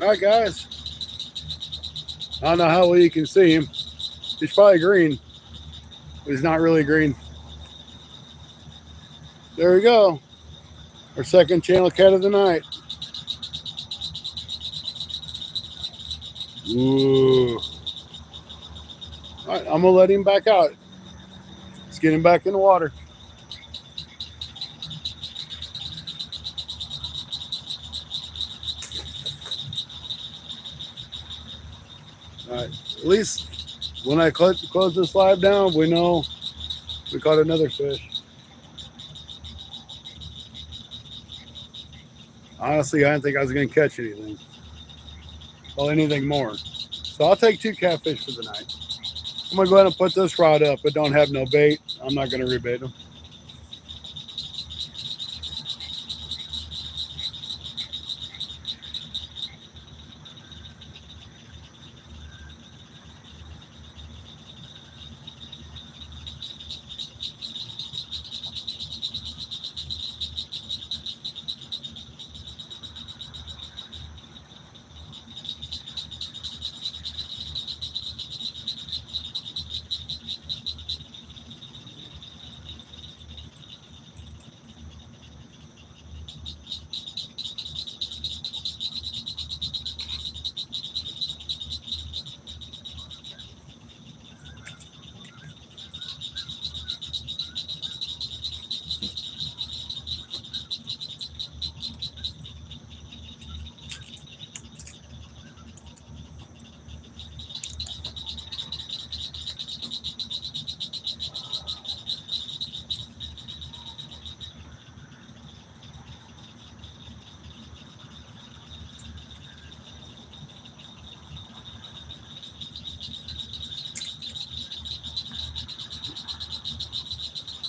All right, guys. I don't know how well you can see him. He's probably green, but he's not really green. There we go. Our second channel cat of the night. Ooh. All right, I'm going to let him back out. Let's get him back in the water. All right. At least when I close this live down, we know we caught another fish. Honestly, I didn't think I was going to catch anything. Well, anything more. So I'll take 2 catfish for the night. I'm going to go ahead and put this rod up. It don't have no bait. I'm not going to rebait them.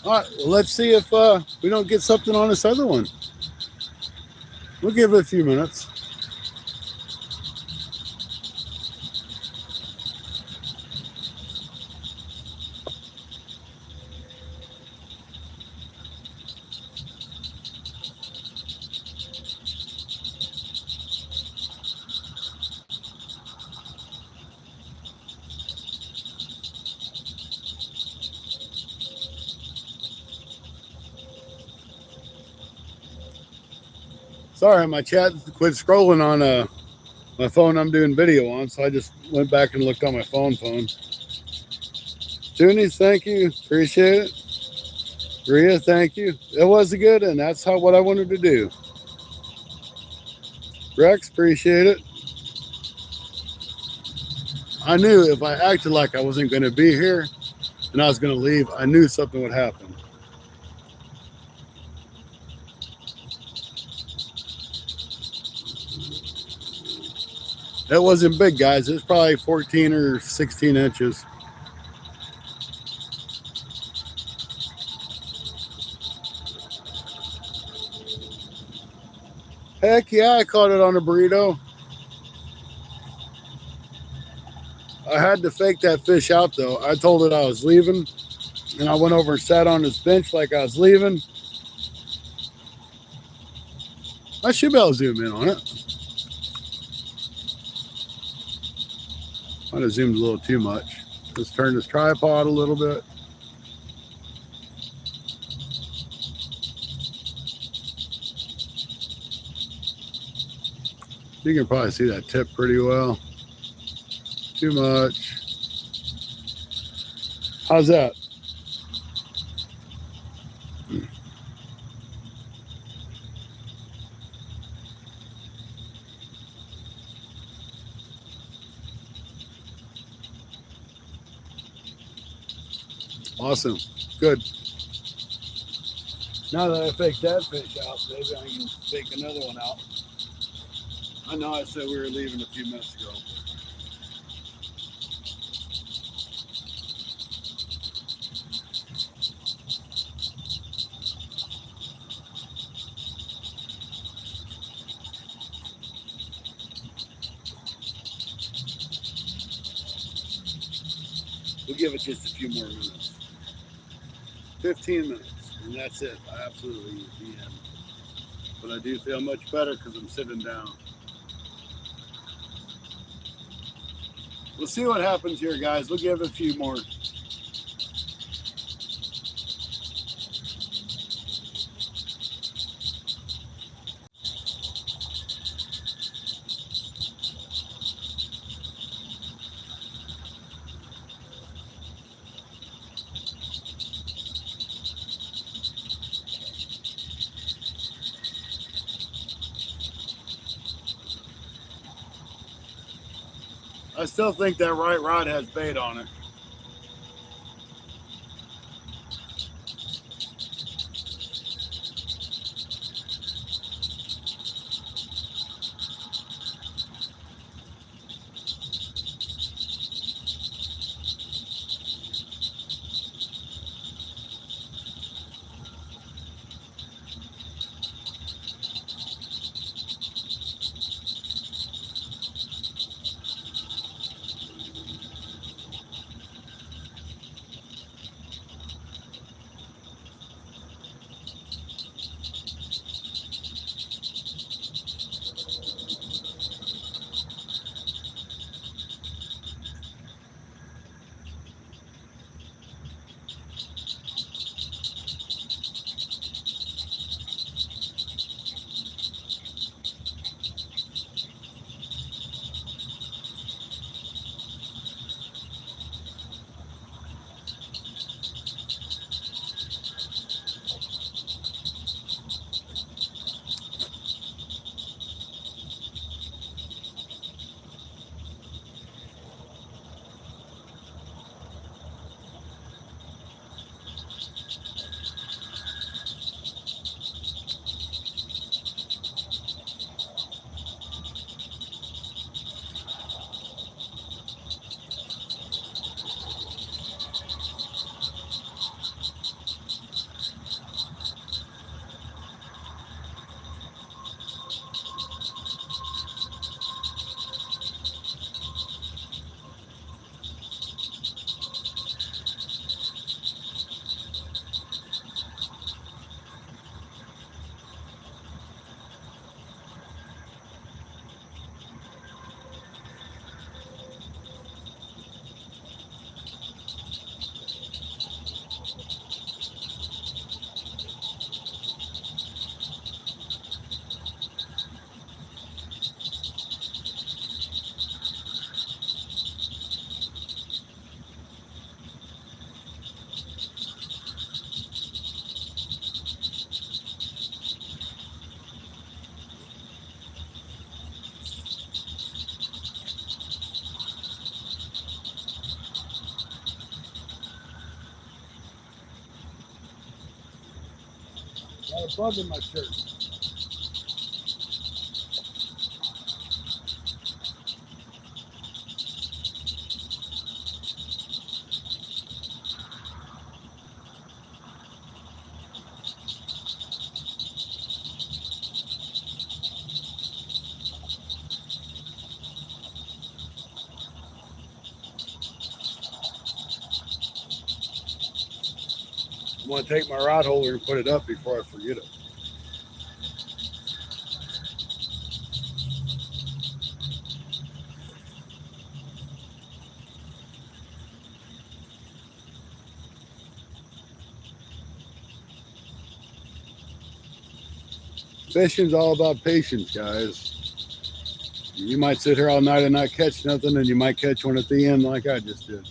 All right, well, let's see if we don't get something on this other one. We'll give it a few minutes. Sorry, my chat quit scrolling on my phone I'm doing video on, so I just went back and looked on my phone. Toonies, thank you. Appreciate it. Rhea, thank you. It was good, and that's what I wanted to do. Rex, appreciate it. I knew if I acted like I wasn't going to be here and I was going to leave, I knew something would happen. That wasn't big, guys. It was probably 14 or 16 inches. Heck yeah, I caught it on a burrito. I had to fake that fish out, though. I told it I was leaving, and I went over and sat on this bench like I was leaving. I should be able to zoom in on it. Might have zoomed a little too much. Let's turn this tripod a little bit. You can probably see that tip pretty well. Too much. How's that? Awesome. Good. Now that I faked that fish out, maybe I can fake another one out. I know I said we were leaving a few minutes ago. We'll give it just a few more minutes. 15 minutes, and that's it. I absolutely be in. But I do feel much better because I'm sitting down. We'll see what happens here, guys. We'll give it a few more. I still think that right rod has bait on it. Got a bug in my shirt. I'm going to take my rod holder and put it up before I forget it. Fishing's all about patience, guys. You might sit here all night and not catch nothing, and you might catch one at the end like I just did.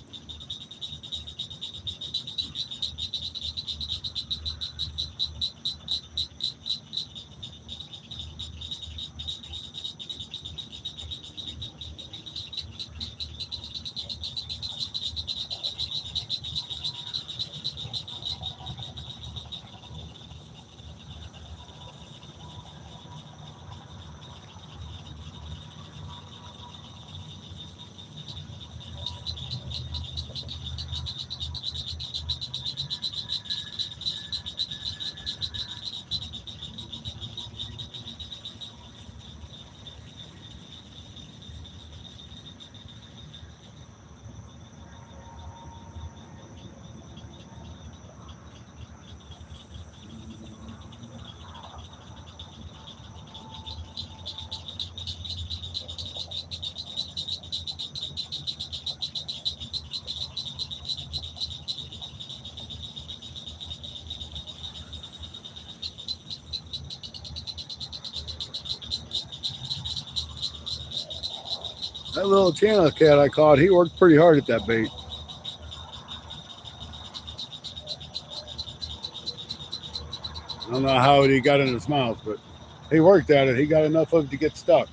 That little channel cat I caught, he worked pretty hard at that bait. I don't know how he got in his mouth, but he worked at it. He got enough of it to get stuck.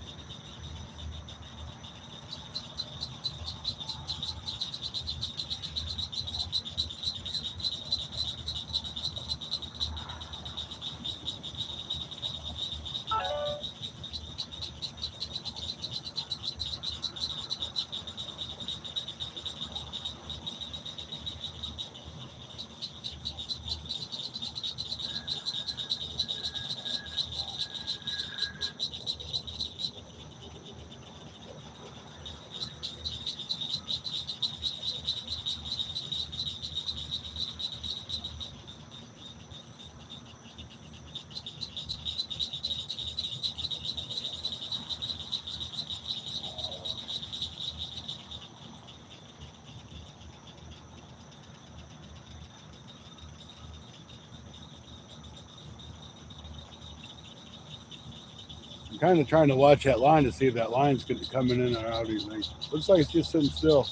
I'm kind of trying to watch that line to see if that line's going to come in or out. Looks like it's just sitting still.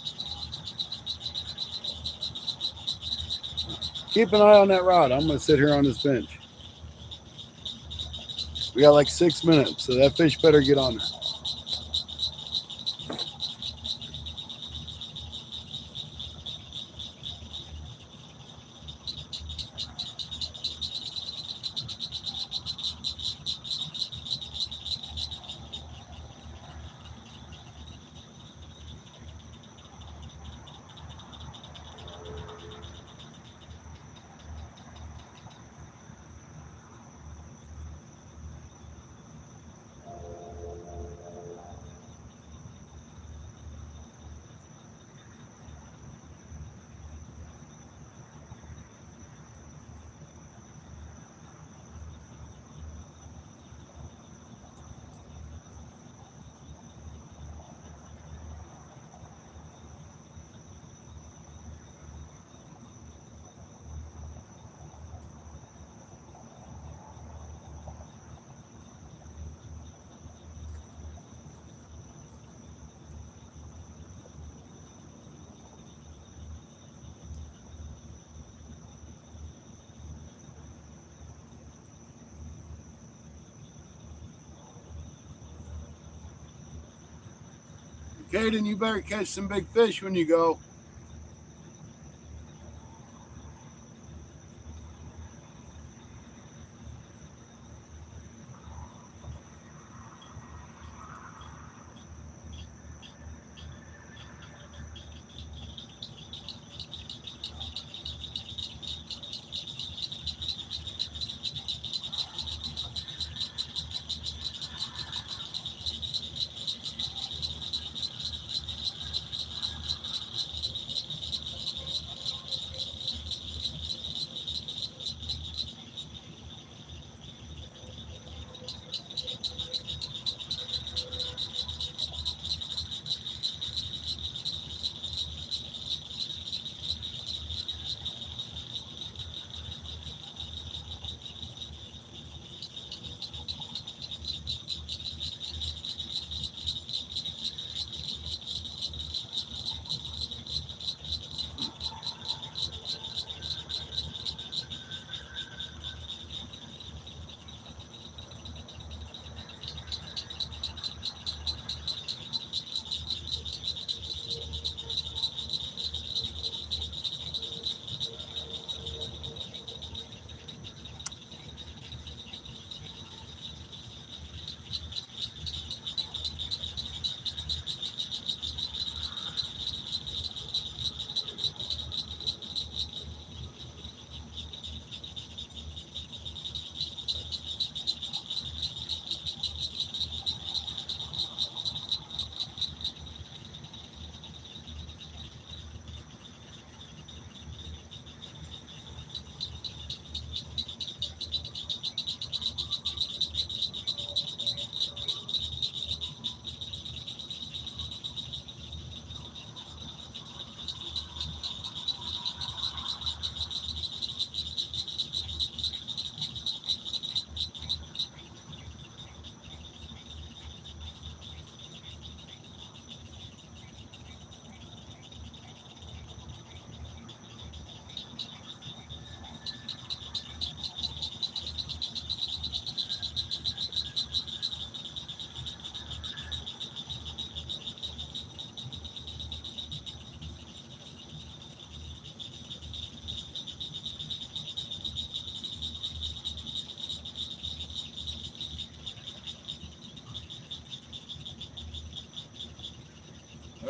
Keep an eye on that rod. I'm going to sit here on this bench. We got like 6 minutes, so that fish better get on there. Caden, you better catch some big fish when you go.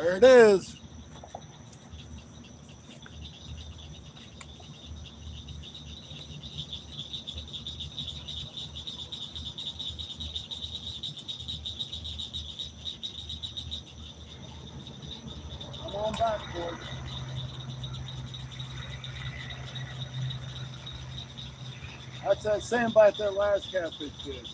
There it is. Come on back, boy. That's that same bite that last catfish did.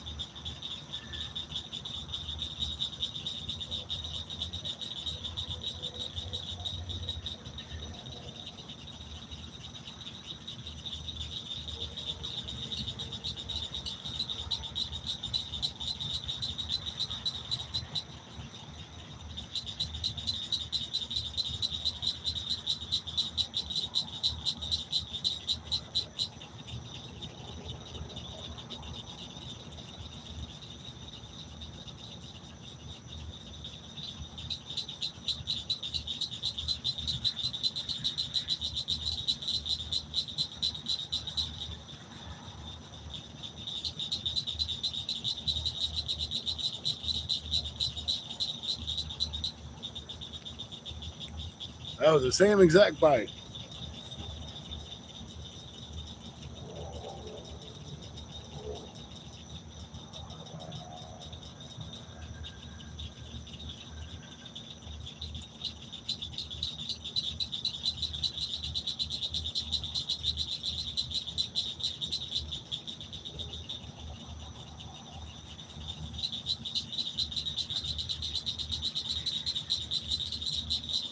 That was the same exact bite.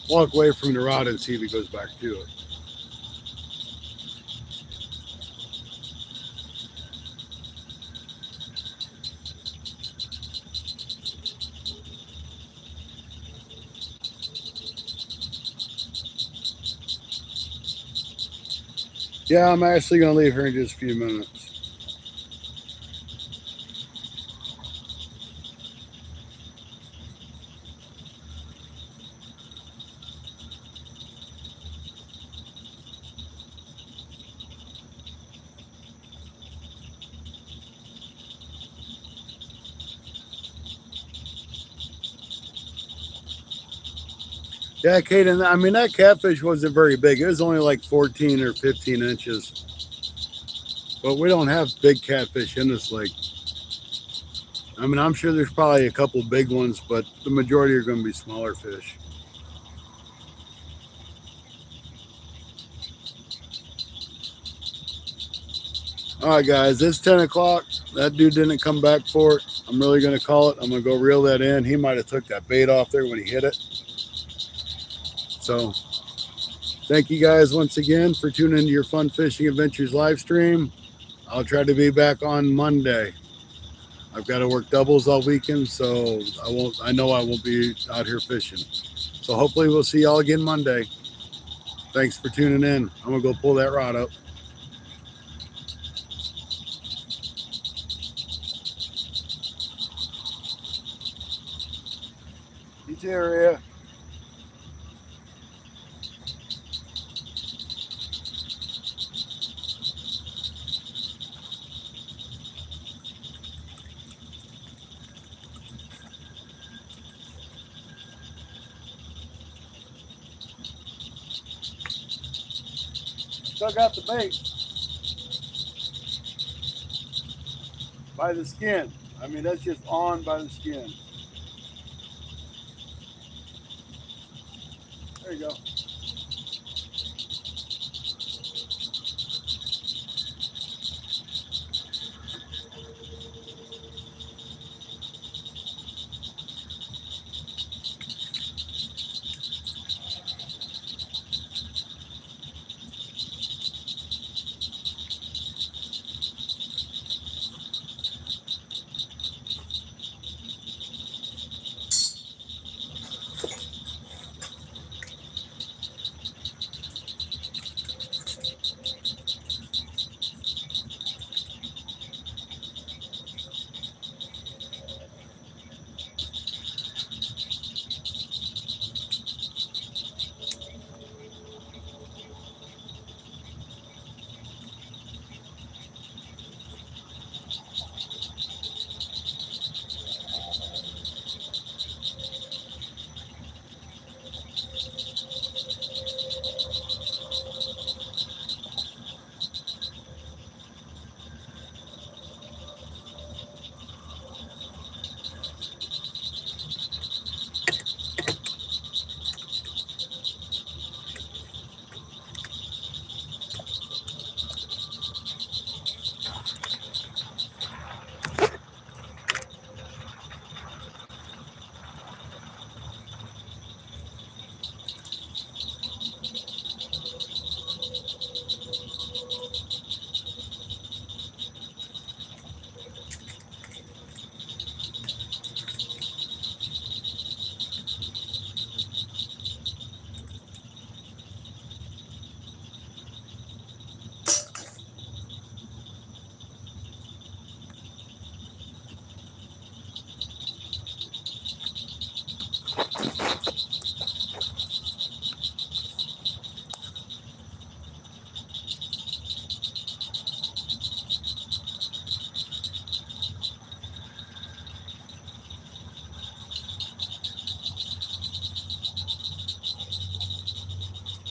Walk away from the rod and see if he goes back to it. Yeah, I'm actually going to leave here in just a few minutes. Yeah, Kaden, I mean, that catfish wasn't very big. It was only like 14 or 15 inches. But we don't have big catfish in this lake. I mean, I'm sure there's probably a couple big ones, but the majority are going to be smaller fish. All right, guys, it's 10 o'clock. That dude didn't come back for it. I'm really going to call it. I'm going to go reel that in. He might have took that bait off there when he hit it. So thank you guys once again for tuning into your Fun Fishing Adventures live stream. I'll try to be back on Monday. I've got to work doubles all weekend, so I know I won't be out here fishing. So hopefully we'll see y'all again Monday. Thanks for tuning in. I'm going to go pull that rod up. You too, Rhea. Still got the bait. By the skin. I mean, that's just on by the skin.